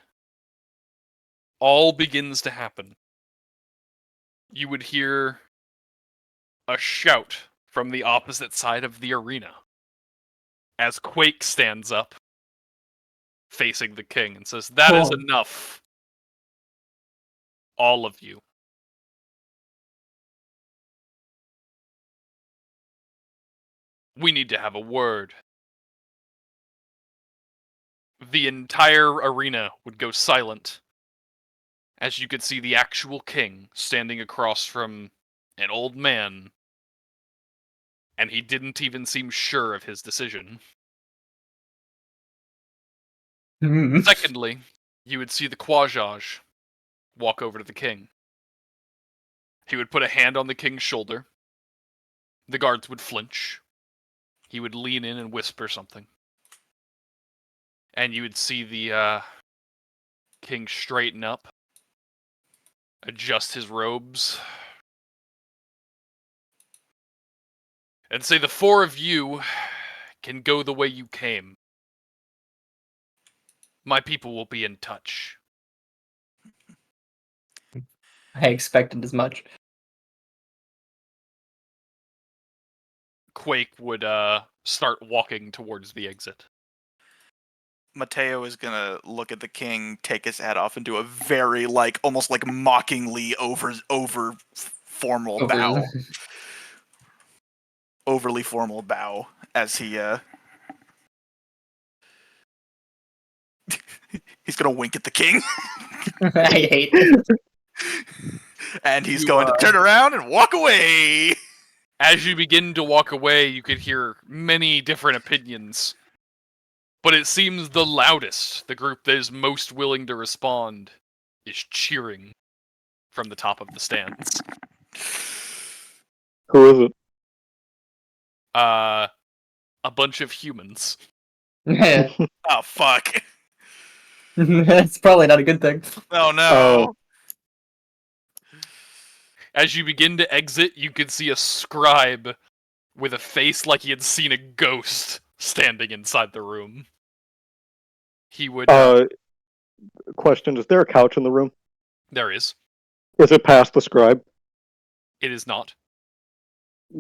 A: all begins to happen, you would hear a shout from the opposite side of the arena as Quake stands up, facing the king, and says, "That is enough. All of you. We need to have a word. the entire arena would go silent as you could see the actual king standing across from an old man, and he didn't even seem sure of his decision. Secondly, you would see the Quajaj walk over to the king. He would put a hand on the king's shoulder. The guards would flinch. He would lean in and whisper something. And you would see the king straighten up, adjust his robes, and say, "The four of you can go the way you came. My people will be in touch."
D: I expected as much.
A: Quake would start walking towards the exit.
H: Matteo is gonna look at the king, take his hat off, and do a very almost mockingly over formal bow. Overly formal bow as he he's gonna wink at the king.
D: I hate it.
H: And he's going to turn around and walk away.
A: As you begin to walk away, you could hear many different opinions. But it seems the loudest, the group that is most willing to respond, is cheering from the top of the stands.
C: Who is it?
A: A bunch of humans.
H: Oh, fuck.
D: That's probably not a good thing.
H: Oh, no.
C: Oh.
A: As you begin to exit, you can see a scribe with a face like he had seen a ghost standing inside the room. He would...
C: Question, is there a couch in the room?
A: There is.
C: Is it past the scribe?
A: It is not.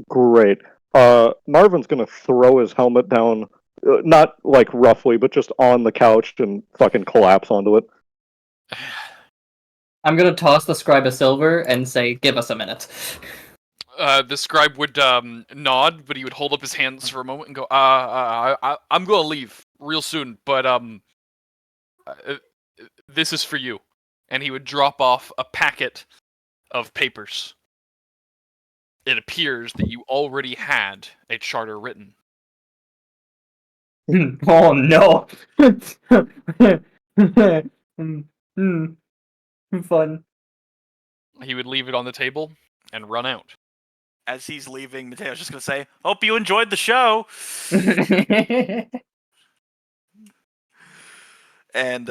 C: Great. Marvin's gonna throw his helmet down, not roughly, but just on the couch and fucking collapse onto it.
D: I'm gonna toss the scribe a silver and say, "Give us a minute."
A: The scribe would nod, but he would hold up his hands for a moment and go, I'm gonna leave real soon, but this is for you." And he would drop off a packet of papers. It appears that you already had a charter written.
D: Oh no! Fun.
A: He would leave it on the table and run out.
H: As he's leaving, Mateo's just going to say, "Hope you enjoyed the show." And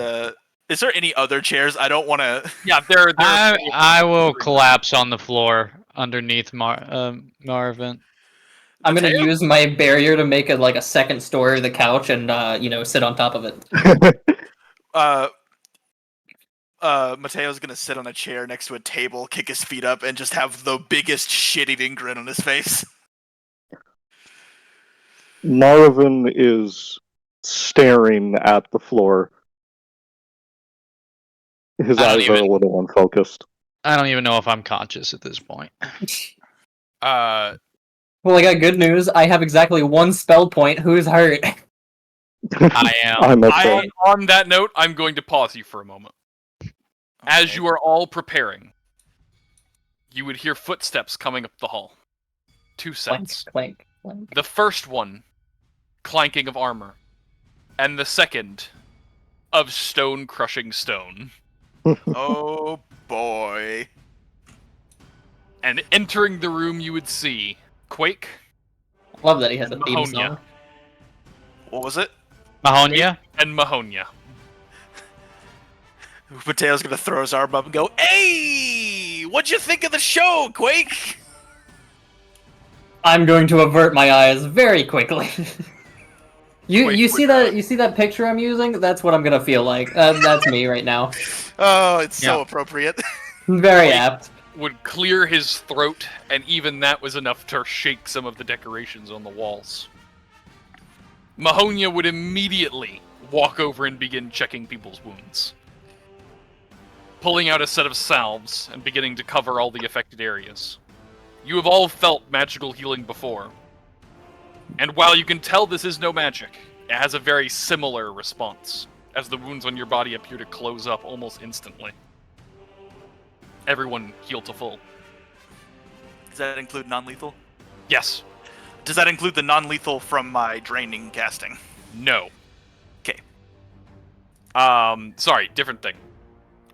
H: is there any other chairs? I don't want to...
A: Yeah, there.
E: I will collapse on the floor underneath Marivin.
D: I'm gonna use my barrier to make a second story of the couch and sit on top of it.
H: Mateo's gonna sit on a chair next to a table, kick his feet up, and just have the biggest shit-eating grin on his face.
C: Marivin is staring at the floor. His eyes are a little unfocused.
E: I don't even know if I'm conscious at this point.
D: Well, I got good news. I have exactly one spell point. Who's hurt?
E: I am.
A: On that note, I'm going to pause you for a moment. As you are all preparing, you would hear footsteps coming up the hall. 2 sets.
D: Clank, clank.
A: The first one, clanking of armor. And the second, of stone crushing stone.
H: Oh boy.
A: And entering the room you would see Quake.
D: Love that he has a theme
A: Mahonia.
D: song.
H: What was it?
E: Mahonia?
A: And Mahonia.
H: Mateo's gonna throw his arm up and go, "Hey! What'd you think of the show, Quake?"
D: I'm going to avert my eyes very quickly. You see that picture I'm using? That's what I'm gonna feel like. That's me right now.
H: Oh, it's so appropriate.
D: Very apt.
A: Would clear his throat, and even that was enough to shake some of the decorations on the walls. Mahonia would immediately walk over and begin checking people's wounds. Pulling out a set of salves and beginning to cover all the affected areas. You have all felt magical healing before. And while you can tell this is no magic, it has a very similar response. as the wounds on your body appear to close up almost instantly. Everyone heal to full.
H: Does that include non-lethal?
A: Yes.
H: Does that include the non-lethal from my draining casting?
A: No.
H: Okay.
A: Sorry, different thing.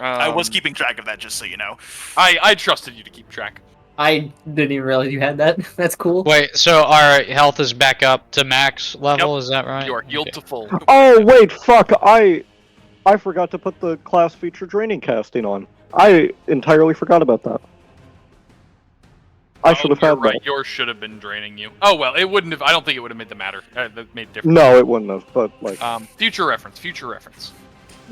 H: I was keeping track of that, just so you know.
A: I trusted you to keep track.
D: I didn't even realize you had that. That's cool.
E: Wait, so our health is back up to max level,
A: Yep.
E: is that right?
A: You are healed
E: Okay.
A: to full.
C: Oh wait, fuck! I forgot to put the class feature draining casting on. I entirely forgot about that. I should have
A: You're
C: had
A: right.
C: that.
A: Yours should have been draining you. Oh well, it wouldn't have. I don't think it would have made the matter. That made difference.
C: No, it wouldn't have. But like,
A: Future reference. Future reference.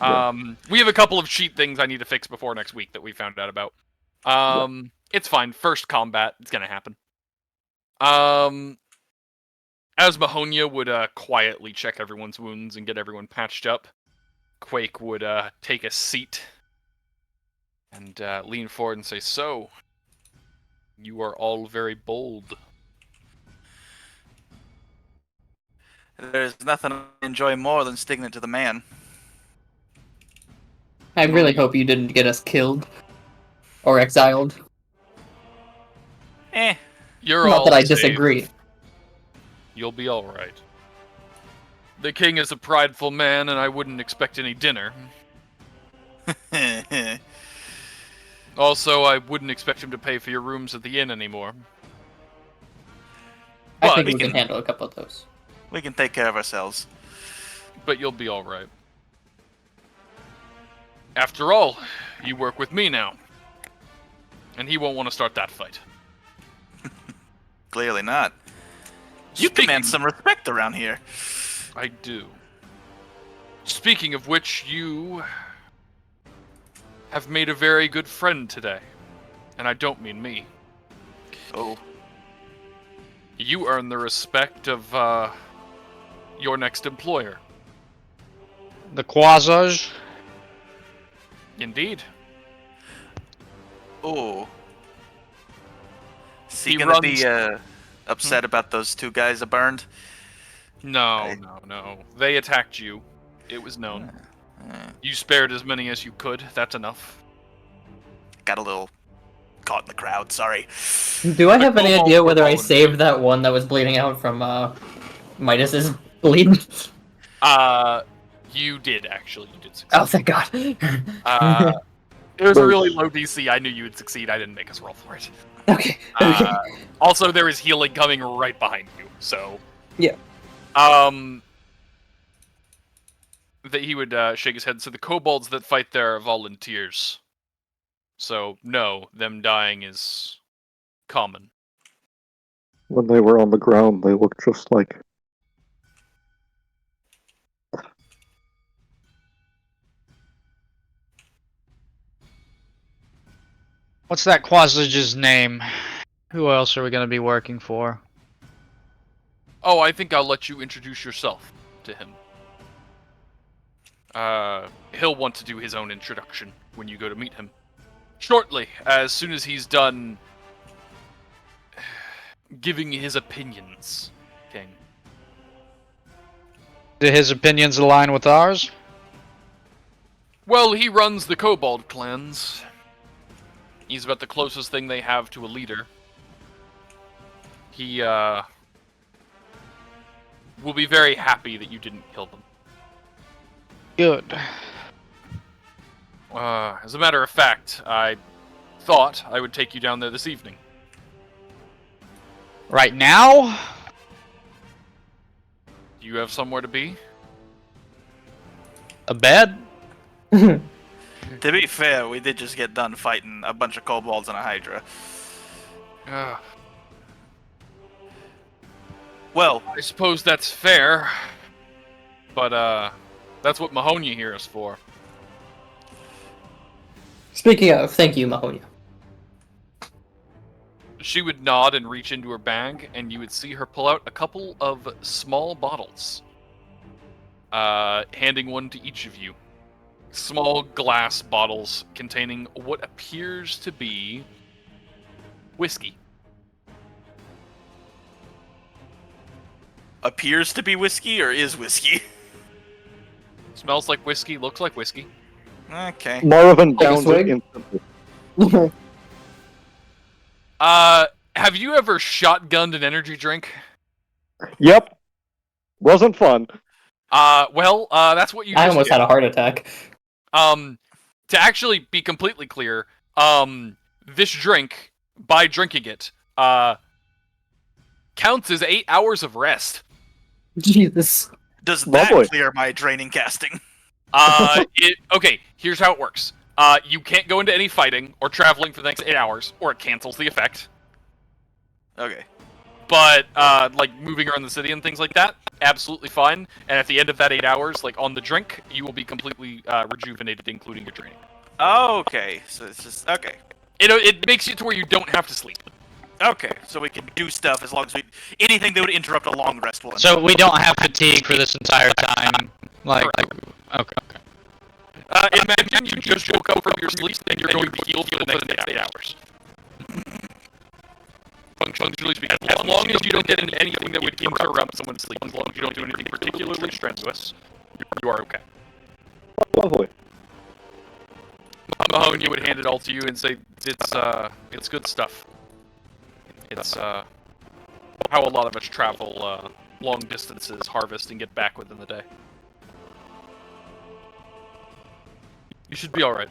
C: Yeah.
A: We have a couple of cheat things I need to fix before next week that we found out about. It's fine. First combat, it's gonna happen. As Mahonia would quietly check everyone's wounds and get everyone patched up, Quake would take a seat and lean forward and say, "So, you are all very bold."
H: There's nothing I enjoy more than sticking it to the man.
D: I really hope you didn't get us killed or exiled.
A: You're
D: Not
A: all
D: that I
A: safe.
D: disagree.
A: You'll be all right. The king is a prideful man, and I wouldn't expect any dinner. Also, I wouldn't expect him to pay for your rooms at the inn anymore.
D: I
A: But
D: think
A: we
D: we can
H: can-
D: handle a couple of those.
H: We can take care of ourselves.
A: But you'll be all right. After all, you work with me now. And he won't want to start that fight.
H: Clearly not. You
A: Speaking-
H: command some respect around here.
A: I do. Speaking of which, you have made a very good friend today. And I don't mean me.
H: Oh.
A: You earn the respect of, your next employer.
E: The Quasars?
A: Indeed.
H: Oh. Is he
A: He
H: gonna be
A: runs-
H: upset about those two guys that burned?
A: No. They attacked you. It was known. You spared as many as you could. That's enough.
H: Got a little caught in the crowd, sorry.
D: Do I have any
A: Kobold
D: idea whether I
A: Kobold.
D: saved that one that was bleeding out from Midas's bleed?
A: You did, actually. You did succeed.
D: Oh, thank God.
A: It was a really low DC. I knew you would succeed. I didn't make us roll for it.
D: Okay.
A: Also, there is healing coming right behind you, so...
D: Yeah.
A: That he would shake his head. So the kobolds that fight there are volunteers. So, no, them dying is common.
C: when they were on the ground, they looked just like.
E: What's that Quasage's name? Who else are we gonna be working for?
A: Oh, I think I'll let you introduce yourself to him. He'll want to do his own introduction when you go to meet him. Shortly, as soon as he's done giving his opinions, King.
E: Do his opinions align with ours?
A: Well, he runs the Kobold clans. He's about the closest thing they have to a leader. He, will be very happy that you didn't kill them.
E: Good.
A: As a matter of fact, I thought I would take you down there this evening.
E: Right now?
A: Do you have somewhere to be?
E: A bed?
H: To be fair, we did just get done fighting a bunch of kobolds and a Hydra. Well,
A: I suppose that's fair. But, that's what Mahonia here is for.
D: Speaking of, thank you, Mahonia.
A: She would nod and reach into her bag, and you would see her pull out a couple of small bottles. Handing one to each of you. Small glass bottles containing what appears to be whiskey.
H: appears to be whiskey or is whiskey?
A: Smells like whiskey, looks like whiskey.
H: Okay.
C: Marivin
D: Take a
C: downs it
D: swig?
C: instantly.
A: Have you ever shotgunned an energy drink?
C: Yep. Wasn't fun.
A: That's what you
D: I
A: just
D: almost
A: did.
D: had a heart attack.
A: To actually be completely clear, this drink, by drinking it, counts as 8 hours of rest.
D: Jesus.
H: Does that
C: Lovely.
H: clear my draining casting?
A: Okay, here's how it works. You can't go into any fighting or traveling for the next 8 hours, or it cancels the effect.
H: Okay.
A: But, like, moving around the city and things like that, absolutely fine. And at the end of that 8 hours, like, on the drink, you will be completely rejuvenated, including your training.
H: Okay, so it's just... Okay.
A: It makes it to where you don't have to sleep.
H: Okay, so we can do stuff as long as we... Anything that would interrupt a long rest will...
E: So we don't have fatigue for this entire time. Like, okay.
A: Imagine you just woke up from your sleep and you're going to heal for the next 8 hours. Functionally speaking, as long as you don't get into anything that would interrupt someone's sleep, as long as you don't do anything particularly strenuous, you are okay.
C: Lovely.
A: Mahone, you would hand it all to you and say, it's good stuff. It's, how a lot of us travel, long distances, harvest, and get back within the day. You should be alright.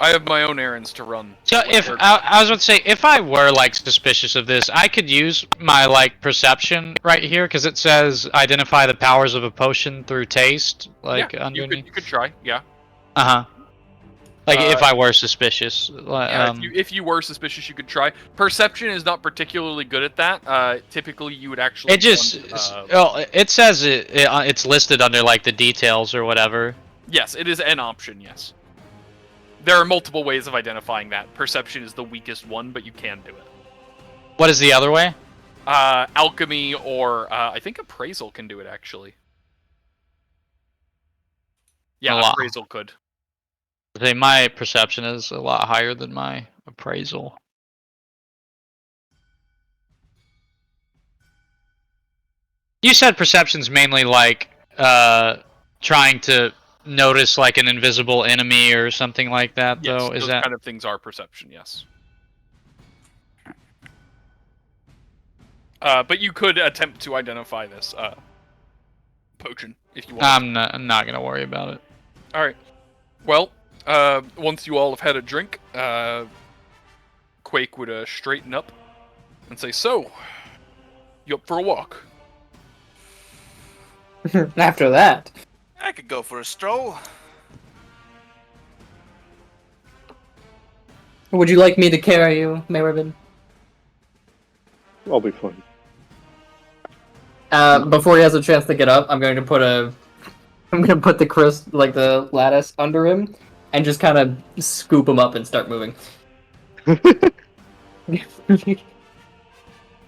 A: I have my own errands to run.
E: So if I was about to say, if I were like suspicious of this, I could use my like perception right here because it says identify the powers of a potion through taste, like
A: yeah,
E: underneath.
A: you could try, yeah.
E: Like if I were suspicious.
A: Yeah, if you were suspicious, you could try. Perception is not particularly good at that. Typically, you would actually.
E: It just it says it's listed under like the details or whatever.
A: Yes, it is an option. Yes. There are multiple ways of identifying that. Perception is the weakest one, but you can do it.
E: What is the other way?
A: Alchemy or I think appraisal can do it actually. Yeah, appraisal could.
E: I think my perception is a lot higher than my appraisal. You said perception's mainly like trying to notice like an invisible enemy or something like that,
A: Yes,
E: though.
A: those kind of things are perception, yes. But you could attempt to identify this potion if you want.
E: I'm not gonna worry about it.
A: All right. Well, once you all have had a drink, Quake would straighten up and say, "So, you up for a walk?"
D: After that.
H: I could go for a stroll.
D: Would you like me to carry you, Marivin?
C: I'll be fine.
D: Before he has a chance to get up, I'm going to put the the lattice under him, and just kind of scoop him up and start moving.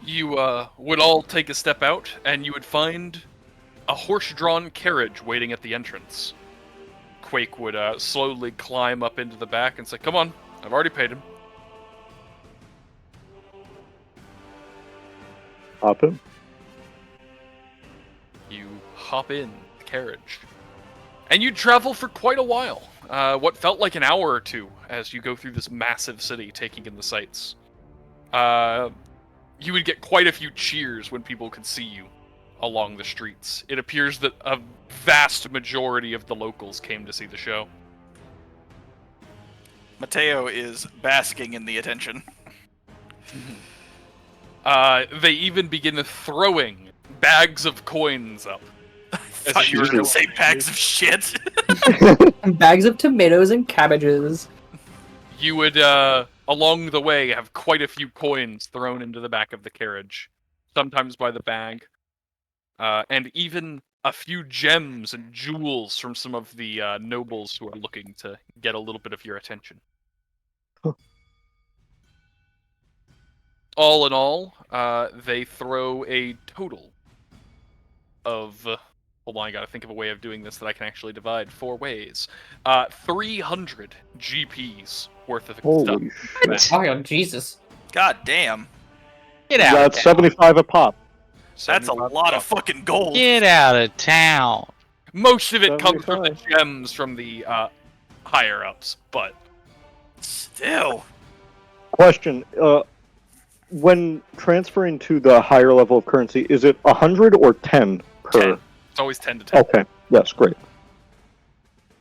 A: You would all take a step out, and you would find a horse-drawn carriage waiting at the entrance. Quake would slowly climb up into the back and say, "Come on, I've already paid him."
C: Hop in.
A: You hop in the carriage. And you travel for quite a while. What felt like an hour or two as you go through this massive city taking in the sights. You would get quite a few cheers when people could see you along the streets. It appears that a vast majority of the locals came to see the show.
H: Matteo is basking in the attention.
A: They even begin throwing bags of coins up.
H: I thought you were going to say bags of shit.
D: Bags of tomatoes and cabbages.
A: You would, along the way, have quite a few coins thrown into the back of the carriage. Sometimes by the bag. And even a few gems and jewels from some of the nobles who are looking to get a little bit of your attention.
C: Huh.
A: All in all, they throw a total of... hold on, I gotta think of a way of doing this that I can actually divide 4 ways. 300 GPs worth of stuff.
C: Holy shit.
D: Oh, Jesus.
H: God damn.
E: Get out.
C: That's 75 a pop.
H: That's a
A: 75
H: lot
A: gold.
H: of fucking gold.
E: Get out of town.
A: Most of it comes from the
C: 75.
A: gems from the higher ups, but
H: Still.
C: Question: when transferring to the higher level of currency, is it 100 or 10 per?
A: 10. It's always 10 to 10.
C: Okay. Yes. Great.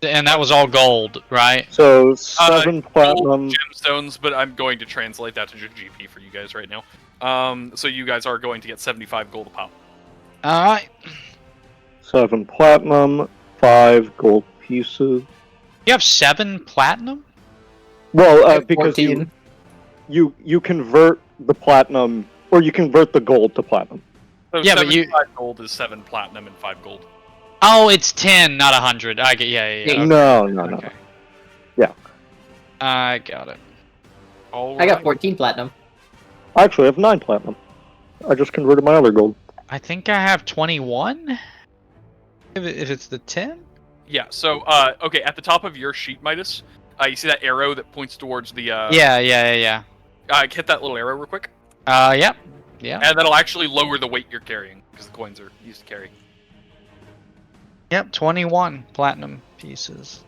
E: And that was all gold, right?
C: So 7 platinum.
A: Gold gemstones, but I'm going to translate that to GP for you guys right now. So you guys are going to get 75 gold a pop.
E: Alright.
C: 7 platinum, 5 gold pieces.
E: You have 7 platinum?
C: Well, because
D: 14.
C: you convert the platinum, or you convert the gold to platinum.
A: So
E: Yeah, but you-
A: 75 gold is 7 platinum and 5 gold.
E: Oh, it's 10, not 100. I get, yeah. Okay.
C: No.
E: Okay.
C: Yeah.
E: I got it.
A: All
D: I got
A: right.
D: 14 platinum.
C: I actually have 9 platinum. I just converted my other gold.
E: I think I have 21? If it's the 10?
A: Yeah, so, okay, at the top of your sheet, Midas, you see that arrow that points towards the,
E: Yeah.
A: hit that little arrow real quick,
E: Yep. Yeah.
A: and that'll actually lower the weight you're carrying, because the coins are used to carry.
E: Yep, 21 platinum pieces.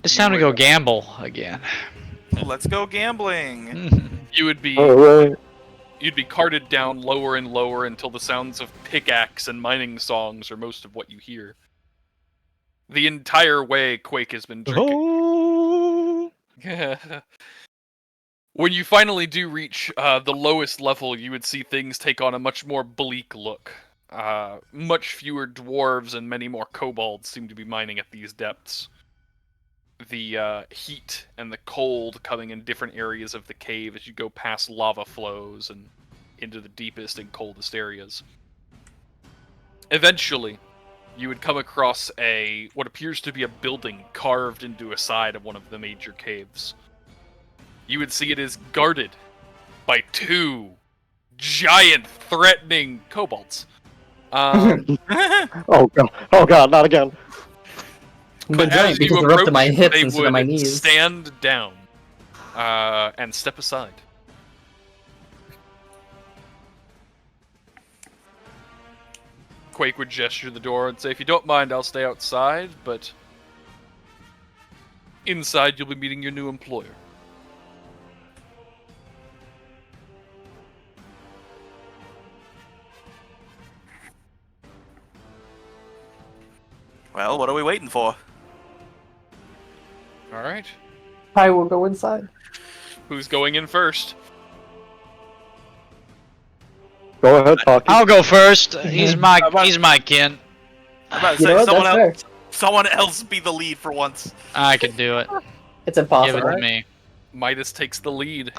E: It's time to go gamble again.
H: Let's go gambling.
A: You would be,
C: Alright.
A: you'd be carted down lower and lower until the sounds of pickaxe and mining songs are most of what you hear. The entire way, Quake has been drinking.
E: Oh.
A: When you finally do reach the lowest level, you would see things take on a much more bleak look. Much fewer dwarves and many more kobolds seem to be mining at these depths. The heat and the cold coming in different areas of the cave as you go past lava flows and into the deepest and coldest areas. Eventually, you would come across what appears to be a building carved into a side of one of the major caves. You would see it is guarded by 2 giant, threatening kobolds.
C: Oh god, not again.
D: But
A: As
D: giant
A: you
D: because they're up to
A: approach,
D: my hips
A: they
D: instead of my
A: would
D: knees.
A: stand down and step aside. Quake would gesture to the door and say, "If you don't mind, I'll stay outside, but inside you'll be meeting your new employer."
H: Well, what are we waiting for?
A: All right.
D: I will go inside.
A: Who's going in first?
C: Go ahead, Taki.
E: I'll go first. He's my kin.
H: I'm about to
D: You know
H: say
D: what? That's fair.
H: someone else be the lead for once.
E: I can do it.
D: It's
E: Give
D: impossible.
E: it to me.
A: Midas takes the lead.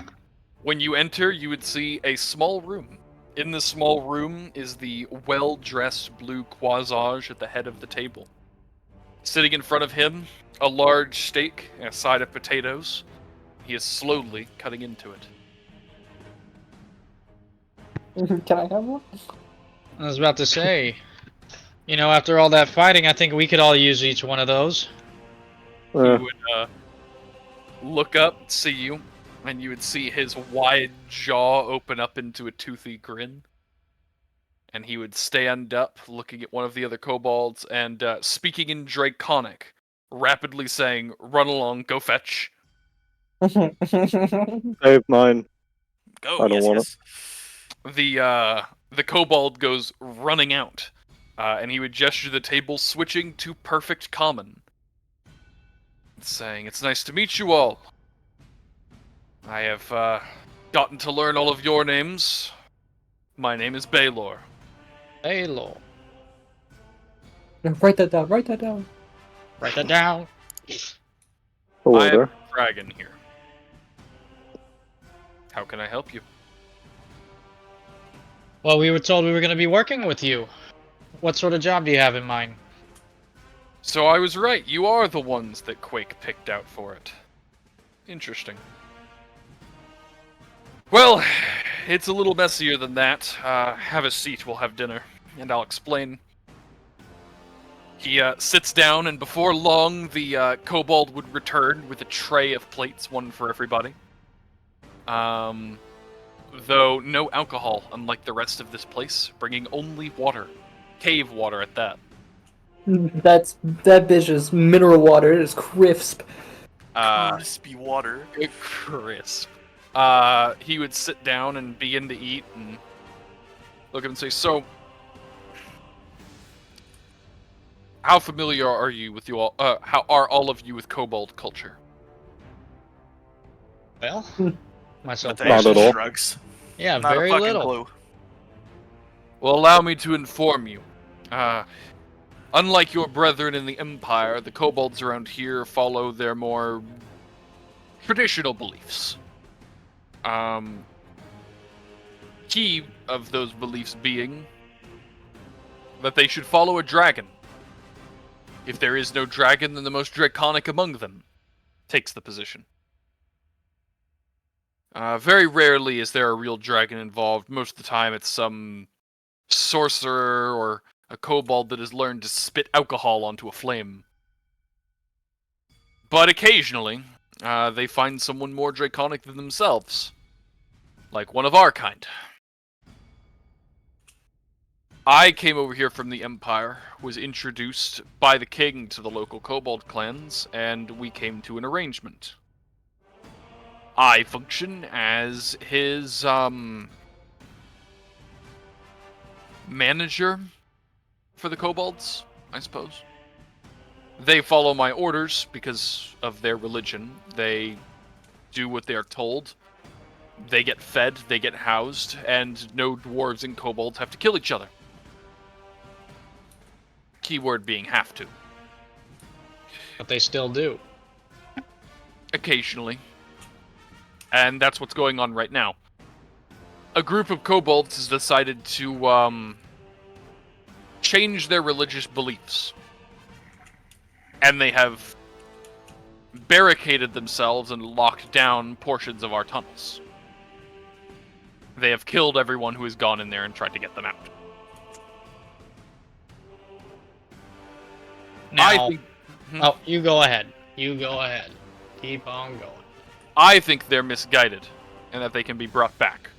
A: When you enter, you would see a small room. In the small room is the well-dressed blue Quasage at the head of the table. Sitting in front of him, a large steak and a side of potatoes. He is slowly cutting into it.
D: Can I have one?
E: I was about to say, after all that fighting, I think we could all use each one of those.
A: He would look up, see you, and you would see his wide jaw open up into a toothy grin. And he would stand up, looking at one of the other kobolds, and speaking in Draconic, rapidly saying, "Run along, go fetch."
C: Save mine.
H: Go.
C: I don't want it.
A: The kobold goes running out, and he would gesture to the table, switching to perfect common, saying, "It's nice to meet you all. I have gotten to learn all of your names. My name is Baylor."
E: Halo.
D: Write that down. Write that down.
E: Write that down.
C: Hello
A: I am
C: there.
A: a dragon here. How can I help you?
E: Well, we were told we were going to be working with you. What sort of job do you have in mind?
A: So I was right. You are the ones that Quake picked out for it. Interesting. Well, it's a little messier than that. Have a seat, we'll have dinner, and I'll explain. He sits down, and before long, the kobold would return with a tray of plates, one for everybody. though no alcohol, unlike the rest of this place, bringing only water. Cave water at that.
D: That bitch is mineral water. It is crisp.
H: Crispy water.
A: Crisp. He would sit down and begin to eat and look at him and say, "So, how familiar are you with you all? How are all of you with kobold culture?"
E: Well, myself.
H: Matteo
C: Not at all.
H: shrugs.
E: Yeah,
H: Not
E: very
H: a fucking
E: little.
H: clue.
A: Well, allow me to inform you. Unlike your brethren in the Empire, the kobolds around here follow their more traditional beliefs. Key of those beliefs being that they should follow a dragon. If there is no dragon, then the most draconic among them takes the position. Very rarely is there a real dragon involved. Most of the time it's some sorcerer or a kobold that has learned to spit alcohol onto a flame. But occasionally, they find someone more draconic than themselves. Like one of our kind. I came over here from the Empire, was introduced by the king to the local kobold clans, and we came to an arrangement. I function as his, manager for the kobolds, I suppose. They follow my orders because of their religion. They do what they are told. They get fed, they get housed, and no dwarves and kobolds have to kill each other. Keyword being have to.
E: But they still do.
A: Occasionally. And that's what's going on right now. A group of kobolds has decided to, change their religious beliefs. And they have barricaded themselves and locked down portions of our tunnels. They have killed everyone who has gone in there and tried to get them out.
E: Now,
A: I think,
E: oh, you go ahead. You go ahead. Keep on going.
A: I think they're misguided, and that they can be brought back.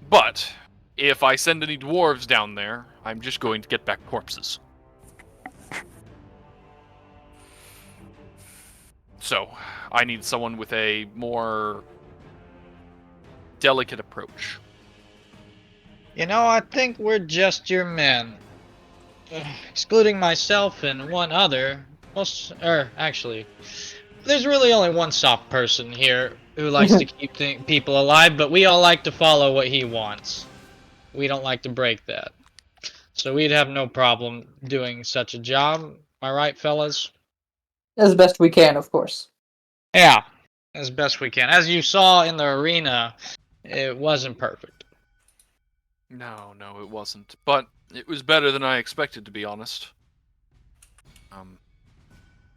A: But, if I send any dwarves down there, I'm just going to get back corpses. So, I need someone with a more delicate approach.
E: You know, I think we're just your men. Excluding myself and one other. Actually, there's really only one soft person here who likes to keep people alive, but we all like to follow what he wants. We don't like to break that. So we'd have no problem doing such a job. Am I right, fellas?
D: As best we can, of course.
E: Yeah, as best we can. As you saw in the arena, it wasn't perfect.
A: No, it wasn't. But it was better than I expected, to be honest.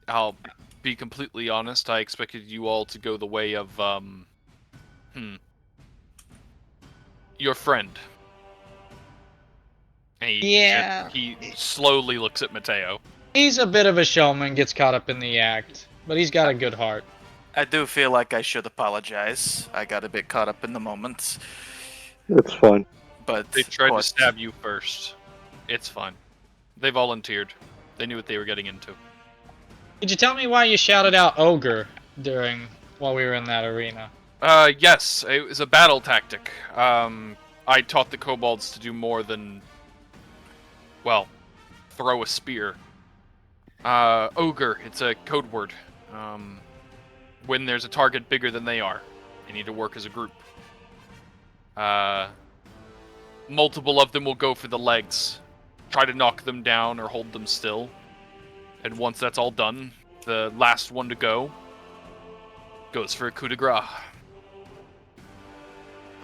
A: I'll be completely honest. I expected you all to go the way of, your friend. And he slowly looks at Matteo.
E: He's a bit of a showman, gets caught up in the act, but he's got a good heart.
H: I do feel like I should apologize. I got a bit caught up in the moment.
C: It's fine.
H: But
A: They tried to stab you first. It's fine. They volunteered. They knew what they were getting into.
E: Could you tell me why you shouted out ogre while we were in that arena?
A: Yes, it was a battle tactic. I taught the kobolds to do more than, well, throw a spear. Ogre, it's a code word. When there's a target bigger than they are, they need to work as a group. Multiple of them will go for the legs, try to knock them down or hold them still. And once that's all done, the last one to go goes for a coup de grace.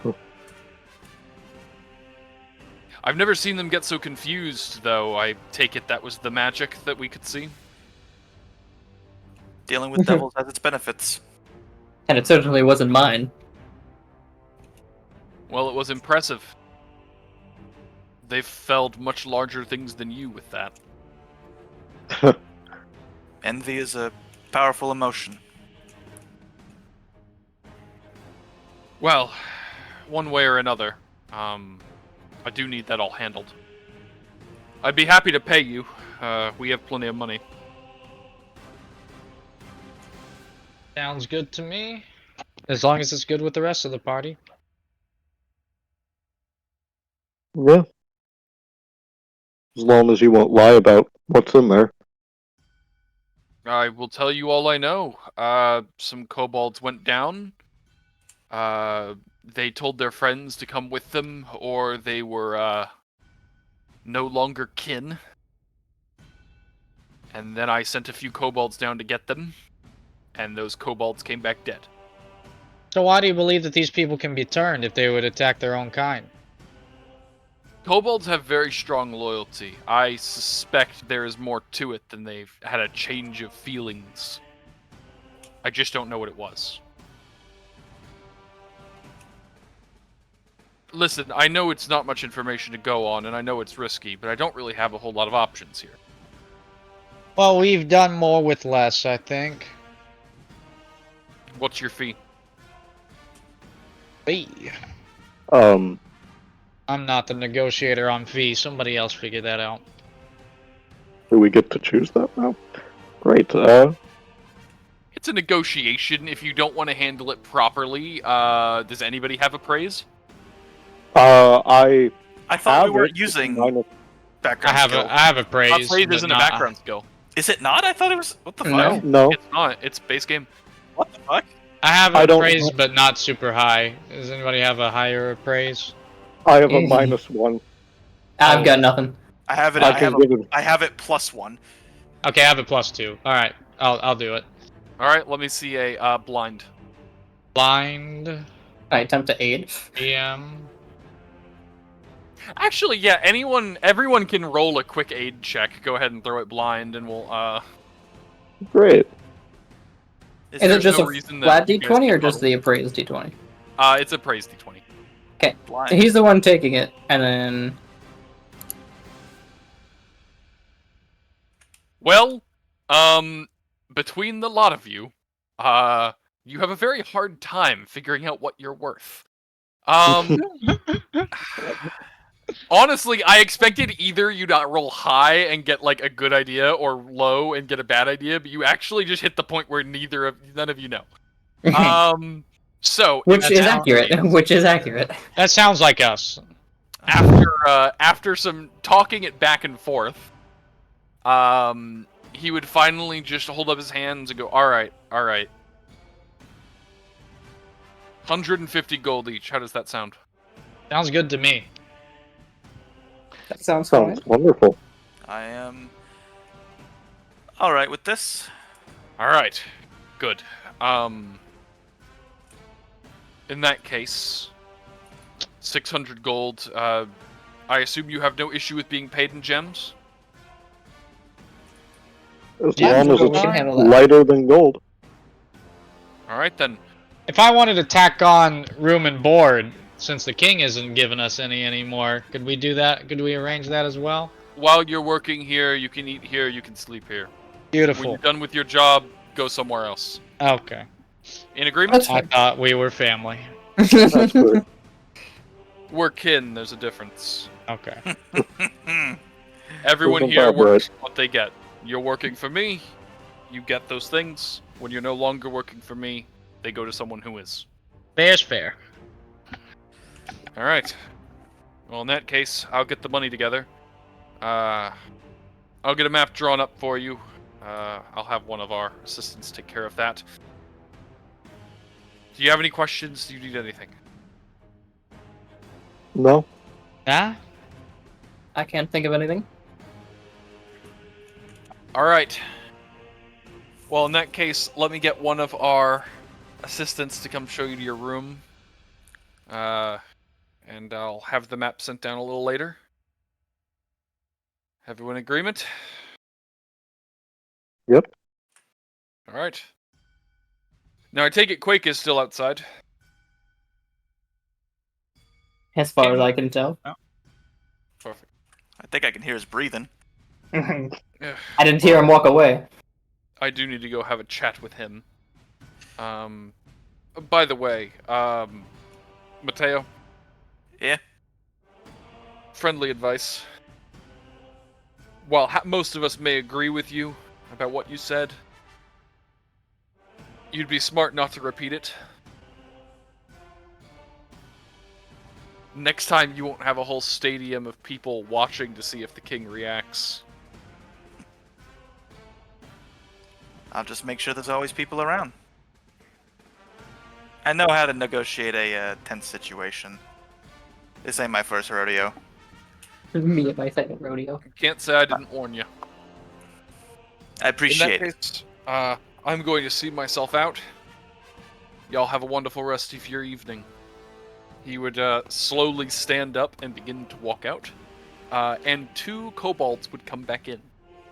C: Cool.
A: I've never seen them get so confused, though. I take it that was the magic that we could see.
H: dealing with devils has its benefits.
D: And it certainly wasn't mine.
A: Well, it was impressive. They've felled much larger things than you with that.
H: Envy is a powerful emotion.
A: Well, one way or another. I do need that all handled. I'd be happy to pay you. We have plenty of money.
E: Sounds good to me. As long as it's good with the rest of the party.
C: Yeah. As long as you won't lie about what's in there.
A: I will tell you all I know. Some kobolds went down. They told their friends to come with them, or they were no longer kin. And then I sent a few kobolds down to get them, and those kobolds came back dead.
E: So why do you believe that these people can be turned if they would attack their own kind?
A: Kobolds have very strong loyalty. I suspect there is more to it than they've had a change of feelings. I just don't know what it was. Listen, I know it's not much information to go on, and I know it's risky, but I don't really have a whole lot of options here.
E: Well, we've done more with less, I think.
A: What's your fee?
E: Fee.
C: Do
E: I'm not the negotiator on fee. Somebody else figure that out.
C: we get to choose that now? Great.
A: It's a negotiation. If you don't want to handle it properly, does anybody have a praise?
C: I
H: thought we
C: have
H: weren't
C: it.
H: using
C: Minus-
H: background skill.
E: I have a praise.
A: Praise
E: but
A: isn't a
E: not-
A: background skill.
H: Is it not? I thought it was. What the fuck?
D: No.
C: No.
A: It's not. It's base game.
H: What the fuck?
E: I have
C: I
E: a
C: don't-
E: praise, but not super high. Does anybody have a higher praise?
C: I have a
D: Easy.
C: -1.
D: I've got nothing.
H: I have it.
C: I
H: I
C: can
H: have,
C: give it.
H: I have it +1.
E: Okay, I have a +2. All right, I'll do it.
A: All right, let me see a blind.
E: Blind.
D: I attempt to aid.
E: PM.
A: Actually, yeah, everyone can roll a quick aid check. Go ahead and throw it blind, and we'll
C: Great.
D: Is it
A: there's
D: just
A: no
D: a
A: reason that
D: flat
A: you guys
D: D20 or
A: can
D: just
A: roll.
D: the appraised D20?
A: It's a praise d20.
H: Blind.
D: So he's the one taking it, and then
A: Well, between the lot of you, you have a very hard time figuring out what you're worth. Honestly, I expected either you not roll high and get like a good idea, or low and get a bad idea, but you actually just hit the point where none of you know. So
D: which
A: in
D: is
A: that
D: accurate.
A: case,
D: Which is accurate.
E: That sounds like us.
A: after some talking it back and forth, he would finally just hold up his hands and go, all right. 150 gold each. How does that sound?
E: Sounds good to me.
D: That sounds fine.
C: Sounds wonderful.
H: I am. All right with this.
A: All right, good. In that case, 600 gold. I assume you have no issue with being paid in gems?
C: As
E: Yeah,
C: long as
E: we
C: it's
E: can
D: handle that.
C: lighter than gold.
A: All right, then.
E: If I wanted to tack on room and board, since the king isn't giving us any anymore, could we do that? Could we arrange that as well?
A: While you're working here, you can eat here, you can sleep here. When
E: Beautiful.
A: you're done with your job, go somewhere else.
E: Okay.
A: In agreement?
D: That's
E: I thought we were family.
C: That's good.
A: We're kin, there's a difference.
E: Okay.
A: Everyone
C: Isn't
A: here
C: that
A: works what they get. You're working for me, you get those things. When you're no longer working for me, they go to someone who is.
E: Fair's fair.
A: All right. Well, in that case, I'll get the money together. I'll get a map drawn up for you. I'll have one of our assistants take care of that. Do you have any questions? Do you need anything?
C: No?
E: Huh?
D: I can't think of anything.
A: All right. Well, in that case, let me get one of our assistants to come show you to your room. And I'll have the map sent down a little later. Everyone in agreement?
C: Yep.
A: All right. Now I take it Quake is still outside.
D: As far as I can tell.
A: Perfect.
H: I think I can hear his breathing.
D: I
A: Yeah.
D: didn't hear him walk away.
A: I do need to go have a chat with him. By the way, Matteo,
H: Yeah.
A: Friendly advice. While most of us may agree with you about what you said, you'd be smart not to repeat it. Next time you won't have a whole stadium of people watching to see if the king reacts.
H: I'll just make sure there's always people around. I know how to negotiate a tense situation. This ain't my first rodeo.
D: Me at my second rodeo.
A: Can't say I didn't warn you.
H: I appreciate
A: In that case, I'm going to see myself out. Y'all have a wonderful rest of your evening. He would slowly stand up and begin to walk out. And 2 kobolds would come back in.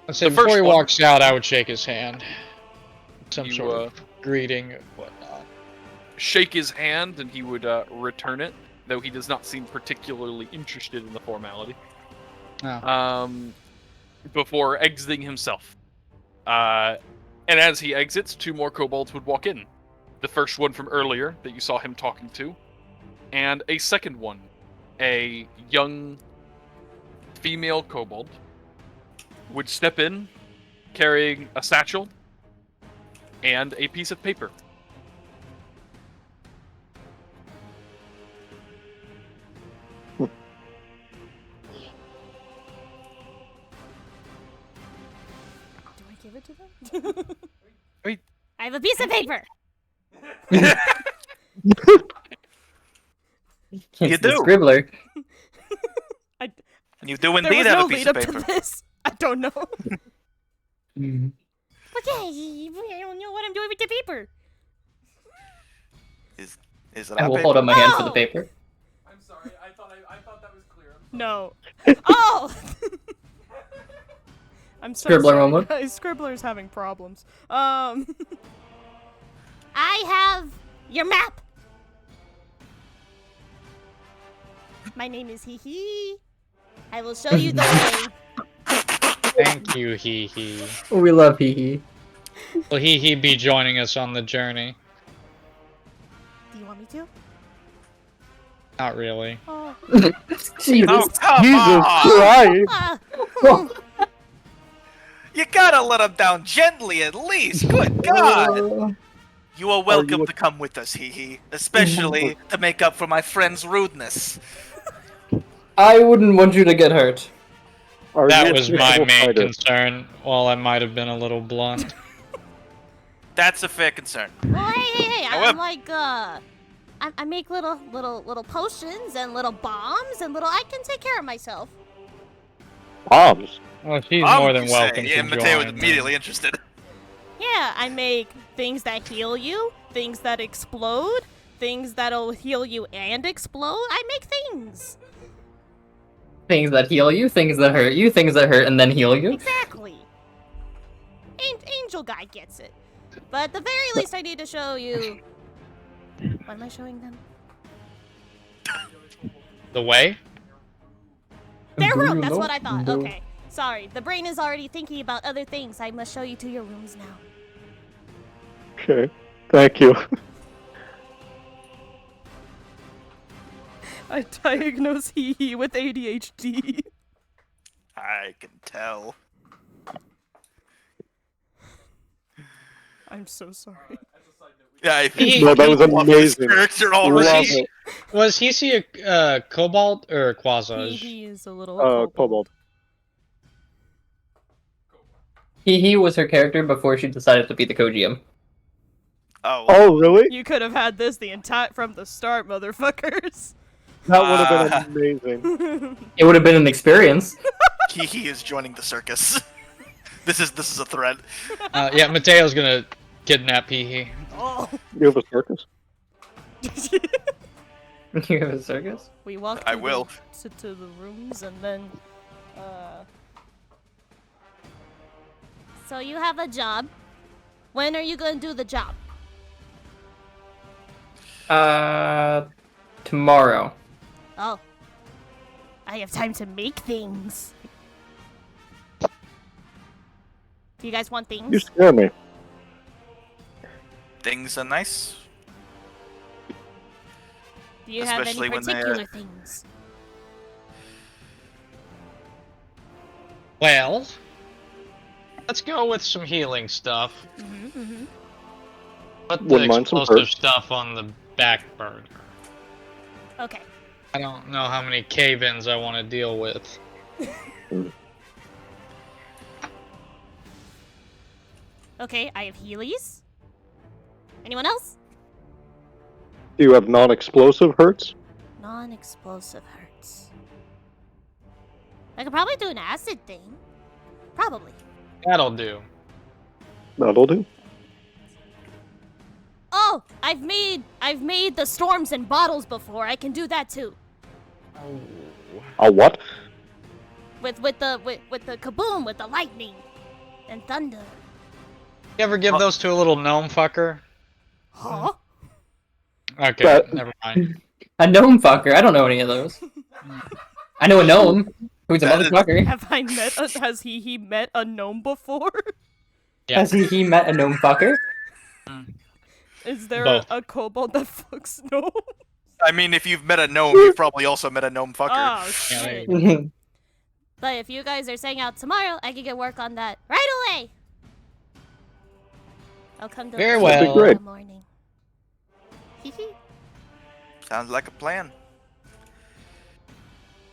E: I said
A: The
E: before
A: first
E: he
A: one-
E: walks out, I would shake his hand. Some
A: You,
E: sort of greeting or whatnot.
A: Shake his hand, and he would return it, though he does not seem particularly interested in the formality.
E: Oh.
A: Before exiting himself. And as he exits, 2 more kobolds would walk in. The first one from earlier that you saw him talking to, and a second one, a young female kobold, would step in carrying a satchel and a piece of paper.
F: Do I give it to them?
A: Wait.
F: I have a piece of paper.
H: You do.
D: Scribbler.
H: You do
F: There
H: indeed
F: was
H: have
F: no
H: a piece
F: lead
H: of
F: up
H: paper.
F: to this. I don't know.
D: Mhm.
F: Okay, I don't know what I'm doing with the paper.
H: Is it
D: I
H: our
D: will
H: paper?
D: hold up my hand for the
F: Oh!
D: paper.
A: I'm sorry, I thought that was clear.
F: No. Oh! I'm so
D: Scribbler
F: sorry,
D: moment.
F: guys. Scribbler's having problems. I have your map. My name is Hee Hee. I will show you the way.
E: Thank you, Hee Hee.
D: We love Hee Hee.
E: Will Hee Hee be joining us on the journey?
F: Do you want me to?
E: Not really.
F: Oh.
D: Jesus.
H: Oh, come
C: Jesus
H: on!
C: Christ!
F: Ah.
H: You gotta let him down gently at least. Good God! You are welcome
C: you-
H: to come with us, Hee Hee. Especially to make up for my friend's rudeness.
D: I wouldn't want you to get hurt.
C: Are
E: That
C: you a
E: was my
C: suitable
E: main
C: fighter?
E: concern, while I might have been a little blunt.
H: That's a fair concern.
F: Well, hey, I'm
H: However-
F: like, I make little potions and little bombs and I can take care of myself.
C: Bombs.
E: Well, she's
H: I'm
E: more than
H: just
E: welcome
H: saying, yeah,
E: to
H: Matteo was
E: join.
H: immediately interested.
F: Yeah, I make things that heal you, things that explode, things that'll heal you and explode. I make things.
D: Things that heal you, things that hurt you, things that hurt and then heal you.
F: Exactly. Angel guy gets it. But at the very least, I need to show you. What am I showing them?
E: The way?
F: Their
D: Do
F: room.
D: you
F: That's
D: know?
F: what I thought.
D: No.
F: Okay. Sorry, the brain is already thinking about other things. I must show you to your rooms now.
C: Okay. Thank you.
F: I diagnose Hee with ADHD.
H: I can tell.
F: I'm so sorry.
H: Yeah, I
C: No, that was
H: love this
C: amazing.
H: character
C: Love
H: already.
C: it.
E: Was he a kobold or a quasaj?
F: Hee is a little
C: Kobold.
D: He was her character before she decided to be the co-GM.
H: Oh,
C: Oh, really?
F: You could have had this the entire from the start, motherfuckers.
C: That would have been amazing.
D: It would have been an experience.
H: Kiki is joining the circus. This is a threat.
E: Yeah, Mateo's gonna kidnap Hee Hee.
F: Oh.
C: You have a circus?
D: You have a circus?
F: We walked
H: I will.
F: to the rooms and then So you have a job. When are you gonna do the job?
D: Tomorrow.
F: Oh. I have time to make things. Do you guys want things?
C: You scare me.
H: Things are nice.
F: Do you have any
H: Especially when they're-
F: particular things?
E: Well, let's go with some healing stuff. Put the
C: Wouldn't mind some
E: explosive
C: perks.
E: stuff on the back burner.
F: Okay.
E: I don't know how many cave-ins I want to deal with.
F: Okay, I have Heelys. Anyone else?
C: Do you have non-explosive hurts?
F: Non-explosive hurts. I could probably do an acid thing. Probably.
E: That'll do.
C: That'll do.
F: Oh, I've made the storms in bottles before. I can do that too.
C: A what?
F: With the kaboom, with the lightning and thunder.
E: You ever give those to a little gnome fucker?
F: Huh?
E: Okay,
C: That-
E: never mind.
D: A gnome fucker. I don't know any of those. I know a gnome who's a
H: That is-
D: motherfucker.
F: Have I met? Has he met a gnome before?
E: Yeah.
D: Has he met a gnome fucker?
F: Is there
E: Both.
F: a kobold that fucks gnomes?
H: I mean, if you've met a gnome, you've probably also met a gnome fucker.
F: Oh
E: Yeah, there
F: shit!
E: you go.
F: But if you guys are setting out tomorrow, I can get work on that right away. I'll come to
E: Very
F: the
E: well.
C: That'd be great.
F: in the morning. Hee
H: Sounds like a plan.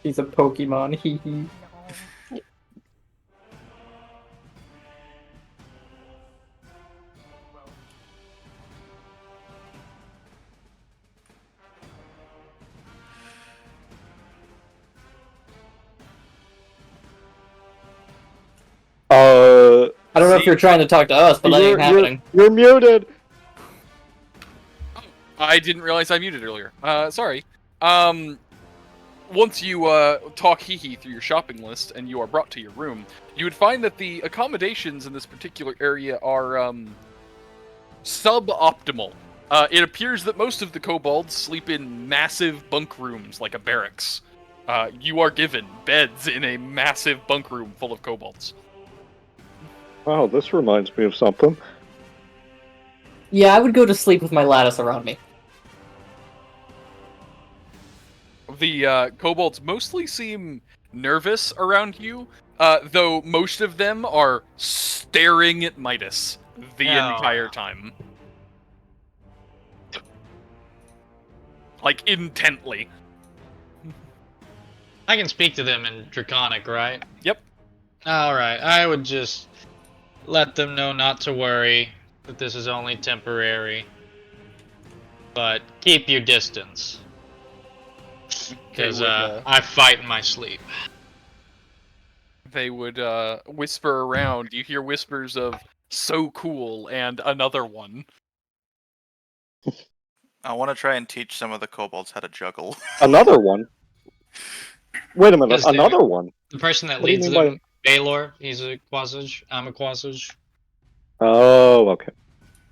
D: He's a Pokemon. Hee hee. I don't know if you're trying to talk to us, but that ain't happening.
C: You're muted.
A: I didn't realize I muted earlier. Sorry. Once you talk hee-hee through your shopping list and you are brought to your room, you would find that the accommodations in this particular area are suboptimal. It appears that most of the kobolds sleep in massive bunk rooms like a barracks. You are given beds in a massive bunk room full of kobolds.
C: Wow, this reminds me of something.
D: Yeah, I would go to sleep with my lattice around me.
A: The kobolds mostly seem nervous around you, though most of them are staring at Midas the
E: Oh.
A: entire time. Like, intently.
E: I can speak to them in Draconic, right?
A: Yep.
E: Alright, I would just let them know not to worry, that this is only temporary. But keep your distance. Because I fight in my sleep.
A: They would whisper around. You hear whispers of "so cool" and "another one."
H: I want to try and teach some of the kobolds how to juggle.
C: Another one? Wait a minute,
E: Yes, they
C: another
E: are.
C: one?
E: The person that
C: What do you
E: leads
C: mean by-
E: them, Baylor, he's a Quasage, I'm a Quasage.
C: Oh, okay.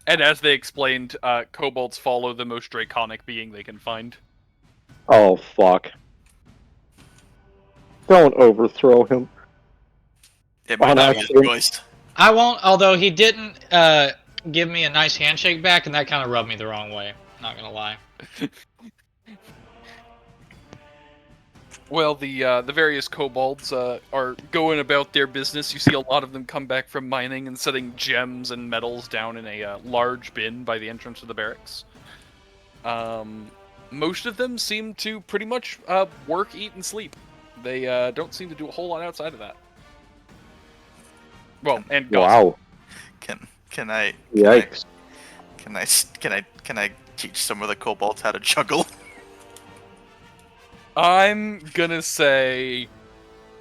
A: And as they explained, kobolds follow the most draconic being they can find.
C: Oh, fuck. Don't overthrow him.
H: It might
C: On
H: not be a
C: accident.
H: choice.
E: I won't, although he didn't give me a nice handshake back, and that kind of rubbed me the wrong way. Not gonna lie.
A: Well, the various kobolds are going about their business. You see a lot of them come back from mining and setting gems and metals down in a large bin by the entrance to the barracks. Most of them seem to pretty much work, eat, and sleep. They don't seem to do a whole lot outside of that. Well, and gossip.
C: Wow.
H: Can I
C: Yikes.
H: can I teach some of the kobolds how to juggle?
A: I'm gonna say,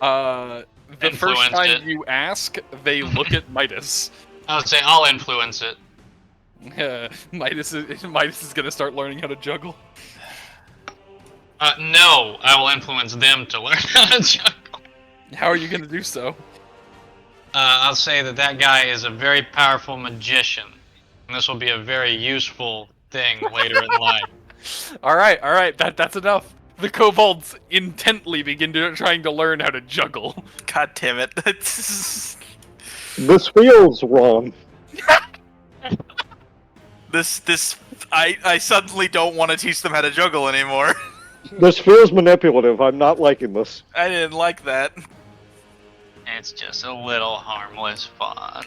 A: the first
E: Influenced
A: time
E: it.
A: you ask, they look at Midas.
E: I would say I'll influence it.
A: Midas is gonna start learning how to juggle.
E: No, I will influence them to learn how to juggle.
A: How are you gonna do so?
E: I'll say that that guy is a very powerful magician, and this will be a very useful thing later in life.
A: All right, that's enough. The kobolds intently begin trying to learn how to juggle.
H: God damn it!
C: This feels wrong.
H: I suddenly don't want to teach them how to juggle anymore.
C: This feels manipulative. I'm not liking this.
H: I didn't like that.
E: It's just a little harmless fun.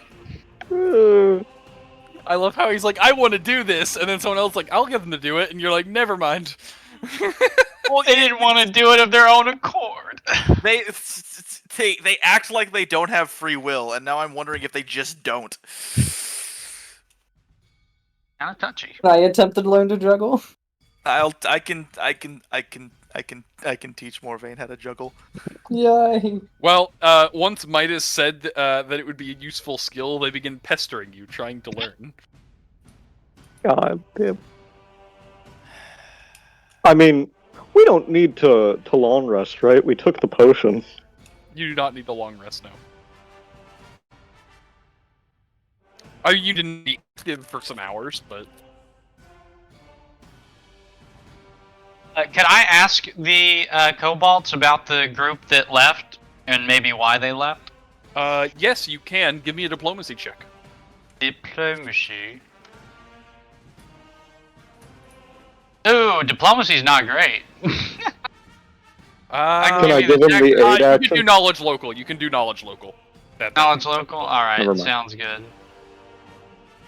A: I love how he's like, I want to do this, and then someone else like, I'll get them to do it, and you're like, never mind.
E: Well, they didn't want to do it of their own accord.
H: They act like they don't have free will, and now I'm wondering if they just don't.
E: Kind of touchy.
D: I attempted to learn to juggle.
H: I can teach Moravaint how to juggle.
D: Yay.
A: Well, once Midas said that it would be a useful skill, they begin pestering you, trying to learn.
C: God damn. I mean, we don't need to long rest, right? We took the potion.
A: You do not need the long rest now. Oh, you didn't need it for some hours, but...
E: Can I ask the Kobolds about the group that left, and maybe why they left?
A: Yes, you can. Give me a diplomacy check.
E: Diplomacy. Ooh, diplomacy's not great.
C: Can I give him the aid
A: you can
C: action?
A: do knowledge local. You can do knowledge local.
E: Knowledge local?
C: Never
E: Alright,
C: mind.
E: sounds good.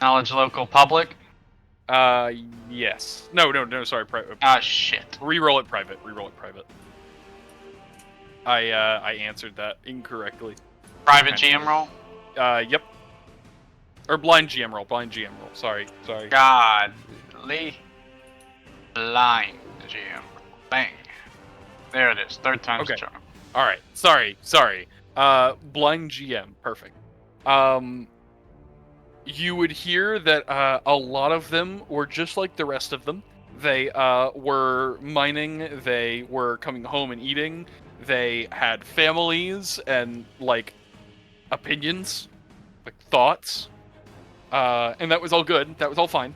E: Knowledge local public?
A: Yes. No, sorry.
E: Ah, shit.
A: Reroll it private. I answered that incorrectly.
E: Private GM roll?
A: Yep. Or blind GM roll. Sorry.
E: Godly. Blind GM. Bang. There it is. Third time's
A: Okay.
E: charm.
A: Alright. Sorry. Blind GM. Perfect. You would hear that a lot of them were just like the rest of them. They were mining, they were coming home and eating, they had families and, like, opinions, like, thoughts. And that was all good, that was all fine.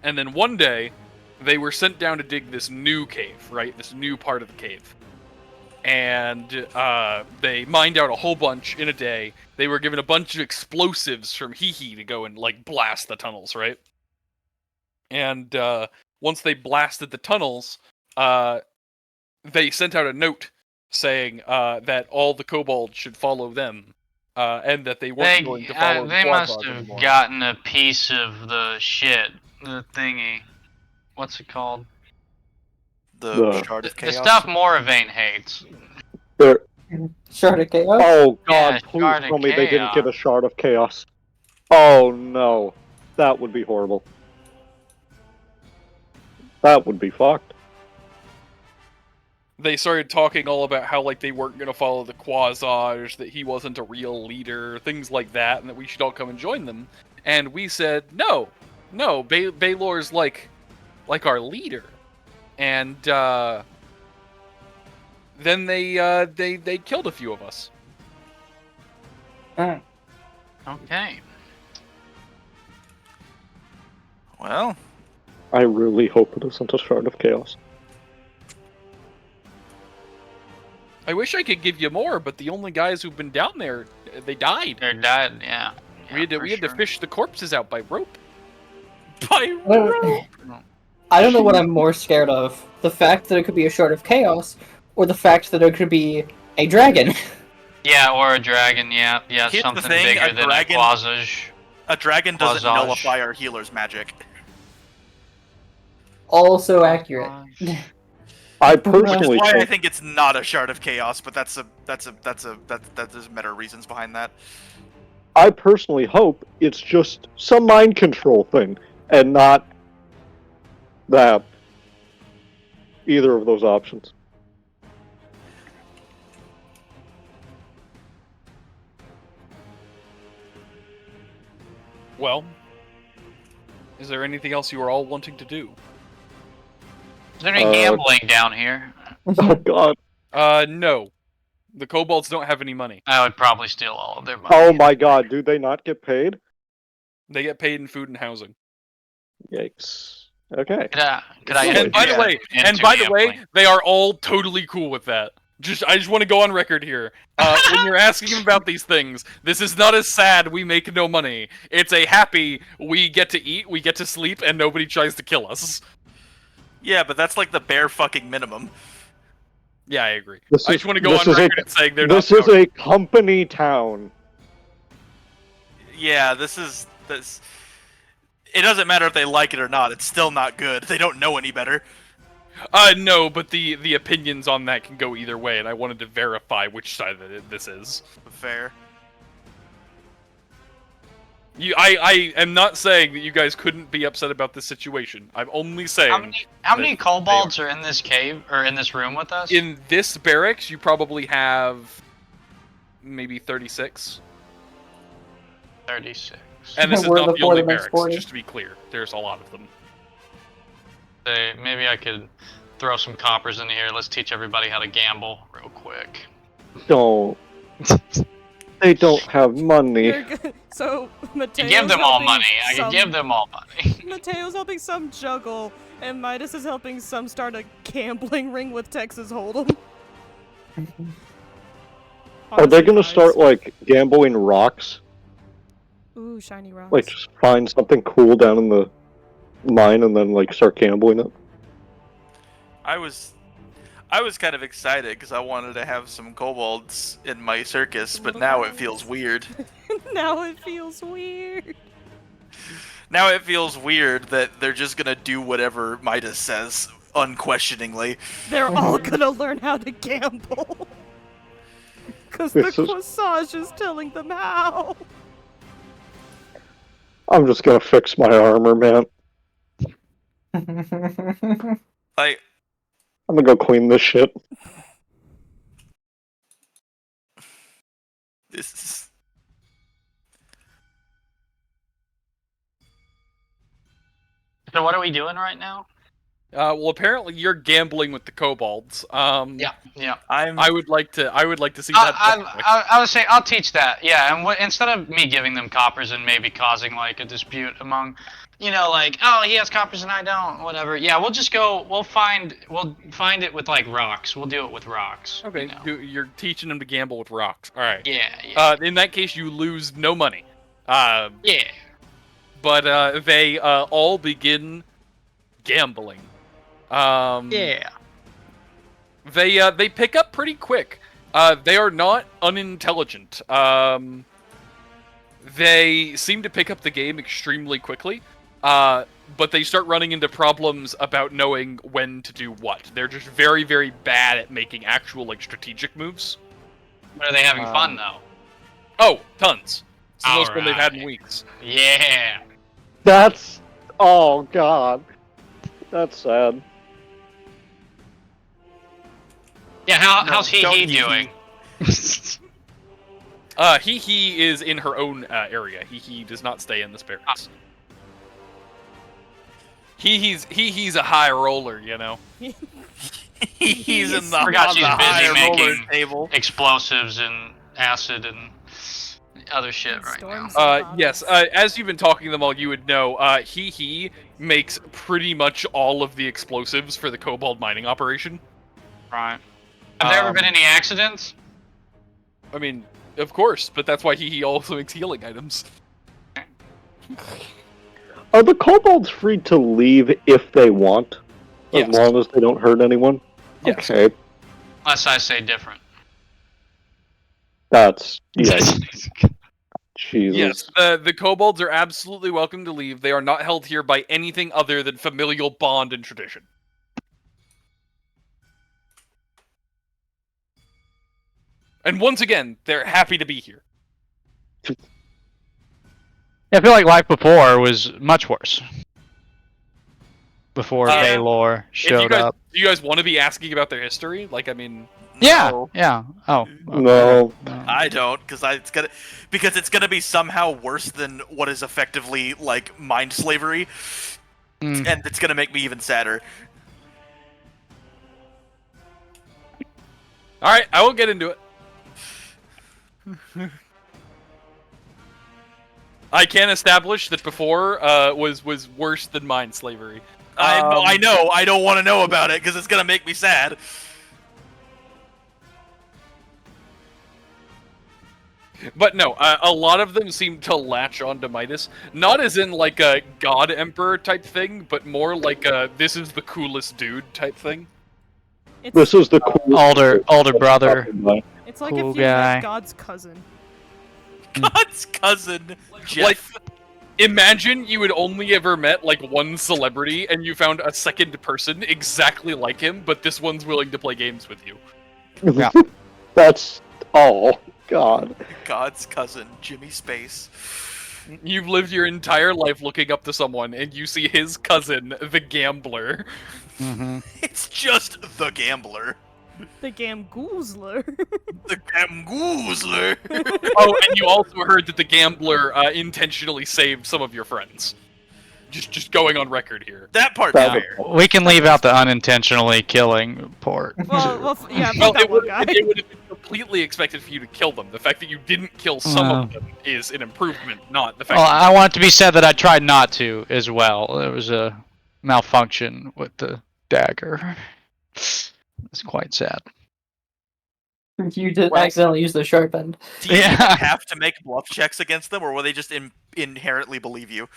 A: And then one day, they were sent down to dig this new cave, right? This new part of the cave. And they mined out a whole bunch in a day. They were given a bunch of explosives from Hee to go and, like, blast the tunnels, right? And once they blasted the tunnels, they sent out a note saying that all the kobolds should follow them, and that they weren't going to follow
E: they
A: the
E: must
A: Quadrag
E: have
A: anymore.
E: gotten a piece of the shit. The thingy. What's it called?
H: The Shard of
E: The
H: Chaos.
E: stuff Moravaint hates.
C: There.
D: Shard of Chaos?
C: Oh God!
E: Yeah,
C: Please
E: Shard of
C: tell me they didn't
E: Chaos.
C: get a shard of chaos. Oh no, that would be horrible. That would be fucked.
A: They started talking all about how, like, they weren't going to follow the Quasage, that he wasn't a real leader, things like that, and that we should all come and join them. And we said, no, Baylor's like our leader. And then they killed a few of us.
E: Okay.
H: Well,
C: I really hope it isn't a shard of chaos.
A: I wish I could give you more, but the only guys who've been down there, they died.
E: They're dead, yeah.
A: we had
E: for
A: to
E: sure.
A: fish the corpses out by rope.
D: I don't know what I'm more scared of. The fact that it could be a Shard of Chaos, or the fact that it could be a dragon.
E: Yeah, or a dragon, yeah.
H: Here's the
E: Something
H: thing,
E: bigger
H: a
E: than
H: dragon-
E: a Quasage.
H: a dragon doesn't
E: Quasage.
H: nullify our healer's magic.
D: Also accurate.
C: I
H: Which is
C: personally
H: why I
C: think,
H: think it's not a Shard of Chaos, but there's meta reasons behind that.
C: I personally hope it's just some mind control thing, and not that. Either of those options.
A: Well, is there anything else you are all wanting to do?
E: Is there any gambling down here?
C: Oh God!
A: No. The kobolds don't have any money.
E: I would probably steal all of their money.
C: Oh my God! Do they not get paid?
A: They get paid in food and housing.
C: Yikes. Okay.
E: Could I
A: And by the way,
E: into
A: they
E: gambling?
A: are all totally cool with that. I just want to go on record here. When you're asking him about these things, this is not as sad we make no money. It's a happy we get to eat, we get to sleep, and nobody tries to kill us.
H: Yeah, but that's like the bare fucking minimum.
A: Yeah, I agree.
C: This
A: I
C: is-
A: just want to go
C: this
A: on
C: is a-
A: record and saying they're not.
C: This is a company town.
H: Yeah, this. It doesn't matter if they like it or not. It's still not good. They don't know any better.
A: No, but the opinions on that can go either way, and I wanted to verify which side of it this is.
H: Fair.
A: I am not saying that you guys couldn't be upset about this situation. I'm only saying
E: How many
A: that
E: kobolds are in this cave or in this room with us?
A: in this barracks you probably have maybe 36.
E: 36.
A: And this is
D: We're
A: not
D: the
A: the
D: four
A: only
D: that makes
A: barracks,
D: 40.
A: just to be clear. There's a lot of them.
E: Say, maybe I could throw some coppers in here. Let's teach everybody how to gamble real quick.
C: Don't. They don't have money.
F: So Mateo's
E: Give them all
F: helping
E: money. I
F: some-
E: can give them all money.
F: Mateo's helping some juggle, and Midas is helping some start a gambling ring with Texas Hold'em.
C: Are they gonna
F: Honestly,
C: start like gambling rocks?
F: Ooh, shiny rocks.
C: Like just find something cool down in the mine and then like start gambling it?
H: I was kind of excited because I wanted to have some kobolds in my circus, but now it feels weird.
F: Now it feels weird.
H: Now it feels weird that they're just gonna do whatever Midas says, unquestioningly.
F: They're all gonna learn how to gamble. Because the
C: This is-
F: Corsage is telling them how.
C: I'm just gonna fix my armor, man.
H: Like,
C: I'm gonna go clean this shit.
H: this is...
E: So what are we doing right now?
A: Well, apparently you're gambling with the kobolds.
E: Yeah.
A: I would like to see that.
E: I would say I'll teach that. Yeah, and instead of me giving them coppers and maybe causing like a dispute among, like, oh, he has coppers and I don't, whatever. Yeah, we'll just go. We'll find it with like rocks. We'll do it with rocks.
A: Okay, you're teaching them to gamble with rocks. All right.
E: Yeah.
A: In that case, you lose no money.
E: Yeah.
A: But they all begin gambling.
E: Yeah.
A: They pick up pretty quick. They are not unintelligent. They seem to pick up the game extremely quickly. But they start running into problems about knowing when to do what. They're just very, very bad at making actual like strategic moves.
E: But are they having fun though?
A: Oh, tons. It's the most fun they've had in
E: Alright.
A: weeks.
E: Yeah.
C: That's... Oh, God. That's sad.
E: Yeah. How's
H: don't
E: he
H: you-
E: doing?
A: He is in her own area. He does not stay in this barracks. He's a high roller, you know.
H: He's in the,
E: Forgot
H: on
E: she's
H: the
E: busy
H: higher roller
E: making-
H: table.
E: Explosives and acid and other shit right now.
F: Storms.
A: Yes. As you've been talking to them all, you would know. He makes pretty much all of the explosives for the Kobold mining operation.
E: Right. Have there ever been any accidents?
A: I mean, of course, but that's why he also makes healing items.
C: Are the kobolds free to leave if they want? As
A: Yes.
C: long as they don't hurt anyone?
A: Yes.
C: Okay.
E: Unless I say different.
C: That's... Yeah. Jesus.
A: Yes, the kobolds are absolutely welcome to leave. They are not held here by anything other than familial bond and tradition. And once again, they're happy to be here.
G: I feel like life before was much worse. Before
A: Yeah.
G: Baylor
A: If you
G: showed
A: guys,
G: up.
A: do you guys want to be asking about their history? Like, I mean,
G: Yeah,
H: No.
G: yeah. Oh.
C: No.
H: I don't, because it's gonna be somehow worse than what is effectively like mind slavery,
G: Mm.
H: and it's gonna make me even sadder.
A: all right, I won't get into it. I can establish that before was worse than mind slavery.
H: I know. I don't want to know about it because it's gonna make me sad.
A: But no, a lot of them seem to latch onto Midas, not as in like a god emperor type thing, but more like a this is the coolest dude type thing.
C: This is the coolest
G: Older brother.
F: It's like
G: Cool
F: if you
G: guy.
F: met God's cousin.
B: God's cousin, Jeff.
A: Like, imagine you had only ever met like one celebrity, and you found a second person exactly like him, but this one's willing to play games with you.
G: Yeah.
C: That's all. God.
H: God's cousin, Jimmy Space.
A: You've lived your entire life looking up to someone, and you see his cousin, the gambler.
G: Mm-hmm.
H: It's just the gambler.
F: The Gamgoozler.
H: The Gamgoozler.
A: Oh, and you also heard that the gambler intentionally saved some of your friends. Just going on record here.
H: That part's
C: That
H: fair.
G: We can leave out the unintentionally killing part.
F: Yeah,
A: Well,
F: fuck that
A: it
F: one
A: would,
F: guy.
A: it would have been completely expected for you to kill them. The fact that you didn't kill some of them is an improvement, not the fact
G: Well,
A: that
G: I want it to be said that I tried not to as well. There was a malfunction with the dagger. It's quite sad.
D: You did accidentally use the sharp end.
H: Do you
G: Yeah.
H: even have to make bluff checks against them, or will they just inherently believe you?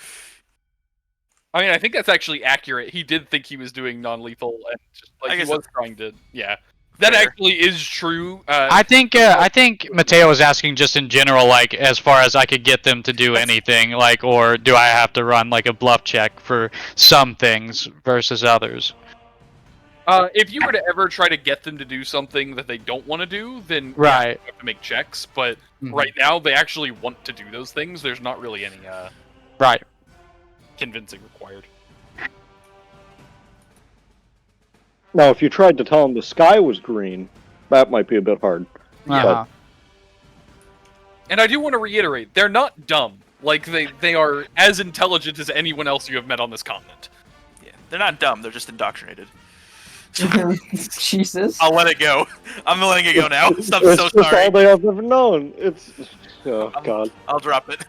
A: I mean, I think that's actually accurate. He did think he was doing non-lethal, and just,
H: I
A: like, he
H: guess
A: was trying to. Yeah, that
H: Fair.
A: actually is true.
G: I think Matteo was asking just in general, like as far as I could get them to do anything, like, or do I have to run like a bluff check for some things versus others?
A: If you were to ever try to get them to do something that they don't want to do, then
G: Right.
A: you have to make checks. But
G: Mhm.
A: right now, they actually want to do those things. There's not really any
G: Right.
A: convincing required.
C: Now, if you tried to tell him the sky was green, that might be a bit hard.
G: Uh-huh.
A: And I do want to reiterate, they're not dumb. Like, they are as intelligent as anyone else you have met on this continent.
H: Yeah, they're not dumb. They're just indoctrinated.
D: Jesus.
H: I'll let it go. I'm letting it go now. I'm
C: It's
H: so
C: just
H: sorry.
C: all they have ever known. It's... Oh, God.
H: I'll drop it.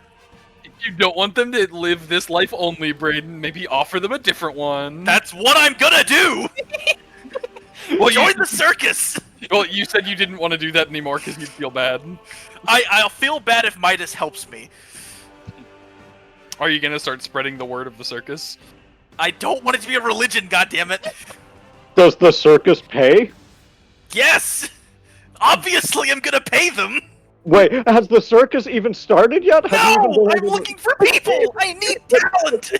A: If you don't want them to live this life only, Braden, maybe offer them a different one.
H: That's what I'm gonna do.
A: Well,
H: Join the circus.
A: Well, you said you didn't want to do that anymore because you'd feel bad.
H: I'll feel bad if Midas helps me.
A: Are you gonna start spreading the word of the circus?
H: I don't want it to be a religion, goddammit.
C: Does the circus pay?
H: Yes. Obviously, I'm gonna pay them.
C: Wait, has the circus even started yet? Have you even
H: No,
C: been
H: I'm
C: able to-
H: looking for people. I need talent.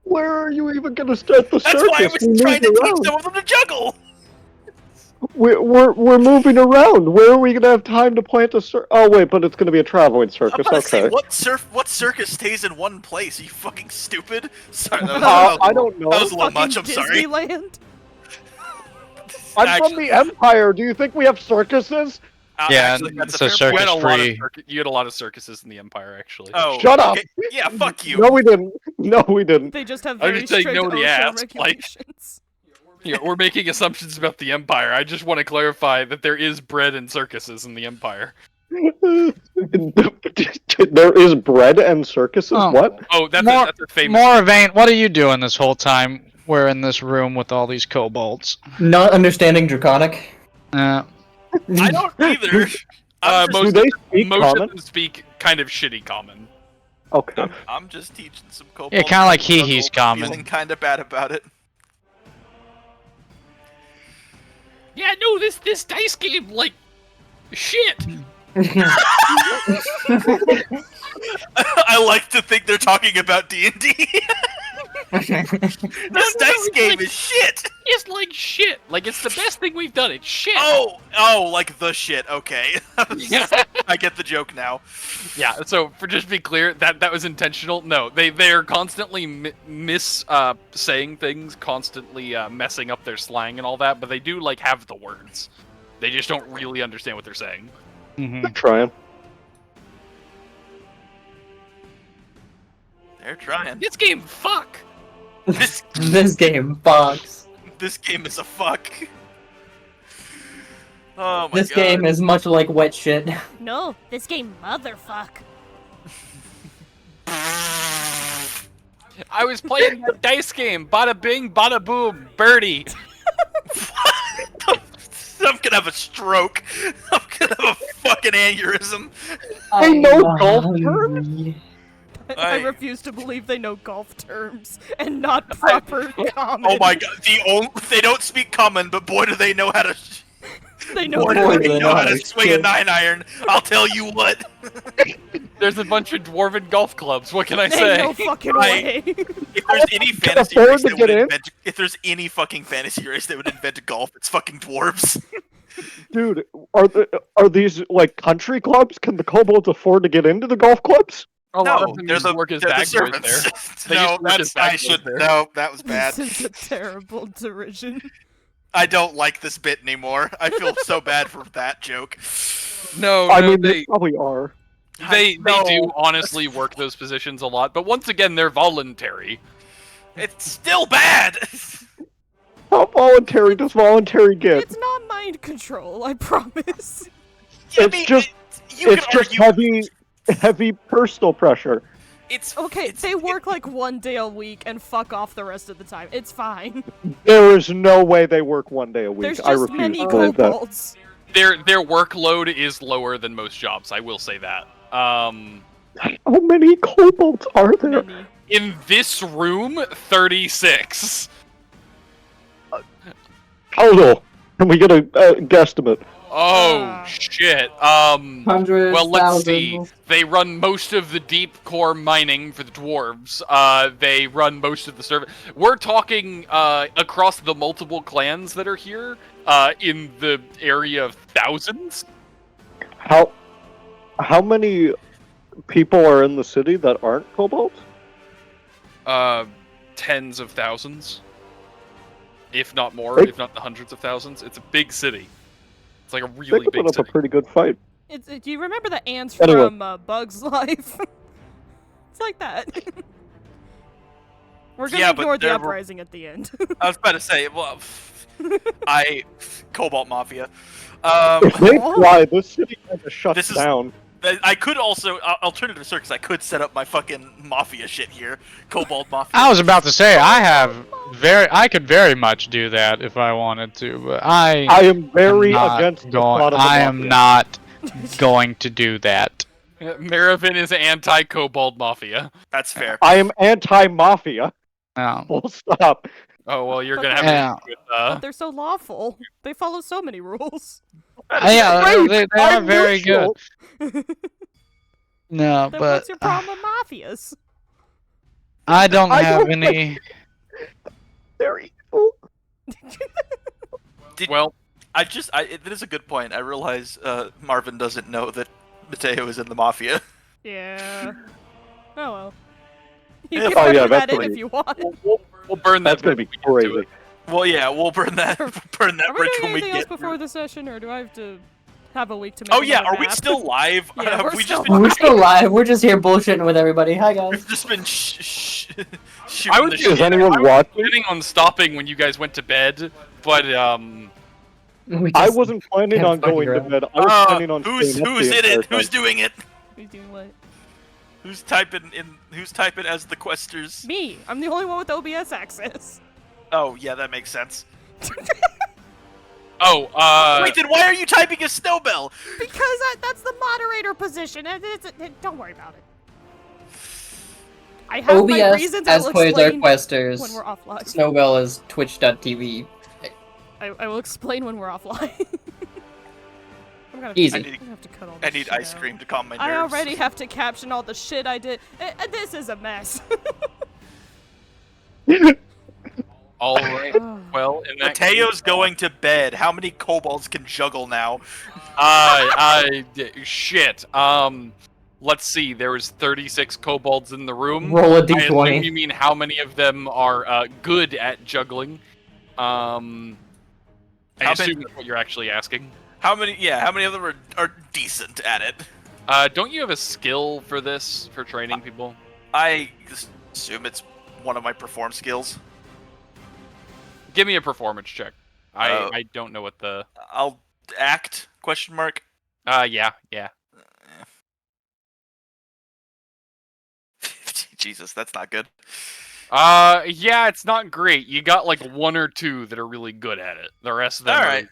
C: Where are you even going to start the
H: That's
C: circus?
H: why I was
C: We
H: trying to
C: move
H: teach
C: around.
H: some of them to juggle.
C: We're moving around. Where are we going to have time to plant a circus? Oh, wait, but it's going to be a traveling
H: I'm
C: circus.
H: about to say,
C: Okay.
H: what circus stays in one place? Are you fucking stupid? Sorry, that was,
C: I don't know.
H: That was a little
F: Fucking
H: much. I'm sorry.
F: Disneyland.
C: I'm from the Empire. Do you think we have circuses?
G: Yeah,
H: Actually, that's
G: it's
H: a
G: a
H: fair point.
G: circus.
A: You had a lot of circuses in the Empire, actually.
H: Oh,
C: Shut up.
H: okay. Yeah, fuck you.
C: No, we didn't. No, we didn't.
F: They just have
A: I'm
F: very
A: just saying
F: strict
A: no to the
F: OSHA
A: ass, like-
F: regulations.
A: Yeah, we're making assumptions about the Empire. I just want to clarify that there is bread and circuses in the Empire.
C: There is bread and circuses?
G: Oh.
C: What?
A: Oh, that's
G: More-
A: a famous.
G: Moravaint, what are you doing this whole time? We're in this room with all these kobolds.
D: Not understanding Draconic.
H: I don't either.
A: Most,
C: Do they speak
A: most
C: common?
A: of them speak kind of shitty common.
C: Okay.
H: I'm just teaching some kobolds.
G: Yeah, kinda like he's common.
H: Feeling kind of bad about it.
A: Yeah, no, this dice game, like, shit.
H: I like to think they're talking about D&D. This dice game is shit.
A: It's like shit. Like, it's the best thing we've done. It's shit.
H: Oh, like the shit. Okay,
A: Yeah.
H: I get the joke now.
A: Yeah, so for just to be clear, that was intentional. No, they are constantly saying things, constantly messing up their slang and all that, but they do like have the words. They just don't really understand what they're saying.
G: Mhm.
C: They're trying.
H: They're trying.
A: This game, fuck.
H: This
D: This game fucks.
H: this game is a fuck. Oh my
D: This
H: god.
D: game is much like wet shit.
F: No, this game motherfuck.
A: I was playing that dice game. Bada bing, bada boom, birdie.
H: So I'm gonna have a stroke. I'm gonna have a fucking aneurysm.
C: They know golf terms?
F: I refuse to believe they know golf terms and not proper common.
H: Oh my god, they don't speak common, but boy do they know how to.
F: They know
H: Boy do they know how to swing a 9-iron. I'll tell you what.
A: There's a bunch of dwarven golf clubs. What can I
F: Ain't
A: say?
F: no fucking
H: Right.
F: way.
H: If there's any fantasy
C: afford
H: race
C: to
H: that
C: get
H: would
C: in?
H: invent, if there's any fucking fantasy race that would invent golf, it's fucking dwarves.
C: Dude, are these like country clubs? Can the kobolds afford to get into the golf clubs?
A: A lot
H: No,
A: of them
H: they're
A: used to
H: the,
A: work as
H: they're the
A: bag boys
H: servants.
A: there. They
H: No,
A: used to work as
H: that's I
A: bag boys
H: should
A: there.
H: no, that was bad.
F: This is a terrible derision.
H: I don't like this bit anymore. I feel so bad for that joke.
A: No,
C: I
A: no,
C: mean, they
A: they
C: probably are.
A: they
H: No.
A: do honestly work those positions a lot, but once again, they're voluntary.
H: It's still bad.
C: How voluntary does voluntary get?
F: It's not mind control, I promise.
H: I
C: It's
H: mean,
C: just-
H: you
C: It's
H: could
C: just
H: argue
C: heavy personal pressure.
H: it's
F: Okay, they work like 1 day a week and fuck off the rest of the time. It's fine.
C: There is no way they work 1 day a week.
F: There's
C: I
F: just
C: refuse
F: many
C: to believe that.
F: kobolds.
A: Their workload is lower than most jobs. I will say that.
C: How many kobolds are there?
F: Many.
A: In this room, 36.
C: Total. Can we get a guesstimate?
A: Oh shit.
I: Hundreds,
A: Well, let's see.
I: thousands.
A: They run most of the deep core mining for the dwarves. They run most of the service. We're talking across the multiple clans that are here. In the area of thousands.
C: How many people are in the city that aren't kobolds?
A: Tens of thousands, if not more,
C: They-
A: if not the hundreds of thousands. It's a big city. It's like a
C: They
A: really
C: could
A: big
C: put up
A: city.
C: a pretty good fight.
F: Do you remember the ants
C: Anyway.
F: from Bug's Life? It's like that. We're gonna
H: Yeah, but
F: ignore the
H: there were-
F: uprising at the end.
H: I was about to say, well, Cobalt Mafia.
C: If they fly, this city kind of shuts
H: This is-
C: down.
H: I could also alternative circus. I could set up my fucking mafia shit here, Kobold Mafia.
G: I was about to say I could very much do that if I wanted to, but I
C: am very
G: am not
C: against the
G: going.
C: thought of a
G: I am
C: mafia.
G: not going to do that.
A: Marivin is anti-kobold mafia.
H: That's fair.
C: I am anti-mafia.
G: No.
C: Full stop.
A: Oh well, you're
F: But
A: gonna have
G: Yeah.
A: to.
F: But they're so lawful. They follow so many rules.
G: Yeah,
C: Great,
G: they are
C: I'm
G: very good.
C: neutral.
G: No,
F: Then
G: but
F: what's your problem with mafias?
G: I don't
C: I
G: have
C: don't
G: any.
C: They're evil.
A: Well,
H: That is a good point. I realize Marvin doesn't know that Matteo is in the mafia.
F: Yeah. Oh well. You
H: Yeah.
F: can
C: Oh,
F: factor
C: yeah,
F: that
C: that's
F: in
C: gonna
F: if you want.
A: we'll burn that.
C: That's gonna be
A: bridge when we get to
C: crazy.
A: it.
H: Well, yeah, we'll burn that
F: Are
H: burn that
F: Are we
H: bridge
F: doing
H: when we
F: anything else
H: get.
F: before the session, or do I have to have a week to make
H: Oh yeah,
F: another
H: are we
F: map?
H: still live?
F: Yeah,
H: Have
F: we're
H: we
F: still
H: just been?
I: We're still live. We're just here bullshitting with everybody. Hi guys.
H: We've just been shooting
A: I was
H: the
A: just-
H: shit.
C: Is anyone
A: I was
C: watching?
A: planning on stopping when you guys went to bed, but
I: We
C: I
I: just-
C: wasn't planning
I: can't
C: on going to
I: fucking
C: bed. I was planning on
H: Who's
C: staying up
H: who's
C: the
H: in it?
C: entire
H: Who's
C: time.
H: doing it?
F: Who's doing what?
H: Who's typing in? Who's typing as the questers?
F: Me. I'm the only one with OBS access.
H: Oh yeah, that makes sense.
A: oh,
H: Wait, then why are you typing as Snowbell?
F: Because that's the moderator position. Don't worry about it. I have my
I: OBS
F: reasons. I
I: as
F: will
I: plays our
F: explain when
I: questers.
F: we're offline.
I: Snowbell is twitch.tv.
F: I will explain when we're offline. I'm gonna
I: Easy.
F: I'm gonna have to cut all this
H: I need
F: shit
H: ice
F: out.
H: cream to calm my nerves.
F: I already have to caption all the shit I did. This is a mess.
A: all right. Well, in that
H: Mateo's going to bed. How many kobolds can juggle now?
A: Shit. Let's see. There was 36 kobolds in the room.
I: Roll a
A: I assume
I: d20.
A: you mean how many of them are good at juggling? I
H: How
A: assume
H: many-
A: that's what you're actually asking.
H: How many? Yeah, how many of them are decent at it?
A: Don't you have a skill for this, for training people?
H: I assume it's one of my perform skills.
A: Give me a performance check.
H: Oh.
A: I don't know what the...
H: I'll act? Question mark.
A: Yeah.
H: Jesus, that's not good.
A: Yeah, it's not great. You got like one or two that are really good at it. The rest of them
H: Alright.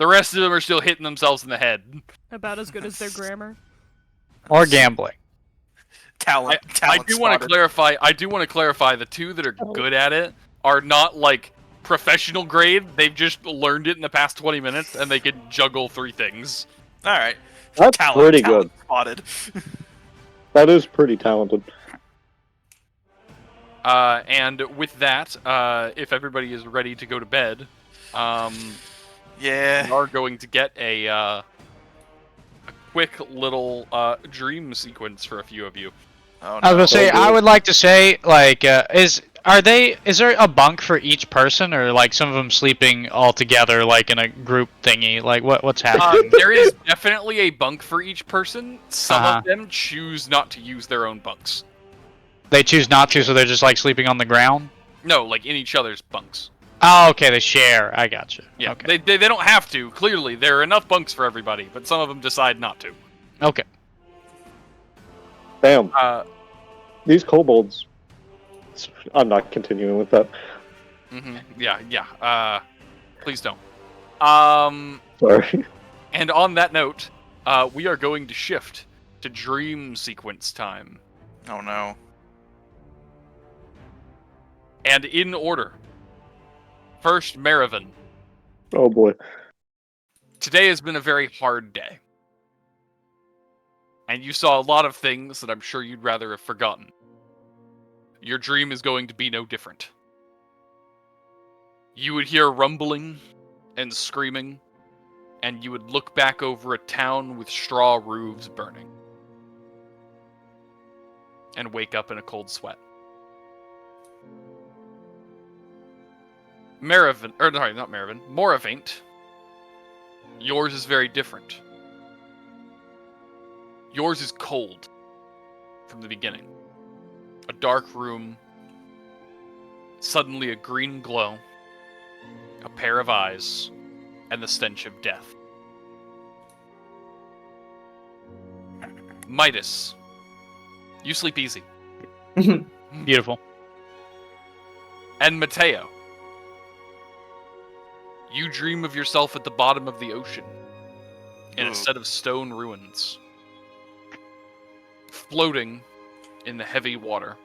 A: The rest of them are still hitting themselves in the head.
F: About as good as their grammar.
G: Or gambling.
H: Talent.
A: I do want to
H: spotted.
A: clarify. I do want to clarify. The two that are good at it are not like professional grade. They've just learned it in the past 20 minutes, and they can juggle 3 things.
H: All right.
C: That's pretty
H: talent spotted.
C: That is pretty talented.
A: And with that, if everybody is ready to go to bed,
H: Yeah.
A: we are going to get a quick little dream sequence for a few of you.
H: Oh,
G: I was
H: no.
G: gonna say,
C: Oh,
G: I
C: boy.
G: would like to say, like, is there a bunk for each person, or like some of them sleeping all together, like in a group thingy? Like, what's happening?
A: There is definitely a bunk for each person. Some
G: Uh-huh.
A: of them choose not to use their own bunks.
G: They choose not to, so they're just like sleeping on the ground.
A: No, like in each other's bunks.
G: Oh, okay, they share. I gotcha.
A: Yeah,
G: Okay.
A: they don't have to. Clearly, there are enough bunks for everybody, but some of them decide not to.
G: Okay.
C: Damn,
A: These
C: kobolds. I'm not continuing with that.
A: Yeah. Please don't.
C: Sorry.
A: And on that note, we are going to shift to dream sequence time.
H: Oh no.
A: And in order. First, Marivin.
C: Oh boy.
A: Today has been a very hard day. And you saw a lot of things that I'm sure you'd rather have forgotten. Your dream is going to be no different. You would hear rumbling and screaming, and you would look back over a town with straw roofs burning. And wake up in a cold sweat. Moravaint. Yours is very different. Yours is cold from the beginning. A dark room, suddenly a green glow, a pair of eyes, and the stench of death. Midas, you sleep easy.
G: Beautiful.
A: And Matteo, you dream of yourself at the bottom of the ocean, in a set of stone ruins, floating in the heavy water,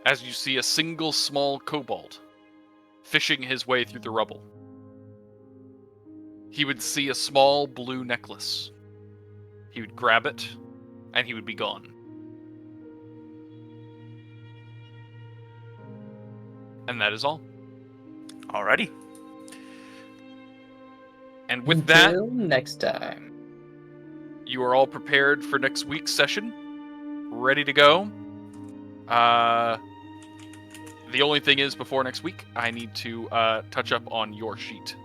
A: as you see a single small kobold fishing his way through the rubble. He would see a small blue necklace. He would grab it, and he would be gone. And that is all.
H: Alrighty.
A: And with that,
I: Until next time.
A: you are all prepared for next week's session. Ready to go. The only thing is, before next week, I need to touch up on your sheet,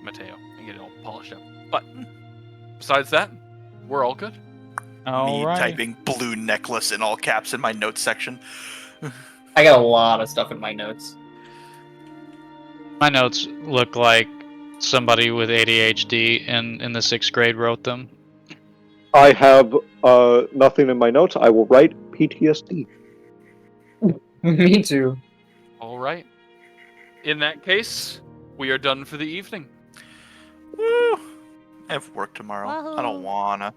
A: Matteo, and get it all polished up. But besides that, we're all good.
H: Me
G: Alright.
H: typing blue necklace in all caps in my notes section.
I: I got a lot of stuff in my notes.
G: My notes look like somebody with ADHD in the 6th grade wrote them.
C: I have nothing in my notes. I will write PTSD.
I: Me too.
A: All right. In that case, we are done for the evening.
H: Woo! I have work tomorrow. I
F: Wahoo.
H: don't wanna.